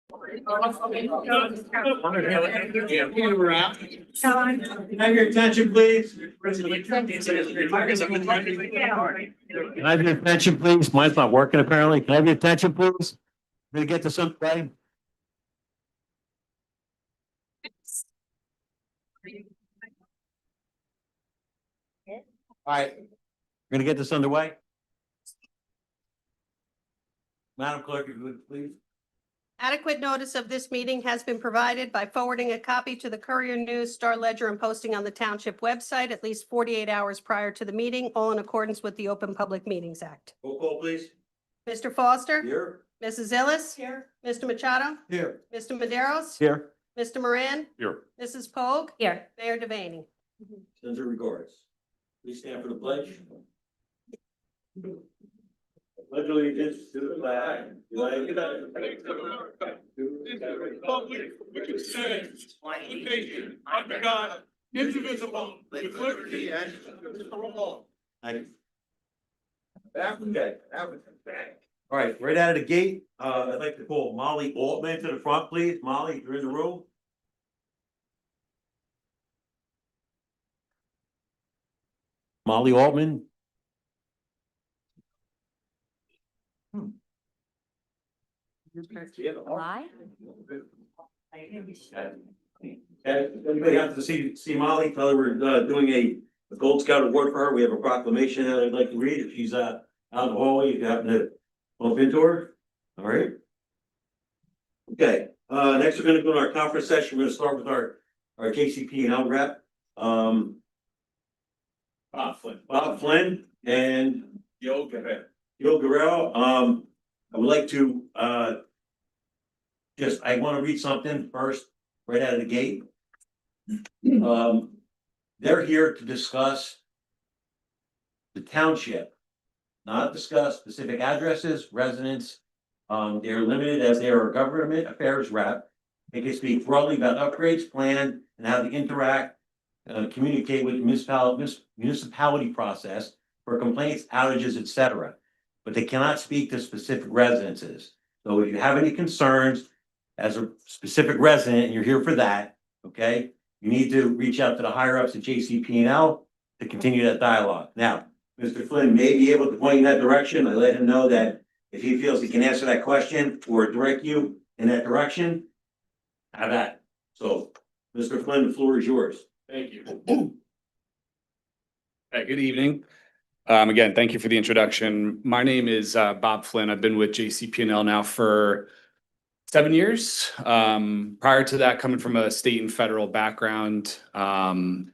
Can I have your attention, please? Can I have your attention, please? Mine's not working apparently. Can I have your attention, please? We're gonna get this underway. All right, we're gonna get this underway. Madam Clerk, if you would, please. Adequate notice of this meeting has been provided by forwarding a copy to the Courier News, Star Ledger, and posting on the Township website at least 48 hours prior to the meeting, all in accordance with the Open Public Meetings Act. Roll call, please. Mr. Foster? Here. Mrs. Illis? Here. Mr. Machado? Here. Mr. Maderos? Here. Mr. Moran? Here. Mrs. Pogue? Here. Mayor Devaney? Sends her regards. Please stand for the pledge. Pledge allegiance to the flag, United States of America, to the republic which stands one nation under God, indivisible, with liberty and justice for all. Thank you. All right, right out of the gate, I'd like to call Molly Altman to the front, please. Molly, you're in the room. Molly Altman. Why? Anybody have to see Molly? Tell her we're doing a Gold Scout award for her. We have a proclamation that I'd like to read. If she's out in the hallway, if you happen to bump into her. All right. Okay, next we're gonna go to our conference session. We're gonna start with our JCP&L rep. Bob Flynn and Yo Guerrero. I would like to I want to read something first, right out of the gate. They're here to discuss the township, not discuss specific addresses, residents. They're limited as they are a government affairs rep. They can speak broadly about upgrades, plan, and how to interact, communicate with municipality process for complaints, outages, etc. But they cannot speak to specific residences. So if you have any concerns as a specific resident and you're here for that, okay, you need to reach out to the higher ups at JCP&L to continue that dialogue. Now, Mr. Flynn may be able to point in that direction. I let him know that if he feels he can answer that question or direct you in that direction, have that. So, Mr. Flynn, the floor is yours. Thank you. Hey, good evening. Again, thank you for the introduction. My name is Bob Flynn. I've been with JCP&L now for 7 years. Prior to that, coming from a state and federal background, and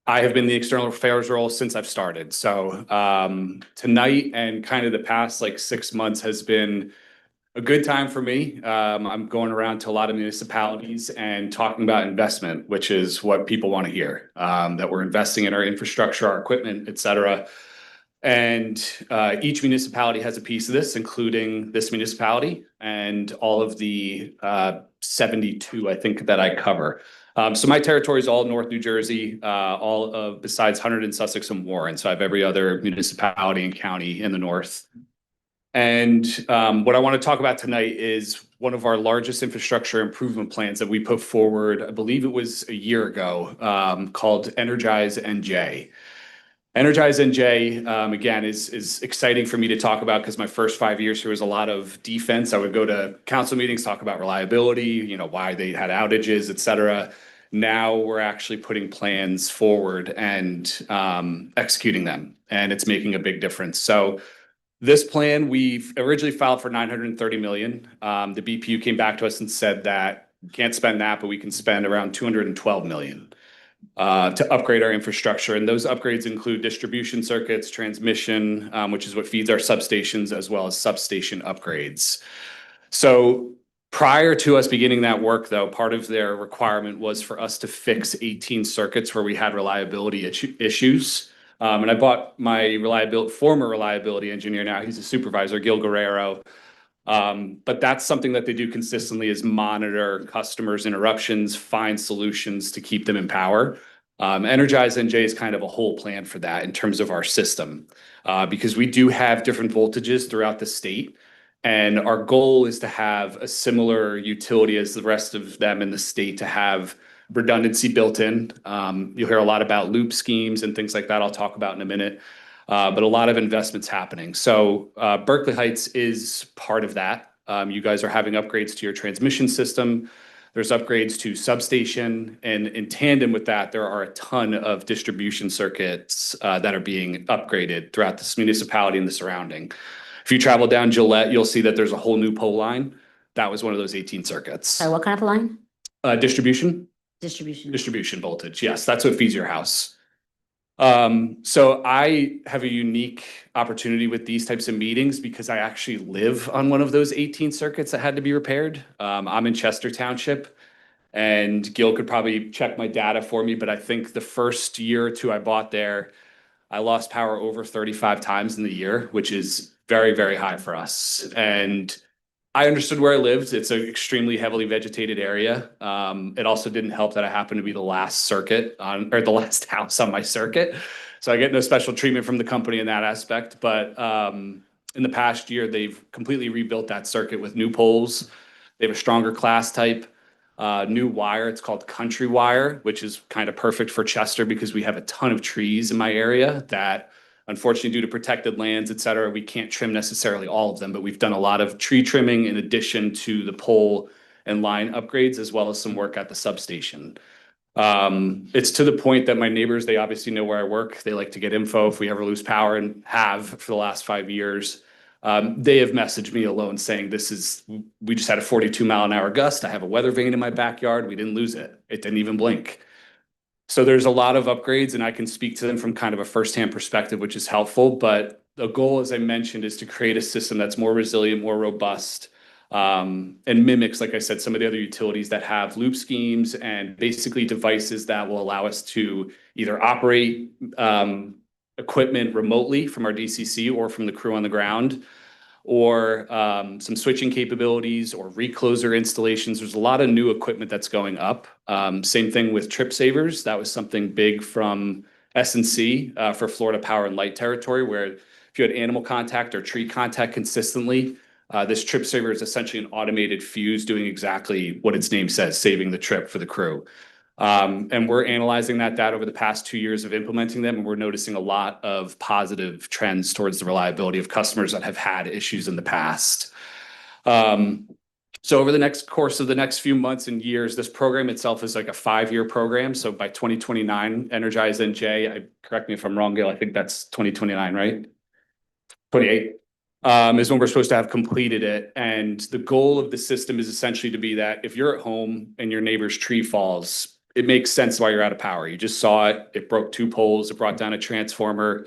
I have been the external affairs role since I've started. So tonight and kind of the past 6 months has been a good time for me. I'm going around to a lot of municipalities and talking about investment, which is what people want to hear, that we're investing in our infrastructure, our equipment, et cetera. And each municipality has a piece of this, including this municipality and all of the 72, I think, that I cover. So my territory is all North New Jersey, all of besides Hunterdon, Sussex, and Warren. So I have every other municipality and county in the north. And what I want to talk about tonight is one of our largest infrastructure improvement plans that we put forward, I believe it was a year ago, called Energize NJ. Energize NJ, again, is exciting for me to talk about because my first 5 years here was a lot of defense. I would go to council meetings, talk about reliability, why they had outages, et cetera. Now we're actually putting plans forward and executing them, and it's making a big difference. So this plan, we've originally filed for 930 million. The BPU came back to us and said that we can't spend that, but we can spend around 212 million to upgrade our infrastructure. And those upgrades include distribution circuits, transmission, which is what feeds our substations, as well as substation upgrades. So prior to us beginning that work, though, part of their requirement was for us to fix 18 circuits where we had reliability issues. And I bought my former reliability engineer now, he's a supervisor, Gil Guerrero. But that's something that they do consistently is monitor customers' interruptions, find solutions to keep them in power. Energize NJ is kind of a whole plan for that in terms of our system, because we do have different voltages throughout the state. And our goal is to have a similar utility as the rest of them in the state to have redundancy built in. You'll hear a lot about loop schemes and things like that I'll talk about in a minute. But a lot of investments happening. So Berkeley Heights is part of that. You guys are having upgrades to your transmission system. There's upgrades to substation, and in tandem with that, there are a ton of distribution circuits that are being upgraded throughout this municipality and the surrounding. If you travel down Gillette, you'll see that there's a whole new pole line. That was one of those 18 circuits. So what kind of line? Distribution voltage. Yes, that's what feeds your house. So I have a unique opportunity with these types of meetings because I actually live on one of those 18 circuits that had to be repaired. I'm in Chester Township, and Gil could probably check my data for me, but I think the first year or two I bought there, I lost power over 35 times in the year, which is very, very high for us. And I understood where I lived. It's an extremely heavily vegetated area. It also didn't help that I happened to be the last circuit on, or the last house on my circuit. So I get no special treatment from the company in that aspect. But in the past year, they've completely rebuilt that circuit with new poles. They have a stronger class type, new wire. It's called country wire, which is kind of perfect for Chester because we have a ton of trees in my area that, unfortunately, due to protected lands, et cetera, we can't trim necessarily all of them, but we've done a lot of tree trimming in addition to the pole and line upgrades, as well as some work at the substation. It's to the point that my neighbors, they obviously know where I work. They like to get info if we ever lose power, and have for the last 5 years. They have messaged me alone saying, we just had a 42-mile-an-hour gust. I have a weather vane in my backyard. We didn't lose it. It didn't even blink. So there's a lot of upgrades, and I can speak to them from kind of a firsthand perspective, which is helpful. But the goal, as I mentioned, is to create a system that's more resilient, more robust, and mimics, like I said, some of the other utilities that have loop schemes and basically devices that will allow us to either operate equipment remotely from our DCC or from the crew on the ground, or some switching capabilities or recloser installations. There's a lot of new equipment that's going up. Same thing with trip savers. That was something big from S&C for Florida Power and Light territory, where if you had animal contact or tree contact consistently, this trip saver is essentially an automated fuse doing exactly what its name says, saving the trip for the crew. And we're analyzing that data over the past 2 years of implementing them, and we're noticing a lot of positive trends towards the reliability of customers that have had issues in the past. So over the course of the next few months and years, this program itself is like a 5-year program. So by 2029, Energize NJ, correct me if I'm wrong, Gail, I think that's 2029, right? 28 is when we're supposed to have completed it. And the goal of the system is essentially to be that if you're at home and your neighbor's tree falls, it makes sense why you're out of power. You just saw it. It broke 2 poles. It brought down a transformer.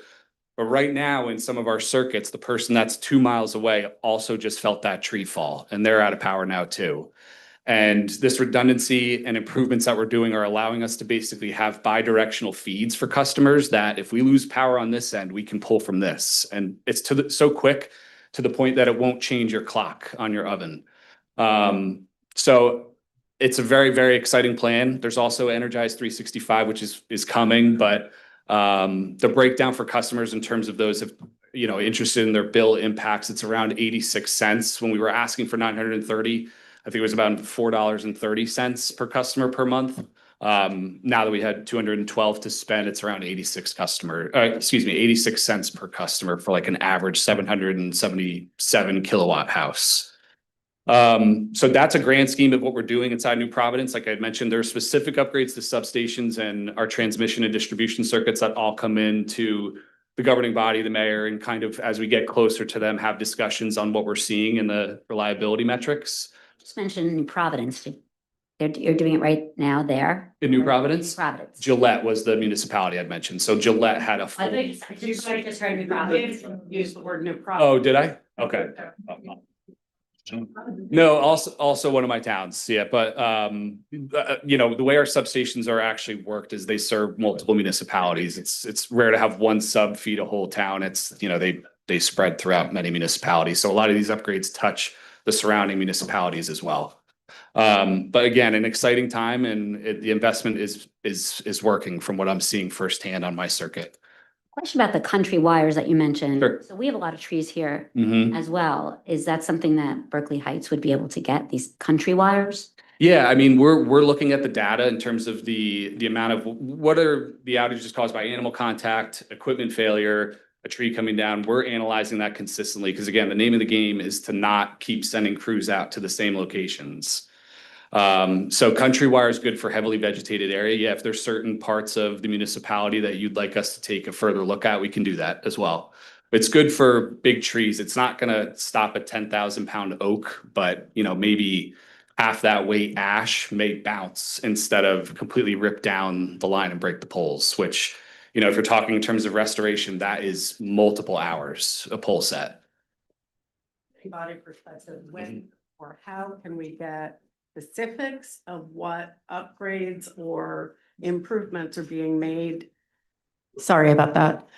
But right now in some of our circuits, the person that's 2 miles away also just felt that tree fall, and they're out of power now too. And this redundancy and improvements that we're doing are allowing us to basically have bi-directional feeds for customers that if we lose power on this end, we can pull from this. And it's so quick to the point that it won't change your clock on your oven. So it's a very, very exciting plan. There's also Energize 365, which is coming, but the breakdown for customers in terms of those if interested in their bill impacts, it's around 86 cents. When we were asking for 930, I think it was about $4.30 per customer per month. Now that we had 212 to spend, it's around 86 cents per customer for like an average 777 kilowatt house. So that's a grand scheme of what we're doing inside New Providence. Like I mentioned, there are specific upgrades to substations and our transmission and distribution circuits that all come into the governing body, the mayor, and kind of as we get closer to them, have discussions on what we're seeing in the reliability metrics. Just mentioned New Providence. You're doing it right now there? In New Providence? New Providence. Gillette was the municipality I'd mentioned. So Gillette had a full. I just heard New Providence. Use the word New Providence. Oh, did I? Okay. No, also one of my towns. Yeah. But, the way our substations are actually worked is they serve multiple municipalities. It's rare to have one sub feed a whole town. It's, they spread throughout many municipalities. So a lot of these upgrades touch the surrounding municipalities as well. But again, an exciting time, and the investment is working from what I'm seeing firsthand on my circuit. Question about the country wires that you mentioned. Sure. So we have a lot of trees here Mhm. as well. Is that something that Berkeley Heights would be able to get, these country wires? Yeah, I mean, we're looking at the data in terms of the amount of, what are the outages caused by animal contact, equipment failure, a tree coming down. We're analyzing that consistently, because again, the name of the game is to not keep sending crews out to the same locations. So country wire is good for heavily vegetated area. Yeah, if there's certain parts of the municipality that you'd like us to take a further look at, we can do that as well. It's good for big trees. It's not gonna stop a 10,000-pound oak, but maybe half that weight ash may bounce instead of completely rip down the line and break the poles, which, if you're talking in terms of restoration, that is multiple hours, a pole set. Body perspective, when or how can we get specifics of what upgrades or improvements are being made? Sorry about that.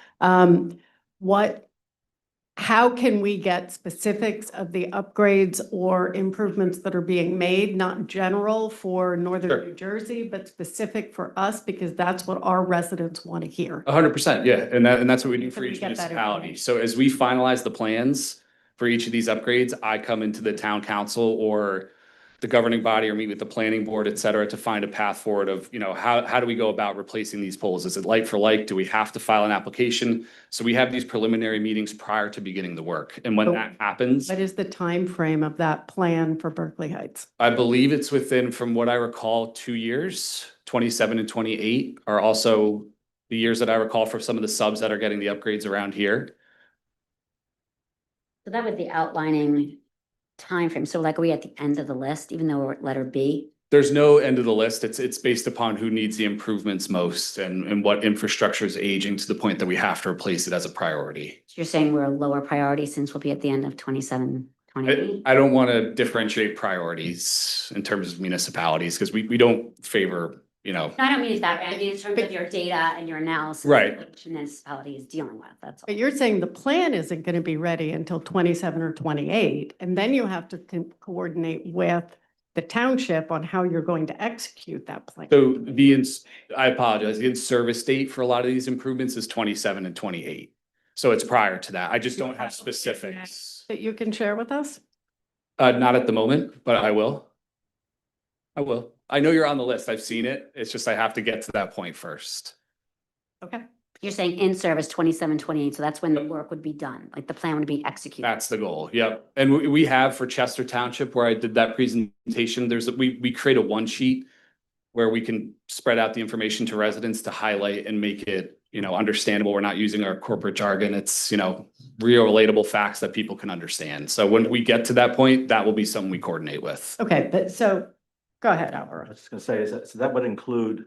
How can we get specifics of the upgrades or improvements that are being made, not general for Sure. northern New Jersey, but specific for us, because that's what our residents want to hear. 100%, yeah, and that's what we do for Can we each get that municipality. information? So as we finalize the plans for each of these upgrades, I come into the town council or the governing body or meet with the planning board, et cetera, to find a path forward of, how do we go about replacing these poles? Is it like for like? Do we have to file an application? So we have these preliminary meetings prior to beginning the work. And when So that happens, What is the time frame of that plan for Berkeley Heights? I believe it's within, from what I recall, 2 years. 27 and 28 are also the years that I recall for some of the subs that are getting the upgrades around here. So that would be outlining timeframe. So like, are we at the end of the list, even though we're at letter B? There's no end of the list. It's based upon who needs the improvements most and what infrastructure is aging to the point that we have to replace it as a priority. So you're saying we're a lower priority since we'll be at the end of 27, 28? I don't want to differentiate priorities in terms of municipalities, because we don't favor, No, I don't mean it that way. I mean in terms of your data and your analysis. Right. of Which municipality is dealing with, that's all. But you're saying the plan isn't going to be ready until 27 or 28, and then you have to coordinate with the township on how you're going to execute that plan. So I apologize, the in-service date for a lot of these improvements is 27 and 28. So it's prior to that. I just don't have specifics. That you can share with us? Not at the moment, but I will. I know you're on the list. I've seen it. It's just I have to get to that point first. Okay. You're saying in service 27, 28, so that's when the work would be done, like the plan would be executed. That's the goal. Yep. And we have for Chester Township, where I did that presentation, we create a one sheet where we can spread out the information to residents to highlight and make it, understandable. We're not using our corporate jargon. It's, real relatable facts that people can understand. So when we get to that point, that will be something we coordinate with. Okay, but so, go ahead, Alvaro. I was just gonna say, so that would include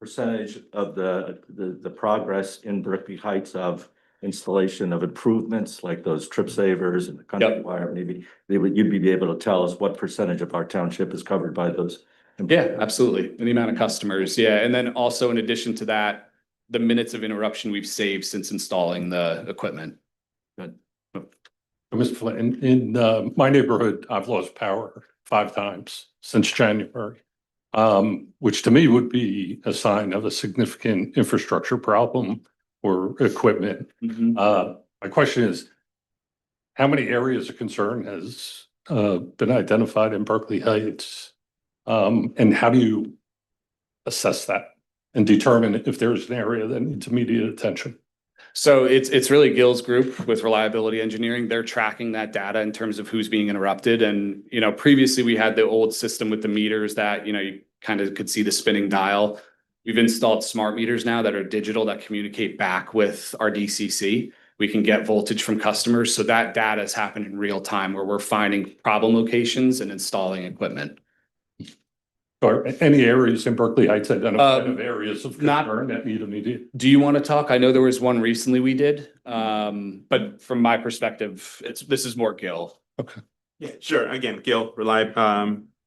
percentage of the progress in Berkeley Heights of installation of improvements like those trip savers and the country Yep. wire, maybe you'd be able to tell us what percentage of our township is covered by those. Yeah, absolutely. And the amount of customers. Yeah. And then also in addition to that, the minutes of interruption we've saved since installing the equipment. Mr. Flynn, in my neighborhood, I've lost power 5 times since January, which to me would be a sign of a significant infrastructure problem or equipment. My question is, how many areas of concern has been identified in Berkeley Heights? And how do you assess that and determine if there's an area that needs immediate attention? So it's really Gil's group with Reliability Engineering. They're tracking that data in terms of who's being interrupted. And, previously we had the old system with the meters that, you kind of could see the spinning dial. We've installed smart meters now that are digital that communicate back with our DCC. We can get voltage from customers. So that data is happening in real time where we're finding problem locations and installing equipment. Or any areas in Berkeley Heights identified of areas of not- concern that need immediate? Do you want to talk? I know there was one recently we did. But from my perspective, this is more Gil. Yeah, sure. Again, Gil,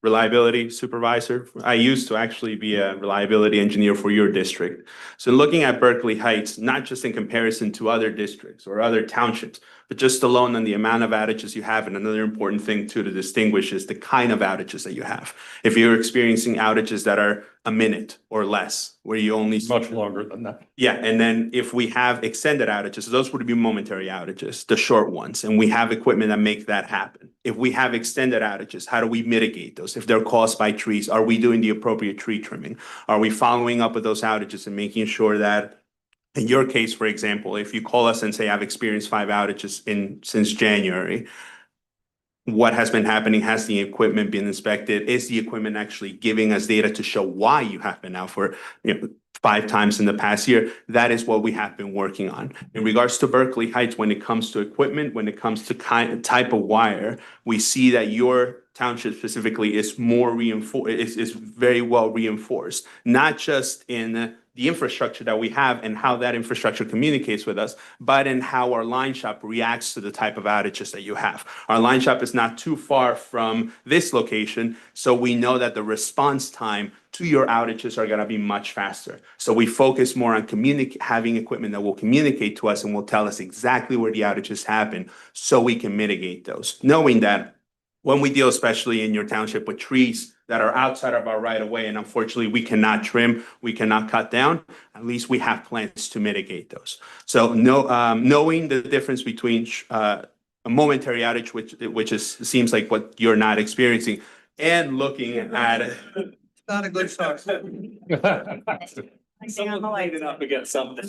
reliability supervisor. I used to actually be a reliability engineer for your district. So looking at Berkeley Heights, not just in comparison to other districts or other townships, just alone on the amount of outages you have. And another important thing too to distinguish is the kind of outages that you have. If you're experiencing outages that are a minute or less, where you only. Much longer than that. Yeah, and then if we have extended outages, those would be momentary outages, the short ones, and we have equipment that make that happen. If we have extended outages, how do we mitigate those? If they're caused by trees, are we doing the appropriate tree trimming? Are we following up with those outages and making sure that, in your case, for example, if you call us and say, I've experienced 5 outages since January, what has been happening? Has the equipment been inspected? Is the equipment actually giving us data to show why you have been out for, 5 times in the past year? That is what we have been working on. In regards to Berkeley Heights, when it comes to equipment, when it comes to type of wire, we see that your township specifically is more reinforced, is very well reinforced, not just in the infrastructure that we have and how that infrastructure communicates with us, but in how our line shop reacts to the type of outages that you have. Our line shop is not too far from this location, so we know that the response time to your outages are gonna be much faster. So we focus more on having equipment that will communicate to us and will tell us exactly where the outages happen so we can mitigate those. Knowing that when we deal, especially in your township, with trees that are outside of our right of way, and unfortunately we cannot trim, we cannot cut down, at least we have plans to mitigate those. So knowing the difference between a momentary outage, which seems like what you're not experiencing, and looking at. Not a good start. Someone laid it up against something.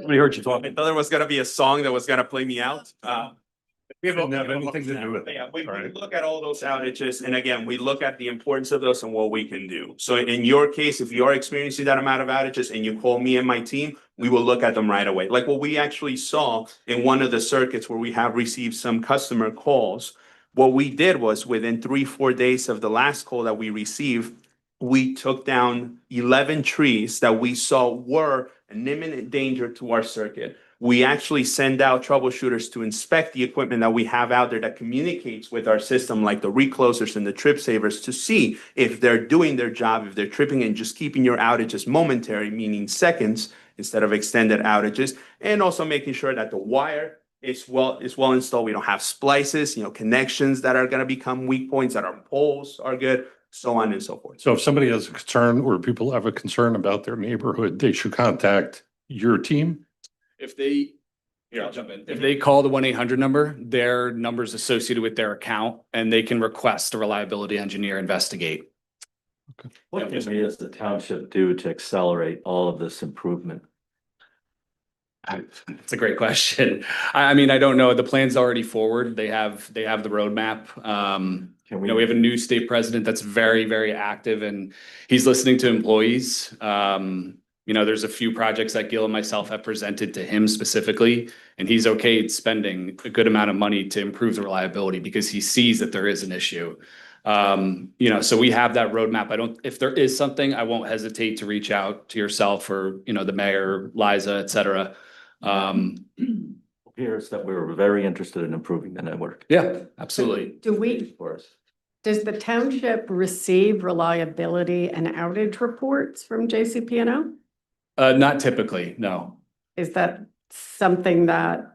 We heard you talking. I thought there was gonna be a song that was gonna play me out. We haven't have anything to do with it. Yeah, we Right. look at all those outages, and again, we look at the importance of those and what we can do. So in your case, if you are experiencing that amount of outages and you call me and my team, we will look at them right away. Like what we actually saw in one of the circuits where we have received some customer calls. What we did was within 3-4 days of the last call that we received, we took down 11 trees that we saw were an imminent danger to our circuit. We actually send out troubleshooters to inspect the equipment that we have out there that communicates with our system, like the reclosers and the trip savers, to see if they're doing their job, if they're tripping and just keeping your outages momentary, meaning seconds instead of extended outages, and also making sure that the wire is well installed. We don't have splices, connections that are going to become weak points, that our poles are good, so on and so forth. So if somebody has a concern or people have a concern about their neighborhood, they should contact your team. If they, here, I'll jump in. If they call the 1-800 number, their number's associated with their account and they can request a reliability engineer investigate. What can we as the township do to accelerate all of this improvement? It's a great question. I mean, I don't know. The plan's already forward. They have the roadmap. We have a new state president that's very, very active and he's listening to employees. There's a few projects that Gil and myself have presented to him specifically, and he's okay spending a good amount of money to improve the reliability because he sees that there is an issue. So we have that roadmap. If there is something, I won't hesitate to reach out to yourself or, the mayor, Liza, et cetera. Appears that we were very interested in improving the network. Yeah, absolutely. Does the township receive reliability and outage reports from JCP&L? Not typically, no. Is that something that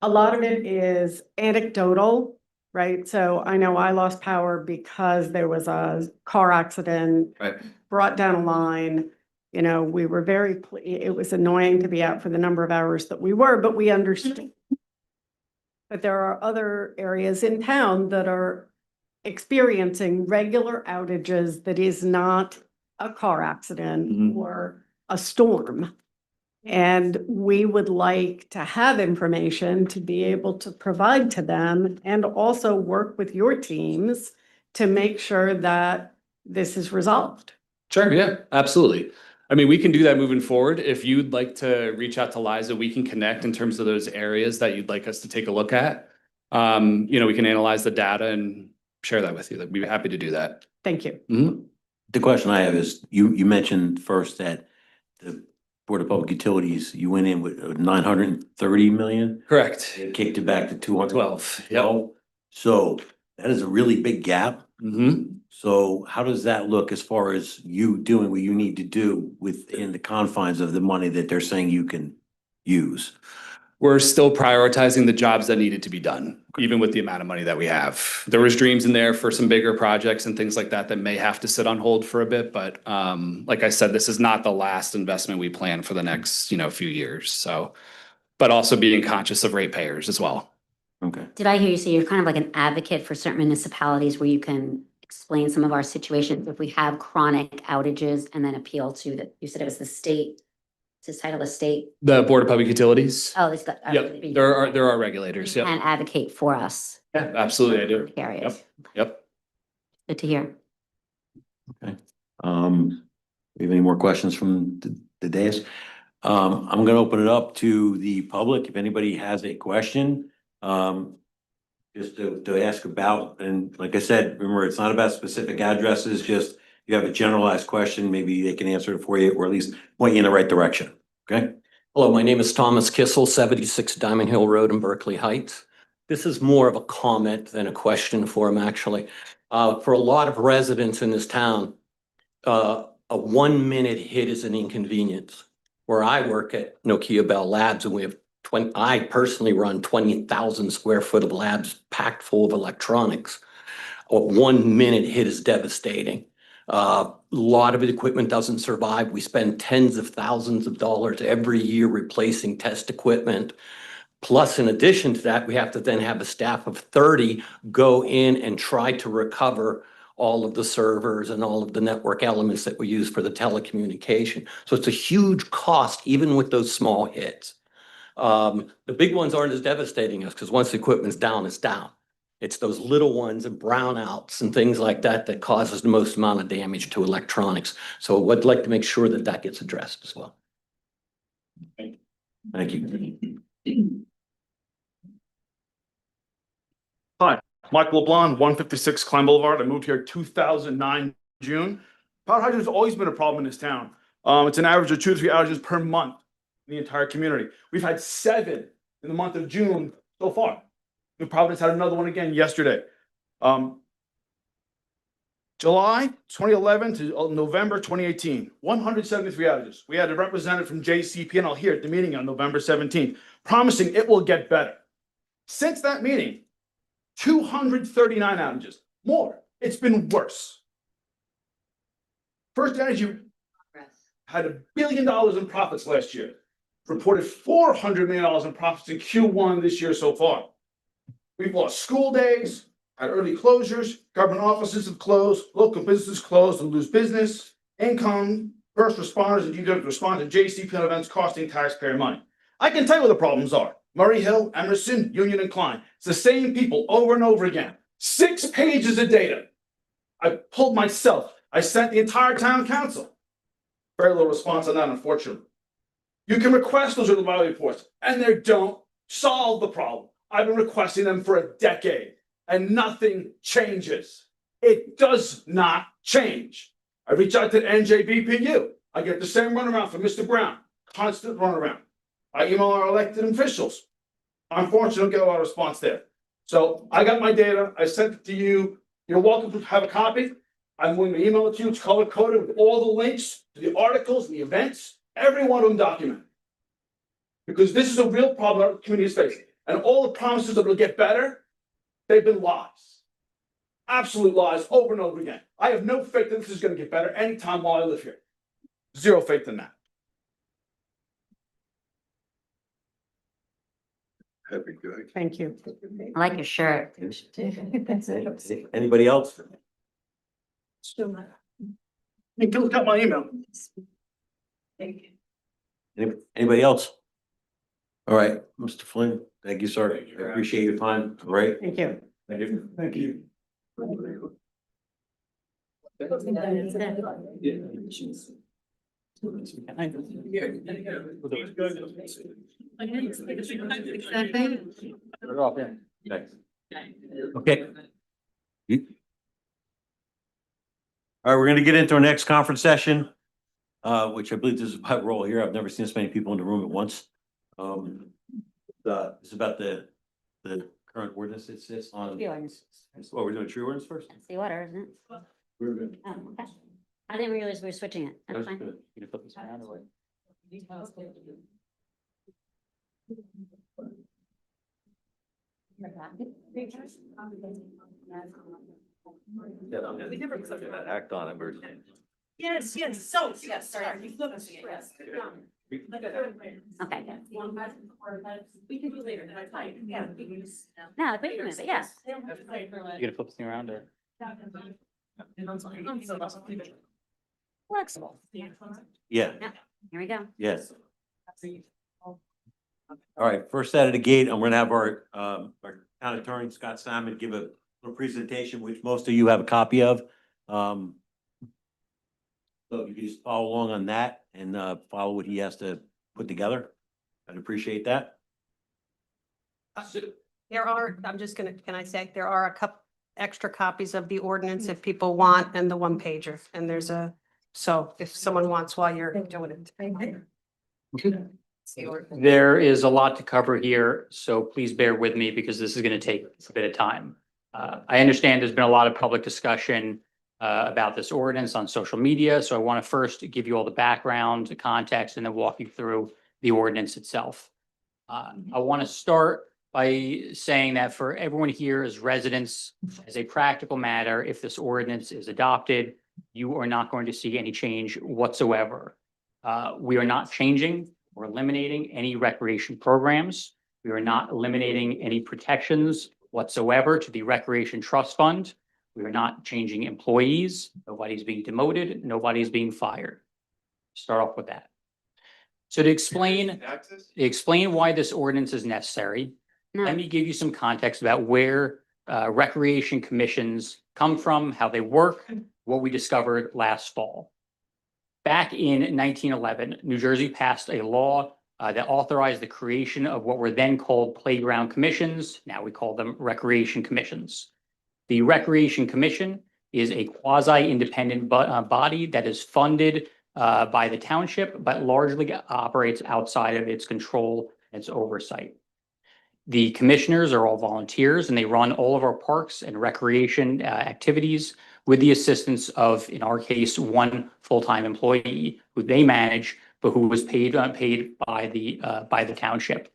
a lot of it is anecdotal, right? So I know I lost power because there was a car accident, Right. brought down a line. We were it was annoying to be out for the number of hours that we were, but we understood. But there are other areas in town that are experiencing regular outages that is not a car accident or a storm. And we would like to have information to be able to provide to them and also work with your teams to make sure that this is resolved. Sure, yeah, absolutely. I mean, we can do that moving forward. If you'd like to reach out to Liza, we can connect in terms of those areas that you'd like us to take a look at. We can analyze the data and share that with you. We'd be happy to do that. Thank you. Mhm. The question I have is, you mentioned first that the Board of Public Utilities, you went in with 930 million, Correct. kicked it back to 212. 12, yep. So That is a really big gap. So how does that look as far as you doing what you need to do within the confines of the money that they're saying you can use? We're still prioritizing the jobs that needed to be done, even with the amount of money that we have. There was dreams in there for some bigger projects and things like that that may have to sit on hold for a bit, but like I said, this is not the last investment we plan for the next, few years, so. But also being conscious of ratepayers as well. Okay. Did I hear you say you're kind of like an advocate for certain municipalities where you can explain some of our situations if we have chronic outages and then appeal to the, you said it was the state, it's the title of the state? The Board of Public Utilities? Oh, it's the. Yep, there are regulators, yep. And advocate for us. Yeah, absolutely, I do. Areas. Yep. Good to hear. We have any more questions from the dais? I'm gonna open it up to the public. If anybody has a question, just to ask about, and like I said, remember, it's not about specific addresses, just you have a generalized question, maybe they can answer it for you, or at least point you in the right direction, okay? Hello, my name is Thomas Kissel, 76 Diamond Hill Road in Berkeley Heights. This is more of a comment than a question for him, actually. For a lot of residents in this town, a 1 minute hit is an inconvenience. Where I work at Nokia Bell Labs, and we have I personally run 20,000 square foot of labs packed full of electronics. A 1 minute hit is devastating. A lot of the equipment doesn't survive. We spend tens of thousands of dollars every year replacing test equipment. Plus, in addition to that, we have to then have a staff of 30 go in and try to recover all of the servers and all of the network elements that we use for the telecommunication. So it's a huge cost, even with those small hits. The big ones aren't as devastating as, because once the equipment's down, it's down. It's those little ones and brownouts and things like that that causes the most amount of damage to electronics. So I'd like to make sure that that gets addressed as well. Thank you. Hi, Michael LeBlanc, 156 Climb Boulevard. I moved here 2009 June. Power hydrants has always been a problem in this town. It's an average of 2 to 3 outages per month in the entire community. We've had 7 in the month of June so far. New Providence had another one again yesterday. July 2011 to November 2018, 173 outages. We had a representative from JCP&L here at the meeting on November 17th, promising it will get better. Since that meeting, 239 outages. More. It's been worse. First Energy had $1 billion in profits last year. Reported $400 million in profits in Q1 this year so far. We've lost school days, had early closures, government offices have closed, local businesses closed and lose business, income, first responders and DPW respond to JCP&L events costing taxpayer money. I can tell you what the problems are. Murray Hill, Emerson, Union, and Klein. It's the same people over and over again. 6 pages of data. I pulled myself. I sent the entire town council. Very little response on that, unfortunately. You can request those reliability reports, and they don't solve the problem. I've been requesting them for a decade, and nothing changes. It does not change. I reach out to the NJBPU. I get the same runaround from Mr. Brown. Constant runaround. I email our elected officials. Unfortunately, don't get a lot of response there. So I got my data. I sent it to you. You're welcome to have a copy. I'm going to email it to you. It's color coded with all the links to the articles and the events. Every one of them documented. Because this is a real problem our community is facing. And all the promises that it'll get better, they've been lies. Absolute lies over and over again. I have no faith that this is going to get better anytime while I live here. Zero faith in that. Thank you. I like your shirt. Anybody else? You can look at my email. Anybody else? All right, Mr. Flynn, thank you, sir. I appreciate your time. All right. Thank you. Thank you. Thank you. Okay. All right, we're gonna get into our next conference session, which I believe this is about roll here. I've never seen this many people in the room at once. It's about the current ordinance it sits on. The ordinance. Oh, we're doing tree ordinance first? That's the order, isn't it? We're good. Oh, okay. I didn't realize we were switching it. That's That's fine. good. You can flip this around or what? We never act on it. Yes, so, yes, sorry. Okay. We can do later, that's fine, yeah. No, wait a minute, yeah. You gonna flip this thing around or? Flexible. Yeah, Here we go. yes. All right, first out of the gate, I'm gonna have our town attorney, Scott Simon, give a little presentation, which most of you have a copy of. So if you can just follow along on that and, follow what he has to put together. I'd appreciate that. There are, I'm just gonna, can I say, there are a couple extra copies of the ordinance if people want, and the one pager, and there's a, so if someone wants while you're doing it. There is a lot to cover here, so please bear with me because this is going to take a bit of time. I understand there's been a lot of public discussion about this ordinance on social media, so I want to first give you all the background, the context, and then walk you through the ordinance itself. I want to start by saying that for everyone here as residents, as a practical matter, if this ordinance is adopted, you are not going to see any change whatsoever. We are not changing or eliminating any recreation programs. We are not eliminating any protections whatsoever to the Recreation Trust Fund. We are not changing employees. Nobody's being demoted. Nobody's being fired. Start off with that. So to explain why this ordinance is necessary, No, let me give you some context about where recreation commissions come from, how they work, what we discovered last fall. Back in 1911, New Jersey passed a law that authorized the creation of what were then called playground commissions. Now we call them recreation commissions. The Recreation Commission is a quasi-independent body that is funded by the township, but largely operates outside of its control and its oversight. The commissioners are all volunteers and they run all of our parks and recreation activities with the assistance of, in our case, one full-time employee who they manage, but who was paid by the township.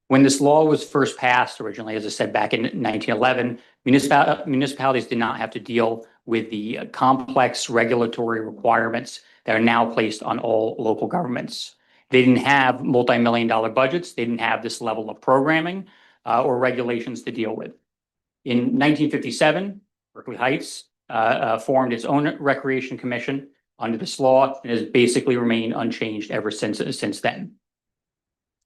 When this law was first passed originally, as I said, back in 1911, municipalities did not have to deal with the complex regulatory requirements that are now placed on all local governments. They didn't have multi-million-dollar budgets. They didn't have this level of programming or regulations to deal with. In 1957, Berkeley Heights formed its own recreation commission under this law and has basically remained unchanged ever since then.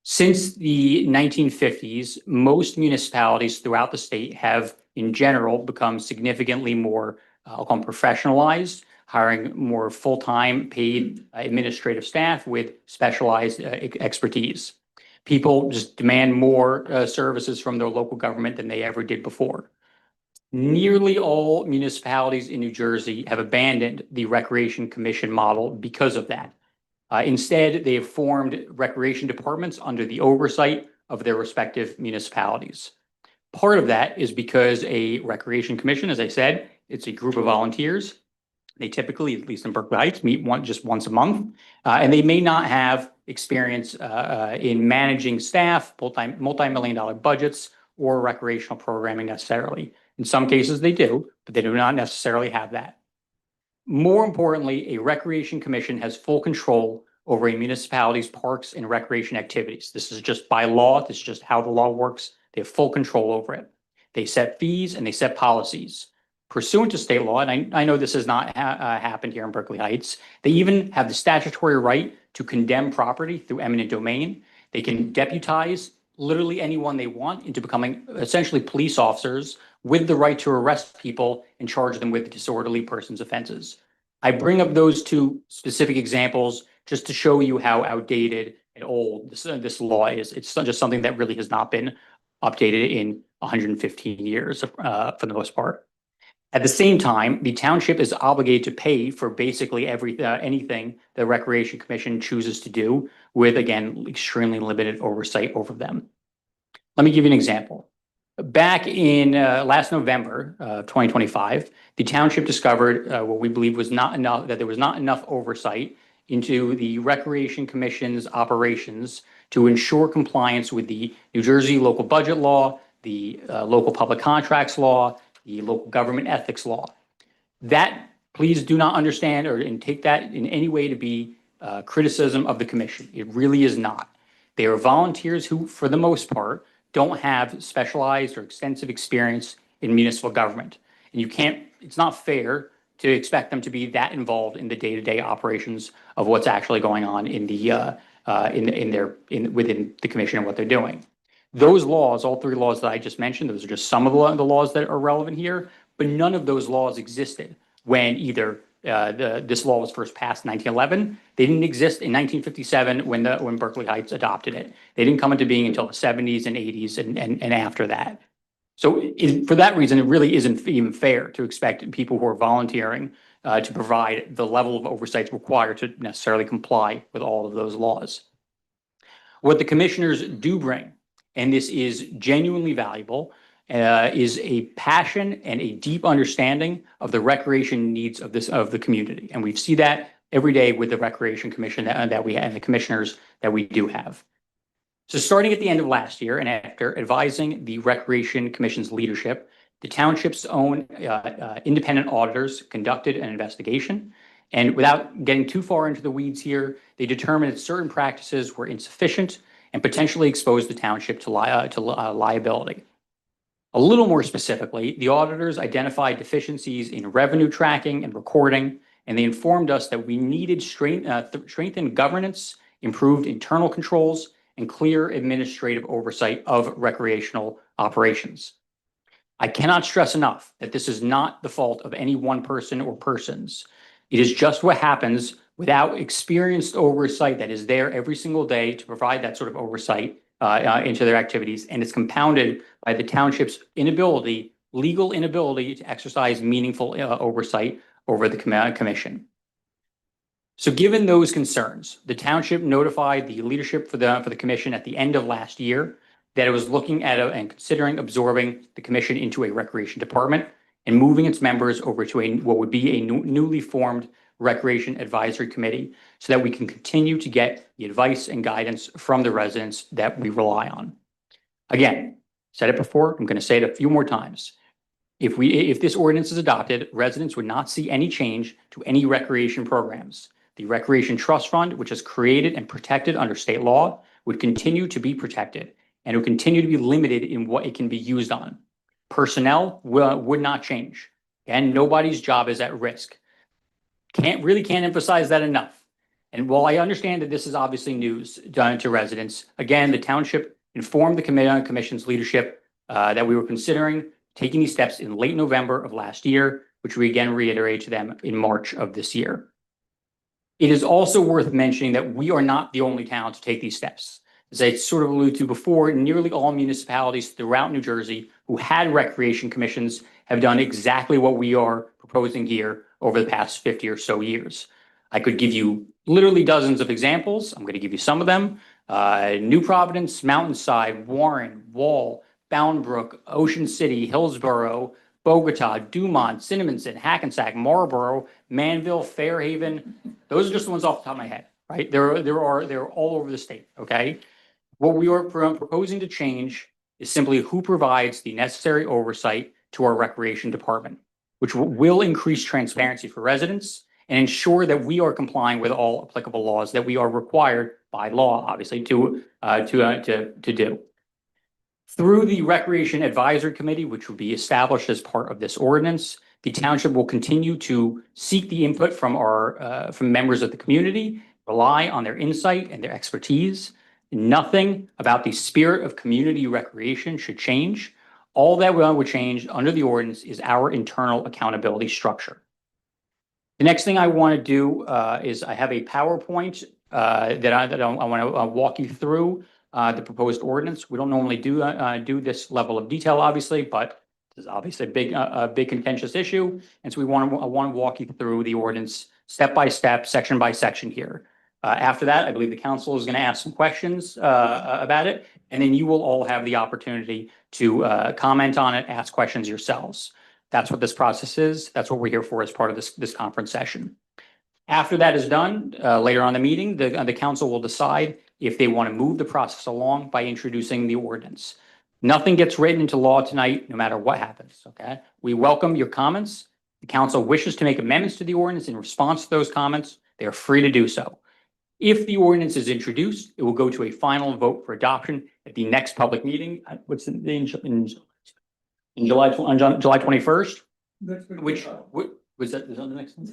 Since the 1950s, most municipalities throughout the state have, in general, become significantly more, I'll call them professionalized, hiring more full-time paid administrative staff with specialized expertise. People just demand more services from their local government than they ever did before. Nearly all municipalities in New Jersey have abandoned the Recreation Commission model because of that. Instead, they have formed recreation departments under the oversight of their respective municipalities. Part of that is because a recreation commission, as I said, it's a group of volunteers. They typically, at least in Berkeley Heights, meet just once a month, and they may not have experience in managing staff, multi-million-dollar budgets, or recreational programming necessarily. In some cases, they do, but they do not necessarily have that. More importantly, a recreation commission has full control over a municipality's parks and recreation activities. This is just by law. This is just how the law works. They have full control over it. They set fees and they set policies. Pursuant to state law, and I know this has not happened here in Berkeley Heights, they even have the statutory right to condemn property through eminent domain. They can deputize literally anyone they want into becoming essentially police officers with the right to arrest people and charge them with disorderly persons offenses. I bring up those two specific examples just to show you how outdated and old this law is. It's just something that really has not been updated in 115 years for the most part. At the same time, the township is obligated to pay for basically anything the Recreation Commission chooses to do with, again, extremely limited oversight over them. Let me give you an example. Back in last November, 2025, the township discovered what we believe was not enough, that there was not enough oversight into the Recreation Commission's operations to ensure compliance with the New Jersey local budget law, the local public contracts law, the local government ethics law. That, please do not understand and take that in any way to be criticism of the commission. It really is not. They are volunteers who, for the most part, don't have specialized or extensive experience in municipal government. And you can't, it's not fair to expect them to be that involved in the day-to-day operations of what's actually going on in the within the commission and what they're doing. Those laws, all three laws that I just mentioned, those are just some of the laws that are relevant here, but none of those laws existed when either this law was first passed in 1911. They didn't exist in 1957 when Berkeley Heights adopted it. They didn't come into being until the 70s and 80s and after that. So for that reason, it really isn't even fair to expect people who are volunteering to provide the level of oversight required to necessarily comply with all of those laws. What the commissioners do bring, and this is genuinely valuable, is a passion and a deep understanding of the recreation needs of the community. And we see that every day with the Recreation Commission that we have and the commissioners that we do have. So starting at the end of last year and after advising the Recreation Commission's leadership, the township's own independent auditors conducted an investigation. And without getting too far into the weeds here, they determined that certain practices were insufficient and potentially exposed the township to liability. A little more specifically, the auditors identified deficiencies in revenue tracking and recording, and they informed us that we needed strengthened governance, improved internal controls, and clear administrative oversight of recreational operations. I cannot stress enough that this is not the fault of any one person or persons. It is just what happens without experienced oversight that is there every single day to provide that sort of oversight into their activities. And it's compounded by the township's legal inability to exercise meaningful oversight over the commission. So given those concerns, the township notified the leadership for the commission at the end of last year that it was looking at and considering absorbing the commission into a recreation department and moving its members over to what would be a newly formed Recreation Advisory Committee so that we can continue to get the advice and guidance from the residents that we rely on. Again, said it before, I'm going to say it a few more times. If this ordinance is adopted, residents would not see any change to any recreation programs. The Recreation Trust Fund, which is created and protected under state law, would continue to be protected and would continue to be limited in what it can be used on. Personnel would not change, and nobody's job is at risk. Can't emphasize that enough. And while I understand that this is obviously news to residents, again, the township informed the commission's leadership that we were considering taking these steps in late November of last year, which we again reiterated to them in March of this year. It is also worth mentioning that we are not the only town to take these steps. As I sort of alluded to before, nearly all municipalities throughout New Jersey who had recreation commissions have done exactly what we are proposing here over the past 50 or so years. I could give you literally dozens of examples. I'm going to give you some of them. New Providence, Mountainside, Warren, Wall, Boundbrook, Ocean City, Hillsborough, Bogota, Dumont, Cinnaminson, Hackensack, Marlborough, Manville, Fairhaven. Those are just the ones off the top of my head, right? They're all over the state, okay? What we are proposing to change is simply who provides the necessary oversight to our recreation department, which will increase transparency for residents and ensure that we are complying with all applicable laws that we are required by law, obviously, to do. Through the Recreation Advisory Committee, which will be established as part of this ordinance, the township will continue to seek the input from from members of the community, rely on their insight and their expertise. Nothing about the spirit of community recreation should change. All that would change under the ordinance is our internal accountability structure. The next thing I want to do is I have a PowerPoint that I want to walk you through the proposed ordinance. We don't normally do this level of detail, obviously, but this is obviously a big contentious issue, and so I want to walk you through the ordinance step by step, section by section here. After that, I believe the council is going to ask some questions about it, and then you will all have the opportunity to comment on it, ask questions yourselves. That's what this process is. That's what we're here for as part of this conference session. After that is done, later on in the meeting, the council will decide if they want to move the process along by introducing the ordinance. Nothing gets written into law tonight, no matter what happens, okay? We welcome your comments. The council wishes to make amendments to the ordinance in response to those comments. They are free to do so. If the ordinance is introduced, it will go to a final vote for adoption at the next public meeting. What's the name? In July, on July 21st? Which, was that, is that the next one?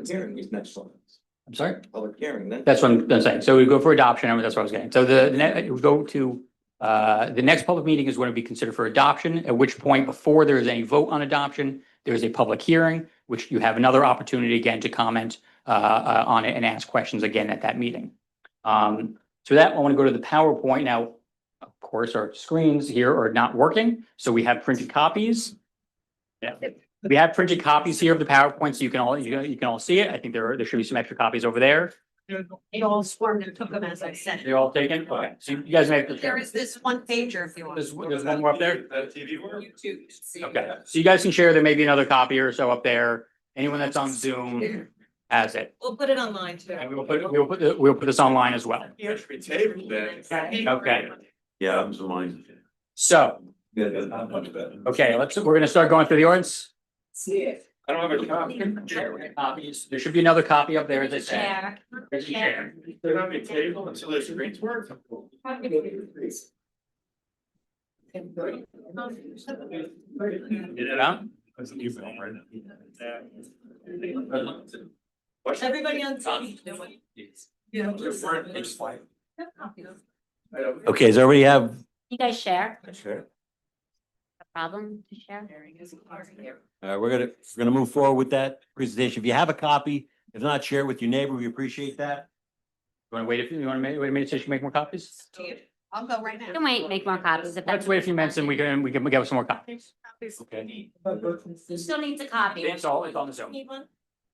Hearing is next one. I'm sorry? Public hearing, then. That's what I'm saying. So we go for adoption, and that's what I was getting. So it would go to, the next public meeting is going to be considered for adoption, at which point, before there is any vote on adoption, there is a public hearing, which you have another opportunity again to comment on it and ask questions again at that meeting. So that, I want to go to the PowerPoint now. Of course, our screens here are not working, so we have printed copies. Yeah. We have printed copies here of the PowerPoint, so you can all see it. I think there should be some extra copies over there. They all swarmed and took them as I said. They're all taken? Okay, so you guys may. There is this one pager if you want. There's one more up there? YouTube. Okay, so you guys can share, there may be another copy or so up there. Anyone that's on Zoom has it. We'll put it online too. And we'll put this online as well. Okay, Yeah, I'm mine. so, Much better. okay, we're gonna start going through the ordinance. I don't have a copy. Copies. There should be another copy up there, as I said. Share. There's a share. They're not a table until the screens work. Get it out? Everybody on Zoom. Okay, does everybody have? You guys share? Sure. A problem to share? We're gonna move forward with that presentation. If you have a copy, if not, share it with your neighbor. We appreciate that. You wanna wait wait a minute so you can make more copies? I'll go right You now. can wait, make more copies if that's. Let's wait a few minutes and we can get some more copies. Okay. Who still needs a copy? It's on the Zoom. Need one?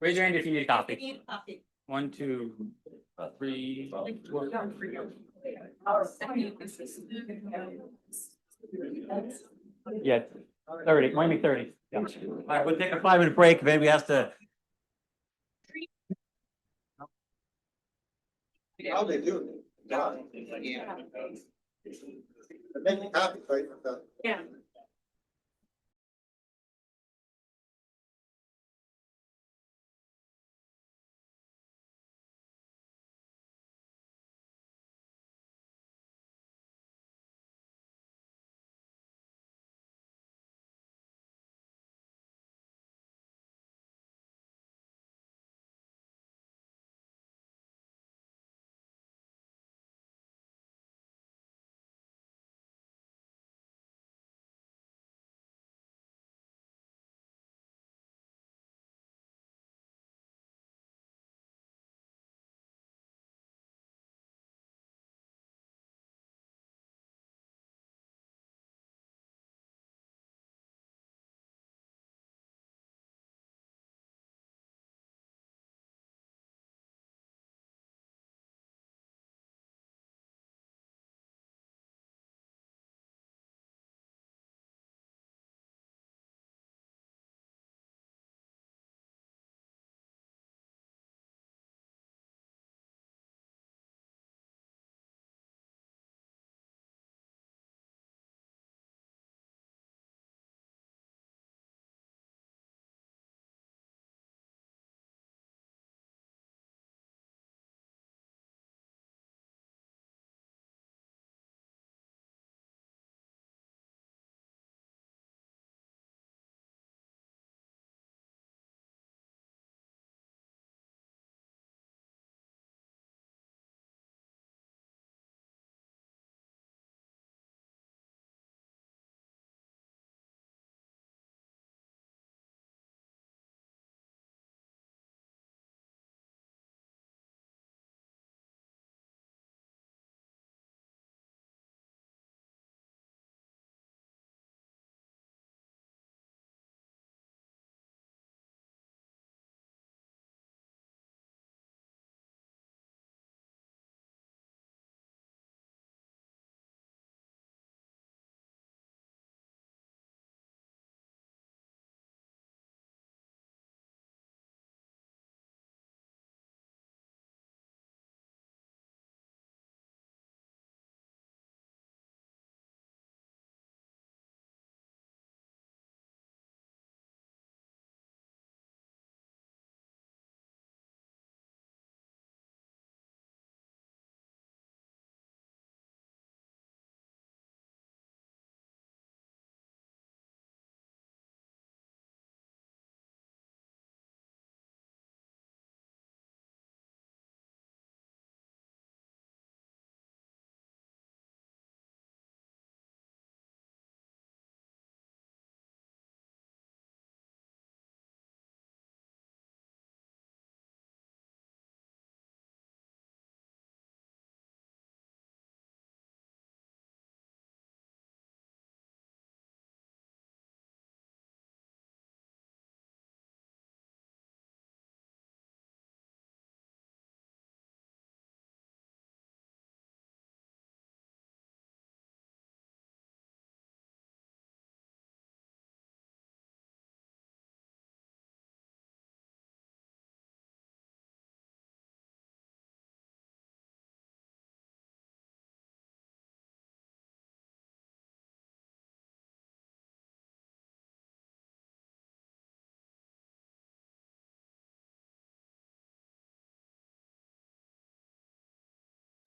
Raise your hand if you need a copy. Need a copy. 1, 2, 3. Yeah, 30, might be 30. Yeah. All right, we'll take a 5-minute break. If anybody has to. How they do it? Making copies, right? Yeah.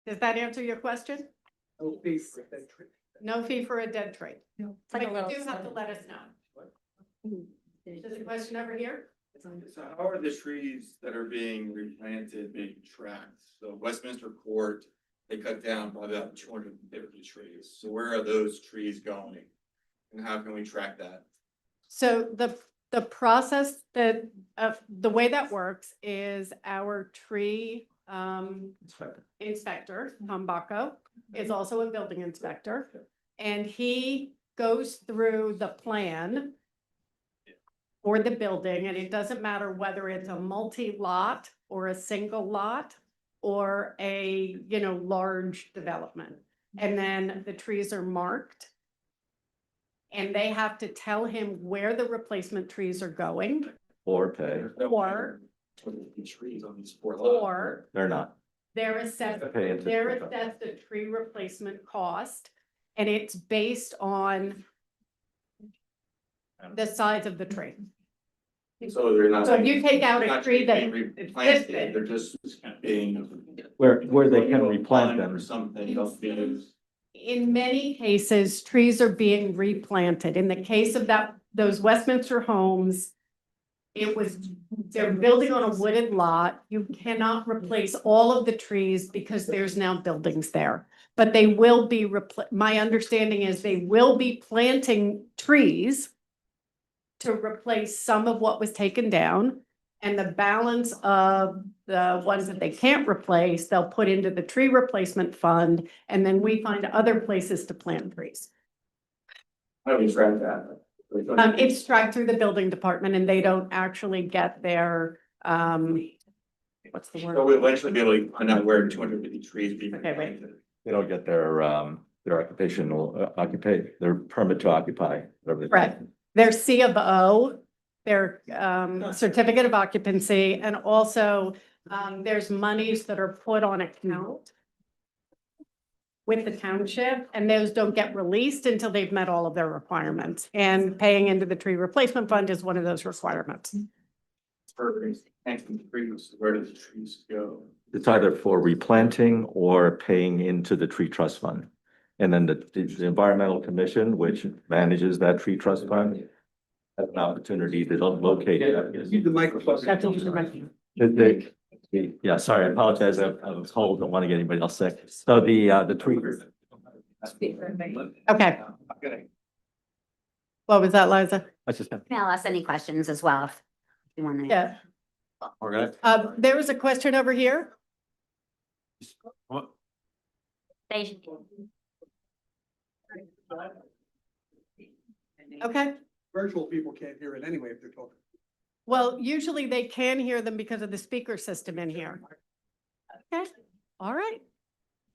Does that answer your question? No fee for a dead tree. No fee for a dead tree. It's like a But little you do have to study. let us know. There's a question over here? So how are the trees that are being replanted being tracked? So Westminster Court, they cut down probably about 250 trees. So where are those trees going? And how can we track that? So the process that, the way that works is our tree, inspector, Tom Bacco, is also a building inspector. And he goes through the plan for the building, and it doesn't matter whether it's a multi-lot or a single lot or a, large development. And then the trees are marked. And they have to tell him where the replacement trees are going, Or pay. or, Trees on these 4 lots. or They're not. they're assessed, Pay into they're tree fund. assessed a tree replacement cost. And it's based on the size of the tree. So they're not. So if you take out a not tree that being is replanted, listed- they're just being. Where they can replant Or them. something, they'll be. In many cases, trees are being replanted. In the case of those Westminster homes, they're building on a wooded lot. You cannot replace all of the trees because there's now buildings there. But they will be, my understanding is they will be planting trees to replace some of what was taken down. And the balance of the ones that they can't replace, they'll put into the tree replacement fund, and then we find other places to plant trees. How do we track that? It's tracked through the building department, and they don't actually get their, what's the So word? we'll eventually be able to find out where 250 trees be. Okay, wait. replanted. They don't get their occupational, their permit to occupy. whatever they- Right. Their C of O, their certificate of occupancy, and also there's monies that are put on account with the township, and those don't get released until they've met all of their requirements. And paying into the tree replacement fund is one of those requirements. For planting trees, where do the trees go? It's either for replanting or paying into the tree trust fund. And then the environmental commission, which manages that tree trust fund, has an opportunity to locate it. Use the microphone. That's what you're mentioning. Yeah, sorry, I apologize. I was told, don't want to get anybody else sick. So the tree. Okay. What was that, Liza? I just. Email us any questions as well if you want to. Yeah. We're good. There was a question over here. They- Okay. Virtual people can't hear it anyway if they're talking. Well, usually they can hear them because of the speaker system in here. Okay, all right.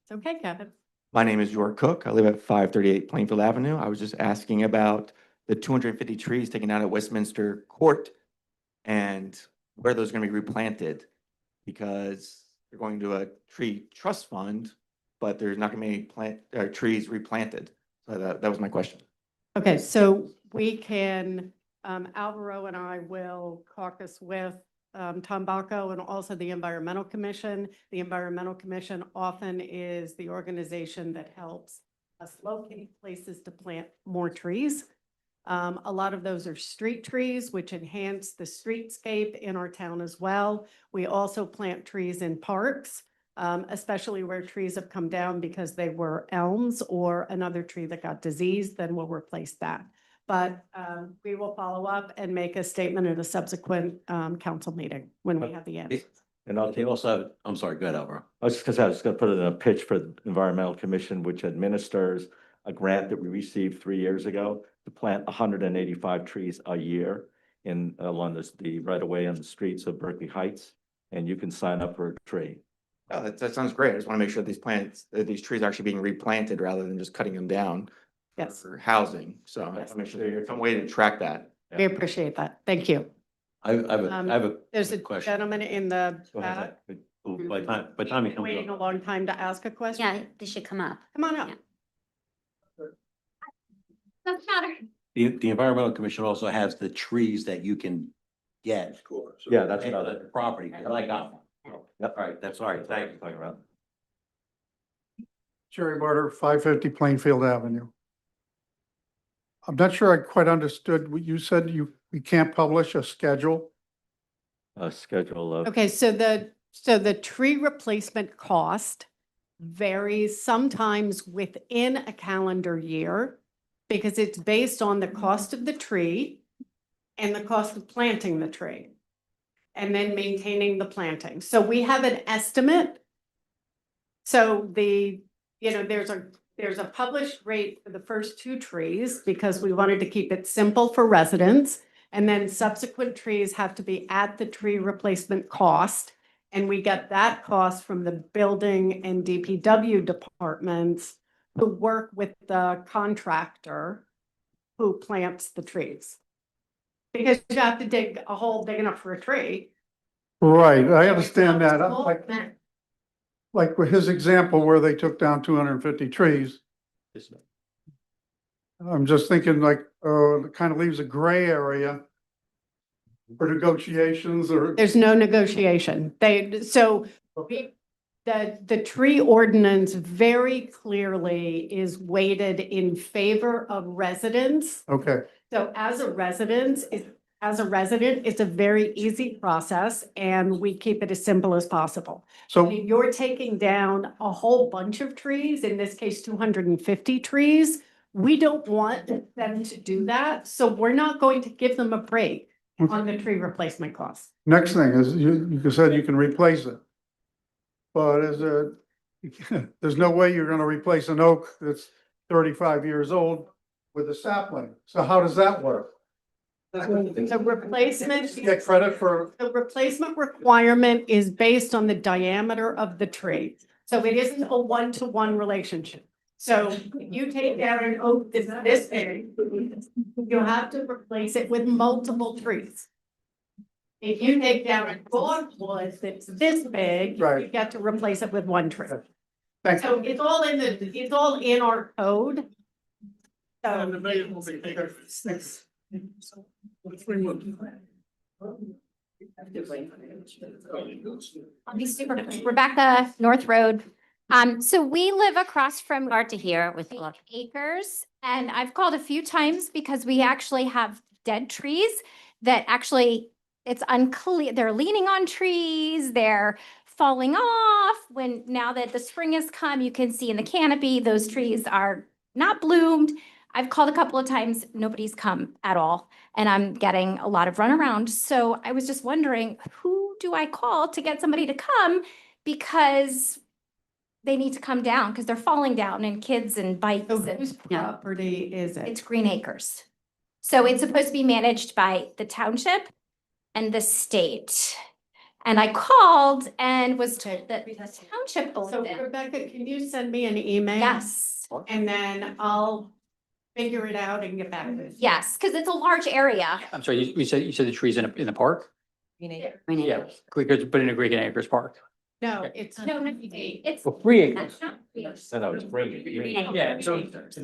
It's okay, Kevin. My name is York Cook. I live at 538 Plainfield Avenue. I was just asking about the 250 trees taken out at Westminster Court and where those are going to be replanted, because they're going to a tree trust fund, but there's not going to be any trees replanted. So that was my question. Okay, so we can, Alvaro and I will caucus with Tom Bacco and also the Environmental Commission. The Environmental Commission often is the organization that helps us locate places to plant more trees. A lot of those are street trees, which enhance the streetscape in our town as well. We also plant trees in parks, especially where trees have come down because they were elms or another tree that got diseased, then we'll replace that. But we will follow up and make a statement at a subsequent council meeting when we have the answer. And also, I'm sorry, go ahead, Alvaro. I was just gonna put it in a pitch for the Environmental Commission, which administers a grant that we received 3 years ago to plant 185 trees a year along the right of way on the streets of Berkeley Heights. And you can sign up for a tree. Oh, that sounds great. I just want to make sure these trees are actually being replanted rather than just cutting them down Yes, for housing. So I want to make sure there's some way to track that. we appreciate that. Thank you. I have a. There's a question. gentleman in the Go ahead. back. By the time he comes Waiting a up. long time to ask a question. Yeah, they should come up. Come on up. Yeah. Doesn't matter. The Environmental Commission also has the trees that you can get. Yeah, that's And another. the property, I like that one. Yep, all right, that's all right, thank you. Talking about. Jerry Barter, 550 Plainfield Avenue. I'm not sure I quite understood what you said. We can't publish a schedule. A schedule of. Okay, so the tree replacement cost varies sometimes within a calendar year because it's based on the cost of the tree and the cost of planting the tree and then maintaining the planting. So we have an estimate. So there's a published rate for the first 2 trees because we wanted to keep it simple for residents. And then subsequent trees have to be at the tree replacement cost. And we get that cost from the building and DPW departments who work with the contractor who plants the trees. Because you have to dig a hole big enough for a tree. Right, I understand that. Well, Like with his example where they took down 250 trees. I'm just thinking like, it kind of leaves a gray area for negotiations or. There's no negotiation. The tree ordinance very clearly is weighted in favor of residents. Okay, So as a resident, it's a very easy process and we keep it as simple as possible. so, If you're taking down a whole bunch of trees, in this case, 250 trees, we don't want them to do that. So we're not going to give them a break on the tree replacement costs. next thing is you said you can replace it. But there's no way you're gonna replace an oak that's 35 years old with a sapling. So how does that work? The replacement. Get credit for. The replacement requirement is based on the diameter of the tree. So it isn't a one-to-one relationship. So if you take down an oak that's this big, you'll have to replace it with multiple trees. If you take down a dogwood that's this big, Right. you get to replace it with one tree. Thank So it's all in our code. So. I'll be super quick. Rebecca, North Road. So we live across from Hard to hear with. acres, and I've called a few times because we actually have dead trees that actually, it's unclear, they're leaning on trees, they're falling off. Now that the spring has come, you can see in the canopy, those trees are not bloomed. I've called a couple of times, nobody's come at all, and I'm getting a lot of runaround. So I was just wondering, who do I call to get somebody to come? Because they need to come down because they're falling down and kids and bikes. So and- whose property is it? It's Green Acres. So it's supposed to be managed by the township and the state. And I called and was told that the township So owned it. Rebecca, can you send me an email? Yes, And then I'll figure it out and get back to you. yes, because it's a large area. I'm sorry, you said the trees in the park? Yeah, but in a Green Acres Park. No, it's. No, it's. Well, 3 acres. That's not three acres. No, it's bringing. Yeah, so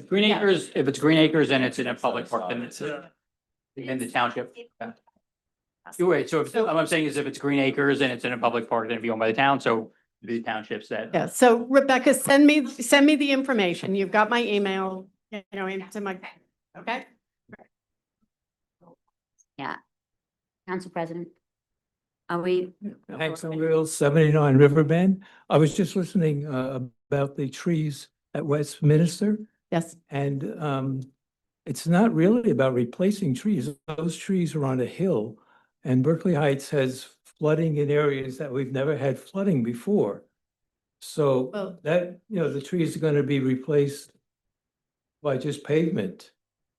Green Acres, if it's Green Acres and it's in a public park, then it's in the township. Yeah. You're right, so what I'm saying is if it's Green Acres and it's in a public park, then it'd be owned by the town, so the townships that. Yeah, so Rebecca, send me the information. You've got my email, into my, okay? Council President. Are we? Hacksonville, 79 Riverbend. I was just listening about the trees at Westminster, Yes. and it's not really about replacing trees. Those trees are on a hill, and Berkeley Heights has flooding in areas that we've never had flooding before. So Well- that, the trees are going to be replaced by just pavement.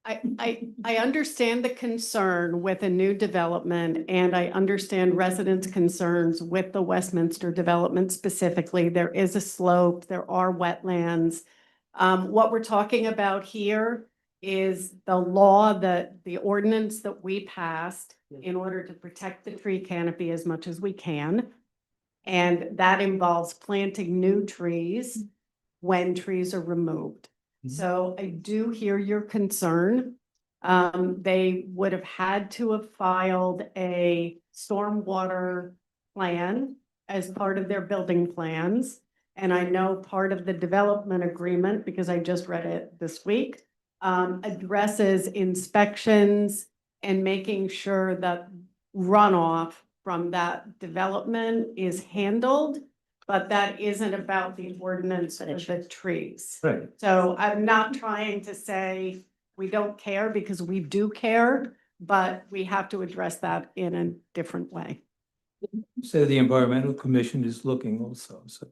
I understand the concern with a new development and I understand residents' concerns with the Westminster development specifically. There is a slope, there are wetlands. What we're talking about here is the law the ordinance that we passed in order to protect the tree canopy as much as we can. And that involves planting new trees when trees are removed. So I do hear your concern. They would have had to have filed a stormwater plan as part of their building plans. And I know part of the development agreement, because I just read it this week, addresses inspections and making sure that runoff from that development is handled. But that isn't about the ordinance of the trees. Right. So I'm not trying to say we don't care, because we do care, but we have to address that in a different way. So the Environmental Commission is looking also, so.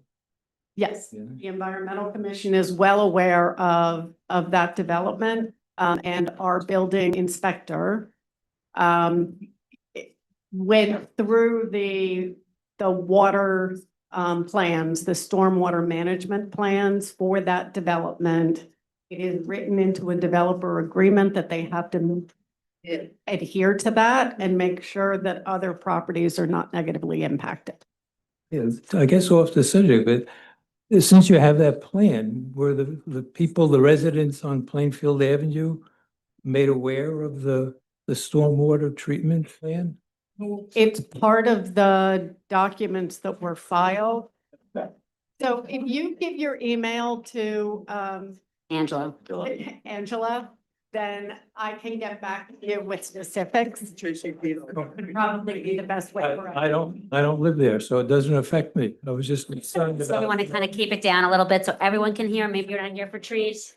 Yes, Yeah. the Environmental Commission is well aware of that development, and our building inspector went through the water plans, the stormwater management plans for that development. It is written into a developer agreement that they have to adhere to that and make sure that other properties are not negatively impacted. Yeah, I guess off the subject, but since you have that plan, were the people, the residents on Plainfield Avenue made aware of the stormwater treatment plan? It's part of the documents that were filed. So if you give your email to Angela. Angela, then I can get back to you with specifics. Would probably be the best way for us. I don't live there, so it doesn't affect me. I was just concerned So we about. want to kind of keep it down a little bit so everyone can hear. Maybe you're not here for trees.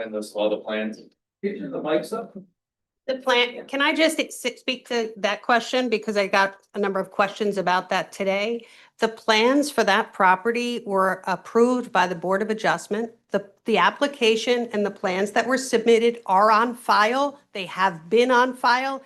Send us all the plans. Get the mics up. The plan, can I just speak to that question? Because I got a number of questions about that today. The plans for that property were approved by the Board of Adjustment. The application and the plans that were submitted are on file. They have been on file.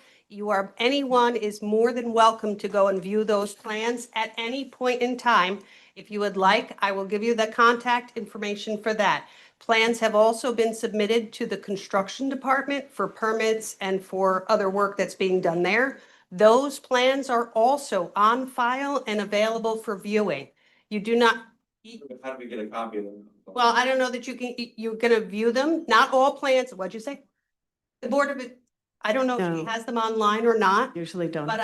Anyone is more than welcome to go and view those plans at any point in time. If you would like, I will give you the contact information for that. Plans have also been submitted to the construction department for permits and for other work that's being done there. Those plans are also on file and available for viewing. You do not, How do we get a copy of them? well, I don't know that you're gonna view them. Not all plans, what'd you say? The Board of, I don't know if he No. has them online or not. Usually don't. But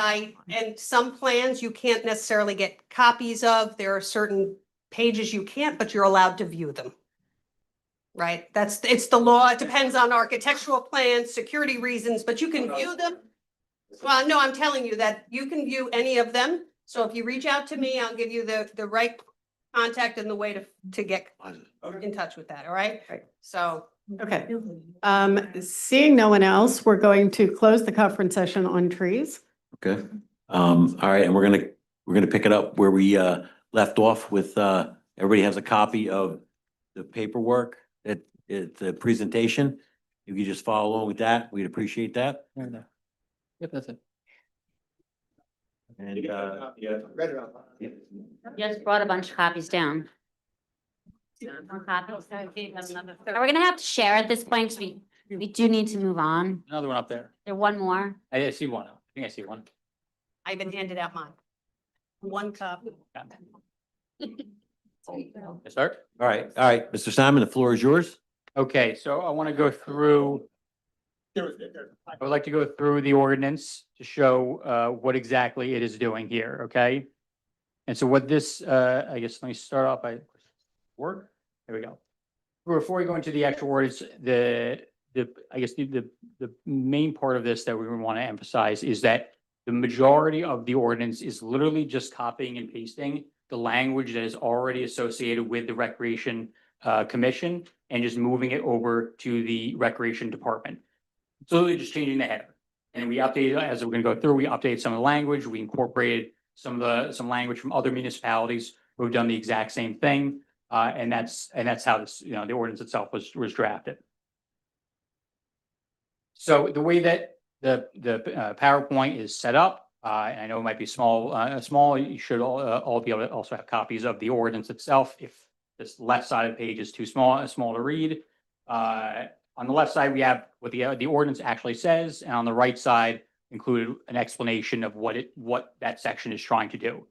and some plans you can't necessarily get copies of. There are certain pages you can't, but you're allowed to view them. Right? It's the law. It depends on architectural plans, security reasons, but you can view them. Well, no, I'm telling you that you can view any of them. So if you reach out to me, I'll give you the right contact and the way to get in touch with that. All right? So. Okay. Seeing no one else, we're going to close the conference session on trees. Okay. All right, and we're gonna pick it up where we left off with everybody has a copy of the paperwork that the presentation. If you just follow along with that, we'd appreciate that. Yep, that's it. And Read it out. Just brought a bunch of copies down. More copies. Are we gonna have to share at this point? 'Cause we do need to move on. Another one up there. There one more. I see one. I think I see one. I even handed out mine. One cup. Start? all right, Mr. Simon, the floor is yours. Okay, so I want to go through, I would like to go through the ordinance to show what exactly it is doing here, okay? And so what this, I guess, let me start off by work. There we go. Before we go into the actual ordinance, I guess the main part of this that we want to emphasize is that the majority of the ordinance is literally just copying and pasting the language that is already associated with the Recreation Commission and just moving it over to the Recreation Department. It's literally just changing the header. And we updated, as we're gonna go through, we updated some of the language, we incorporated some language from other municipalities who have done the exact same thing. And that's how this, the ordinance itself was drafted. So the way that the PowerPoint is set up, and I know it might be small, you should all be able to also have copies of the ordinance itself. If this left side of the page is too small to read, on the left side, we have what the ordinance actually says, and on the right side included an explanation of what that section is trying to do.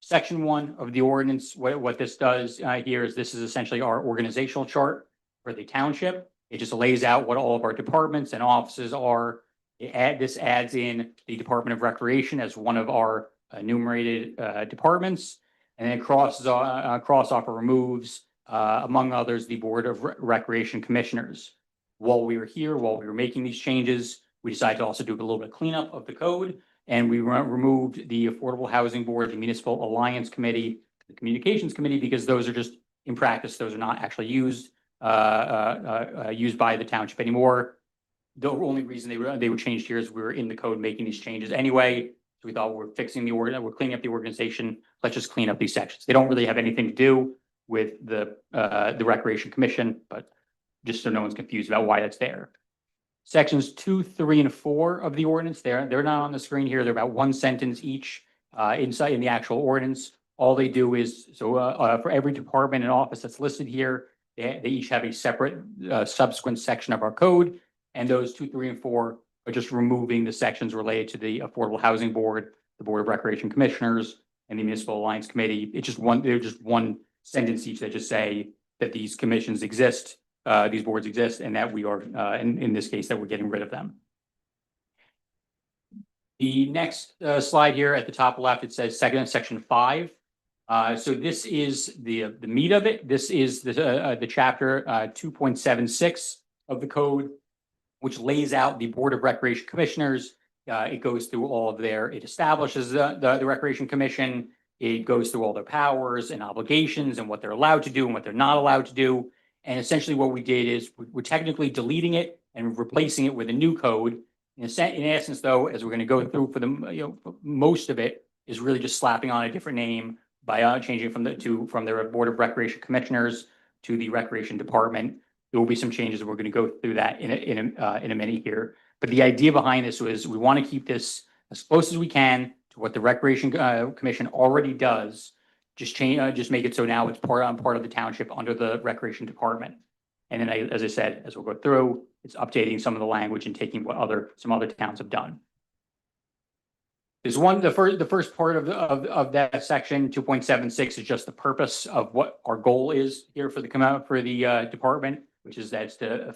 Section 1 of the ordinance, what this does here is this is essentially our organizational chart for the township. It just lays out what all of our departments and offices are. This adds in the Department of Recreation as one of our enumerated departments. And then crossoff or removes, among others, the Board of Recreation Commissioners. While we were here, while we were making these changes, we decided to also do a little bit of cleanup of the code. And we removed the Affordable Housing Board, the Municipal Alliance Committee, the Communications Committee, because those are just, in practice, those are not actually used by the township anymore. The only reason they were changed here is we were in the code making these changes anyway. So we thought we're fixing we're cleaning up the organization. Let's just clean up these sections. They don't really have anything to do with the Recreation Commission, but just so no one's confused about why that's there. Sections 2, 3, and 4 of the ordinance, they're not on the screen here. They're about one sentence each inside in the actual ordinance. All they do is, for every department and office that's listed here, they each have a separate subsequent section of our code. And those 2, 3, and 4 are just removing the sections related to the Affordable Housing Board, the Board of Recreation Commissioners, and the Municipal Alliance Committee. They're just one sentence each that just say that these commissions exist, these boards exist, and that we are, in this case, that we're getting rid of them. The next slide here at the top left, it says section 5. So this is the meat of it. This is the chapter 2.76 of the code, which lays out the Board of Recreation Commissioners. It goes through all of it establishes the Recreation Commission. It goes through all their powers and obligations and what they're allowed to do and what they're not allowed to do. And essentially what we did is we're technically deleting it and replacing it with a new code. In essence, though, as we're going to go through for most of it is really just slapping on a different name by changing from the Board of Recreation Commissioners to the Recreation Department. There will be some changes. We're going to go through that in a minute here. But the idea behind this was we want to keep this as close as we can to what the Recreation Commission already does. Just make it so now it's part of the township under the Recreation Department. And then, as I said, as we'll go through, it's updating some of the language and taking what some other towns have done. There's the first part of that section 2.76 is just the purpose of what our goal is here for the department, which is that's to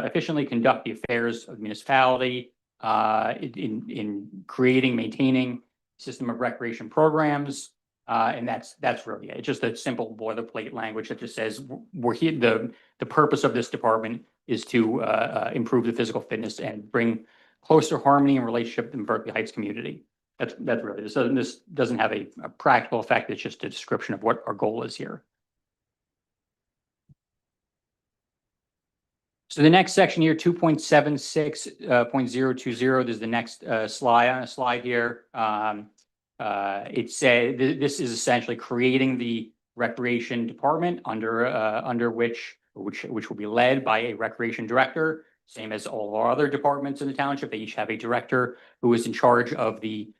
efficiently conduct the affairs of the municipality in creating, maintaining a system of recreation programs. And that's really it. It's just a simple boilerplate language that just says we're here. The purpose of this department is to improve the physical fitness and bring closer harmony and relationship in Berkeley Heights community. That's really this doesn't have a practical effect. It's just a description of what our goal is here. So the next section here, 2.76.020, is the next slide here. It says this is essentially creating the recreation department under which will be led by a recreation director, same as all of our other departments in the township. They each have a director who is in charge of the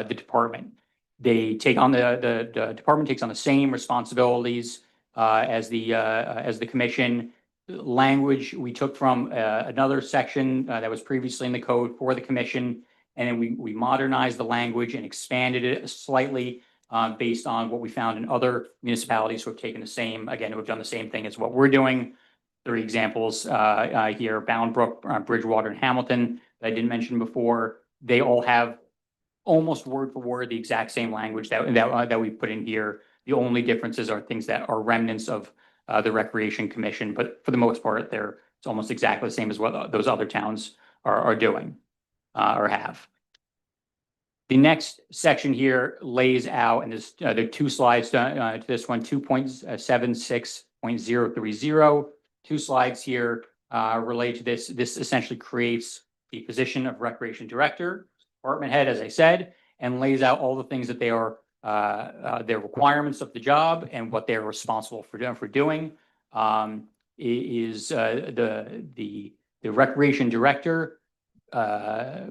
department. They take on the department takes on the same responsibilities as the commission. Language we took from another section that was previously in the code for the commission, and then we modernized the language and expanded it slightly based on what we found in other municipalities who have taken who have done the same thing as what we're doing. 3 examples here: Bound Brook, Bridgewater, and Hamilton that I didn't mention before. They all have almost word for word the exact same language that we put in here. The only differences are things that are remnants of the Recreation Commission, but for the most part, it's almost exactly the same as what those other towns are doing or have. The next section here lays out, and there are 2 slides to this one, 2.76.030. 2 slides here related to this. This essentially creates the position of Recreation Director, department head, as I said, and lays out all the things that they are their requirements of the job and what they're responsible for doing. The Recreation Director,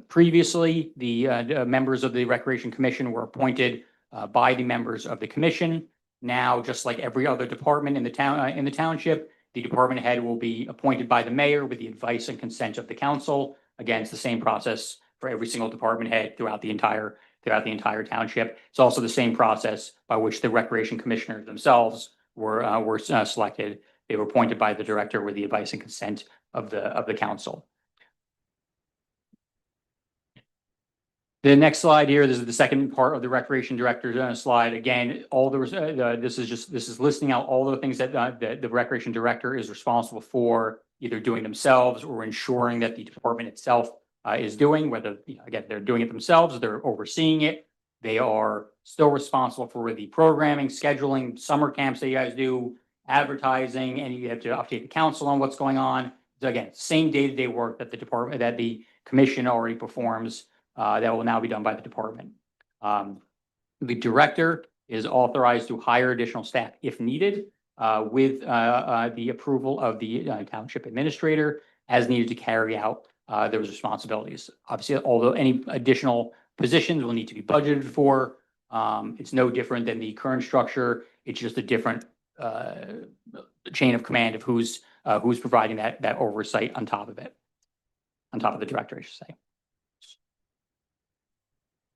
previously the members of the Recreation Commission were appointed by the members of the commission. Now, just like every other department in the township, the department head will be appointed by the mayor with the advice and consent of the council. Again, it's the same process for every single department head throughout the entire township. It's also the same process by which the Recreation Commissioners themselves were selected. They were appointed by the director with the advice and consent of the council. The next slide here, this is the second part of the recreation director's slide. Again, all this is listing out all the things that the recreation director is responsible for, either doing themselves or ensuring that the department itself is doing, whether, again, they're doing it themselves, they're overseeing it. They are still responsible for the programming, scheduling, summer camps that you guys do, advertising, and you have to update the council on what's going on. So again, same day-to-day work that the commission already performs. That will now be done by the department. The director is authorized to hire additional staff if needed, with the approval of the township administrator as needed to carry out those responsibilities. Obviously, although any additional positions will need to be budgeted for, it's no different than the current structure. It's just a different chain of command of who's providing that oversight on top of it, on top of the director, I should say.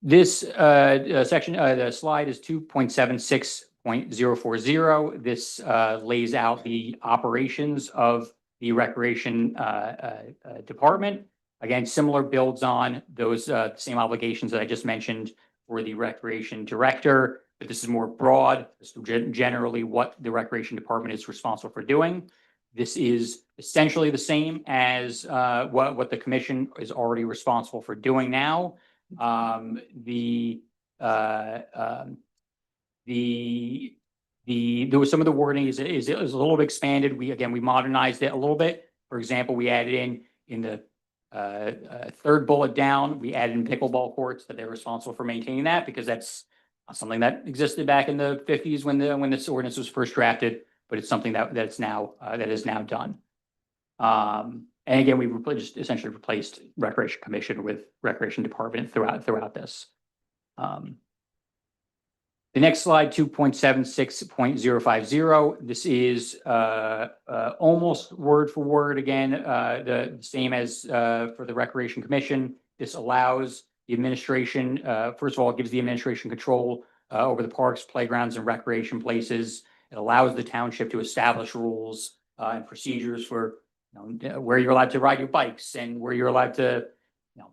This section, the slide is 2.76.040. This lays out the operations of the recreation department. Again, similar builds on those same obligations that I just mentioned for the recreation director, but this is more broad. This is generally what the recreation department is responsible for doing. This is essentially the same as what the commission is already responsible for doing now. Some of the wording is a little bit expanded. We modernized it a little bit. For example, we added in the third bullet down, we added in pickleball courts, that they're responsible for maintaining that, because that's something that existed back in the 50s when this ordinance was first drafted, but it's something that is now done. And again, we just essentially replaced Recreation Commission with Recreation Department throughout this. The next slide, 2.76.050. This is almost word for word again, the same as for the Recreation Commission. This allows the administration, first of all, it gives the administration control over the parks, playgrounds, and recreation places. It allows the township to establish rules and procedures for where you're allowed to ride your bikes and where you're allowed to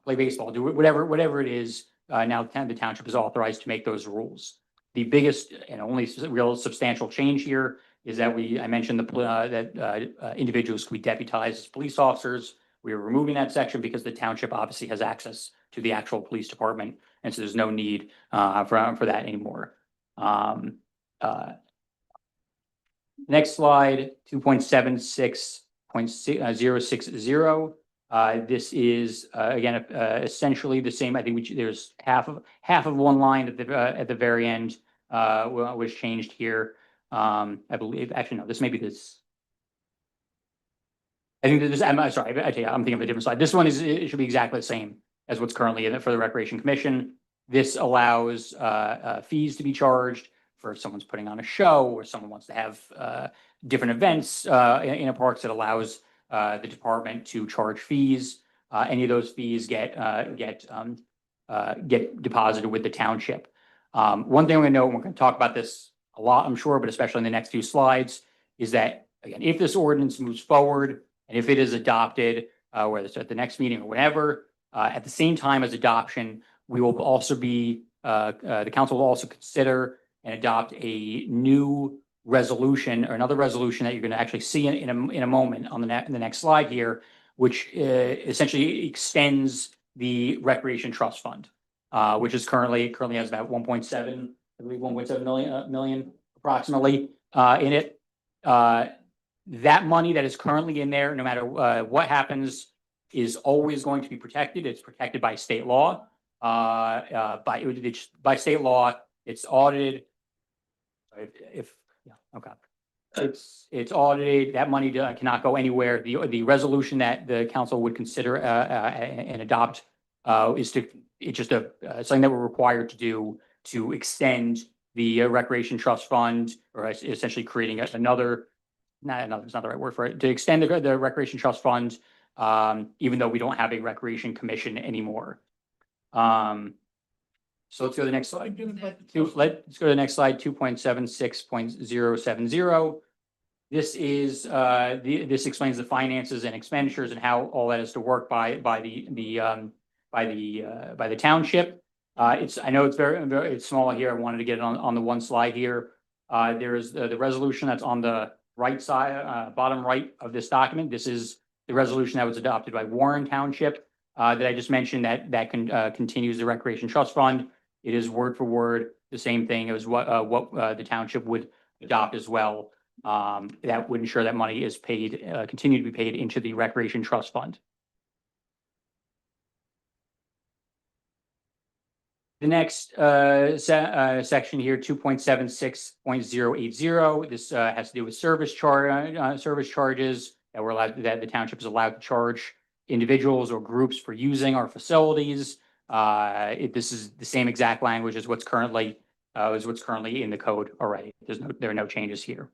play baseball, do whatever it is. Now the township is authorized to make those rules. The biggest and only real substantial change here is that I mentioned that individuals can be deputized as police officers. We are removing that section because the township obviously has access to the actual police department, and so there's no need for that anymore. Next slide, 2.76.060. This is again essentially the same. I think there's half of one line at the very end was changed here. I believe, actually no, this may be this. I think that this. I'm sorry. I tell you, I'm thinking of a different slide. This one it should be exactly the same as what's currently in it for the Recreation Commission. This allows fees to be charged for if someone's putting on a show or someone wants to have different events in a parks. It allows the department to charge fees. Any of those fees get deposited with the township. One thing I'm going to note, and we're going to talk about this a lot, I'm sure, but especially in the next few slides, is that again, if this ordinance moves forward and if it is adopted, whether it's at the next meeting or whatever, at the same time as adoption, we will also be the council will also consider and adopt a new resolution or another resolution that you're going to actually see in a moment on the next slide here, which essentially extends the Recreation Trust Fund, which is currently has about 1.7, I believe 1.7 million approximately in it. That money that is currently in there, no matter what happens, is always going to be protected. It's protected by state law. By state law, it's audited. It's audited. That money cannot go anywhere. The resolution that the council would consider and adopt is something that we're required to do to extend the Recreation Trust Fund, or essentially creating it's not the right word for it, to extend the Recreation Trust Fund, even though we don't have a Recreation Commission anymore. So let's go to the next slide. Let's go to the next slide, 2.76.070. This is this explains the finances and expenditures and how all that is to work by the township. I know it's it's small here. I wanted to get it on the one slide here. There is the resolution that's on the right side, bottom right of this document. This is the resolution that was adopted by Warren Township, that I just mentioned that continues the Recreation Trust Fund. It is word for word the same thing as what the township would adopt as well. That would ensure that money is paid, continue to be paid into the Recreation Trust Fund. The next section here, 2.76.080, this has to do with service charges that that the township is allowed to charge individuals or groups for using our facilities. This is the same exact language as what's currently in the code already. There are no changes here.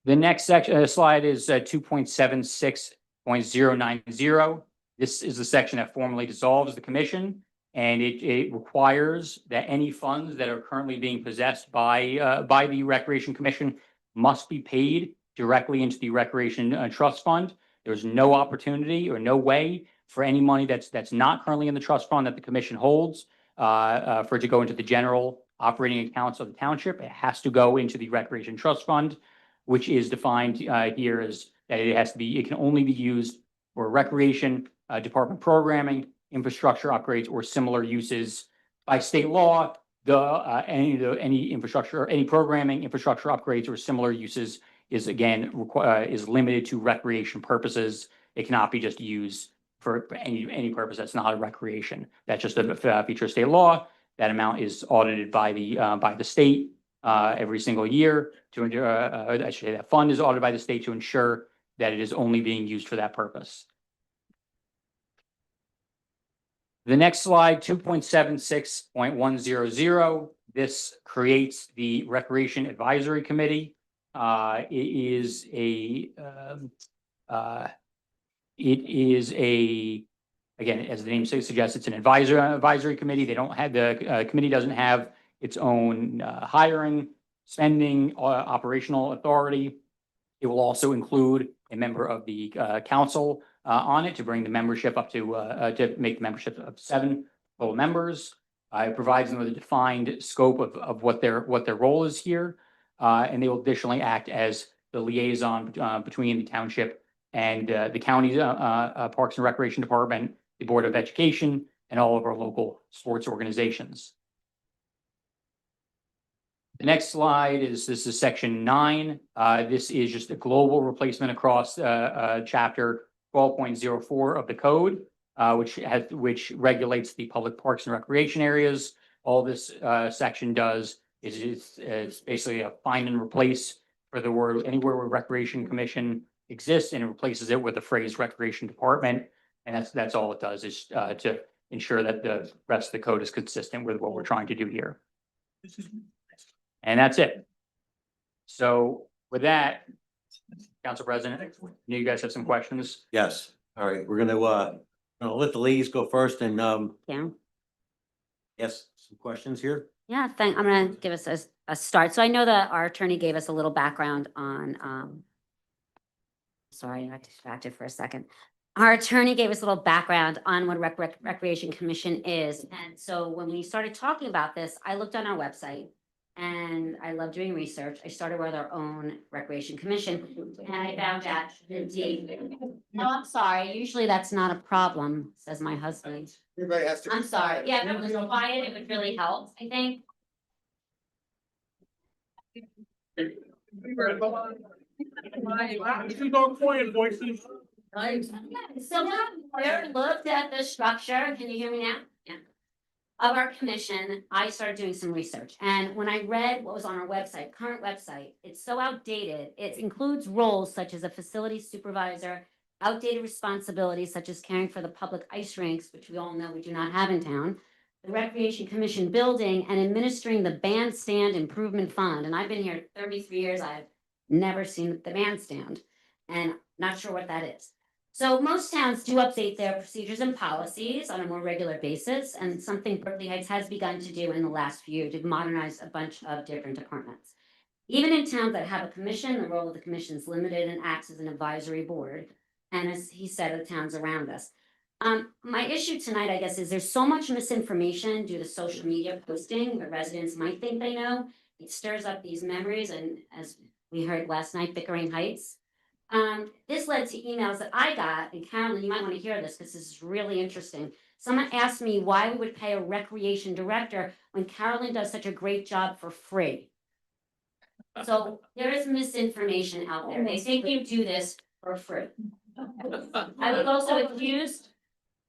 The next slide is 2.76.090. This is the section that formally dissolves the commission, and it requires that any funds that are currently being possessed by the Recreation Commission must be paid directly into the Recreation Trust Fund. There's no opportunity or no way for any money that's not currently in the trust fund that the commission holds for it to go into the general operating accounts of the township. It has to go into the Recreation Trust Fund, which is defined here as that it can only be used for recreation department programming, infrastructure upgrades, or similar uses. By state law, any infrastructure, any programming, infrastructure upgrades, or similar uses is again is limited to recreation purposes. It cannot be just used for any purpose that's not a recreation. That's just a feature of state law. That amount is audited by the state every single year. I should say that fund is audited by the state to ensure that it is only being used for that purpose. The next slide, 2.76.100. This creates the Recreation Advisory Committee. It is again, as the name suggests, it's an advisory committee. They don't have the committee doesn't have its own hiring, spending, operational authority. It will also include a member of the council on it to bring the membership up to make the membership of 7 full members. It provides them with a defined scope of what their role is here, and they will additionally act as the liaison between the township and the county's Parks and Recreation Department, the Board of Education, and all of our local sports organizations. The next slide is section 9. This is just a global replacement across chapter 12.04 of the code, which regulates the public parks and recreation areas. All this section does is basically a find and replace for the word anywhere where Recreation Commission exists, and it replaces it with the phrase Recreation Department. And that's all it does, is to ensure that the rest of the code is consistent with what we're trying to do here. And that's it. So with that, Council President, you guys have some questions? Yes. All right, we're gonna let the ladies go first and Yeah. yes, some questions here. Yeah, I'm gonna give us a start. So I know that our attorney gave us a little background on, sorry, I got distracted for a second. Our attorney gave us a little background on what Recreation Commission is. And so when we started talking about this, I looked on our website and I love doing research. I started with our own Recreation Commission and I found that no, I'm sorry. Usually that's not a problem, says my husband. Everybody has to. I'm sorry. Yeah, if it was quiet, it would really help, I think. Someone here looked at the structure, can you hear me now? Yeah. Of our commission, I started doing some research, and when I read what was on our website, current website, it's so outdated. It includes roles such as a facility supervisor, outdated responsibilities such as caring for the public ice rinks, which we all know we do not have in town, the Recreation Commission building, and administering the bandstand improvement fund. And I've been here 33 years. I've never seen the bandstand and not sure what that is. So most towns do update their procedures and policies on a more regular basis, and something Berkeley Heights has begun to do in the last few years to modernize a bunch of different departments. Even in towns that have a commission, the role of the commission is limited and acts as an advisory board. And as he said, the towns around us. My issue tonight, I guess, is there's so much misinformation due to social media posting where residents might think they know. It stirs up these memories and as we heard last night, Pickering Heights. This led to emails that I got, and Carolyn, you might want to hear this because this is really interesting. Someone asked me why we would pay a recreation director when Carolyn does such a great job for free. So there is misinformation out there. They think you do this for free. I was also accused,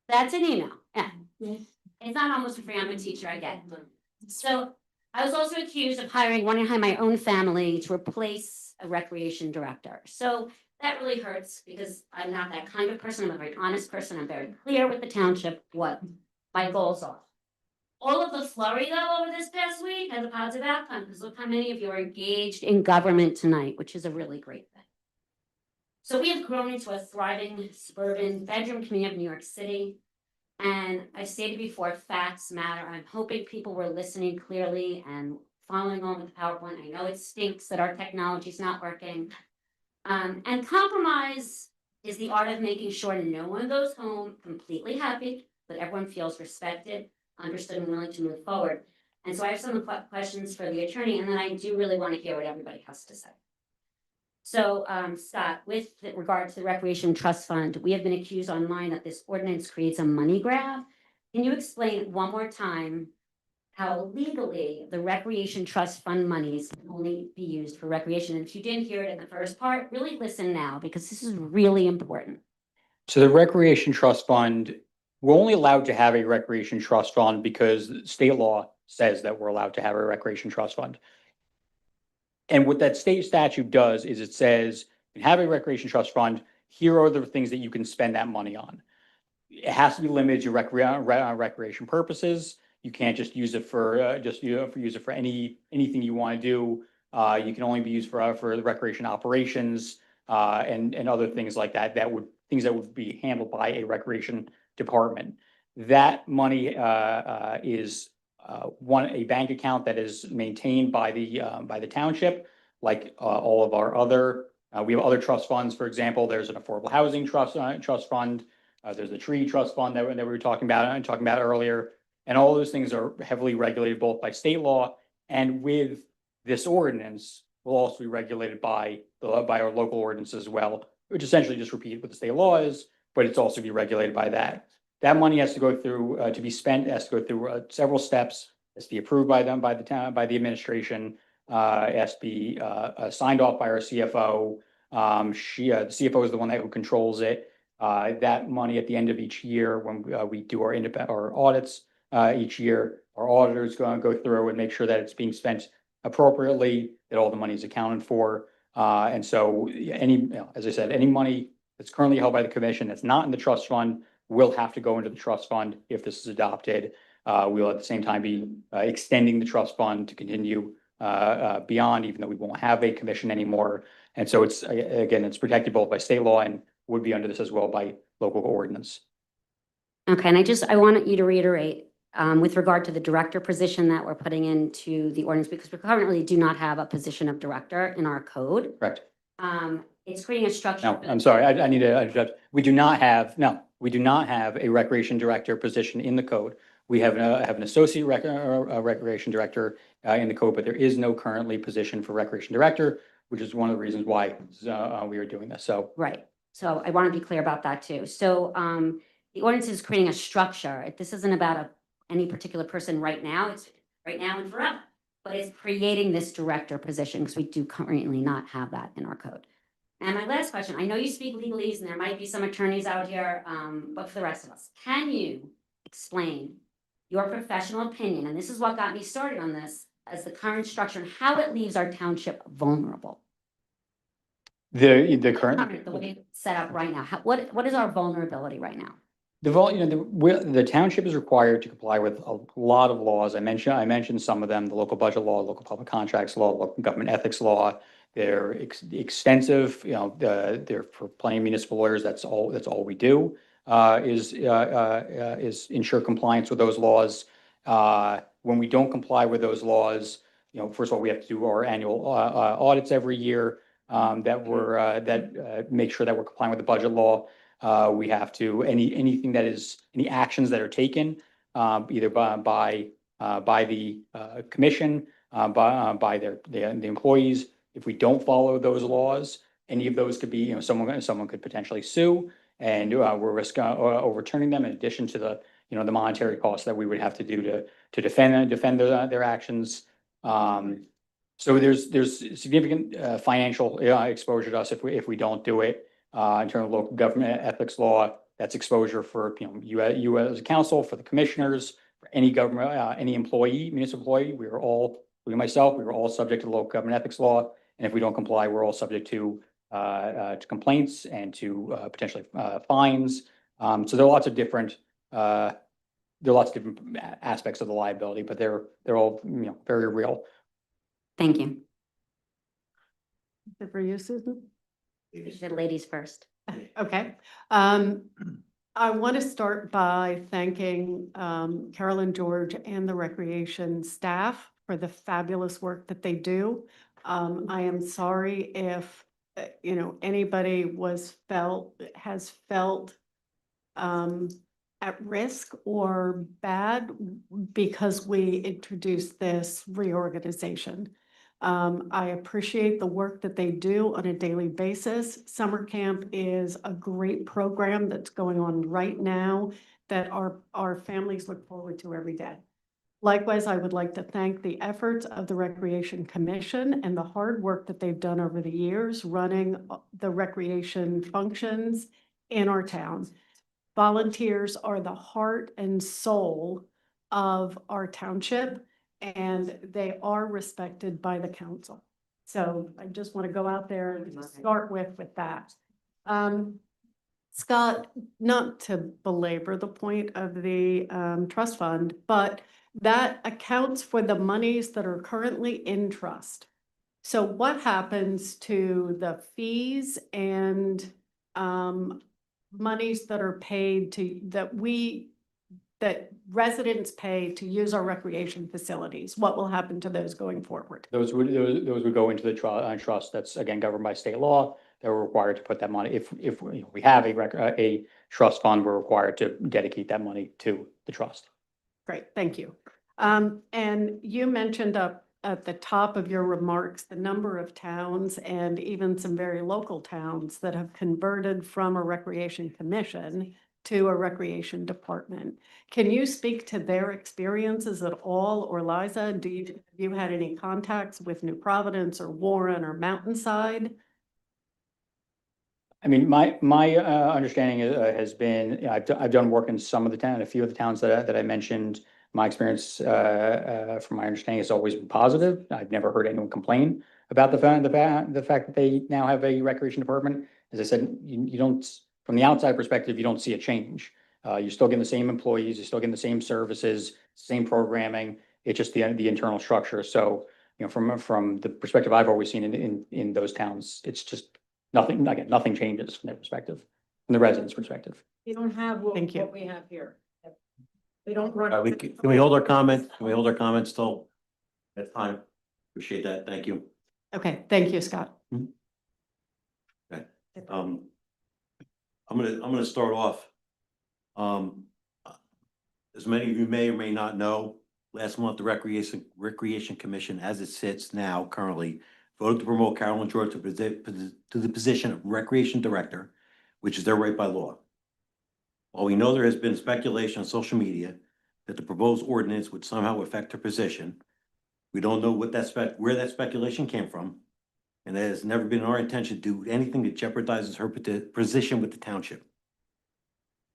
that's an email, yeah. It's not almost for free, I'm a teacher, I get it. So I was also accused of wanting to hire my own family to replace a recreation director. So that really hurts because I'm not that kind of person. I'm a very honest person. I'm very clear with the township what my goals are. All of the flurry though over this past week has a positive outcome because look how many of you are engaged in government tonight, which is a really great thing. So we have grown into a thriving suburban bedroom community of New York City. And I've stated before, facts matter. I'm hoping people were listening clearly and following on with the PowerPoint. I know it stinks that our technology is not working. And compromise is the art of making sure no one goes home completely happy, but everyone feels respected, understood, and willing to move forward. And so I have some questions for the attorney, and then I do really want to hear what everybody has to say. So, Scott, with regard to the Recreation Trust Fund, we have been accused online that this ordinance creates a money grab. Can you explain one more time how legally the Recreation Trust Fund monies can only be used for recreation? And if you didn't hear it in the first part, really listen now because this is really important. So the Recreation Trust Fund, we're only allowed to have a Recreation Trust Fund because state law says that we're allowed to have a Recreation Trust Fund. And what that state statute does is it says, you have a Recreation Trust Fund, here are the things that you can spend that money on. It has to be limited to recreation purposes. You can't just use it for use it for anything you want to do. You can only be used for the recreation operations and other things like that. Things that would be handled by a recreation department. That money is a bank account that is maintained by the township, like all of our other. We have other trust funds. For example, there's an affordable housing trust fund. There's a tree trust fund that we were talking about earlier, and all those things are heavily regulated both by state law and with this ordinance will also be regulated by our local ordinance as well, which essentially just repeat what the state law is, but it's also be regulated by that. That money has to go through to be spent, has to go through several steps, has to be approved by them, by the town, by the administration, has to be signed off by our CFO. The CFO is the one who controls it. That money at the end of each year, when we do our audits each year, our auditors go through and make sure that it's being spent appropriately, that all the money is accounted for. And so as I said, any money that's currently held by the commission that's not in the trust fund will have to go into the trust fund if this is adopted. We'll at the same time be extending the trust fund to continue beyond, even though we won't have a commission anymore. And so it's protected both by state law and would be under this as well by local ordinance. Okay, and I want you to reiterate with regard to the director position that we're putting into the ordinance, because we currently do not have a position of director in our code. Correct. It's creating a structure. No, I'm sorry, I need to, we do not have a recreation director position in the code. We have an associate recreation director in the code, but there is no currently position for recreation director, which is one of the reasons why we are doing this, so. Right, so I want to be clear about that too. So the ordinance is creating a structure. This isn't about any particular person right now, it's right now and forever. But it's creating this director position because we do currently not have that in our code. And my last question, I know you speak legalese and there might be some attorneys out here, but for the rest of us, can you explain your professional opinion, and this is what got me started on this, as the current structure and how it leaves our township vulnerable? The current. The way it's set up right now, what is our vulnerability right now? The township is required to comply with a lot of laws. I mentioned some of them: the local budget law, local public contracts law, local government ethics law. They're extensive. They're for plenty of municipal lawyers. That's all we do is ensure compliance with those laws. When we don't comply with those laws, first of all, we have to do our annual audits every year that make sure that we're complying with the budget law. We have to, anything that is, any actions that are taken, either by the commission, by the employees. If we don't follow those laws, any of those could be, someone could potentially sue, and we're risk overturning them in addition to the monetary costs that we would have to do to defend their actions. So there's significant financial exposure to us if we don't do it. In terms of local government ethics law, that's exposure for, you as a council, for the commissioners, for any government, any employee, municipal employee. We are all, including myself, we are all subject to the local government ethics law. And if we don't comply, we're all subject to complaints and to potentially fines. So there are lots of different aspects of the liability, but they're all, very real. Thank you. Is it for you, Susan? You said ladies first. Okay. I want to start by thanking Carolyn, George, and the recreation staff for the fabulous work that they do. I am sorry if, anybody has felt at risk or bad because we introduced this reorganization. I appreciate the work that they do on a daily basis. Summer camp is a great program that's going on right now that our families look forward to every day. Likewise, I would like to thank the efforts of the Recreation Commission and the hard work that they've done over the years running the recreation functions in our town. Volunteers are the heart and soul of our township, and they are respected by the council. So I just want to go out there and start with that. Scott, not to belabor the point of the trust fund, but that accounts for the monies that are currently in trust. So what happens to the fees and monies that are paid that residents pay to use our recreation facilities? What will happen to those going forward? Those would go into the trust that's, again, governed by state law. They're required to put that money, if we have a trust fund, we're required to dedicate that money to the trust. Great, thank you. And you mentioned up at the top of your remarks, the number of towns and even some very local towns that have converted from a recreation commission to a recreation department. Can you speak to their experiences at all? Or Liza, have you had any contacts with New Providence or Warren or Mountainside? I mean, my understanding has been, I've done work in some of a few of the towns that I mentioned. My experience, from my understanding, has always been positive. I've never heard anyone complain about the fact that they now have a recreation department. As I said, you don't, from the outside perspective, you don't see a change. You're still getting the same employees, you're still getting the same services, same programming. It's just the internal structure. So, from the perspective I've always seen in those towns, it's just nothing. Again, nothing changes from their perspective, from the residents' perspective. You don't have what we have here. They don't run. Can we hold our comment? Can we hold our comments till that time? Appreciate that. Thank you. Okay, thank you, Scott. Okay. I'm gonna start off. As many of you may or may not know, last month, the Recreation Commission, as it sits now currently, voted to promote Carolyn George to the position of Recreation Director, which is their right by law. While we know there has been speculation on social media that the proposed ordinance would somehow affect her position, we don't know where that speculation came from, and it has never been our intention to do anything that jeopardizes her position with the township.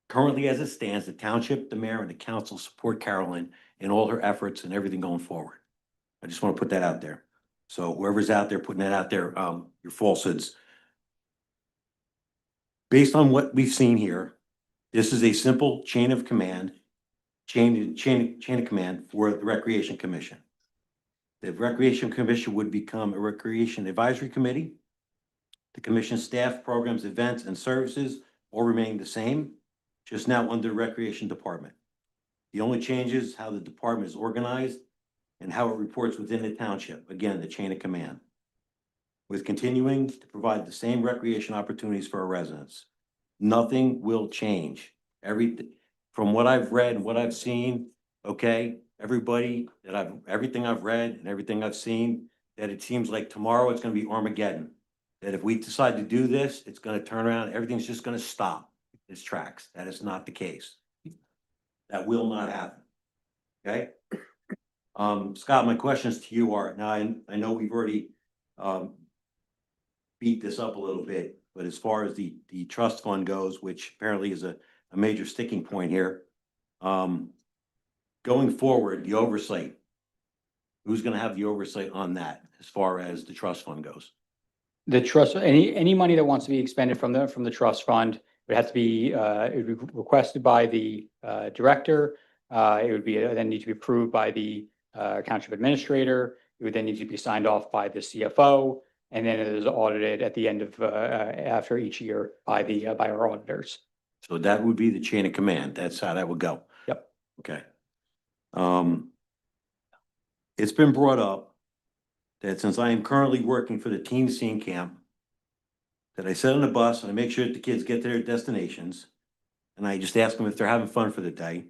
Currently, as it stands, the township, the mayor, and the council support Carolyn in all her efforts and everything going forward. I just want to put that out there. So whoever's out there putting that out there, your falsehoods. Based on what we've seen here, this is a simple chain of command for the Recreation Commission. The Recreation Commission would become a Recreation Advisory Committee. The commission staff, programs, events, and services all remain the same, just now under the Recreation Department. The only change is how the department is organized and how it reports within the township. Again, the chain of command, with continuing to provide the same recreation opportunities for our residents. nothing will change. Everything, from what I've read and what I've seen, okay, everybody everything I've read and everything I've seen, that it seems like tomorrow it's gonna be Armageddon. That if we decide to do this, it's gonna turn around, everything's just gonna stop its tracks. That is not the case. That will not happen. Okay? Scott, my questions to you are, now I know we've already beat this up a little bit, but as far as the trust fund goes, which apparently is a major sticking point here. Going forward, the oversight, who's gonna have the oversight on that as far as the trust fund goes? The trust, any money that wants to be expended from the trust fund, would have to be, it would be requested by the director. It would be, then need to be approved by the township administrator. It would then need to be signed off by the CFO, and then it is audited at the end of, after each year by by our auditors. So that would be the chain of command. That's how that would go. Yep. Okay. It's been brought up that since I am currently working for the teen scene camp, that I sit on the bus and I make sure that the kids get to their destinations, and I just ask them if they're having fun for the day.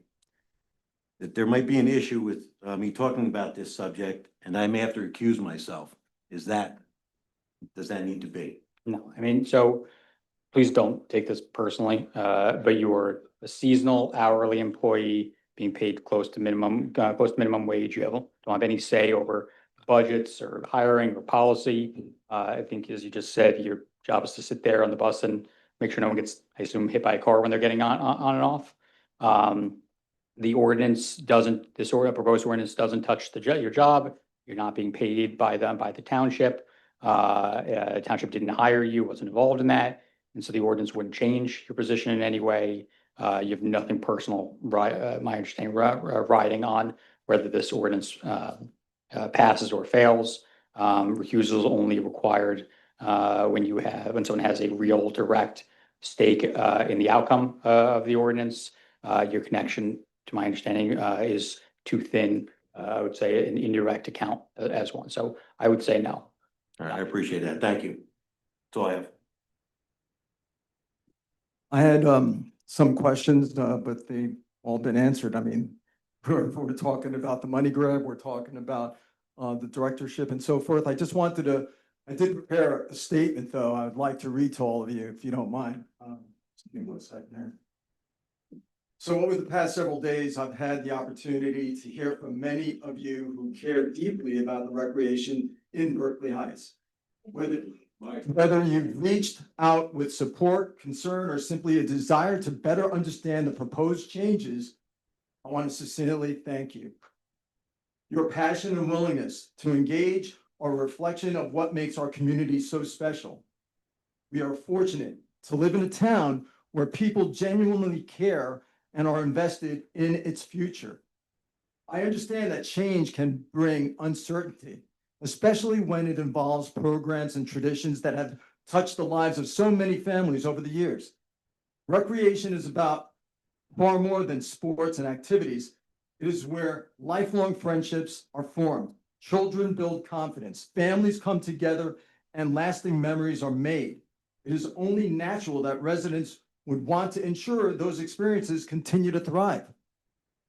That there might be an issue with me talking about this subject, and I may have to recuse myself. Does that need to be? No, I mean, so please don't take this personally, but you are a seasonal hourly employee being paid close to minimum wage. You don't have any say over budgets or hiring or policy. I think, as you just said, your job is to sit there on the bus and make sure no one gets, I assume, hit by a car when they're getting on and off. The ordinance doesn't, proposed ordinance doesn't touch your job. You're not being paid by the township. Township didn't hire you, wasn't involved in that. And so the ordinance wouldn't change your position in any way. You have nothing personal, my understanding, riding on whether this ordinance passes or fails. Recusal is only required when someone has a real direct stake in the outcome of the ordinance. Your connection, to my understanding, is too thin. I would say an indirect account as one. So I would say no. All right, I appreciate that. Thank you. That's all I have. I had some questions, but they've all been answered. I mean, we're talking about the money grab, we're talking about the directorship and so forth. I just wanted to, I did prepare a statement, though, I'd like to read to all of you, if you don't mind. Just give me 1 second here. So over the past several days, I've had the opportunity to hear from many of you who care deeply about the recreation in Berkeley Heights. Whether you've reached out with support, concern, or simply a desire to better understand the proposed changes, I want to sincerely thank you. Your passion and willingness to engage are a reflection of what makes our community so special. We are fortunate to live in a town where people genuinely care and are invested in its future. I understand that change can bring uncertainty, especially when it involves programs and traditions that have touched the lives of so many families over the years. Recreation is about far more than sports and activities. It is where lifelong friendships are formed, children build confidence, families come together, and lasting memories are made. It is only natural that residents would want to ensure those experiences continue to thrive.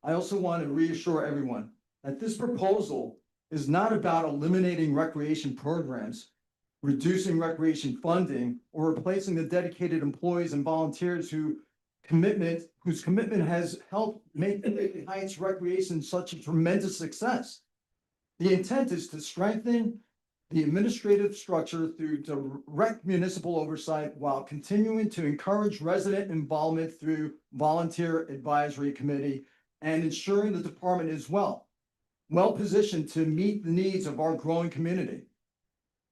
I also want to reassure everyone that this proposal is not about eliminating recreation programs, reducing recreation funding, or replacing the dedicated employees and volunteers whose commitment has helped make Berkeley Heights recreation such a tremendous success. The intent is to strengthen the administrative structure through direct municipal oversight while continuing to encourage resident involvement through volunteer advisory committee and ensuring the department is well positioned to meet the needs of our growing community.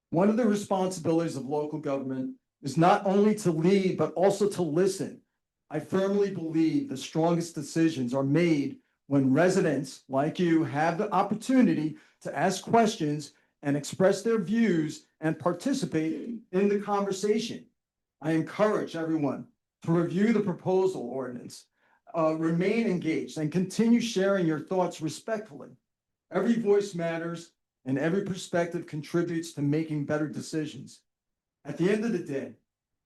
One of the responsibilities of local government is not only to lead, but also to listen. I firmly believe the strongest decisions are made when residents like you have the opportunity to ask questions and express their views and participate in the conversation. I encourage everyone to review the proposal ordinance, remain engaged, and continue sharing your thoughts respectfully. Every voice matters, and every perspective contributes to making better decisions. At the end of the day,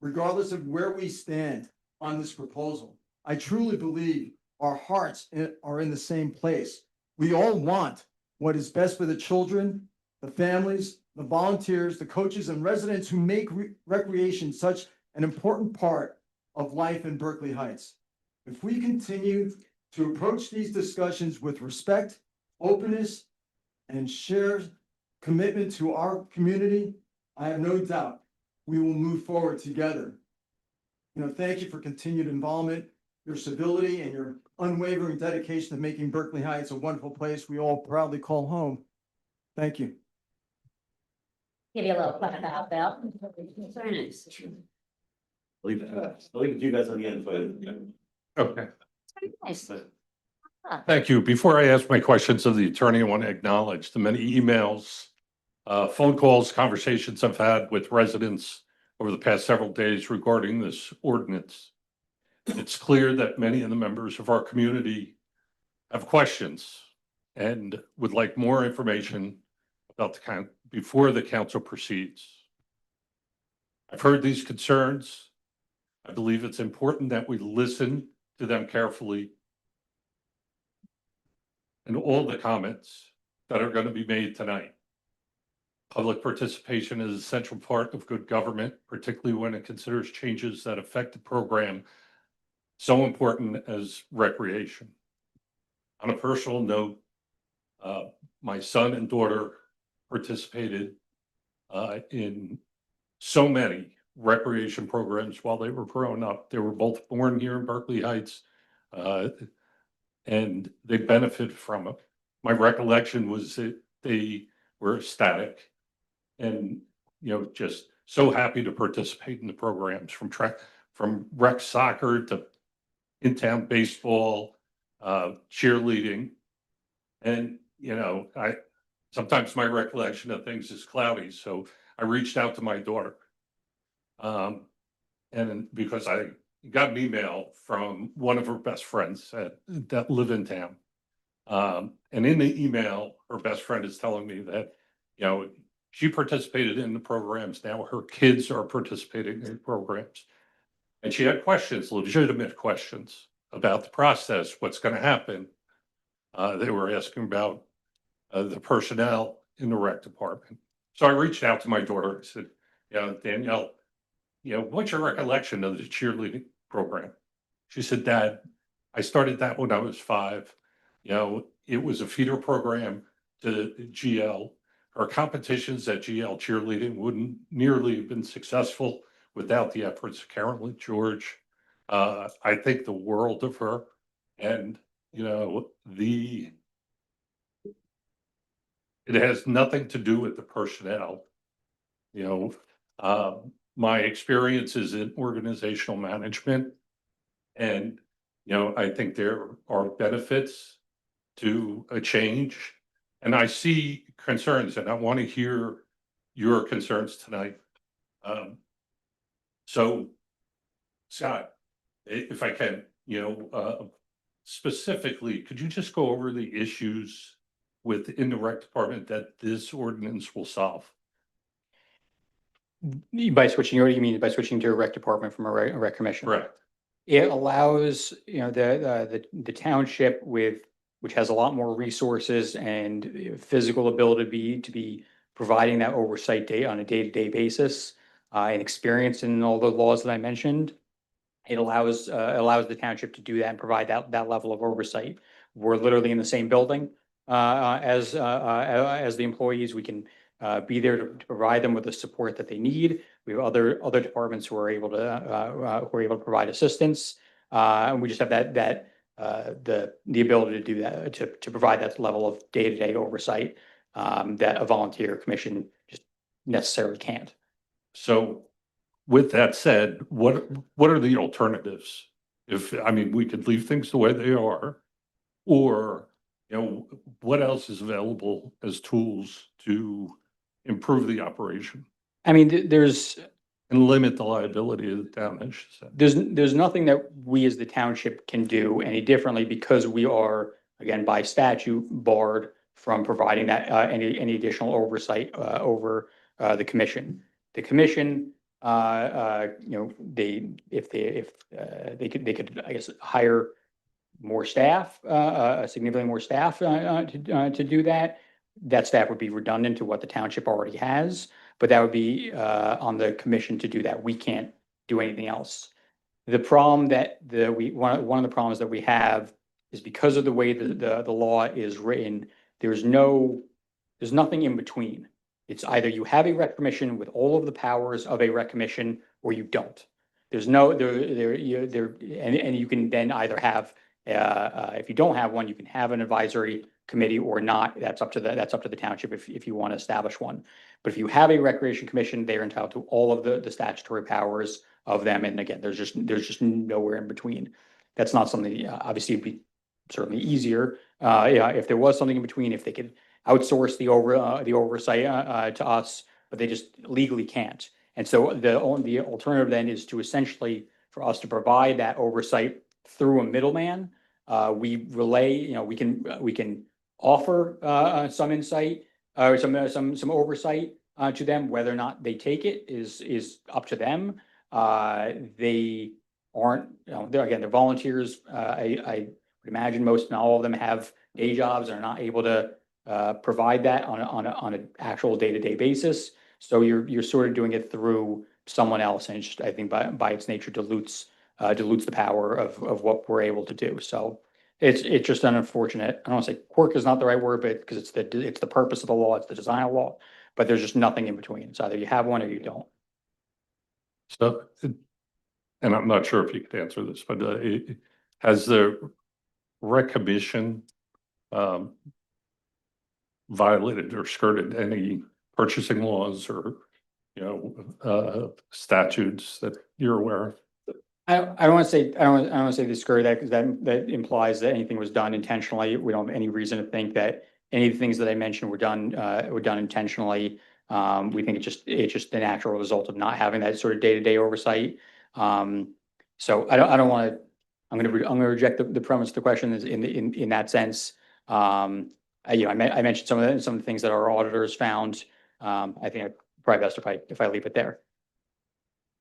regardless of where we stand, on this proposal. I truly believe our hearts are in the same place. We all want what is best for the children, the families, the volunteers, the coaches and residents who make recreation such an important part of life in Berkeley Heights. If we continue to approach these discussions with respect, openness, and shared commitment to our community, I have no doubt we will move forward together. Thank you for continued involvement, your civility, and your unwavering dedication to making Berkeley Heights a wonderful place we all proudly call home. Thank you. Give you a little clap out, Bill. Very nice. I'll leave it to you guys on the end, but. Okay, Very nice. thank you. Before I ask my questions of the attorney, I want to acknowledge the many emails, phone calls, conversations I've had with residents over the past several days regarding this ordinance. It's clear that many of the members of our community have questions and would like more information about before the council proceeds. I've heard these concerns. I believe it's important that we listen to them carefully and all the comments that are going to be made tonight. Public participation is an essential part of good government, particularly when it considers changes that affect the program so important as recreation. On a personal note, my son and daughter participated in so many recreation programs while they were growing up. They were both born here in Berkeley Heights, and they benefited from it. My recollection was that they were ecstatic and, just so happy to participate in the programs, from rec soccer to in-town baseball, cheerleading. And, sometimes my recollection of things is cloudy. So I reached out to my daughter. And because I got an email from one of her best friends that live in town. And in the email, her best friend is telling me that, she participated in the programs. Now her kids are participating in programs. And she had questions, legitimate questions about the process, what's going to happen. They were asking about the personnel in the rec department. So I reached out to my daughter. I said, Danielle, what's your recollection of the cheerleading program? She said, Dad, I started that when I was 5. It was a feeder program to GL. Our competitions at GL cheerleading wouldn't nearly have been successful without the efforts of Carolyn George. I think the world of her, and it has nothing to do with the personnel. My experience is in organizational management, and I think there are benefits to a change, and I see concerns, and I want to hear your concerns tonight. So, Scott, if I can, specifically, could you just go over the issues within the rec department that this ordinance will solve? By switching, or you mean by switching to a rec department from a rec commission? Correct. It allows, the township which has a lot more resources and physical ability to be providing that oversight on a day-to-day basis, and experience in all the laws that I mentioned. It allows the township to do that and provide that level of oversight. We're literally in the same building as the employees. We can be there to provide them with the support that they need. We have other departments who are able to provide assistance, and we just have the ability to do that, to provide that level of day-to-day oversight that a volunteer commission just necessarily can't. So with that said, what are the alternatives? We could leave things the way they are, or, what else is available as tools to improve the operation? And limit the liability of the town, I should say. There's nothing that we as the township can do any differently, because we are, again, by statute, barred from providing that any additional oversight over the commission. The commission if they could, I guess, hire more staff, significantly more staff, to do that. That staff would be redundant to what the township already has, but that would be, on the commission to do that. We can't do anything else. The problem that one of the problems that we have is because of the way the law is written, there's nothing in between. It's either you have a rec commission with all of the powers of a rec commission, or you don't. There's no, and you can then either have, if you don't have one, you can have an advisory committee or not. That's up to the township if you want to establish one. But if you have a recreation commission, they're entitled to all of the statutory powers of them. And again, there's just nowhere in between. That's not something, obviously it'd be certainly easier, if there was something in between, if they could outsource the oversight, to us, but they just legally can't. And so the alternative then is to essentially, for us to provide that oversight through a middleman. We relay, we can offer, some insight, or some oversight, to them. Whether or not they take it is up to them. They aren't, they're volunteers. I would imagine most, not all of them have day jobs and are not able to provide that on an actual day-to-day basis. So you're sort of doing it through someone else, and it's just, I think by its nature dilutes the power of what we're able to do. So it's just an unfortunate, I don't want to say quirk is not the right word, but because it's the purpose of the law, it's the design of law, but there's just nothing in between. It's either you have one or you don't. So, and I'm not sure if you could answer this, but has the rec commission violated or skirted any purchasing laws or, statutes that you're aware of? I don't want to say discourage that, because that implies that anything was done intentionally. We don't have any reason to think that any of the things that I mentioned were done intentionally. We think it's just the natural result of not having that sort of day-to-day oversight. So I don't want to. I'm going to reject the premise of the question is in that sense. I mentioned some of the things that our auditors found. I think it's probably best if I leave it there.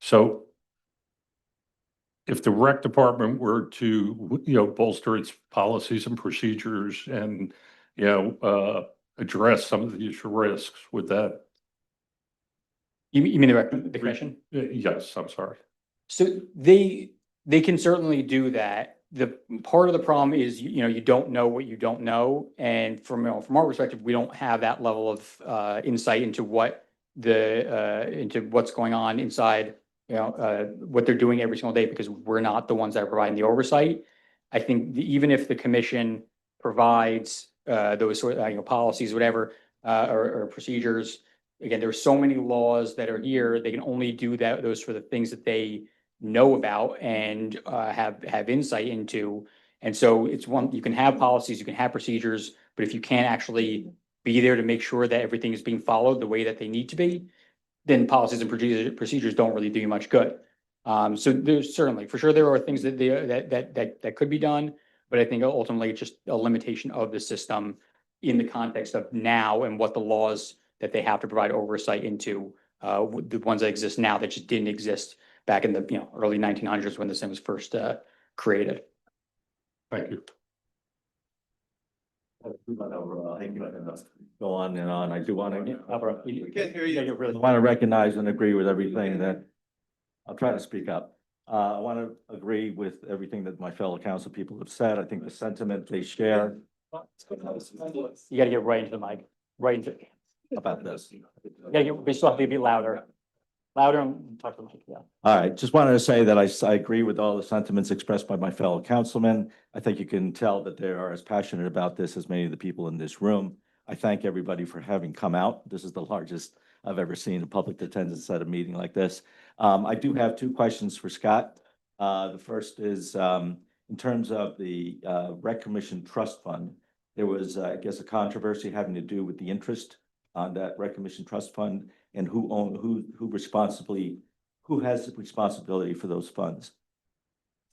So if the rec department were to, bolster its policies and procedures and, address some of these risks, would that? You mean the commission? Yes, I'm sorry. So they can certainly do that. The part of the problem is, you don't know what you don't know. And from our perspective, we don't have that level of insight into into what's going on inside, what they're doing every single day, because we're not the ones that are providing the oversight. I think even if the commission provides those sort of, policies, whatever, or procedures, again, there's so many laws that are here, they can only do those for the things that they know about and have insight into. And so you can have policies, you can have procedures, but if you can't actually be there to make sure that everything is being followed the way that they need to be, then policies and procedures don't really do you much good. So there's certainly, for sure, there are things that could be done, but I think ultimately it's just a limitation of the system in the context of now and what the laws that they have to provide oversight into, the ones that exist now that just didn't exist back in the early 1900s when the sim was first created. Thank you. Go on and on. I do want to. We can't hear you. I want to recognize and agree with everything that, I'll try to speak up. I want to agree with everything that my fellow council people have said. I think the sentiment they share. You got to get right into the mic, right into. About this. We still have to be louder and talk to the mic. Yeah. All right, just wanted to say that I agree with all the sentiments expressed by my fellow councilmen. I think you can tell that they are as passionate about this as many of the people in this room. I thank everybody for having come out. This is the largest I've ever seen a public attendance at a meeting like this. I do have two questions for Scott. The first is in terms of the Rec Commission Trust Fund. There was, I guess, a controversy having to do with the interest on that Rec Commission Trust Fund and who has the responsibility for those funds.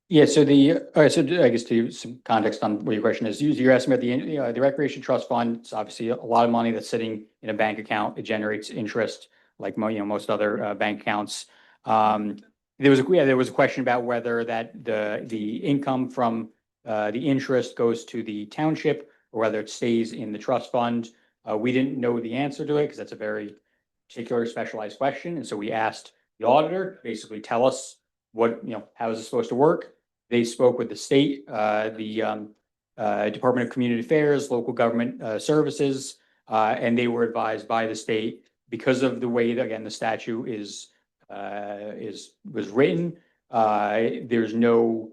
Yeah, so I guess to some context on what your question is, you're asking about the Recreation Trust Fund. It's obviously a lot of money that's sitting in a bank account. It generates interest like most other bank accounts. There was a question about whether that the income from the interest goes to the township or whether it stays in the trust fund. We didn't know the answer to it because that's a very particular specialized question. And so we asked the auditor, basically tell us what, how is this supposed to work? They spoke with the state, the Department of Community Affairs, local government services, and they were advised by the state because of the way that, again, the statute was written. There's no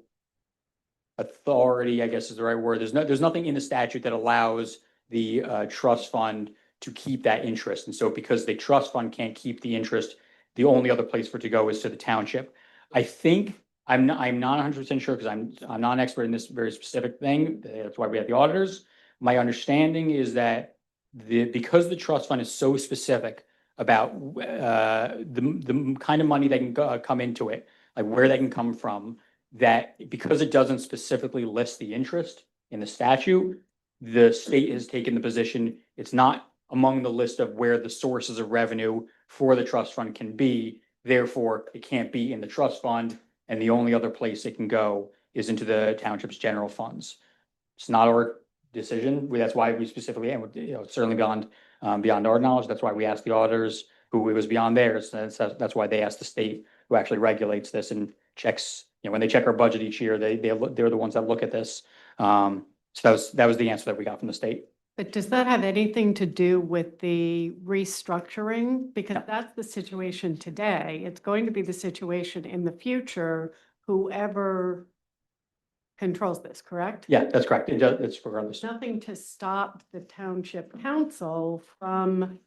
authority, I guess is the right word. There's nothing in the statute that allows the trust fund to keep that interest. And so because the trust fund can't keep the interest, the only other place for it to go is to the township. I think I'm not 100% sure because I'm not an expert in this very specific thing. That's why we have the auditors. My understanding is that because the trust fund is so specific about the kind of money that can come into it, like where they can come from, that because it doesn't specifically list the interest in the statute, the state has taken the position it's not among the list of where the sources of revenue for the trust fund can be. Therefore, it can't be in the trust fund, and the only other place it can go is into the township's general funds. It's not our decision. That's why we specifically, and certainly beyond our knowledge, that's why we asked the auditors, who it was beyond theirs. That's why they asked the state, who actually regulates this and checks. When they check our budget each year, they're the ones that look at this. So that was the answer that we got from the state. But does that have anything to do with the restructuring? Because that's the situation today. It's going to be the situation in the future, whoever controls this, correct? Yeah, that's correct. It does. It's regardless. Nothing to stop the township council from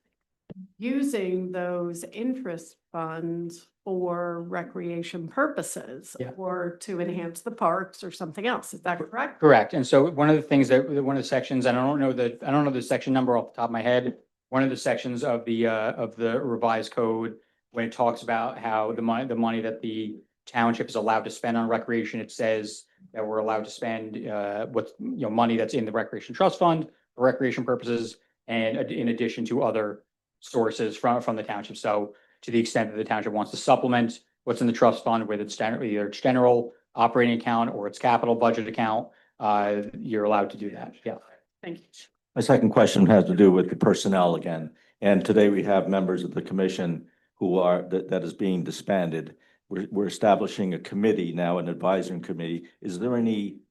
using those interest funds for recreation purposes or to enhance the parks or something else. Is that correct? Correct. And so one of the things one of the sections, and I don't know the section number off the top of my head. One of the sections of the revised code, when it talks about how the money that the township is allowed to spend on recreation, it says that we're allowed to spend money that's in the recreation trust fund for recreation purposes, and in addition to other sources from the township. So to the extent that the township wants to supplement what's in the trust fund with either its general operating account or its capital budget account, you're allowed to do that. Yeah. Thank you. My second question has to do with the personnel again. And today we have members of the commission who that is being disbanded. We're establishing a committee now, an advisory committee. Is there any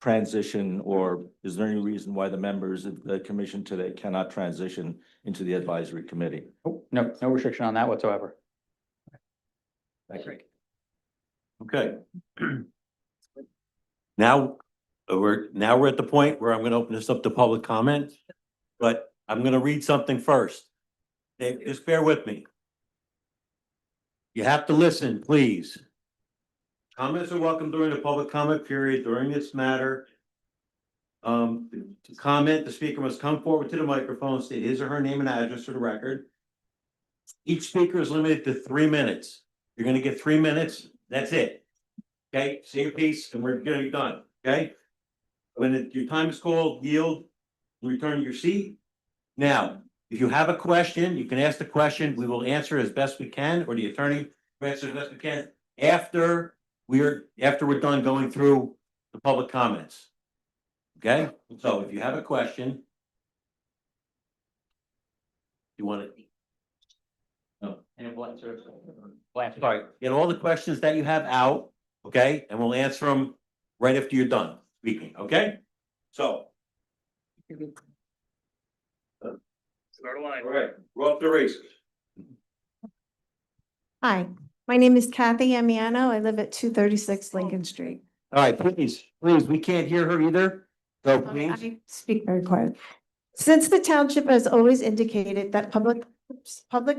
transition, or is there any reason why the members of the commission today cannot transition into the advisory committee? Oh, no restriction on that whatsoever. Thank you. Okay. Now we're at the point where I'm going to open this up to public comment, but I'm going to read something first. Just bear with me. You have to listen, please. Comments are welcome during the public comment period during this matter. To comment, the speaker must come forward to the microphone, state his or her name and address for the record. Each speaker is limited to 3 minutes. You're going to get 3 minutes. That's it. Okay, say your piece and we're going to be done. Okay. When your time is called, yield, return to your seat. Now, if you have a question, you can ask the question. We will answer as best we can, or the attorney will answer as best we can after we're done going through the public comments. Okay, so if you have a question, you want to. Sorry, get all the questions that you have out, okay, and we'll answer them right after you're done speaking. Okay, so. Start a line. All right, we're off the races. Hi, my name is Kathy Amiano. I live at 236 Lincoln Street. All right, please, we can't hear her either, so please. I speak very quiet. Since the township has always indicated that public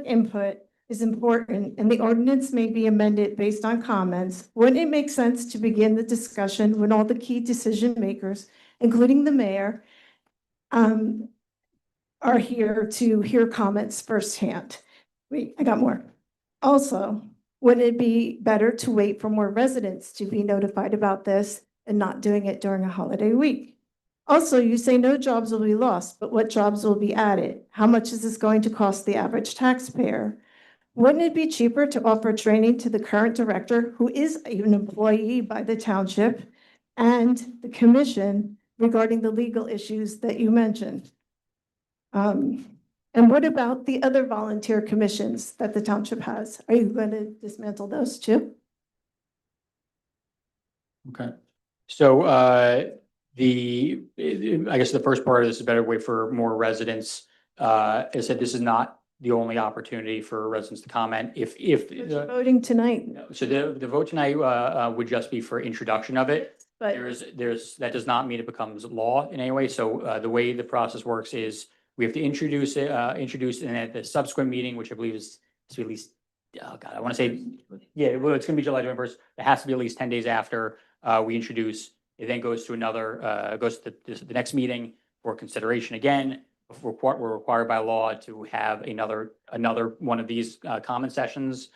input is important and the ordinance may be amended based on comments, wouldn't it make sense to begin the discussion when all the key decision makers, including the mayor, are here to hear comments firsthand? Wait, I got more. Also, wouldn't it be better to wait for more residents to be notified about this and not doing it during a holiday week? Also, you say no jobs will be lost, but what jobs will be added? How much is this going to cost the average taxpayer? Wouldn't it be cheaper to offer training to the current director, who is an employee by the township, and the commission regarding the legal issues that you mentioned? And what about the other volunteer commissions that the township has? Are you going to dismantle those too? Okay. So, I guess the first part of this is a better way for more residents. As I said, this is not the only opportunity for residents to comment. But you're voting tonight, So the vote tonight, would just be for introduction of it. but That does not mean it becomes law in any way. So, the way the process works is we have to introduce it, and at the subsequent meeting, which I believe is to at least, oh God, I want to say, yeah, well, it's gonna be July 21st. It has to be at least 10 days after, we introduce. It then goes to another, goes to the next meeting for consideration again. We're required by law to have another one of these, comment sessions,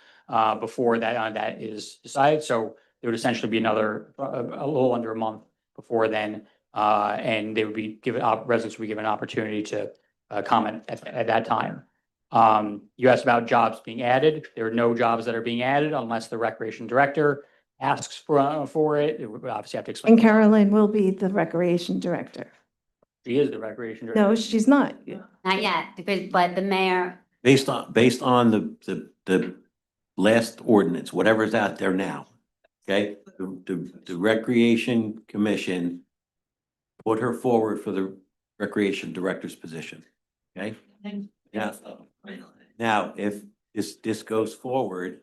before that is decided. So it would essentially be another, a little under a month before then. And they would be residents would be given an opportunity to comment at that time. You asked about jobs being added. There are no jobs that are being added unless the recreation director asks for it. It would obviously have to explain. and Carolyn will be the recreation director. She is the recreation director. No, she's not. Not yet, but the mayor, Based on the last ordinance, whatever's out there now, okay? The Recreation Commission put her forward for the Recreation Director's position, okay? Now, if this goes forward,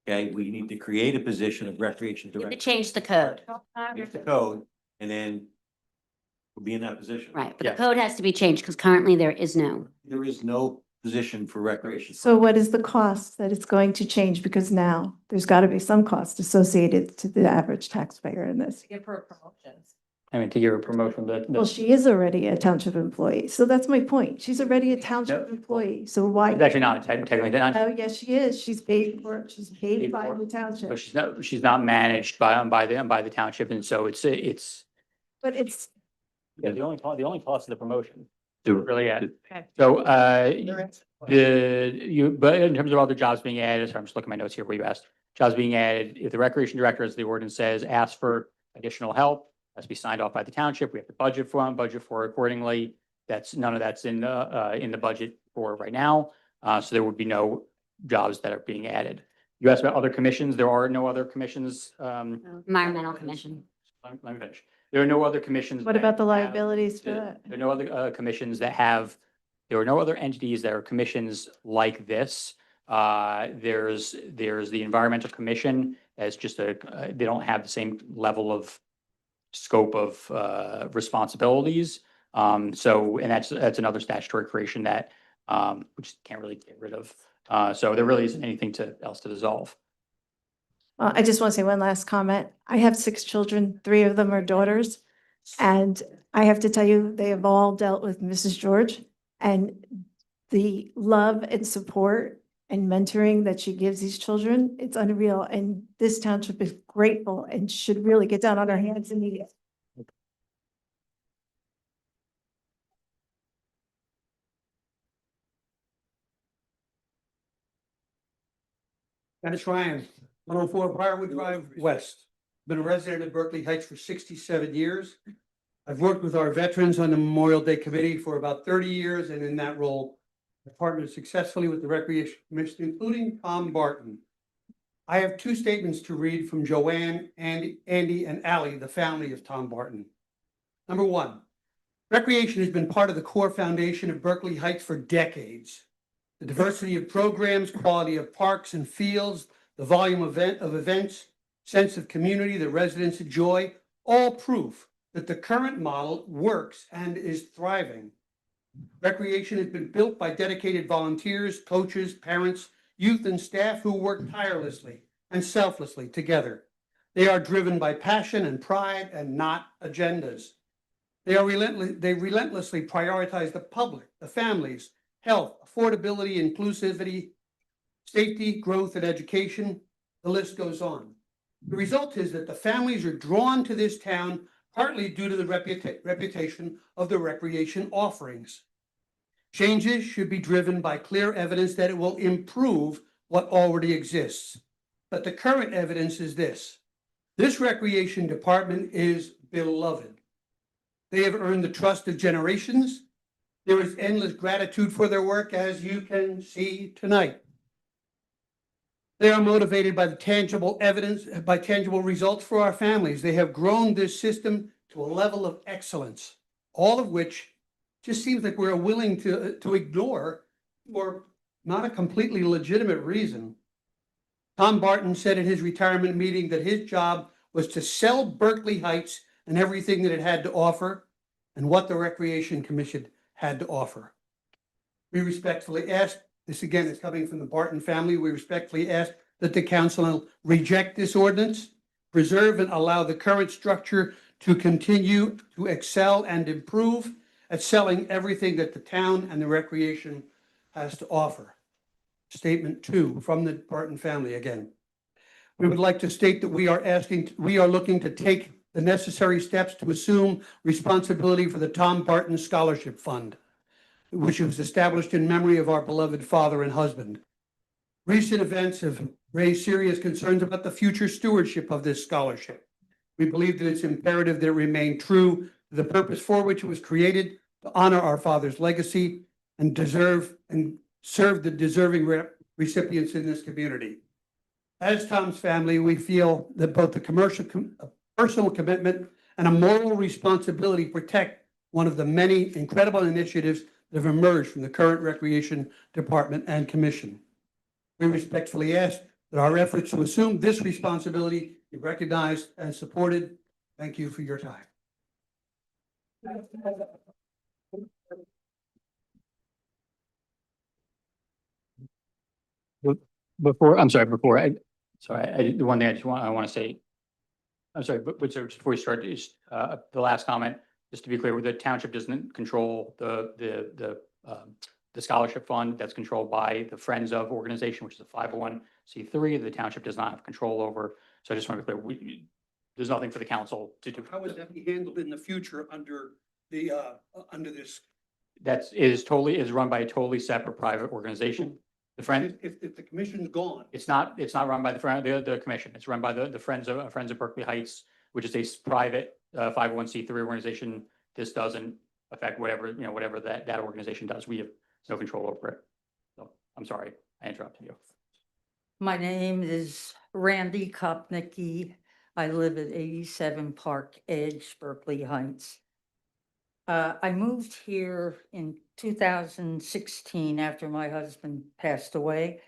okay, we need to create a position of Recreation you have to Director. change the code. Change the code, and then we'll be in that position. Right, but Yeah. the code has to be changed because currently there is no. There is no position for recreation. So what is the cost that it's going to change? Because now there's got to be some cost associated to the average taxpayer in this. Give her promotions. I mean, to give her promotion, Well, she is already a township employee. So that's my point. She's already a township employee. So why? it's actually not technically not. Oh, yes, she is. She's paid by the But township. she's not managed by the township, and so it's But it's, yeah, the only cost of the promotion. The- Really added. Okay. So, but in terms of other jobs being added, so I'm just looking at my notes here where you asked, jobs being added, if the recreation director, as the ordinance says, asks for additional help, has to be signed off by the township, we have to budget for it accordingly. None of that's in the budget for right now. So there would be no jobs that are being added. You asked about other commissions. There are no other commissions. Environmental Commission. Let me finish. There are no other commissions. what that about the have- liabilities for that? There are no other commissions that have, there are no other entities that are commissions like this. There's the Environmental Commission as just they don't have the same level of scope of responsibilities. So, and that's another statutory creation that we just can't really get rid of. So there really isn't anything else to dissolve. I just want to say one last comment. I have 6 children, 3 of them are daughters. And I have to tell you, they have all dealt with Mrs. George, and the love and support and mentoring that she gives these children, it's unreal. And this township is grateful and should really get down on our hands and knees. Dennis Ryan, 104 Briarwood Drive West. Been a resident of Berkeley Heights for 67 years. I've worked with our veterans on the Memorial Day Committee for about 30 years, and in that role, I've partnered successfully with the Recreation Commission, including Tom Barton. I have 2 statements to read from Joanne, Andy, and Allie, the family of Tom Barton. Number 1, recreation has been part of the core foundation of Berkeley Heights for decades. The diversity of programs, quality of parks and fields, the volume of events, sense of community that residents enjoy, all proof that the current model works and is thriving. Recreation has been built by dedicated volunteers, coaches, parents, youth, and staff who work tirelessly and selflessly together. They are driven by passion and pride and not agendas. They relentlessly prioritize the public, the families, health, affordability, inclusivity, safety, growth, and education. The list goes on. The result is that the families are drawn to this town partly due to the reputation of the recreation offerings. Changes should be driven by clear evidence that it will improve what already exists. But the current evidence is this. This recreation department is beloved. They have earned the trust of generations. There is endless gratitude for their work, as you can see tonight. They are motivated by the tangible evidence, by tangible results for our families. They have grown this system to a level of excellence, all of which just seems like we're willing to ignore for not a completely legitimate reason. Tom Barton said in his retirement meeting that his job was to sell Berkeley Heights and everything that it had to offer and what the Recreation Commission had to offer. We respectfully ask, this again is coming from the Barton family, we respectfully ask that the council reject this ordinance, preserve and allow the current structure to continue to excel and improve at selling everything that the town and the recreation has to offer. Statement 2 from the Barton family again. We would like to state that we are looking to take the necessary steps to assume responsibility for the Tom Barton Scholarship Fund, which was established in memory of our beloved father and husband. Recent events have raised serious concerns about the future stewardship of this scholarship. We believe that it's imperative that it remain true to the purpose for which it was created, to honor our father's legacy and serve the deserving recipients in this community. As Tom's family, we feel that both the personal commitment and a moral responsibility protect one of the many incredible initiatives that have emerged from the current Recreation Department and Commission. We respectfully ask that our efforts to assume this responsibility be recognized and supported. Thank you for your time. Before, the one thing I want to say, I'm sorry, but sir, just before we start, is the last comment, just to be clear, the township doesn't control the scholarship fund. That's controlled by the Friends of organization, which is a 501c3. The township does not have control over. So I just want to be clear, there's nothing for the council to do. How would that be handled in the future under the under this? That is run by a totally separate private organization. The Friends, If the commission's gone. it's not run by the commission. It's run by the Friends of Berkeley Heights, which is a private 501c3 organization. This doesn't affect whatever that organization does. We have no control over it. So I'm sorry, I interrupted you. My name is Randy Kopnicki. I live at 87 Park Edge, Berkeley Heights. I moved here in 2016 after my husband passed away,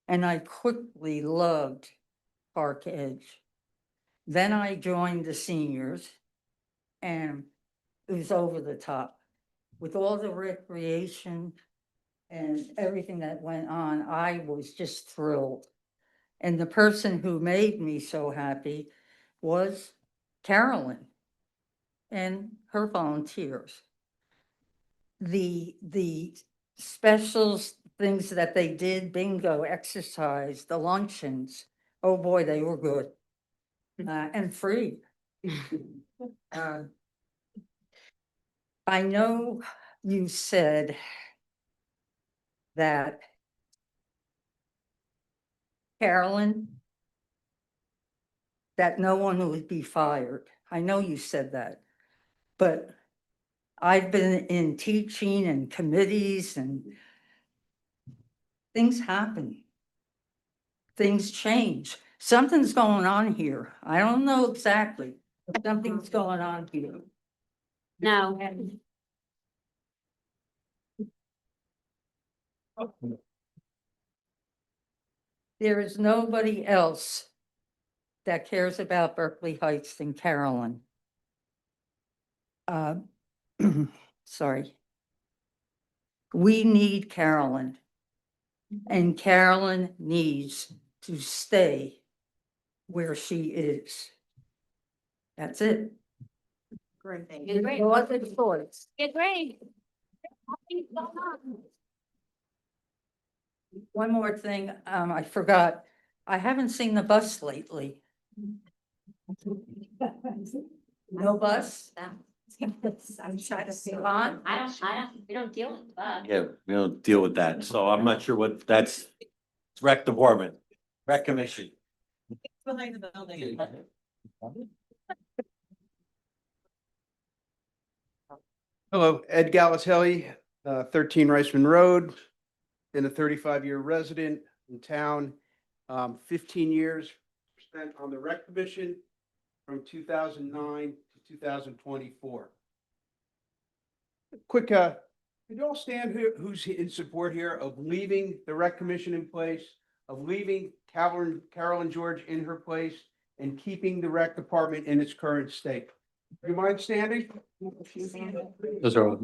and I quickly loved Park Edge. Then I joined the seniors, and it was over the top. With all the recreation and everything that went on, I was just thrilled. And the person who made me so happy was Carolyn and her volunteers. The specials, things that they did, bingo, exercise, the luncheons, oh boy, they were good. And free. I know you said that Carolyn, that no one would be fired. I know you said that, but I've been in teaching and committees and things happen. Things change. Something's going on here. I don't know exactly, but something's going on here. No. There is nobody else that cares about Berkeley Heights than Carolyn. Sorry. We need Carolyn. And Carolyn needs to stay where she is. That's it. Great. You're great. No other choice. You're great. One more thing, I forgot. I haven't seen the bus lately. No bus? I'm trying to see on. We don't deal with that. Yeah, we don't deal with that. So I'm not sure what that's Rec Department, Rec Commission. Behind the building. Hello, Ed Galatelli, 13 Riceman Road. Been a 35-year resident in town. 15 years spent on the Rec Commission from 2009 to 2024. Quick, could you all stand here, who's in support here of leaving the Rec Commission in place, of leaving Carol and George in her place, and keeping the Rec Department in its current state? Do you mind standing? Those are.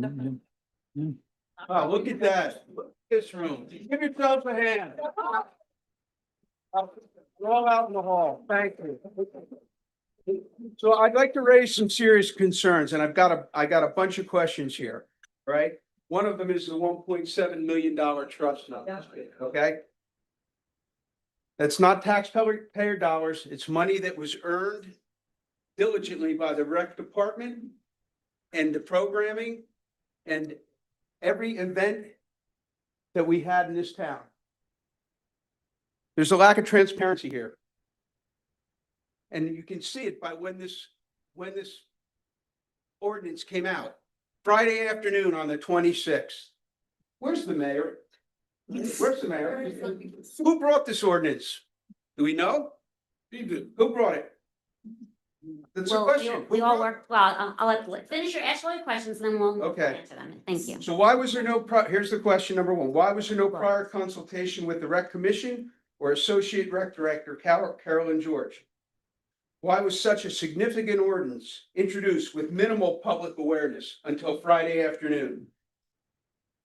Oh, look at that. Look at this room. Give yourselves a hand. We're all out in the hall. Thank you. So I'd like to raise some serious concerns, and I got a bunch of questions here, right? One of them is the $1.7 million trust note, okay? That's not taxpayer dollars. It's money that was earned diligently by the Rec Department and the programming and every event that we had in this town. There's a lack of transparency here. And you can see it by when this ordinance came out. Friday afternoon on the 26th. Where's the mayor? Where's the mayor? Who brought this ordinance? Do we know? Who brought it? That's a Well, question. we all work, well, I'll finish ask all your questions, then we'll Okay. answer them. Thank you. So why was there no, here's the question number one. Why was there no prior consultation with the Rec Commission or Associate Rec Director Carolyn George? Why was such a significant ordinance introduced with minimal public awareness until Friday afternoon?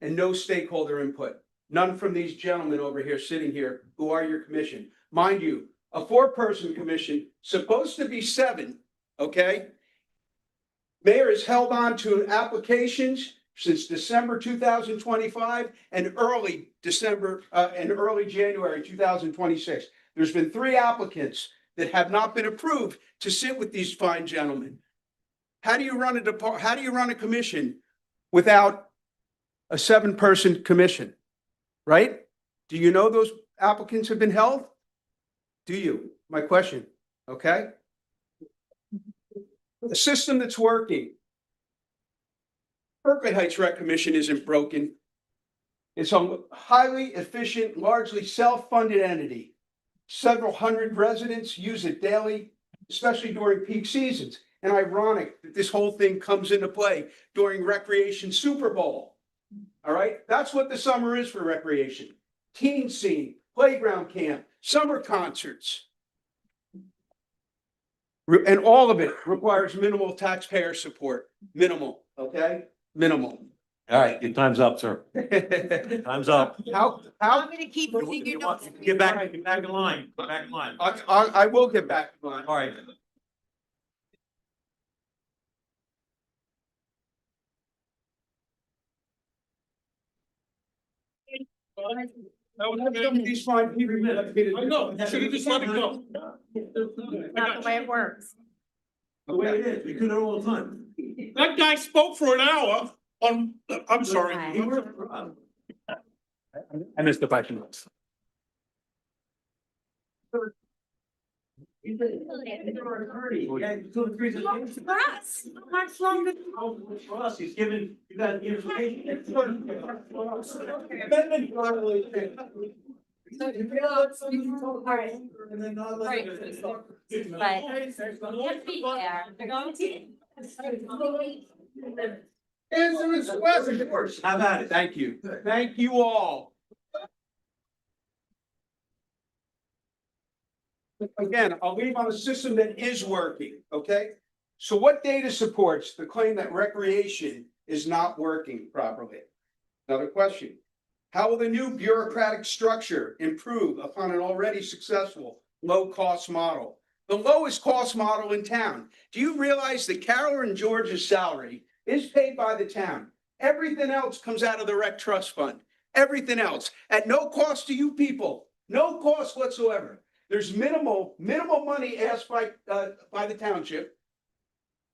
And no stakeholder input? None from these gentlemen over here sitting here who are your commission. Mind you, a 4-person commission, supposed to be 7, okay? Mayor has held on to applications since December 2025 and early January 2026. There's been 3 applicants that have not been approved to sit with these fine gentlemen. How do you run a commission without a 7-person commission? Right? Do you know those applicants have been held? Do you? My question. Okay. The system that's working. Berkeley Heights Rec Commission isn't broken. It's a highly efficient, largely self-funded entity. Several hundred residents use it daily, especially during peak seasons. And ironic that this whole thing comes into play during Recreation Super Bowl. All right, that's what the summer is for recreation. Teen scene, playground camp, summer concerts. And all of it requires minimal taxpayer support. Minimal, okay? Minimal. All right, your time's up, sir. Time's up. How? I'm gonna keep reading your notes. Get back in line, get back in line. I will get back in line. All right. These fine people. I know, should have just let it go. Not the way it works. The way it is, we do it all the time. That guy spoke for an hour on, I'm sorry. I missed the question. For us, much longer. For us, he's given, you got the information. But be fair. Answer his question. How about it? Thank you. Thank you all. Again, I'll leave on a system that is working, okay? So what data supports the claim that recreation is not working properly? Another question. How will the new bureaucratic structure improve upon an already successful low-cost model? The lowest cost model in town. Do you realize that Carol and George's salary is paid by the town? Everything else comes out of the rec trust fund. Everything else at no cost to you people. No cost whatsoever. There's minimal money asked by the township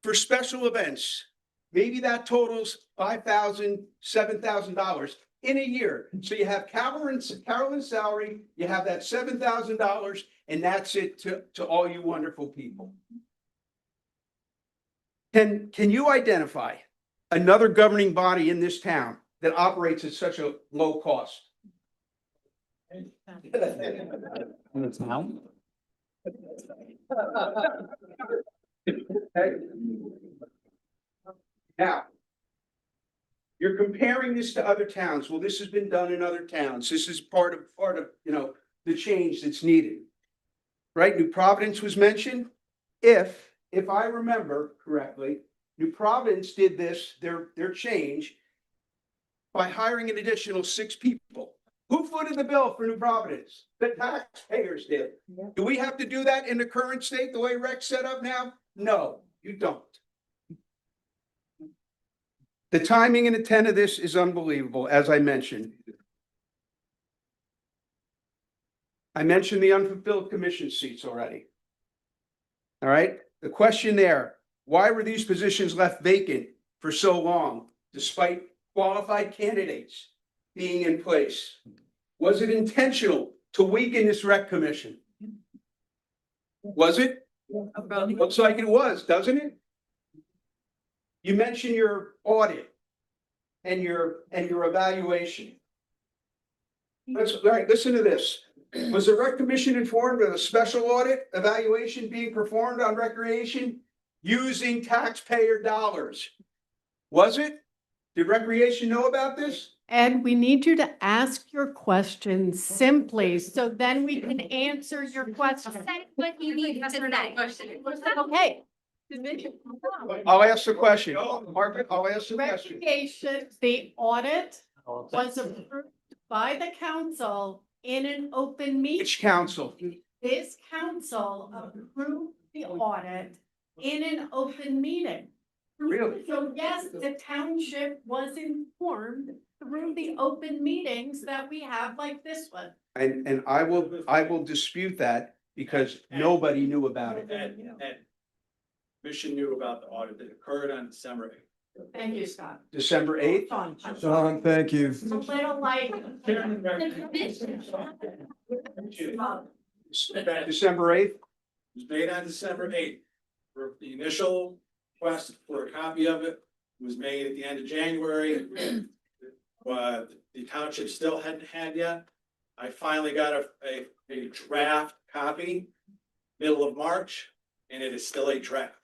for special events. Maybe that totals $5,000, $7,000. in a year. So you have Carolyn's salary, you have that $7,000, and that's it to all you wonderful people. Can you identify another governing body in this town that operates at such a low cost? Now, you're comparing this to other towns. Well, this has been done in other towns. This is part of, the change that's needed. Right? New Providence was mentioned. If I remember correctly, New Providence did their change by hiring an additional 6 people. Who footed the bill for New Providence? The taxpayers did. Do we have to do that in the current state, the way Rec's set up now? No, you don't. The timing and intent of this is unbelievable, as I mentioned. I mentioned the unfulfilled commission seats already. All right, the question there, why were these positions left vacant for so long, despite qualified candidates being in place? Was it intentional to weaken this rec commission? Was it? Looks like it was, doesn't it? You mentioned your audit and your evaluation. All right, listen to this. Was the rec commission informed of a special audit evaluation being performed on recreation using taxpayer dollars? Was it? Did recreation know about this? And we need you to ask your questions simply, so then we can answer your questions. What you need to say. Okay. I'll ask the question. Margaret, I'll ask the question. Recreation, the audit was approved by the council in an open meeting. Which council? This council approved the audit in an open meeting. Really? So yes, the township was informed through the open meetings that we have like this one. And I will dispute that because nobody knew about it. And Commission knew about the audit that occurred on December 8th. Thank you, Scott. December 8th? John, thank you. It's a little like. December 8th? It was made on December 8th. The initial request for a copy of it was made at the end of January. The township still hadn't had yet. I finally got a draft copy, middle of March, and it is still a draft.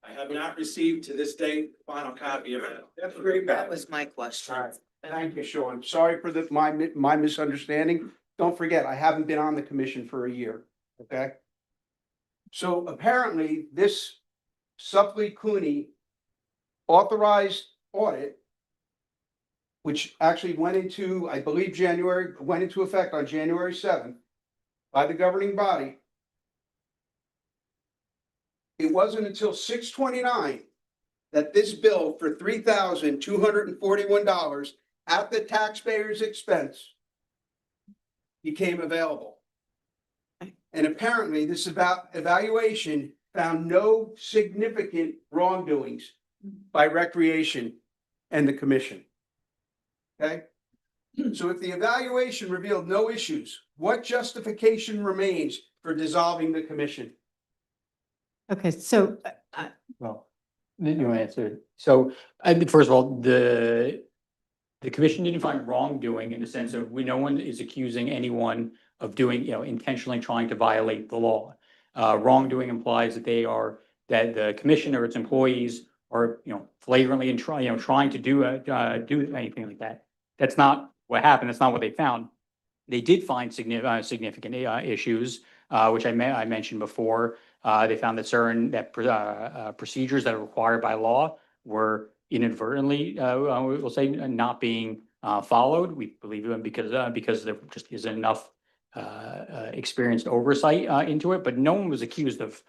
I have not received to this date the final copy of it. That's very bad. That was my question. All right. Thank you, Sean. Sorry for my misunderstanding. Don't forget, I haven't been on the commission for a year, okay? So apparently, this Supply Cooney authorized audit, which actually went into, I believe, went into effect on January 7th by the governing body. It wasn't until 6/29 that this bill for $3,241 at the taxpayer's expense became available. And apparently this evaluation found no significant wrongdoings by recreation and the commission. Okay? So if the evaluation revealed no issues, what justification remains for dissolving the commission? Okay, so Well, you answered. So, first of all, the commission didn't find wrongdoing in the sense of no one is accusing anyone of doing, intentionally trying to violate the law. Wrongdoing implies that that the commission or its employees are, flagrantly and trying to do anything like that. That's not what happened. That's not what they found. They did find significant issues, which I mentioned before. They found that procedures that are required by law were inadvertently, we'll say, not being followed. We believe them because there just isn't enough experienced oversight into it. But no one was accused of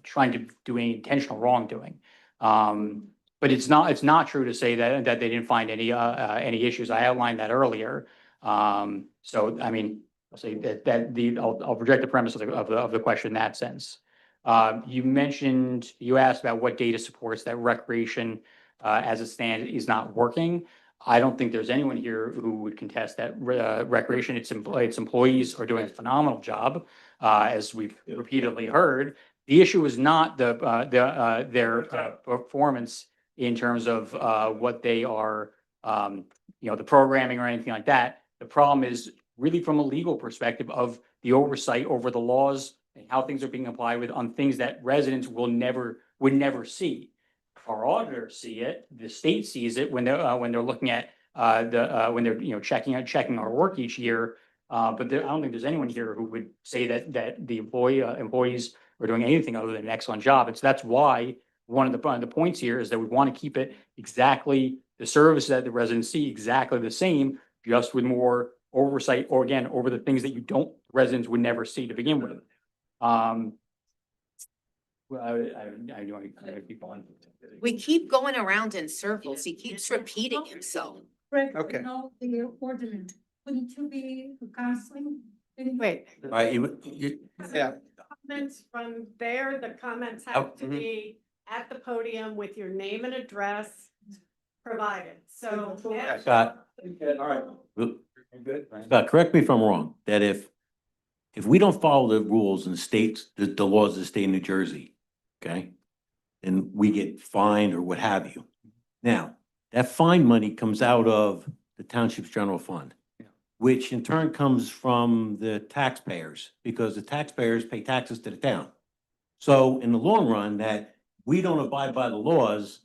trying to do any intentional wrongdoing. But it's not true to say that they didn't find any issues. I outlined that earlier. So I mean, I'll say I'll reject the premise of the question in that sense. You asked about what data supports that recreation as it stands is not working. I don't think there's anyone here who would contest that recreation, its employees are doing a phenomenal job, as we've repeatedly heard. The issue is not their performance in terms of what they are, the programming or anything like that. The problem is really from a legal perspective of the oversight over the laws and how things are being applied on things that residents would never see. Our auditors see it, the state sees it when they're looking at when they're checking our work each year. But I don't think there's anyone here who would say that the employees are doing anything other than an excellent job. That's why one of the points here is that we want to keep it exactly the service that the residents see exactly the same, just with more oversight, or again, over the things that residents would never see to begin with. Well, I keep on. We keep going around in circles. He keeps repeating himself. Okay. No, the ordinance, wouldn't you be counseling? Wait. All right, Yeah. Comments from there, the comments Oh, have to be at the podium with your name and address provided, so. Scott. All right. Scott, correct me if I'm wrong, that if we don't follow the rules and the laws of the state of New Jersey, okay? Then we get fined or what have you. Now, that fine money comes out of the township's general fund, which in turn comes from the taxpayers, because the taxpayers pay taxes to the town. So in the long run, that we don't abide by the laws,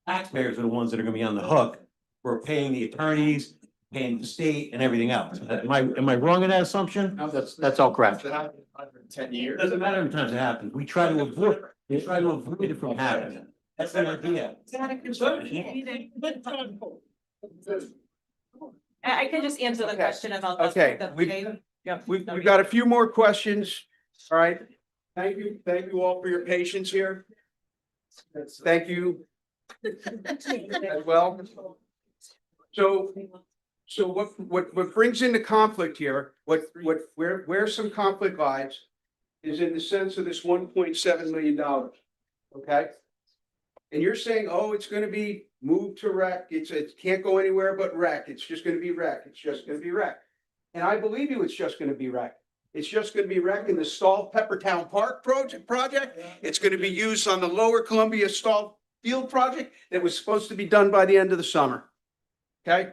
taxpayers are the ones that are gonna be on the hook for paying the attorneys, paying the state and everything else. Am I wrong in that assumption? No, that's all correct. 10 years. Doesn't matter how many times it happens. We try to avoid it from happening. That's the idea. I can just answer the question about. Okay, we've got a few more questions. All right. Thank you all for your patience here. Thank you as well. So what brings into conflict here, where some conflict lies is in the sense of this $1.7 million. Okay? And you're saying, oh, it's gonna be moved to rec, it can't go anywhere but rec, it's just gonna be rec, it's just gonna be rec. And I believe you, it's just gonna be rec. It's just gonna be rec in the Stall Peppertown Park project. It's gonna be used on the Lower Columbia Stall Field project that was supposed to be done by the end of the summer. Okay?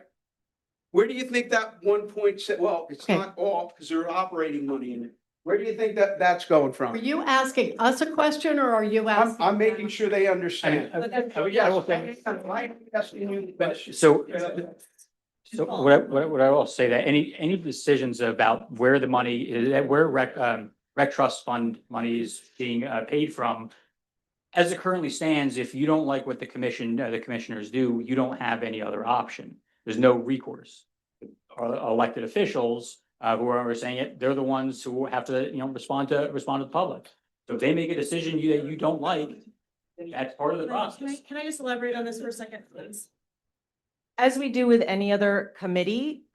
Where do you think that 1.7, well, it's not all, because there's operating money in it. Where do you think that's going from? Are you asking us a question or are you asking? I'm making sure they understand. So what I will say that any decisions about where the money is, where rec trust fund money is being paid from, as it currently stands, if you don't like what the commissioners do, you don't have any other option. There's no recourse. Our elected officials who are saying it, they're the ones who have to, respond to the public. So if they make a decision that you don't like, that's part of the process. Can I just elaborate on this for a second, please? As we do with any other committee,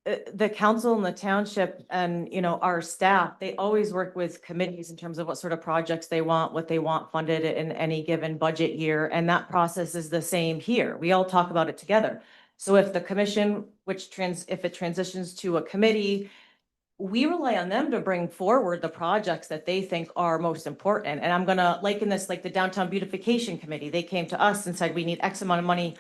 the council and the township and, our staff, they always work with committees in terms of what sort of projects they want, what they want funded in any given budget year. And that process is the same here. We all talk about it together. So if the commission, if it transitions to a committee, we rely on them to bring forward the projects that they think are most important. And I'm gonna liken this like the Downtown Beautification Committee. They came to us and said, we need X amount of money,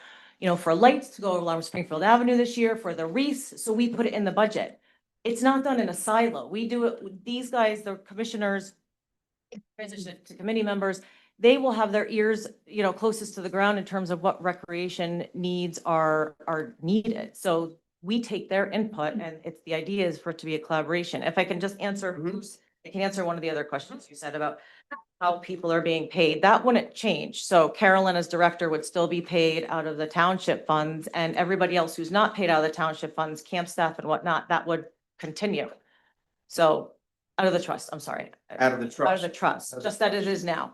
for lights to go along Springfield Avenue this year, for the wreaths. So we put it in the budget. It's not done in a silo. We do it, these guys, the commissioners, transition to committee members, they will have their ears, closest to the ground in terms of what recreation needs are needed. So we take their input, and the idea is for it to be a collaboration. If I can just answer, I can answer one of the other questions you said about how people are being paid. That wouldn't change. So Carolyn as director would still be paid out of the township funds, and everybody else who's not paid out of the township funds, camp staff and whatnot, that would continue. So out of the trust, I'm sorry. Out of the trust. Out of the trust, just that it is now.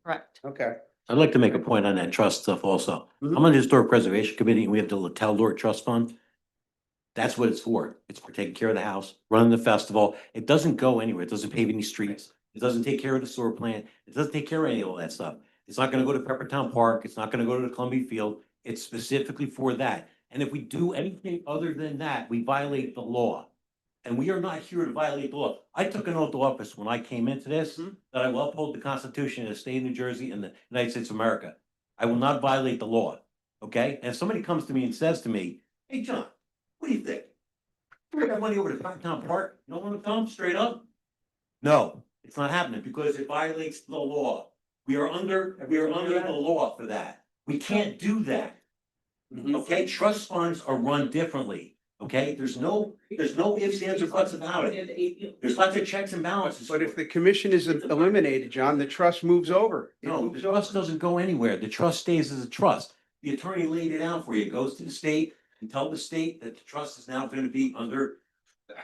Correct. Okay. I'd like to make a point on that trust stuff also. I'm on the Historic Preservation Committee and we have the Taldor Trust Fund. That's what it's for. It's for taking care of the house, running the festival. It doesn't go anywhere. It doesn't pave any streets. It doesn't take care of the sewer plant. It doesn't take care of any of all that stuff. It's not gonna go to Peppertown Park. It's not gonna go to the Columbia Field. It's specifically for that. And if we do anything other than that, we violate the law. And we are not here to violate the law. I took an oath of office when I came into this, that I will uphold the Constitution of the state of New Jersey and the United States of America. I will not violate the law, okay? And if somebody comes to me and says to me, hey, John, what do you think? Bring that money over to Town Park, you don't want to tell them straight up? No, it's not happening because it violates the law. We are under the law for that. We can't do that. Okay, trust funds are run differently, okay? There's no ifs, ands, or buts about it. There's lots of checks and balances. But if the commission is eliminated, John, the trust moves over. It No, the moves trust over. doesn't go anywhere. The trust stays as a trust. The attorney laid it out for you. It goes to the state and tell the state that the trust is now gonna be under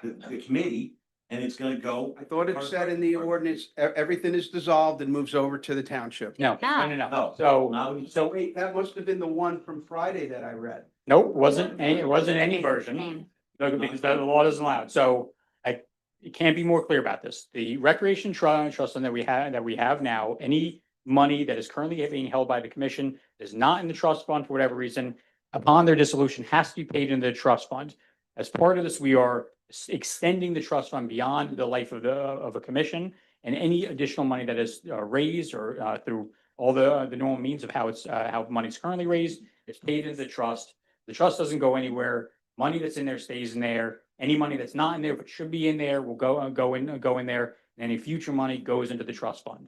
the committee and it's gonna go. I thought it said in the ordinance, everything is dissolved and moves over to the township. No, No. no. So, Now, Wait, that must have been the one from Friday that I read. nope, it wasn't any version. No, because the law doesn't allow it. So it can't be more clear about this. The recreation trust fund that we have now, any money that is currently being held by the commission is not in the trust fund for whatever reason, upon their dissolution has to be paid into the trust fund. As part of this, we are extending the trust fund beyond the life of a commission, and any additional money that is raised or through all the normal means of how money's currently raised, it's paid into the trust. The trust doesn't go anywhere. Money that's in there stays in there. Any money that's not in there but should be in there will go in there. And any future money goes into the trust fund.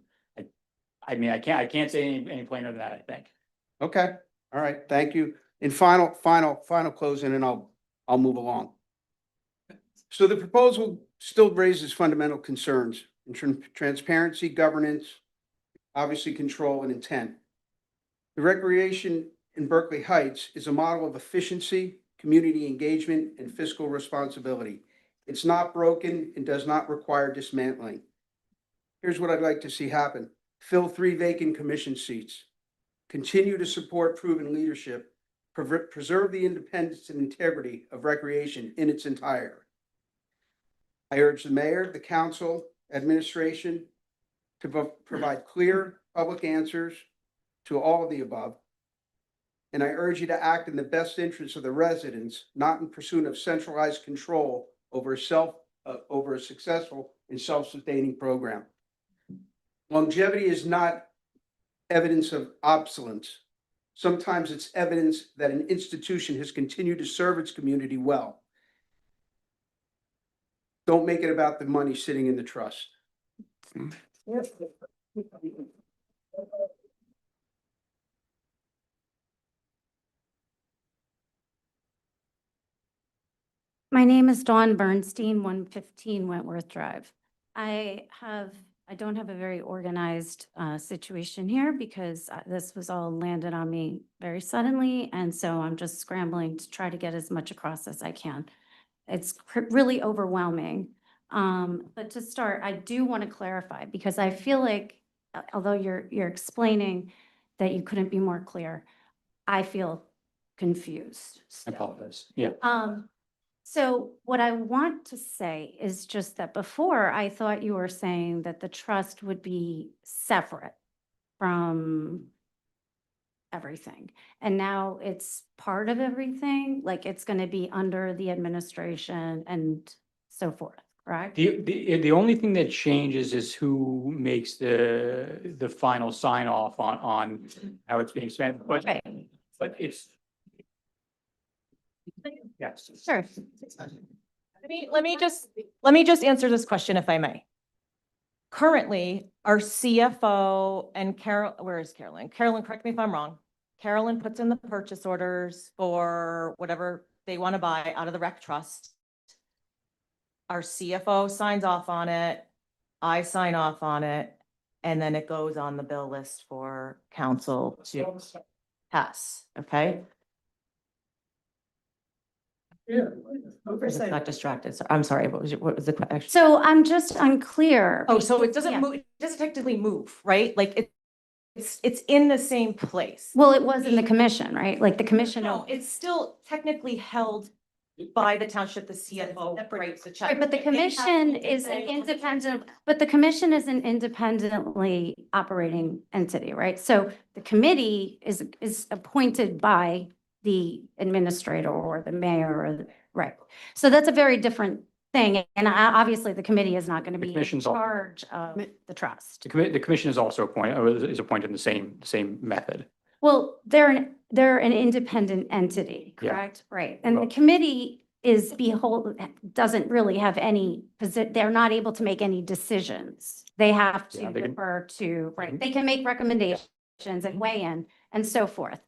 I mean, I can't say any plainer than that, I think. Okay, all right, thank you. And final closing, and I'll move along. So the proposal still raises fundamental concerns in transparency, governance, obviously control and intent. The recreation in Berkeley Heights is a model of efficiency, community engagement, and fiscal responsibility. It's not broken and does not require dismantling. Here's what I'd like to see happen. Fill 3 vacant commission seats. Continue to support proven leadership. Preserve the independence and integrity of recreation in its entirety. I urge the mayor, the council, administration to provide clear public answers to all of the above. And I urge you to act in the best interest of the residents, not in pursuit of centralized control over a successful and self-sustaining program. Longevity is not evidence of obsolescence. Sometimes it's evidence that an institution has continued to serve its community well. Don't make it about the money sitting in the trust. My name is Dawn Bernstein, 115 Wentworth Drive. I don't have a very organized situation here because this was all landed on me very suddenly. And so I'm just scrambling to try to get as much across as I can. It's really overwhelming. But to start, I do want to clarify because I feel like, although you're explaining that you couldn't be more clear, I feel confused. I still. apologize. Yeah. So what I want to say is just that before I thought you were saying that the trust would be separate from everything. And now it's part of everything, like it's going to be under the administration and so forth, correct? The only thing that changes is who makes the final sign off on how it's being spent, but it's. Yes. Sure. Let me just answer this question if I may. Currently, our CFO and where is Carolyn? Carolyn, correct me if I'm wrong. Carolyn puts in the purchase orders for whatever they want to buy out of the rec trust. Our CFO signs off on it. I sign off on it. And then it goes on the bill list for council to pass, okay? Got distracted. So I'm sorry. What was the question? So I'm just unclear. Oh, so it doesn't Yeah. move, it doesn't technically move, right? Like it's in the same place. Well, it was in the commission, right? Like the commission. No, it's still technically held by the township, the CFO writes the check. Right, but the commission is an independent, but the commission is an independently operating entity, right? So the committee is appointed by the administrator or the mayor or the, right. So that's a very different thing. And obviously the committee is not going to be in commission's all- charge of the trust. The commission is also appointed, or is appointed in the same method. Well, they're an independent entity, Yeah. correct? Right. And the Well- committee is doesn't really have any, they're not able to make any decisions. They have Yeah, to they can- defer to, right, they can make recommendations and weigh in and so forth.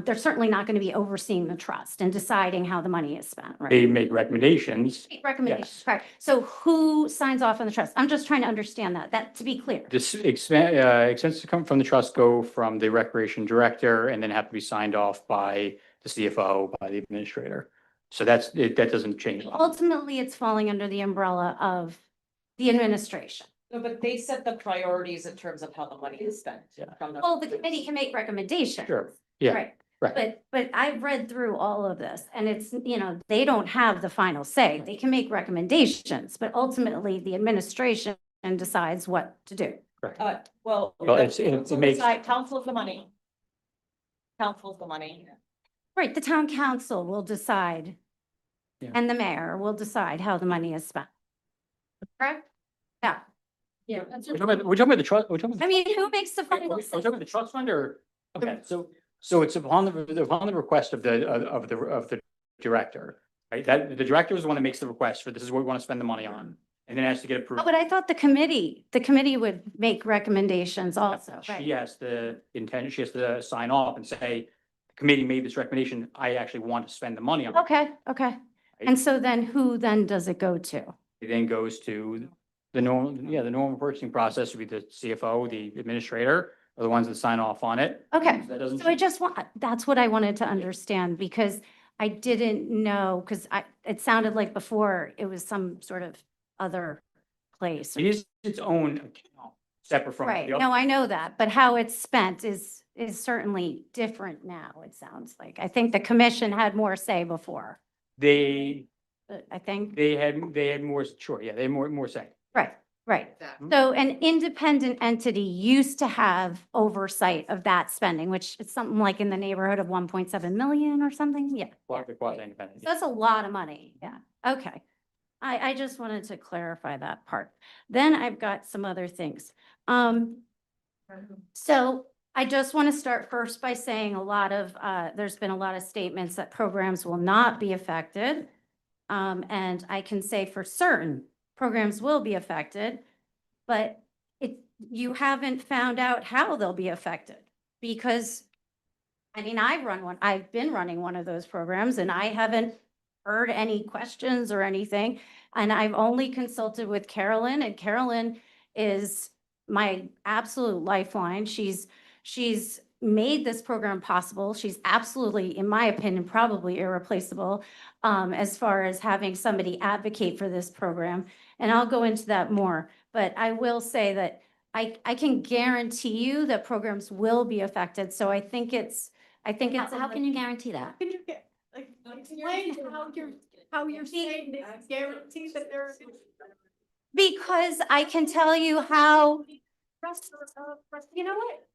They're certainly not going to be overseeing the trust and deciding how the money is spent, right? They make recommendations. Recommendations, Yes. correct. So who signs off on the trust? I'm just trying to understand that to be clear. This expenses to come from the trust go from the recreation director and then have to be signed off by the CFO, by the administrator. So that doesn't change. Ultimately, it's falling under the umbrella of the administration. No, but they set the priorities in terms of how the money is spent. Yeah. From the. Well, the committee can make recommendations. Sure, yeah, Right. right. But I've read through all of this and it's, they don't have the final say. They can make recommendations, but ultimately the administration decides what to do. Well. Well, it makes- Council of the money. Council of the money. Right, the town council will decide. Yeah. And the mayor will decide how the money is spent. Correct? Yeah. Yeah. We're talking about the trust. I mean, who makes the Are final we say? talking about the trust fund or? Okay, so it's upon the request of the director, right? That the director is the one that makes the request for this is what we want to spend the money on. And then it has to get Oh, approved. but I thought the committee would make recommendations also, She right? has the intent, she has to sign off and say, the committee made this recommendation. I actually want to spend the money on. it." Okay. And so then who then does it go to? It then goes to the normal purchasing process would be the CFO, the administrator, are the ones that sign off on it. Okay, That doesn't so I change. just that's what I wanted to understand because I didn't know, because it sounded like before it was some sort of other place. It is its own account, separate from. Right, the other. no, I know that, but how it's spent is certainly different now, it sounds like. I think the commission had more say before, They I think. had more, sure, yeah, they had more say. Right. So an independent entity used to have oversight of that spending, which is something like in the neighborhood of 1.7 million or something, yeah. Quasi-independent. So that's a lot of money, yeah, okay. I just wanted to clarify that part. Then I've got some other things. So I just want to start first by saying there's been a lot of statements that programs will not be affected. And I can say for certain, programs will be affected, but you haven't found out how they'll be affected. Because, I mean, I've been running one of those programs and I haven't heard any questions or anything. And I've only consulted with Carolyn, and Carolyn is my absolute lifeline. She's made this program possible. She's absolutely, in my opinion, probably irreplaceable as far as having somebody advocate for this program. And I'll go into that more, but I will say that I can guarantee you that programs will be affected. So I think it's. How can you guarantee that? Can you get, explain how you're saying that guarantee that they're. Because I can tell you how, you know what?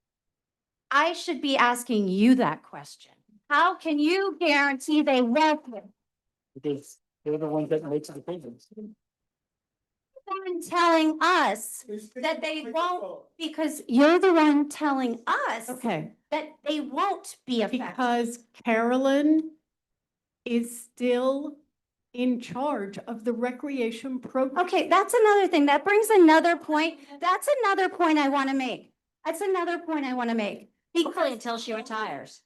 I should be asking you that question. How can you guarantee they won't? Because they're the ones that make the decisions. You're telling us that they won't, because you're the one telling us Okay, that they won't be affected. because Carolyn is still in charge of the recreation program. Okay, that's another thing. That brings another point. That's another point I want to make. That's another point I want to make. Hopefully until she retires.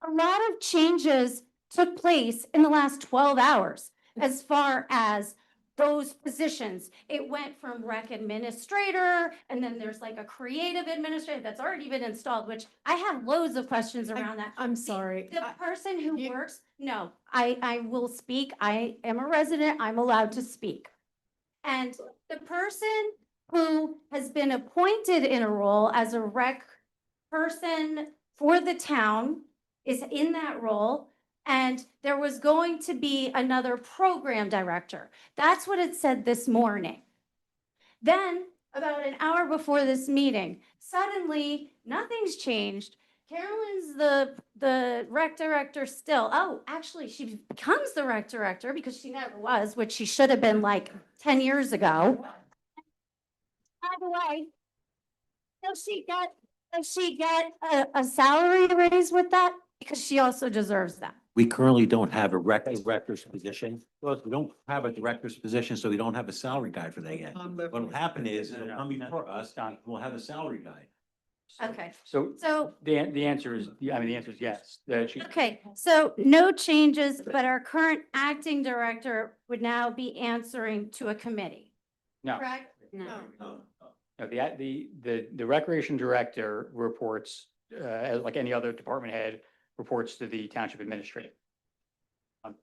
A lot of changes took place in the last 12 hours as far as those positions. It went from rec administrator, and then there's like a creative administrator that's already been installed, which I have loads of questions around that. I'm sorry. The person who works, no, I will speak. I am a resident. I'm allowed to speak. And the person who has been appointed in a role as a rec person for the town is in that role. And there was going to be another program director. That's what it said this morning. Then, about an hour before this meeting, suddenly nothing's changed. Carolyn's the rec director still. Oh, actually, she becomes the rec director because she never was, which she should have been like 10 years ago. By the way, does she get a salary raise with that? Because she also deserves that. We currently don't have a director's position. Well, we don't have a director's position, so we don't have a salary guide for that yet. What'll happen is, it'll come before us, we'll have a salary guide. Okay, So so, the answer is, I mean, the answer is yes, that she. okay, so no changes, but our current acting director would now be answering to a committee, No. correct? No. No, the recreation director reports, like any other department head, reports to the township administrator.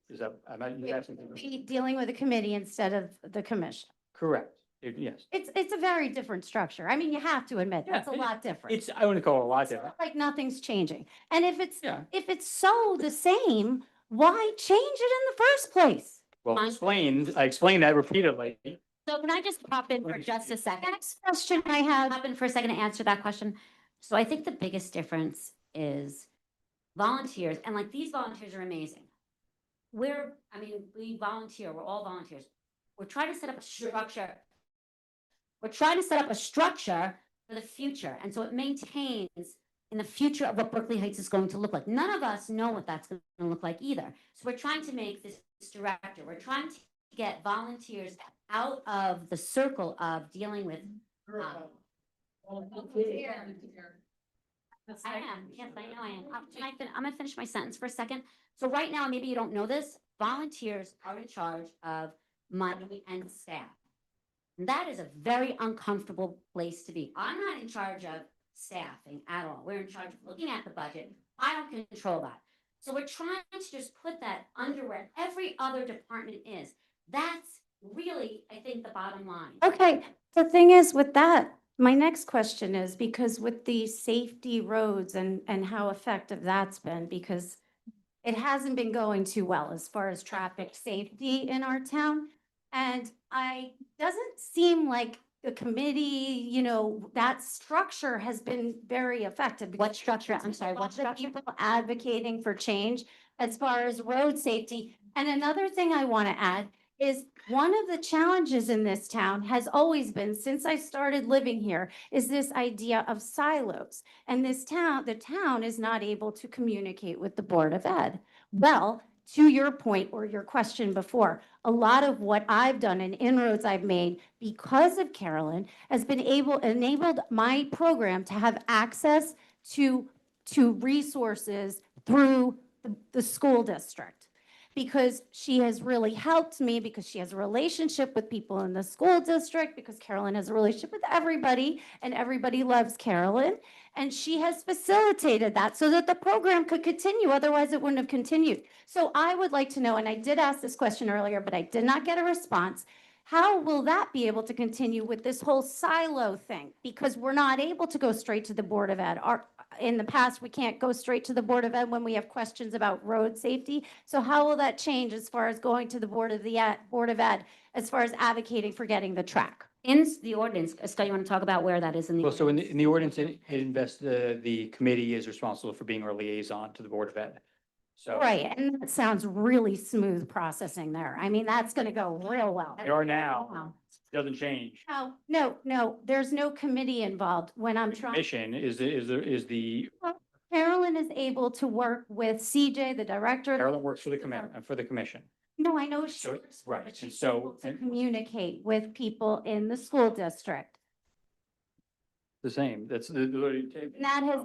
Is that, you asking? Be dealing with a committee instead of the commission. Correct. Yes. It's a very different structure. I mean, you have to admit, that's a lot different. It's, I wouldn't call it a lot It's different. not like nothing's changing. And if Yeah. it's so the same, why change it in the first place? Well, I explained that repeatedly. So can I just pop in for just a second? Next question I have. Hop in for a second to answer that question. So I think the biggest difference is volunteers, and like these volunteers are amazing. We volunteer, we're all volunteers. We're trying to set up a structure. We're trying to set up a structure for the future, and so it maintains in the future of what Berkeley Heights is going to look like. None of us know what that's going to look like either. So we're trying to make this director, we're trying to get volunteers out of the circle of dealing with. I am, yes, I know I am. I'm gonna finish my sentence for a second. So right now, maybe you don't know this, volunteers are in charge of money and staff. And that is a very uncomfortable place to be. I'm not in charge of staffing at all. We're in charge of looking at the budget. I don't control that. So we're trying to just put that under where every other department is. That's really, I think, the bottom line. Okay, the thing is with that, my next question is because with the safety roads and how effective that's been, because it hasn't been going too well as far as traffic safety in our town. And doesn't seem like the committee, that structure has been very effective. What structure? I'm sorry, what structure? People advocating for change as far as road safety. And another thing I want to add is one of the challenges in this town has always been, since I started living here, is this idea of silos. And the town is not able to communicate with the Board of Ed. Well, to your point or your question before, a lot of what I've done and inroads I've made because of Carolyn has been enabled my program to have access to resources through the school district. Because she has really helped me, because she has a relationship with people in the school district, because Carolyn has a relationship with everybody, and everybody loves Carolyn. And she has facilitated that so that the program could continue, otherwise it wouldn't have continued. So I would like to know, and I did ask this question earlier, but I did not get a response. How will that be able to continue with this whole silo thing? Because we're not able to go straight to the Board of Ed. In the past, we can't go straight to the Board of Ed when we have questions about road safety. So how will that change as far as going to the Board of Ed, as far as advocating for getting the track? In the ordinance, Scott, you want to talk about where that is in the? Well, so in the ordinance, it invests, the committee is responsible for being our liaison to the Board of Ed. So. Right, and that sounds really smooth processing there. I mean, that's gonna go real well. They are now, doesn't change. No, there's no committee involved when I'm trying. Commission is the, Carolyn is able to work with CJ, the director. Carolyn works for the commission. No, I know she So, works, right, but and she's so- able to communicate with people in the school district. The same, that's the.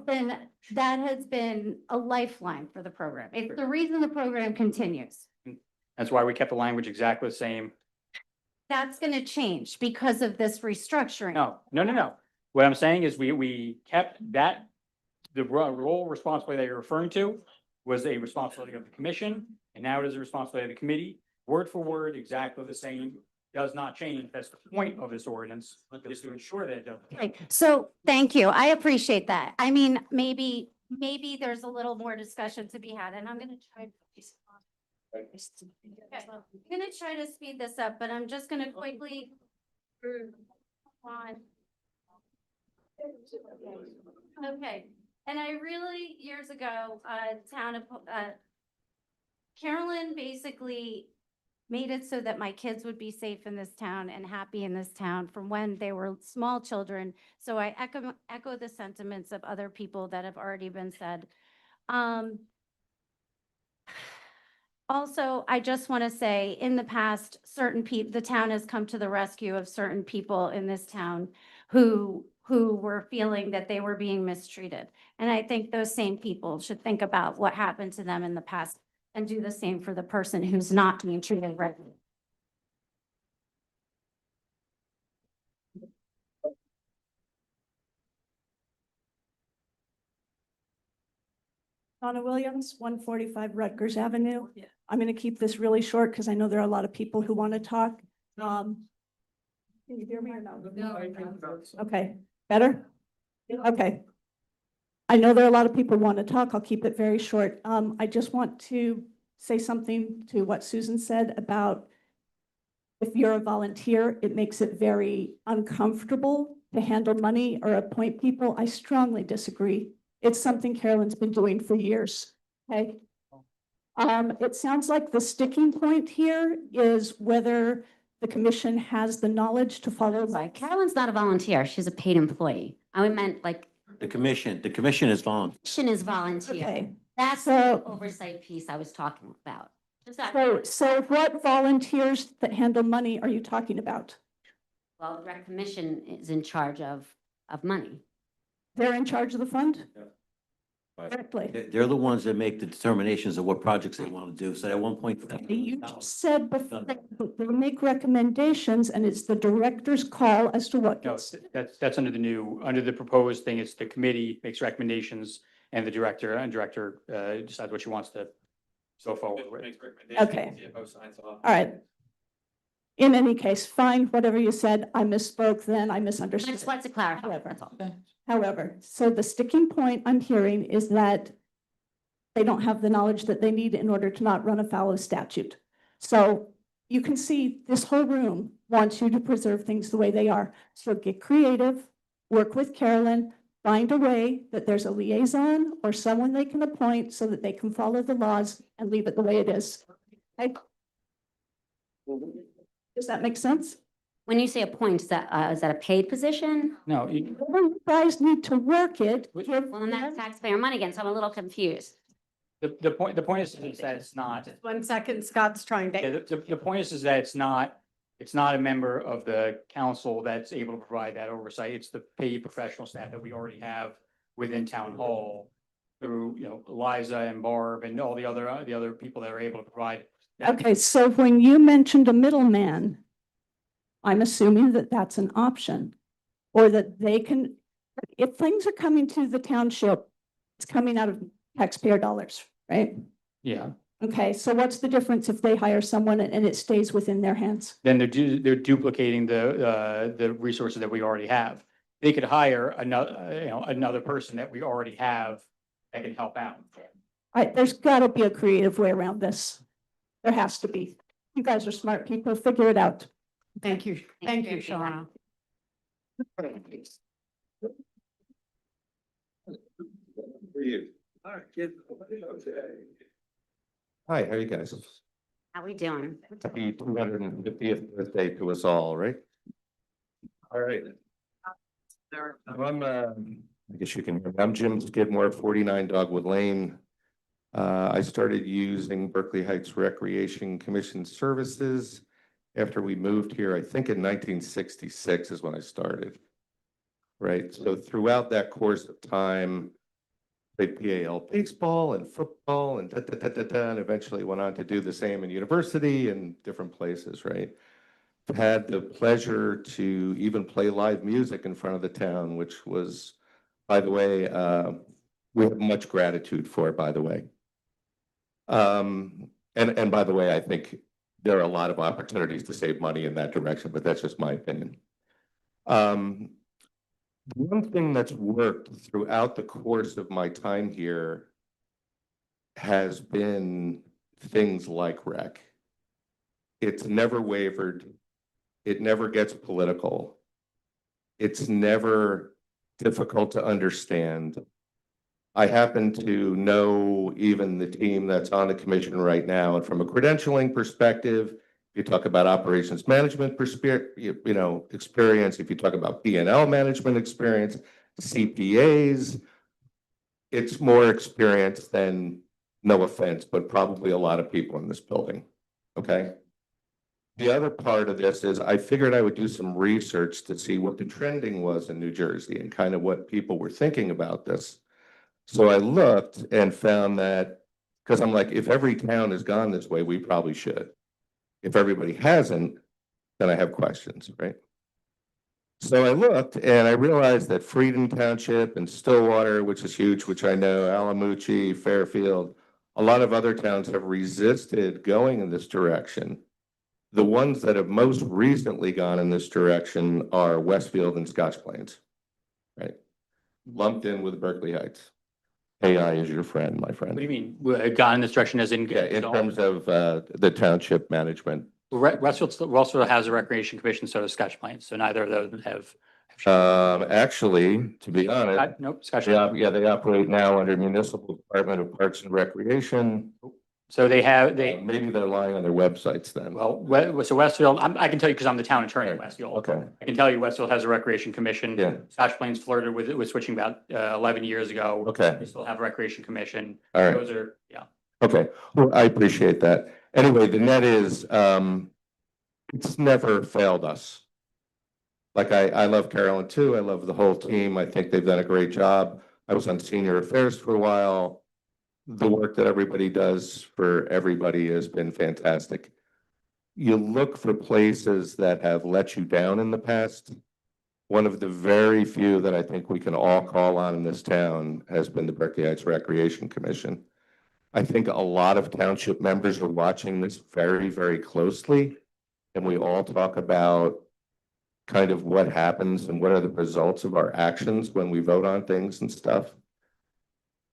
And that has been a lifeline for the program. It's the reason the program continues. That's why we kept the language exactly the same. That's gonna change because of this restructuring. No. What I'm saying is we kept that, the role responsibility that you're referring to was a responsibility of the commission, and now it is a responsibility of the committee. Word for word, exactly the same, does not change. That's the point of this ordinance, is to ensure that it doesn't. Okay, so thank you. I appreciate that. I mean, maybe there's a little more discussion to be had, and I'm gonna try. Okay, I'm gonna try to speed this up, but I'm just gonna quickly. Okay, And I really, years ago, Carolyn basically made it so that my kids would be safe in this town and happy in this town from when they were small children. So I echo the sentiments of other people that have already been said. Also, I just want to say, in the past, the town has come to the rescue of certain people in this town who were feeling that they were being mistreated. And I think those same people should think about what happened to them in the past and do the same for the person who's not being treated right. Donna Williams, 145 Rutgers Avenue. I'm going to keep this really short because I know there are a lot of people who want to talk. Can you hear me or no? Okay, better? Okay. I know there are a lot of people who want to talk. I'll keep it very short. I just want to say something to what Susan said about if you're a volunteer, it makes it very uncomfortable to handle money or appoint people. I strongly disagree. It's something Carolyn's been doing for years, okay? It sounds like the sticking point here is whether the commission has the knowledge to follow. Sorry, Carolyn's not a volunteer. She's a paid employee. I meant like, The commission is volunteer. commission is volunteer. Okay, That's the oversight piece I was talking about. Just that, so what volunteers that handle money are you talking about? well, the rec commission is in charge of money. They're in charge of the fund? Right. Directly. They're the ones that make the determinations of what projects they want to do. So at one point. You just said before, they make recommendations and it's the director's call as to what No, gets. that's under the proposed thing, it's the committee makes recommendations and the director decides what she wants to go forward with. Okay. All right. In any case, fine, whatever you said, I misspoke then, I I misunderstood. just wanted to clarify. However, That's all. However, so the sticking point I'm hearing is that they don't have the knowledge that they need in order to not run afoul of statute. So you can see this whole room wants you to preserve things the way they are. So get creative, work with Carolyn, find a way that there's a liaison or someone they can appoint so that they can follow the laws and leave it the way it is. Okay? Does that make sense? When you say appoint, is that a paid position? No, You guys need to work it. Well, then that's taxpayer money again, so I'm a little confused. the point is that it's not. 1 second, Scott's trying Yeah, to. the point is that it's not a member of the council that's able to provide that oversight. It's the paid professional staff that we already have within town hall through, Eliza and Barb and all the other people that are able to provide. that. Okay, so when you mentioned a middleman, I'm assuming that that's an option. Or that they can, if things are coming to the township, it's coming out of taxpayer dollars, right? Yeah, Okay, so what's the difference if they hire someone and it stays within their hands? then they're duplicating the resources that we already have. They could hire another person that we already have that can help out. All right, there's gotta be a creative way around this. There has to be. You guys are smart people, figure it out. Thank you. Thank you, Shauna. For you. All right, kid. Hi, how are you guys? How we doing? Happy 250th birthday to us all, right? All right. I guess you can hear me. I'm Jim Skidmore, 49 Dogwood Lane. I started using Berkeley Heights Recreation Commission services after we moved here, I think in 1966 is when I started. Right, so throughout that course of time, played PAL baseball and football and and eventually went on to do the same in university and different places, right? Had the pleasure to even play live music in front of the town, which was, by the way, we have much gratitude for, by the way. And by the way, I think there are a lot of opportunities to save money in that direction, but that's just my opinion. One thing that's worked throughout the course of my time here has been things like rec. It's never wavered. It never gets political. It's never difficult to understand. I happen to know even the team that's on the commission right now, and from a credentialing perspective, if you talk about operations management experience, if you talk about P&L management experience, CPAs, it's more experience than, no offense, but probably a lot of people in this building, okay? The other part of this is I figured I would do some research to see what the trending was in New Jersey and kind of what people were thinking about this. So I looked and found that, because I'm like, if every town has gone this way, we probably should. If everybody hasn't, then I have questions, right? So I looked and I realized that Freedom Township and Stillwater, which is huge, which I know, Alamucci, Fairfield, a lot of other towns have resisted going in this direction. The ones that have most recently gone in this direction are Westfield and Scotch Plains, right? Lumped in with Berkeley Heights. AI is your friend, my friend. What do you mean? Gone in this direction as in? Yeah, in terms of the township management. Westfield also has a recreation commission, so does Scotch Plains, so neither of those have. Actually, to be honest. Nope, Scotch. They operate now under Municipal Department of Parks and Recreation. So they have, maybe they're lying on their websites then. well, so Westfield, I can tell you because I'm the town attorney in Westfield. Okay. I can tell you Westfield has a recreation commission. Yeah. Scotch Plains flirted with it, with switching about 11 years ago. Okay. They still have a recreation commission. All right. Those are, yeah. Okay, well, I appreciate that. Anyway, the net is, it's never failed us. Like I love Carolyn too. I love the whole team. I think they've done a great job. I was on senior affairs for a while. The work that everybody does for everybody has been fantastic. You look for places that have let you down in the past. One of the very few that I think we can all call on in this town has been the Berkeley Heights Recreation Commission. I think a lot of township members are watching this very, very closely. And we all talk about kind of what happens and what are the results of our actions when we vote on things and stuff.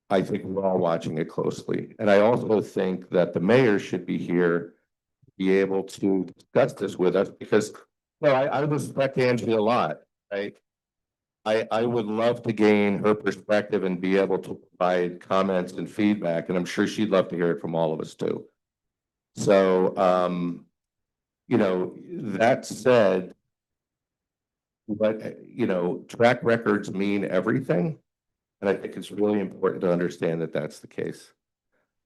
I think we're all watching it closely. And I also think that the mayor should be here, be able to discuss this with us because, I respect Angie a lot, right? I would love to gain her perspective and be able to provide comments and feedback, and I'm sure she'd love to hear it from all of us too. So, that said, track records mean everything. And I think it's really important to understand that that's the case.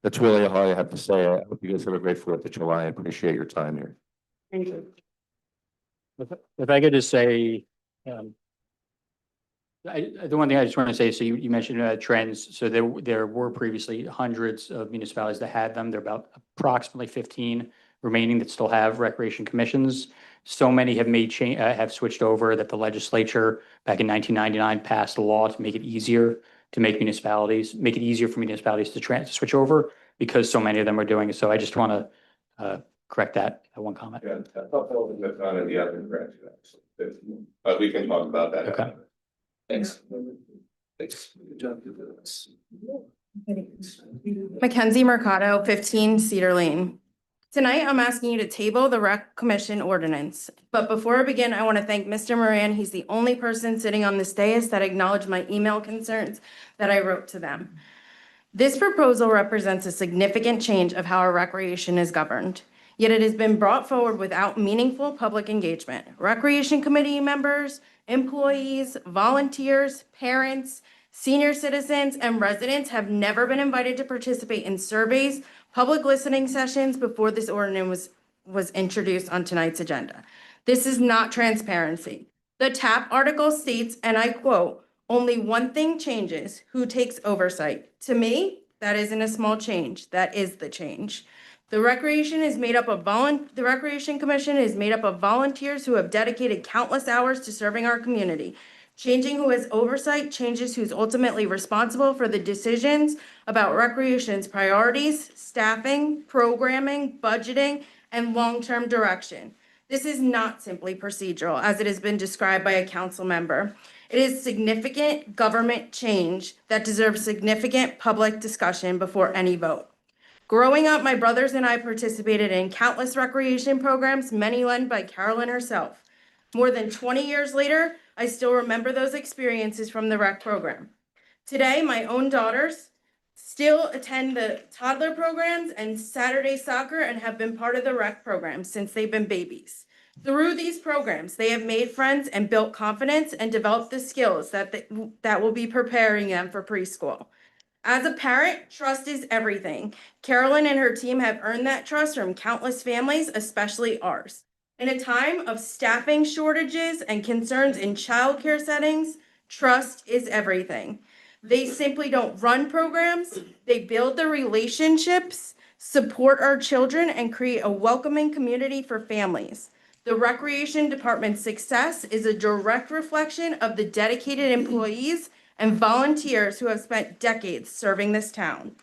That's really all I have to say. I hope you guys have a great 4th of July. I appreciate your time here. Thank you. If I could just say, the one thing I just want to say, so you mentioned trends. So there were previously hundreds of municipalities that had them. There are about approximately 15 remaining that still have recreation commissions. So many have have switched over that the legislature back in 1999 passed a law to make it easier to make it easier for municipalities to switch over because so many of them are doing it. So I just want to correct that one comment. Yeah, that's not in the other direction, actually. But we can talk about that. Okay. Thanks. Mackenzie Mercado, 15 Cedar Lane. Tonight, I'm asking you to table the Rec Commission ordinance. But before I begin, I want to thank Mr. Moran. He's the only person sitting on this dais that acknowledged my email concerns that I wrote to them. This proposal represents a significant change of how our recreation is governed. Yet it has been brought forward without meaningful public engagement. Recreation committee members, employees, volunteers, parents, senior citizens, and residents have never been invited to participate in surveys, public listening sessions before this ordinance was introduced on tonight's agenda. This is not transparency. The TAP article states, and I quote, "Only one thing changes, who takes oversight." To me, that isn't a small change, that is the change. The Recreation Commission is made up of volunteers who have dedicated countless hours to serving our community. Changing who has oversight changes who's ultimately responsible for the decisions about recreation's priorities, staffing, programming, budgeting, and long-term direction. This is not simply procedural, as it has been described by a council member. It is significant government change that deserves significant public discussion before any vote. Growing up, my brothers and I participated in countless recreation programs, many led by Carolyn herself. More than 20 years later, I still remember those experiences from the rec program. Today, my own daughters still attend the toddler programs and Saturday soccer and have been part of the rec program since they've been babies. Through these programs, they have made friends and built confidence and developed the skills that will be preparing them for preschool. As a parent, trust is everything. Carolyn and her team have earned that trust from countless families, especially ours. In a time of staffing shortages and concerns in childcare settings, trust is everything. They simply don't run programs, they build the relationships, support our children, and create a welcoming community for families. The Recreation Department's success is a direct reflection of the dedicated employees and volunteers who have spent decades serving this town.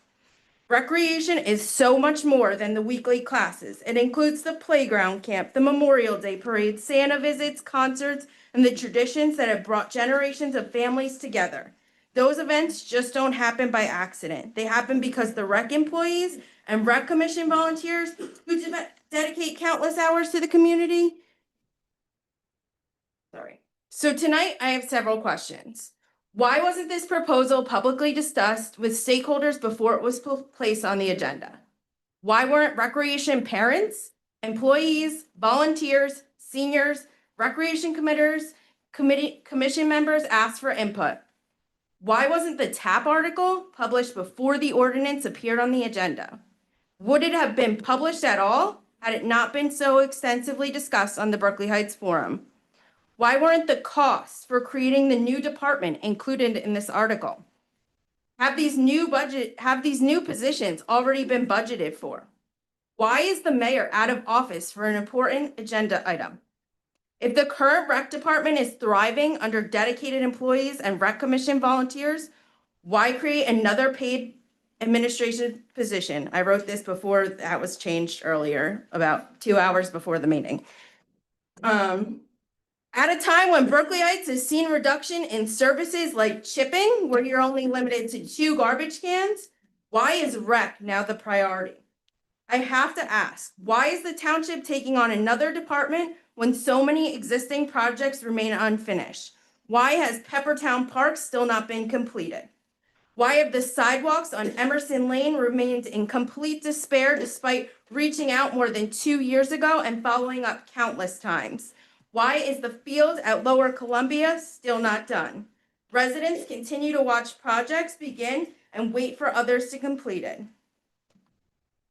Recreation is so much more than the weekly classes. It includes the playground camp, the Memorial Day parade, Santa visits, concerts, and the traditions that have brought generations of families together. Those events just don't happen by accident. They happen because the rec employees and rec commission volunteers who dedicate countless hours to the community. So tonight I have several questions. Why wasn't this proposal publicly discussed with stakeholders before it was placed on the agenda? Why weren't recreation parents, employees, volunteers, seniors, recreation commission members asked for input? Why wasn't the TAP article published before the ordinance appeared on the agenda? Would it have been published at all had it not been so extensively discussed on the Berkeley Heights Forum? Why weren't the costs for creating the new department included in this article? Have these new positions already been budgeted for? Why is the mayor out of office for an important agenda item? If the current rec department is thriving under dedicated employees and rec commission volunteers, why create another paid administration position? I wrote this before that was changed earlier, about 2 hours before the meeting. At a time when Berkeley Heights has seen reduction in services like chipping, where you're only limited to 2 garbage cans, why is rec now the priority? I have to ask, why is the township taking on another department when so many existing projects remain unfinished? Why has Peppertown Park still not been completed? Why have the sidewalks on Emerson Lane remained in complete despair despite reaching out more than 2 years ago and following up countless times? Why is the field at Lower Columbia still not done? Residents continue to watch projects begin and wait for others to complete it.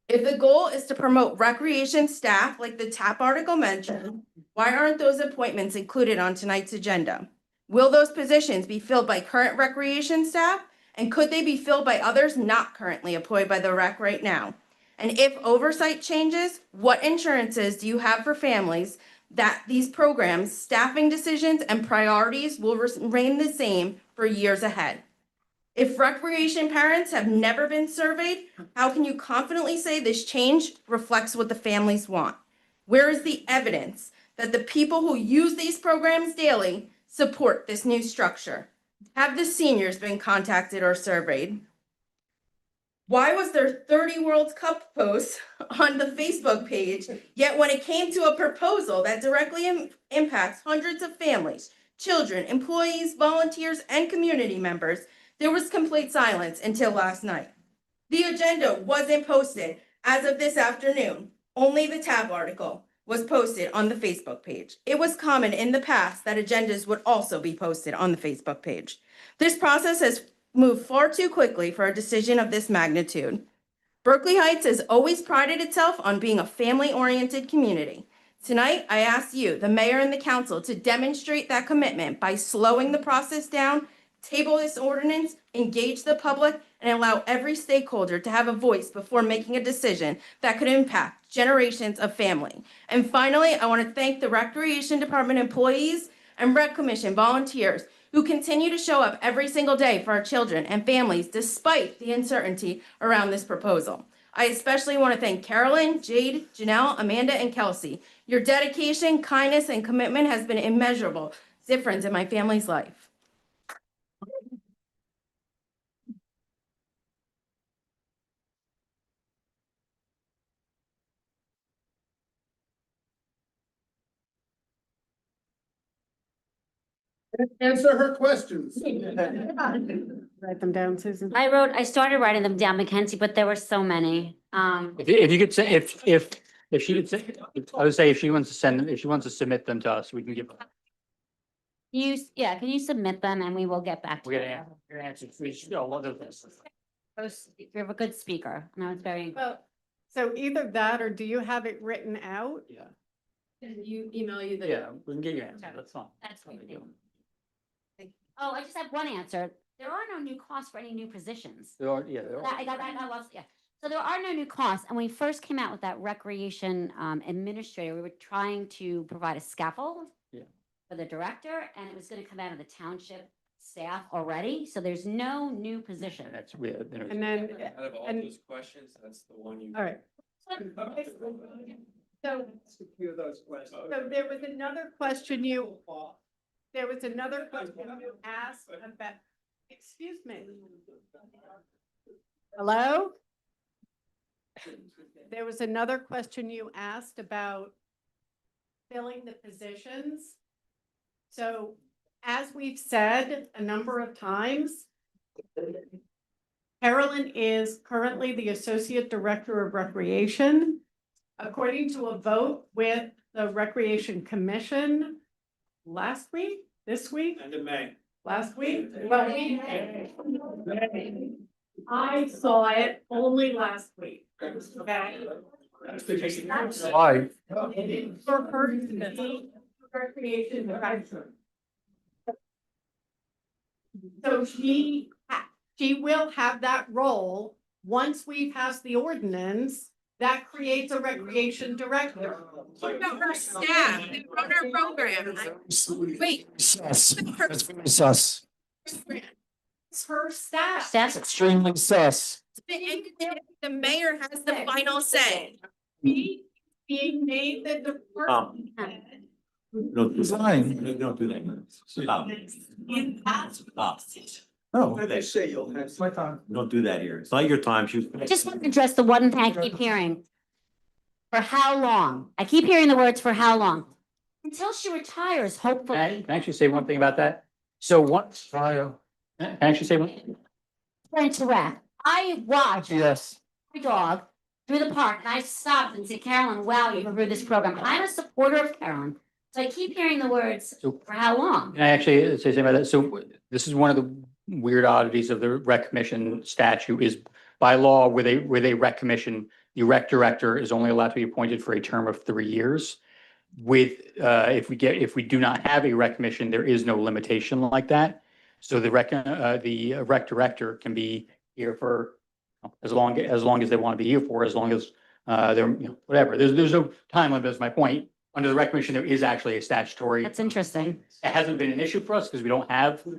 If the goal is to promote recreation staff like the TAP article mentioned, why aren't those appointments included on tonight's agenda? Will those positions be filled by current recreation staff? And could they be filled by others not currently employed by the rec right now? And if oversight changes, what insurances do you have for families that these programs, staffing decisions, and priorities will remain the same for years ahead? If recreation parents have never been surveyed, how can you confidently say this change reflects what the families want? Where is the evidence that the people who use these programs daily support this new structure? Have the seniors been contacted or surveyed? Why was there 30 World Cup posts on the Facebook page, yet when it came to a proposal that directly impacts hundreds of families, children, employees, volunteers, and community members, there was complete silence until last night? The agenda wasn't posted as of this afternoon. Only the TAB article was posted on the Facebook page. It was common in the past that agendas would also be posted on the Facebook page. This process has moved far too quickly for a decision of this magnitude. Berkeley Heights has always prided itself on being a family-oriented community. Tonight, I ask you, the mayor and the council, to demonstrate that commitment by slowing the process down, table this ordinance, engage the public, and allow every stakeholder to have a voice before making a decision that could impact generations of family. And finally, I want to thank the Recreation Department employees and Rec Commission volunteers who continue to show up every single day for our children and families despite the uncertainty around this proposal. I especially want to thank Carolyn, Jade, Janelle, Amanda, and Kelsey. Your dedication, kindness, and commitment has been immeasurable difference in my family's life. Answer her questions. Write them down, Susan. I started writing them down, Mackenzie, but there were so many. If you could say, if she could say, I would say if she wants to send them, if she wants to submit them to us, we can give. Can you submit them and we will get back to We're you? gonna answer, a lot of this. You're a good speaker. No, it's very. Well, so either that or do you have it written out? Yeah. You email you Yeah, we can get your answer, that's fine. That's what we do. Oh, I just have one answer. There are no new costs for any new positions. There are, yeah, there are. I got that was, yeah. So there are no new costs. And when we first came out with that recreation administrator, we were trying to provide a scaffold. Yeah. For the director, and it was gonna come out of the township staff already, so there's no new position. That's weird. And then, Out of all and, those questions, that's the one you. all right. So, so there was another question you asked about, excuse me. Hello? There was another question you asked about filling the positions. So as we've said a number of times, Carolyn is currently the Associate Director of Recreation. According to a vote with the Recreation Commission last week, this week? End of May. Last week? Well, I saw it only last week. Okay? Why? For her to be Recreation Director. So she will have that role once we pass the ordinance that creates a recreation director. What about her staff? They run our program. Wait. Sus. That's very sus. It's her staff. Staff's Extremely sus. The mayor has the final say. Being made the department head. Don't do that. Don't do that. Stop. In that Stop. No. They say you'll have. It's my time. Don't do that here. It's not your time. She was. I just want to address the one thing I keep hearing. For how long? I keep hearing the words for how long? Until she retires, hopefully. Can I actually say one thing about that? So once, can I actually say one? Interact. I watched Yes. my dog through the park and I stopped and said, Carolyn, wow, you improved this program. I'm a supporter of Carolyn. So I keep hearing the words So- for how long? Can I actually say something about that? So this is one of the weird oddities of the rec commission statute is by law with a rec commission, the rec director is only allowed to be appointed for a term of 3 years. With, if we do not have a rec commission, there is no limitation like that. So the rec director can be here for as long as they want to be here for, as long as, they're, whatever. There's no time limit, is my point. Under the rec commission, there is actually a statutory. That's interesting. It hasn't been an issue for us because we don't have, we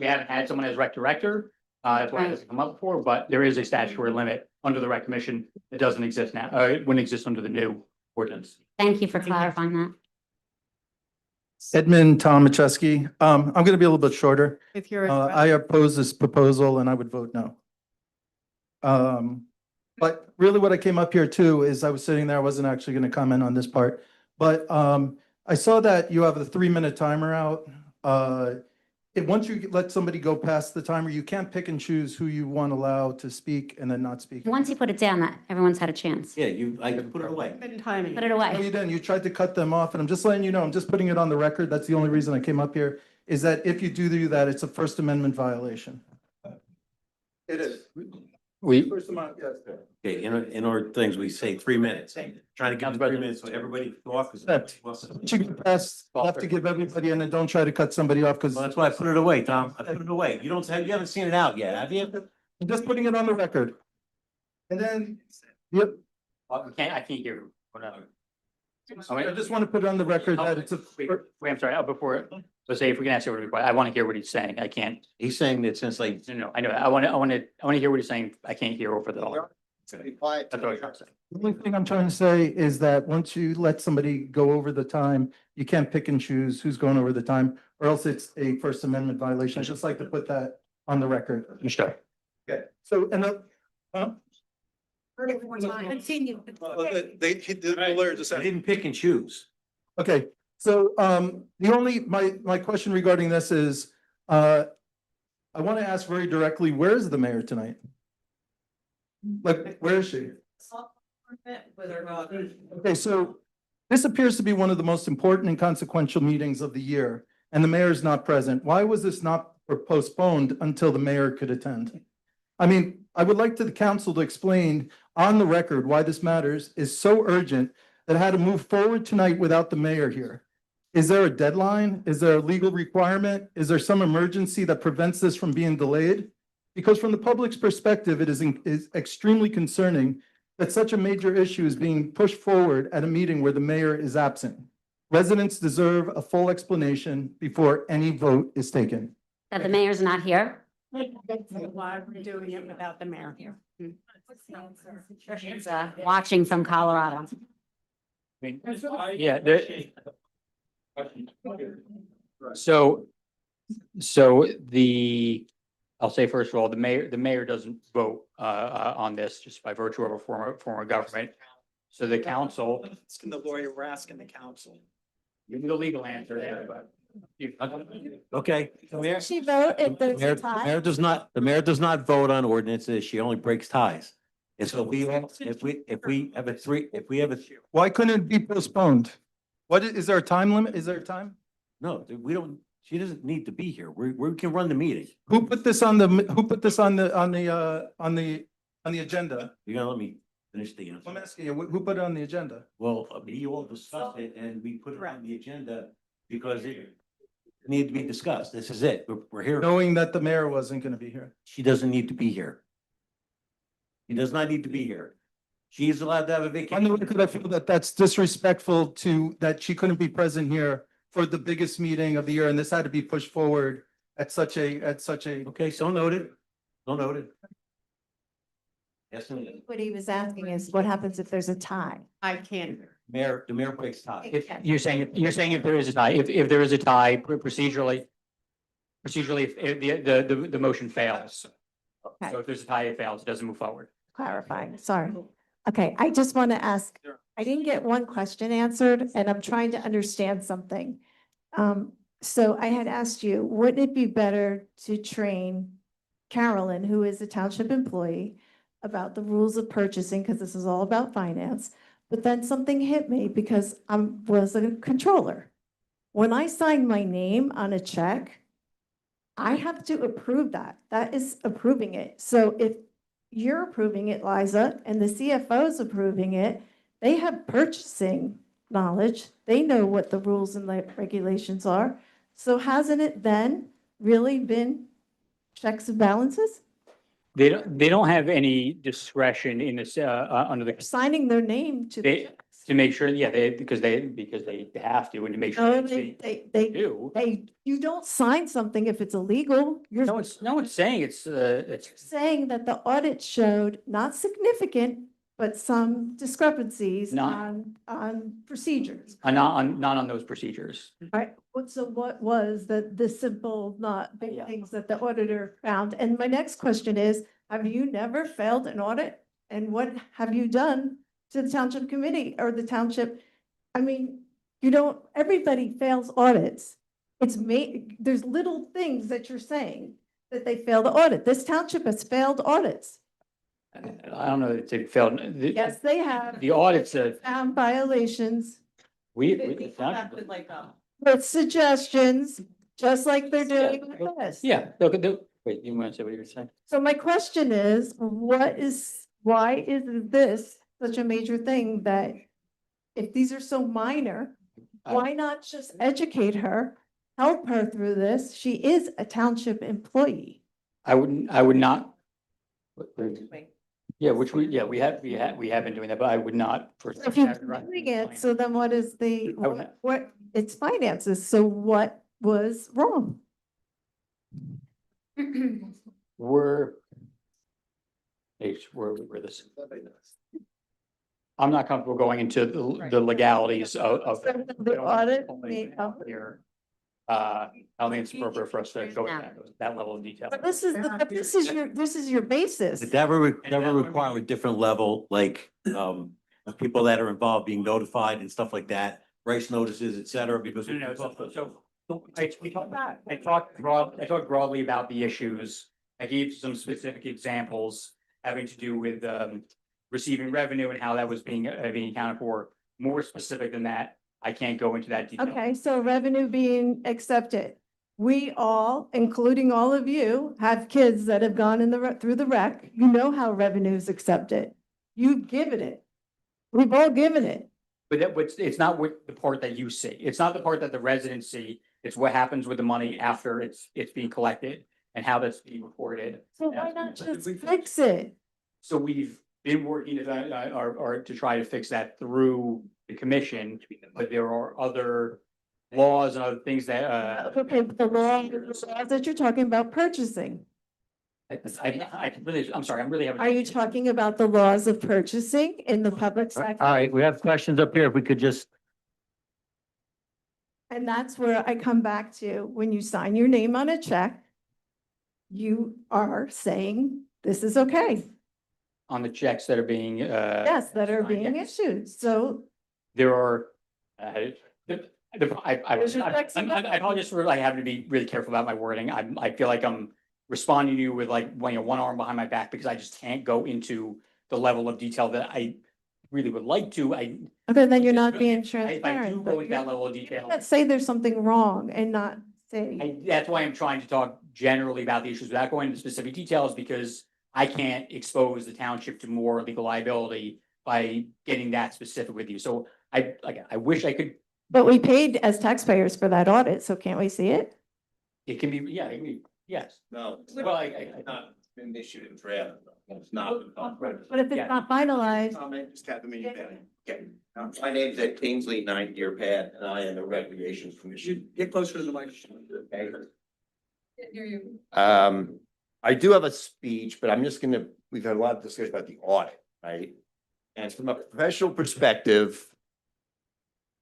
haven't had someone as rec director. That's why it hasn't come up before, but there is a statutory limit under the rec commission. It doesn't exist now. It wouldn't exist under the new ordinance. Thank you for clarifying that. Edmund Tom Macheski. I'm going to be a little bit shorter. With your. I oppose this proposal and I would vote no. But really what I came up here too is I was sitting there, I wasn't actually going to comment on this part. But I saw that you have a 3-minute timer out. Once you let somebody go past the timer, you can't pick and choose who you want to allow to speak and then not speak. Once you put it down, that everyone's had a chance. Yeah, I put it away. Been timing. Put it No, away. you didn't. You tried to cut them off and I'm just letting you know, I'm just putting it on the record. That's the only reason I came up here, is that if you do that, it's a First Amendment violation. It is. First Amendment, yes. Okay, in our things, we say 3 minutes. Trying to give them 3 minutes so everybody can talk. You can pass, have to give everybody and then don't try to cut somebody off because Well, that's why I put it away, Tom. I put it away. You haven't seen it out yet, have you? I'm just putting it on the record. And then, yep, I can't hear you. Whatever. I just want to put it on the record that it's a. Wait, I'm sorry, before, let's say if we can ask everybody, I want to hear what he's saying. I can't. He's saying that since like. No, I know. I want to hear what he's saying. I can't hear over the. That's what I was trying to say. The only thing I'm trying to say is that once you let somebody go over the time, you can't pick and choose who's going over the time, or else it's a First Amendment violation. I'd just like to put that on the record. Understood. Okay, so, and Continue. I didn't pick and choose. okay, So, my question regarding this is, I want to ask very directly, where is the mayor tonight? Like, where is she? Okay, so this appears to be one of the most important and consequential meetings of the year, and the mayor is not present. Why was this not postponed until the mayor could attend? I mean, I would like to the council to explain on the record why this matters is so urgent that had to move forward tonight without the mayor here. Is there a deadline? Is there a legal requirement? Is there some emergency that prevents this from being delayed? Because from the public's perspective, it is extremely concerning that such a major issue is being pushed forward at a meeting where the mayor is absent. Residents deserve a full explanation before any vote is taken. That the mayor's not here? Why we're doing it without the mayor here. She's watching from Colorado. Yeah, so I'll say first of all, the mayor doesn't vote on this just by virtue of a form of government. So the council. Asking the lawyer, we're asking the council. Give me the legal answer there, but. Okay. She vote if there's a tie? The mayor does not vote on ordinances. She only breaks ties. And so if we have a Why couldn't it be postponed? Is there a time limit? Is there a time? no, we don't, she doesn't need to be here. We can run the meeting. Who put this on the agenda? You're gonna let me finish the answer. I'm asking you, who put it on the agenda? Well, you all discussed it and we put it on the agenda because it needed to be discussed. This is it. We're here. Knowing that the mayor wasn't gonna be here. She doesn't need to be here. She does not need to be here. She's allowed to have a On the vacation. record, I feel that that's disrespectful to, that she couldn't be present here for the biggest meeting of the year, and this had to be pushed forward at such a. Okay, so noted. So noted. Yes, and What he was asking is what happens if there's a tie? I can't. the mayor breaks ties. If you're saying if there is a tie, if there is a tie procedurally, if the motion fails. Okay. So if there's a tie, it fails, it doesn't move forward. Clarifying, sorry. Okay, I just want to ask, I didn't get one question answered and I'm trying to understand something. So I had asked you, wouldn't it be better to train Carolyn, who is a township employee, about the rules of purchasing, because this is all about finance? But then something hit me because I was a controller. When I signed my name on a check, I have to approve that. That is approving it. So if you're approving it, Liza, and the CFO is approving it, they have purchasing knowledge. They know what the rules and regulations are. So hasn't it then really been checks and balances? They don't have any discretion in this, under the, Signing their name to the they, checks. to make sure, yeah, because they have to, and to make sure. No, they do. you don't sign something if it's illegal. You're No one's saying it's saying that the audit showed not significant, but some discrepancies Not- on procedures. not on those procedures. All right, what was the simple, not big Yeah. things that the auditor found? And my next question is, have you never failed an audit? And what have you done to the township committee or the township? I mean, everybody fails audits. There's little things that you're saying that they fail the audit. This township has failed audits. I don't know if they failed. Yes, they have. The audits, Found violations with suggestions, just like they're doing with this. yeah, wait, you want to say what you're saying? So my question is, why is this such a major thing that if these are so minor, why not just educate her, help her through this? She is a township employee. I would not. Yeah, we have been doing that, but I would not. If you're doing it, so then what is what, it's finances, so what was wrong? We're this. I'm not comfortable going into the legalities of. The audit Here. I don't think it's appropriate for us to go into that level of detail. But this is your basis. That would require a different level, like, of people that are involved being notified and stuff like that. rice notices, et cetera, because. No, I talked broadly about the issues. I gave some specific examples having to do with receiving revenue and how that was being accounted for. More specific than that, I can't go into that detail. Okay, so revenue being accepted. We all, including all of you, have kids that have gone in through the rec. You know how revenue is accepted. You've given it. We've all given it. But it's not what the part that you see. It's not the part that the residents see. It's what happens with the money after it's being collected and how that's being reported. So why not just fix it? So we've been working to try to fix that through the commission, but there are other laws and other things that Okay, but the laws that you're talking about purchasing. I'm sorry, I'm really having. Are you talking about the laws of purchasing in the public sector? All right, we have questions up here. If we could just, And that's where I come back to, when you sign your name on a check, you are saying this is okay. On the checks that are being. Yes, that are being issued. So There are, I There's your checks and apologize for like having to be really careful about my wording. I feel like I'm responding to you with like, one arm behind my back because I just can't go into the level of detail that I really would like to. okay, then you're not being If I do transparent. go into that level of detail. Let's say there's something wrong and not say, That's why I'm trying to talk generally about the issues without going into specific details, because I can't expose the township to more legal liability by getting that specific with you. So I wish I could, but we paid as taxpayers for that audit, so can't we see it? it can be, yeah, it can be, yes. No, Well, not been issued in draft. It's not. But if it's not finalized, My name's Ed Kingsley, 9-year pad, and I am the Recreation Commission. Get closer to the microphone. Okay. I do have a speech, but we've had a lot of discussion about the audit, right? And from a professional perspective,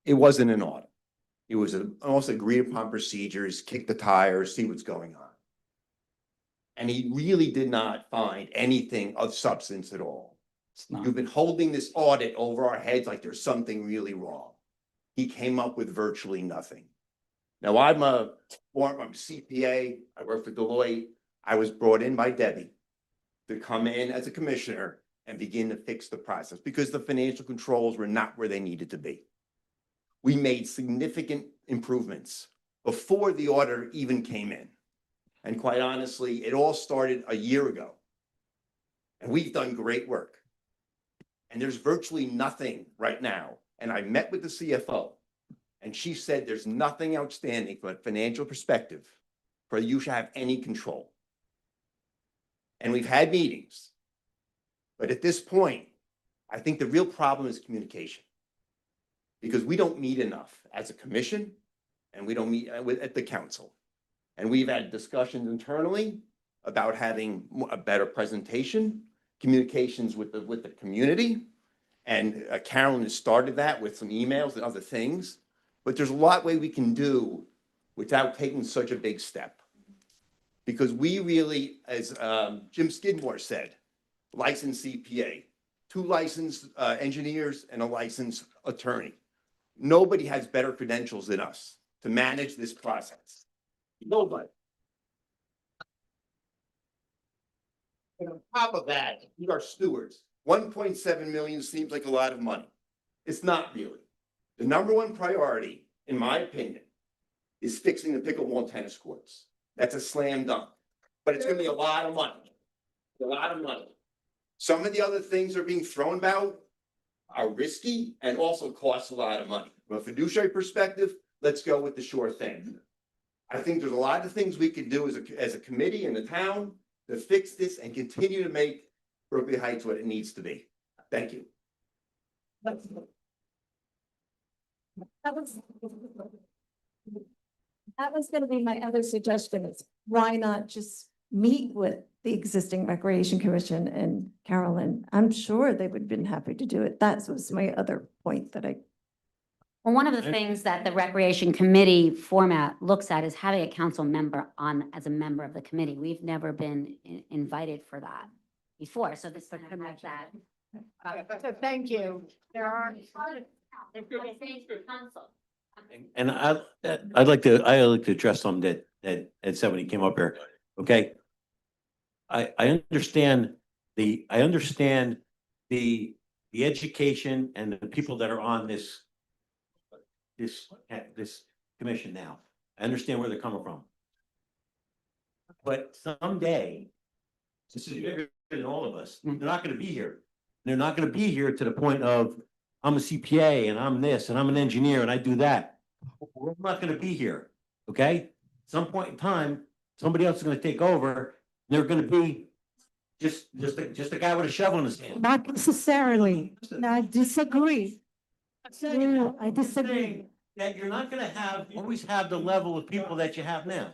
it wasn't an audit. It was almost agreed upon procedures, kick the tires, see what's going on. And he really did not find anything of substance at all. You've been holding this audit over our heads like there's something really wrong. He came up with virtually nothing. Now, I'm a CPA, I work for Deloitte. I was brought in by Debbie to come in as a commissioner and begin to fix the process because the financial controls were not where they needed to be. We made significant improvements before the auditor even came in. And quite honestly, it all started a year ago. And we've done great work. And there's virtually nothing right now. And I met with the CFO and she said there's nothing outstanding from a financial perspective for you to have any control. And we've had meetings. But at this point, I think the real problem is communication. Because we don't meet enough as a commission and we don't meet at the council. And we've had discussions internally about having a better presentation, communications with the community. And Carolyn has started that with some emails and other things. But there's a lot way we can do without taking such a big step. Because we really, as Jim Skidmore said, licensed CPA, 2 licensed engineers and a licensed attorney. Nobody has better credentials than us to manage this process. Nobody. And on top of that, we are stewards. 1.7 million seems like a lot of money. It's not really. The number one priority, in my opinion, is fixing the pickleball and tennis courts. That's a slam dunk. But it's gonna be a lot of money. A lot of money. Some of the other things are being thrown about are risky and also cost a lot of money. From a fiduciary perspective, let's go with the sure thing. I think there's a lot of things we could do as a committee in the town to fix this and continue to make Berkeley Heights what it needs to be. Thank you. that was gonna be my other suggestion is why not just meet with the existing Recreation Commission and Carolyn? I'm sure they would have been happy to do it. That was my other point that Well, one of the things that the Recreation Committee format looks at is having a council member on as a member of the committee. We've never been invited for that before, so this kind of has that. So thank you. There are I'm saying to the council. And I'd like to address something that Ed said when he came up here, okay? I understand the education and the people that are on this commission now. I understand where they're coming from. But someday, this is bigger than all of us, they're not gonna be here. They're not gonna be here to the point of, I'm a CPA and I'm this and I'm an engineer and I do that. We're not gonna be here, okay? Some point in time, somebody else is gonna take over. They're gonna be just a guy with a shovel in his hand. Not necessarily. No, I disagree. No, I disagree. That you're not gonna always have the level of people that you have now.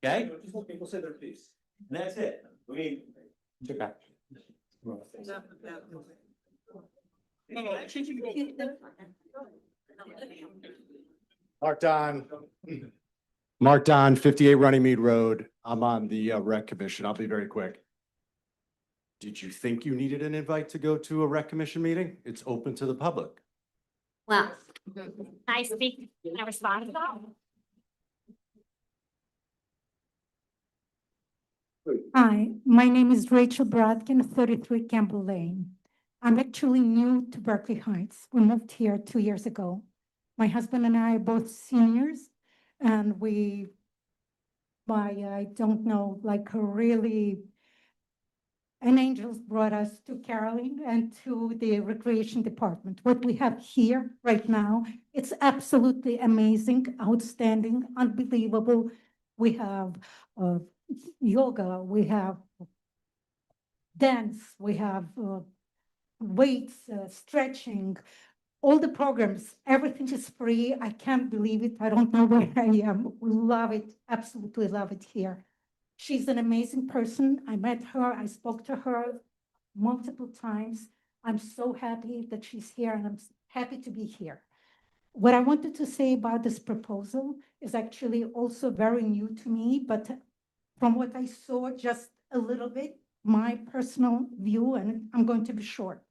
Okay? People say their piece. And that's it. I mean. Mark Don, 58 Runnymede Road. I'm on the rec commission. I'll be very quick. Did you think you needed an invite to go to a rec commission meeting? It's open to the public. Well, can I speak, can I respond to that? Hi, my name is Rachel Brodkin, 33 Campbell Lane. I'm actually new to Berkeley Heights. We moved here 2 years ago. My husband and I are both seniors, and I don't know, like an angels brought us to Caroline and to the recreation department. What we have here right now, it's absolutely amazing, outstanding, unbelievable. We have yoga, we have dance, we have weights, stretching, all the programs, everything is free. I can't believe it. I don't know where I am. We love it, absolutely love it here. She's an amazing person. I met her, I spoke to her multiple times. I'm so happy that she's here and I'm happy to be here. What I wanted to say about this proposal is actually also very new to me, but from what I saw just a little bit, my personal view, and I'm going to be short.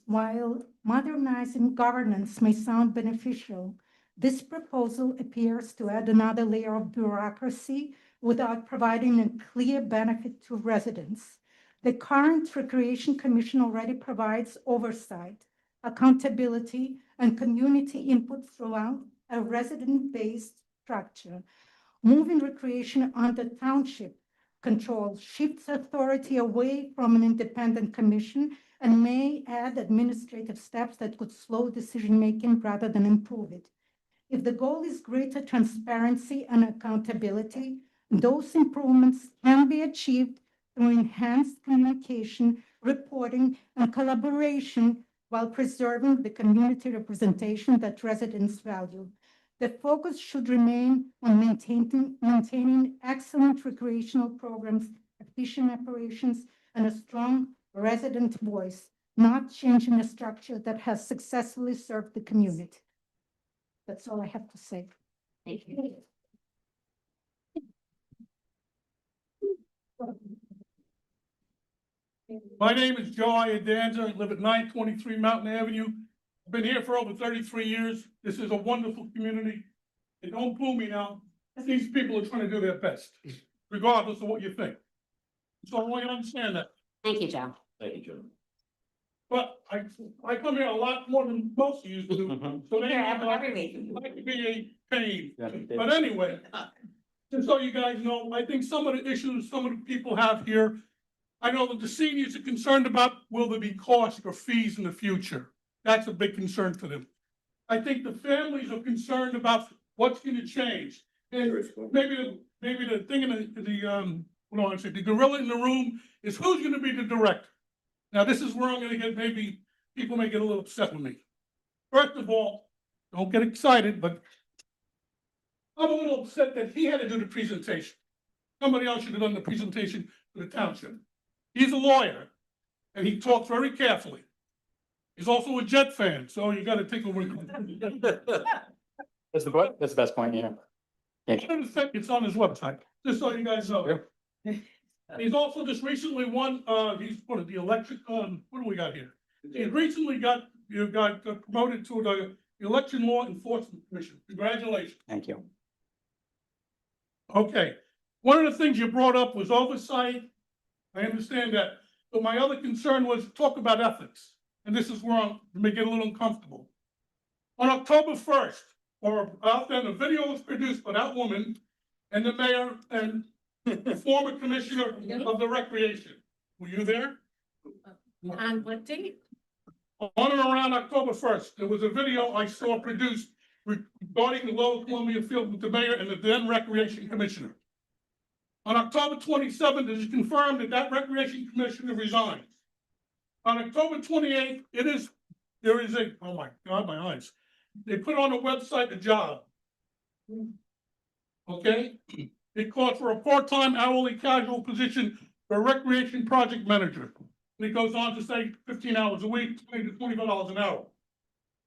While modernizing governance may sound beneficial, this proposal appears to add another layer of bureaucracy without providing a clear benefit to residents. The current Recreation Commission already provides oversight, accountability, and community input throughout a resident-based structure. Moving recreation under township control shifts authority away from an independent commission and may add administrative steps that could slow decision-making rather than improve it. If the goal is greater transparency and accountability, those improvements can be achieved through enhanced communication, reporting, and collaboration while preserving the community representation that residents value. The focus should remain on maintaining excellent recreational programs, efficient operations, and a strong resident voice, not changing a structure that has successfully served the community. That's all I have to say. Thank you. My name is Joe Iadanza. I live at 923 Mountain Avenue. I've been here for over 33 years. This is a wonderful community. And don't boo me now. These people are trying to do their best, regardless of what you think. So I want you to understand that. Thank you, Joe. Thank you, Joe. But I come here a lot more than most of you do. So they Every week. I could be a pain. But anyway, just so you guys know, I think some of the issues some of the people have here, I know that the seniors are concerned about, will there be costs or fees in the future? That's a big concern for them. I think the families are concerned about what's gonna change. And maybe the thing in the gorilla in the room is who's gonna be the director. Now, this is where I'm gonna get, maybe people may get a little upset with me. First of all, don't get excited, but I'm a little upset that he had to do the presentation. Somebody else should have done the presentation for the township. He's a lawyer, and he talks very carefully. He's also a Jet fan, so you gotta take away. That's the best point, yeah. It's on his website, just so you guys know. He's also just recently won, he's the electric, what do we got here? He recently got you got promoted to the Election Law Enforcement Commission. Congratulations. Thank you. Okay, one of the things you brought up was oversight. I understand that, but my other concern was talk about ethics, and this is where I may get a little uncomfortable. On October 1st, or out then, a video was produced by that woman and the mayor and the former commissioner of the recreation. Were you there? On what date? On and around October 1st, there was a video I saw produced regarding the Lower Columbia Field with the mayor and the then recreation commissioner. On October 27th, it is confirmed that that recreation commissioner resigned. On October 28th, there is a, oh my God, my eyes. They put on the website a job. Okay? It called for a part-time hourly casual position for a recreation project manager. And it goes on to say 15 hours a week, $20 to $25 an hour.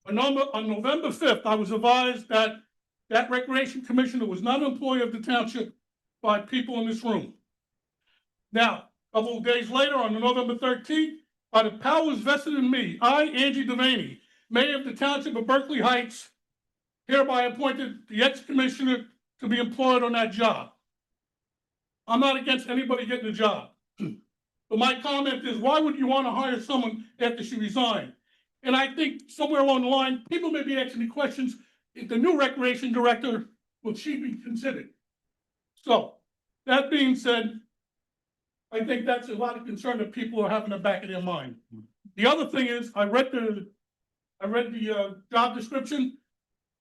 On November 5th, I was advised that that recreation commissioner was not an employee of the township by people in this room. Now, a couple of days later, on November 13th, by the powers vested in me, I, Angie Devaney, mayor of the township of Berkeley Heights, hereby appointed the ex-commissioner to be employed on that job. I'm not against anybody getting a job. But my comment is, why would you want to hire someone after she resigned? And I think somewhere along the line, people may be asking me questions, if the new recreation director, will she be considered? So, that being said, I think that's a lot of concern that people are having in the back of their mind. The other thing is, I read the job description,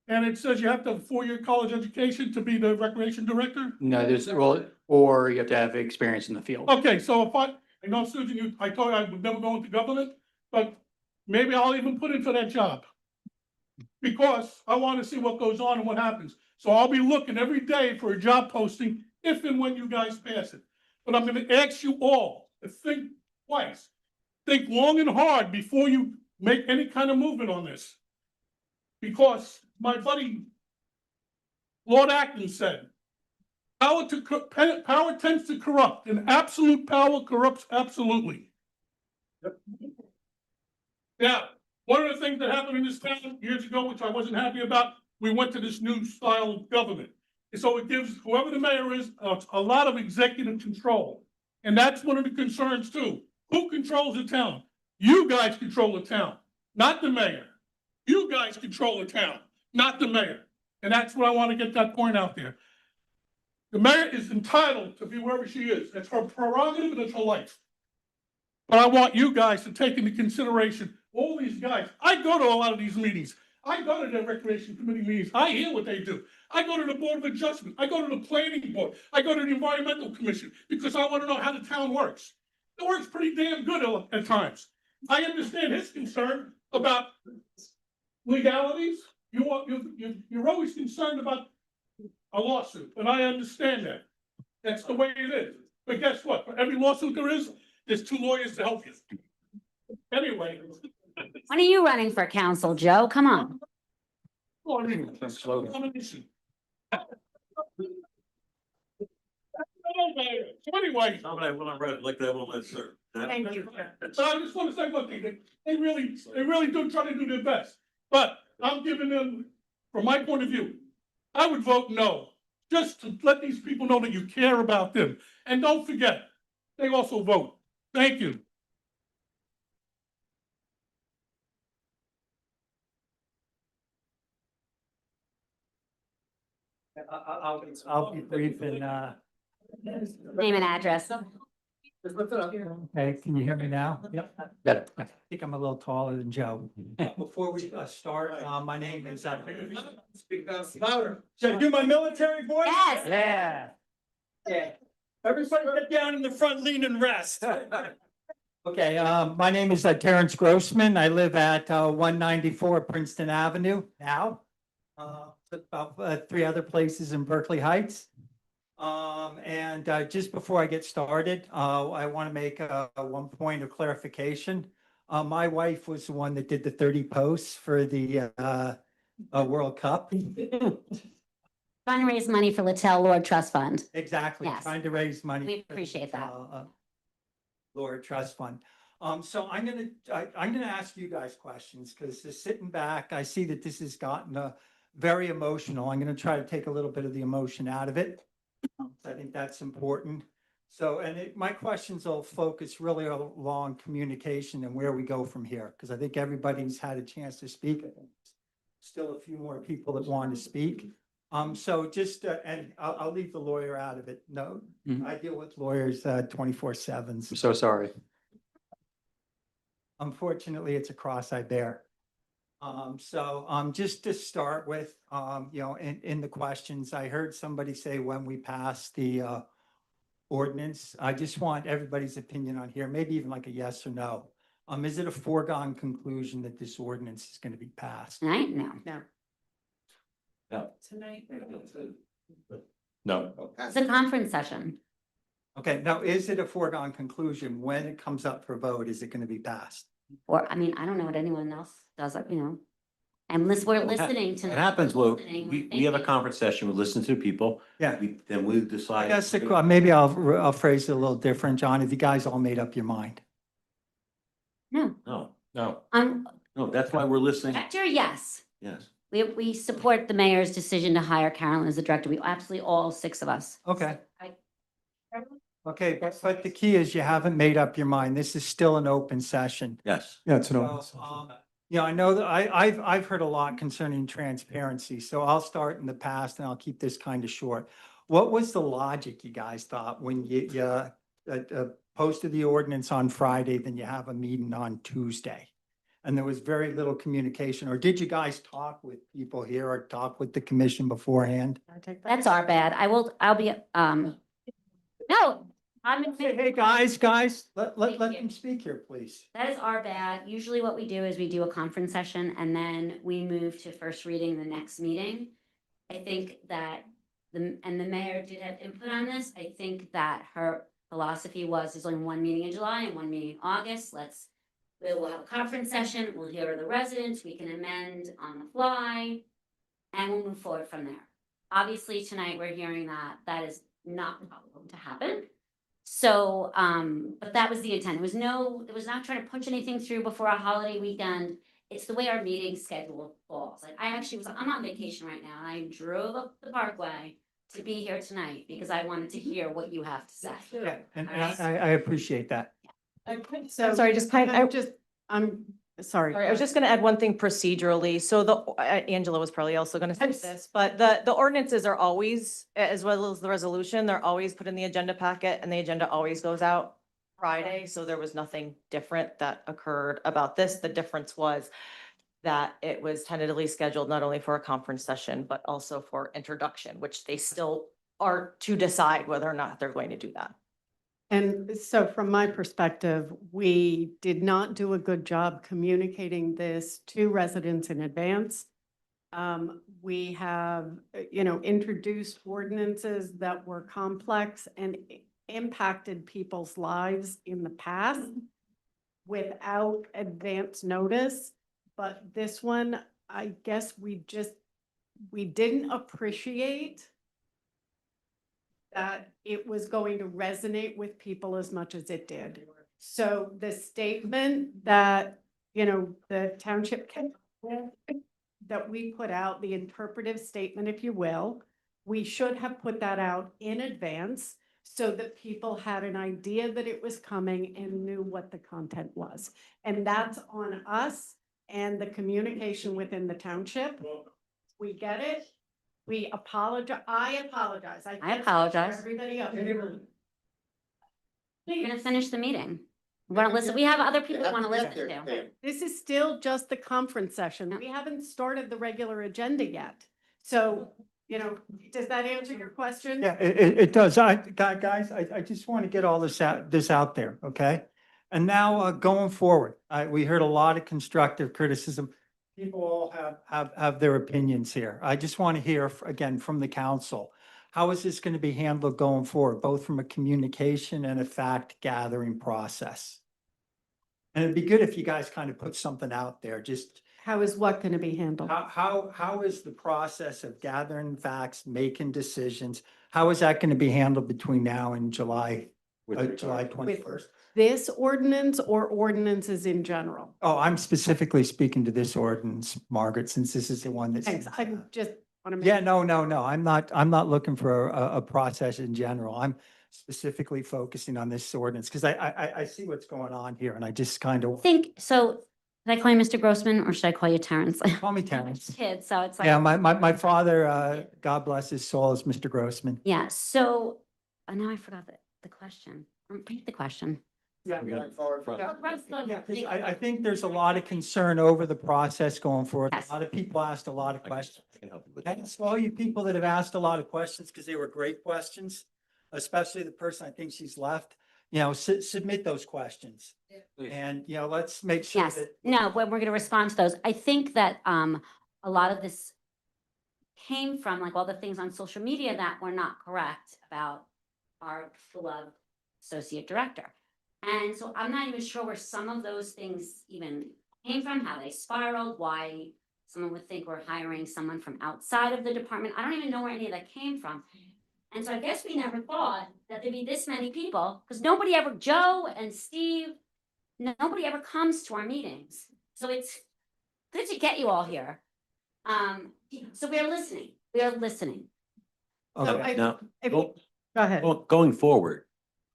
and it says you have to have a 4-year college education to be the recreation director. No, or you have to have experience in the field. Okay, so if I know Susan, I told you I would never go into government, but maybe I'll even put in for that job. Because I want to see what goes on and what happens. So I'll be looking every day for a job posting if and when you guys pass it. But I'm gonna ask you all to think twice. Think long and hard before you make any kind of movement on this. Because my buddy Lord Acton said, power tends to corrupt, and absolute power corrupts absolutely. Now, one of the things that happened in this town years ago, which I wasn't happy about, we went to this new style of government. And so it gives whoever the mayor is a lot of executive control. And that's one of the concerns too. Who controls the town? You guys control the town, not the mayor. You guys control the town, not the mayor. And that's what I want to get that point out there. The mayor is entitled to be wherever she is. That's her prerogative and it's her life. But I want you guys to take into consideration all these guys. I go to a lot of these meetings. I go to the recreation committee meetings. I hear what they do. I go to the board of adjustment. I go to the planning board. I go to the environmental commission because I want to know how the town works. It works pretty damn good at times. I understand his concern about legalities. You're always concerned about a lawsuit, and I understand that. That's the way it is. But guess what? For every lawsuit there is, there's 2 lawyers to help you. Anyway. When are you running for council, Joe? Come on. Anyway. Somebody will read like that one, sir. Thank you. So I just want to say one thing, they really do try to do their best, but I'm giving them, from my point of view, I would vote no, just to let these people know that you care about them. And don't forget, they also vote. Thank you. I'll be brief and, Name and address. okay, can you hear me now? Yep. Better. I think I'm a little taller than Joe. Before we start, my name is, Speak louder. should I do my military voice? Yes. Yeah. Yeah. Everybody get down in the front, lean and rest. Okay, my name is Terrence Grossman. I live at 194 Princeton Avenue now. About 3 other places in Berkeley Heights. And just before I get started, I want to make one point of clarification. My wife was the one that did the 30 posts for the World Cup. Trying to raise money for Littell Lord Trust Fund. Exactly, Yes. trying to raise money. We appreciate that. Lord Trust Fund. So I'm gonna ask you guys questions, because just sitting back, I see that this has gotten very emotional. I'm gonna try to take a little bit of the emotion out of it. I think that's important. So, my questions will focus really along communication and where we go from here, because I think everybody's had a chance to speak. Still a few more people that want to speak. So just, and I'll leave the lawyer out of it. No, I deal with lawyers 24/7. I'm so sorry. Unfortunately, it's a cross I bear. Just to start with, in the questions, I heard somebody say when we pass the ordinance, I just want everybody's opinion on here, maybe even like a yes or no. Is it a foregone conclusion that this ordinance is going to be passed? Tonight? No. No. No. Tonight. No. It's a conference session. Okay, now is it a foregone conclusion when it comes up for vote, is it going to be passed? Or, I mean, I don't know what anyone else does, and we're listening to. It happens, we're well, listening, we have a conference session, we listen to people. Yeah. Then we I decide. guess, maybe I'll phrase it a little different, John. Have you guys all made up your mind? No, No, I'm, no, that's why we're listening. director, yes. Yes. We support the mayor's decision to hire Carolyn as the director. We absolutely, all 6 of us. Okay. I- Okay, but the key is you haven't made up your mind. This is still an open session. Yes. Yeah, it's an So, open session. Yeah, I know that I've heard a lot concerning transparency, so I'll start in the past and I'll keep this kind of short. What was the logic you guys thought when you posted the ordinance on Friday, then you have a meeting on Tuesday? And there was very little communication, or did you guys talk with people here or talk with the commission beforehand? That's our bad. I'll be, no, Hey, guys, let Thank you. them speak here, please. That is our bad. Usually what we do is we do a conference session and then we move to first reading the next meeting. I think that the mayor did have input on this. I think that her philosophy was there's only one meeting in July and one meeting in August. We'll have a conference session, we'll hear the residents, we can amend on the fly, and we'll move forward from there. Obviously, tonight we're hearing that is not going to happen. So, but that was the intent. It was not trying to punch anything through before a holiday weekend. It's the way our meeting schedule falls. Like I'm on vacation right now and I drove up the Parkway to be here tonight because I wanted to hear what you have to say. Yeah, and All right. I appreciate that. So Sorry, just kind I'm of, just, I'm sorry. sorry, I was just gonna add one thing procedurally. So Angela was probably also gonna say I'm this, but the ordinances are always, as well as the resolution, they're always put in the agenda packet and the agenda always goes out Friday. So there was nothing different that occurred about this. The difference was that it was tentatively scheduled not only for a conference session, but also for introduction, which they still are to decide whether or not they're going to do that. And so from my perspective, we did not do a good job communicating this to residents in advance. We have, introduced ordinances that were complex and impacted people's lives in the past without advance notice. But this one, I guess we didn't appreciate that it was going to resonate with people as much as it did. So the statement that, the township that we put out, the interpretive statement, if you will, we should have put that out in advance so that people had an idea that it was coming and knew what the content was. And that's on us and the communication within the township. We get it. We apologize. I apologize. I apologize. Everybody else. We're gonna finish the meeting. We wanna listen, we have other people we wanna listen to. This is still just the conference session. We haven't started the regular agenda yet. So, does that answer your question? Yeah, it does. Guys, I just want to get all this out there, okay? And now, going forward, we heard a lot of constructive criticism. People all have their opinions here. I just want to hear again from the council. How is this going to be handled going forward, both from a communication and a fact gathering process? And it'd be good if you guys kind of put something out there, just. How is what going to be handled? How is the process of gathering facts, making decisions? How is that going to be handled between now and July July 21st. This ordinance or ordinances in general? Oh, I'm specifically speaking to this ordinance, Margaret, since this is the one that's. Thanks, I just want to make. Yeah, no, I'm not looking for a process in general. I'm specifically focusing on this ordinance because I see what's going on here and I just kind I of. think, so, should I call you Mr. Grossman or should I call you Terrence? Call me Terrence. Kid, so it's like. Yeah, my father, God bless his soul, is Mr. Grossman. Yeah, so, now I forgot the question. Repeat the question. Yeah. Russ, go Yeah, ahead. 'cause I think there's a lot of concern over the process going forward. Yes. A lot of people asked a lot of questions. Thanks to all you people that have asked a lot of questions because they were great questions, especially the person I think she's left. You know, submit those questions. And, you know, let's make sure Yes, that. no, but we're gonna respond to those. I think that a lot of this came from like all the things on social media that were not correct about our beloved associate director. And so I'm not even sure where some of those things even came from, how they spiraled, why someone would think we're hiring someone from outside of the department. I don't even know where any of that came from. And so I guess we never thought that there'd be this many people, because nobody ever, Joe and Steve, nobody ever comes to our meetings. So it's good to get you all here. So we are listening. We are listening. Okay, Now, Go ahead. well, going forward,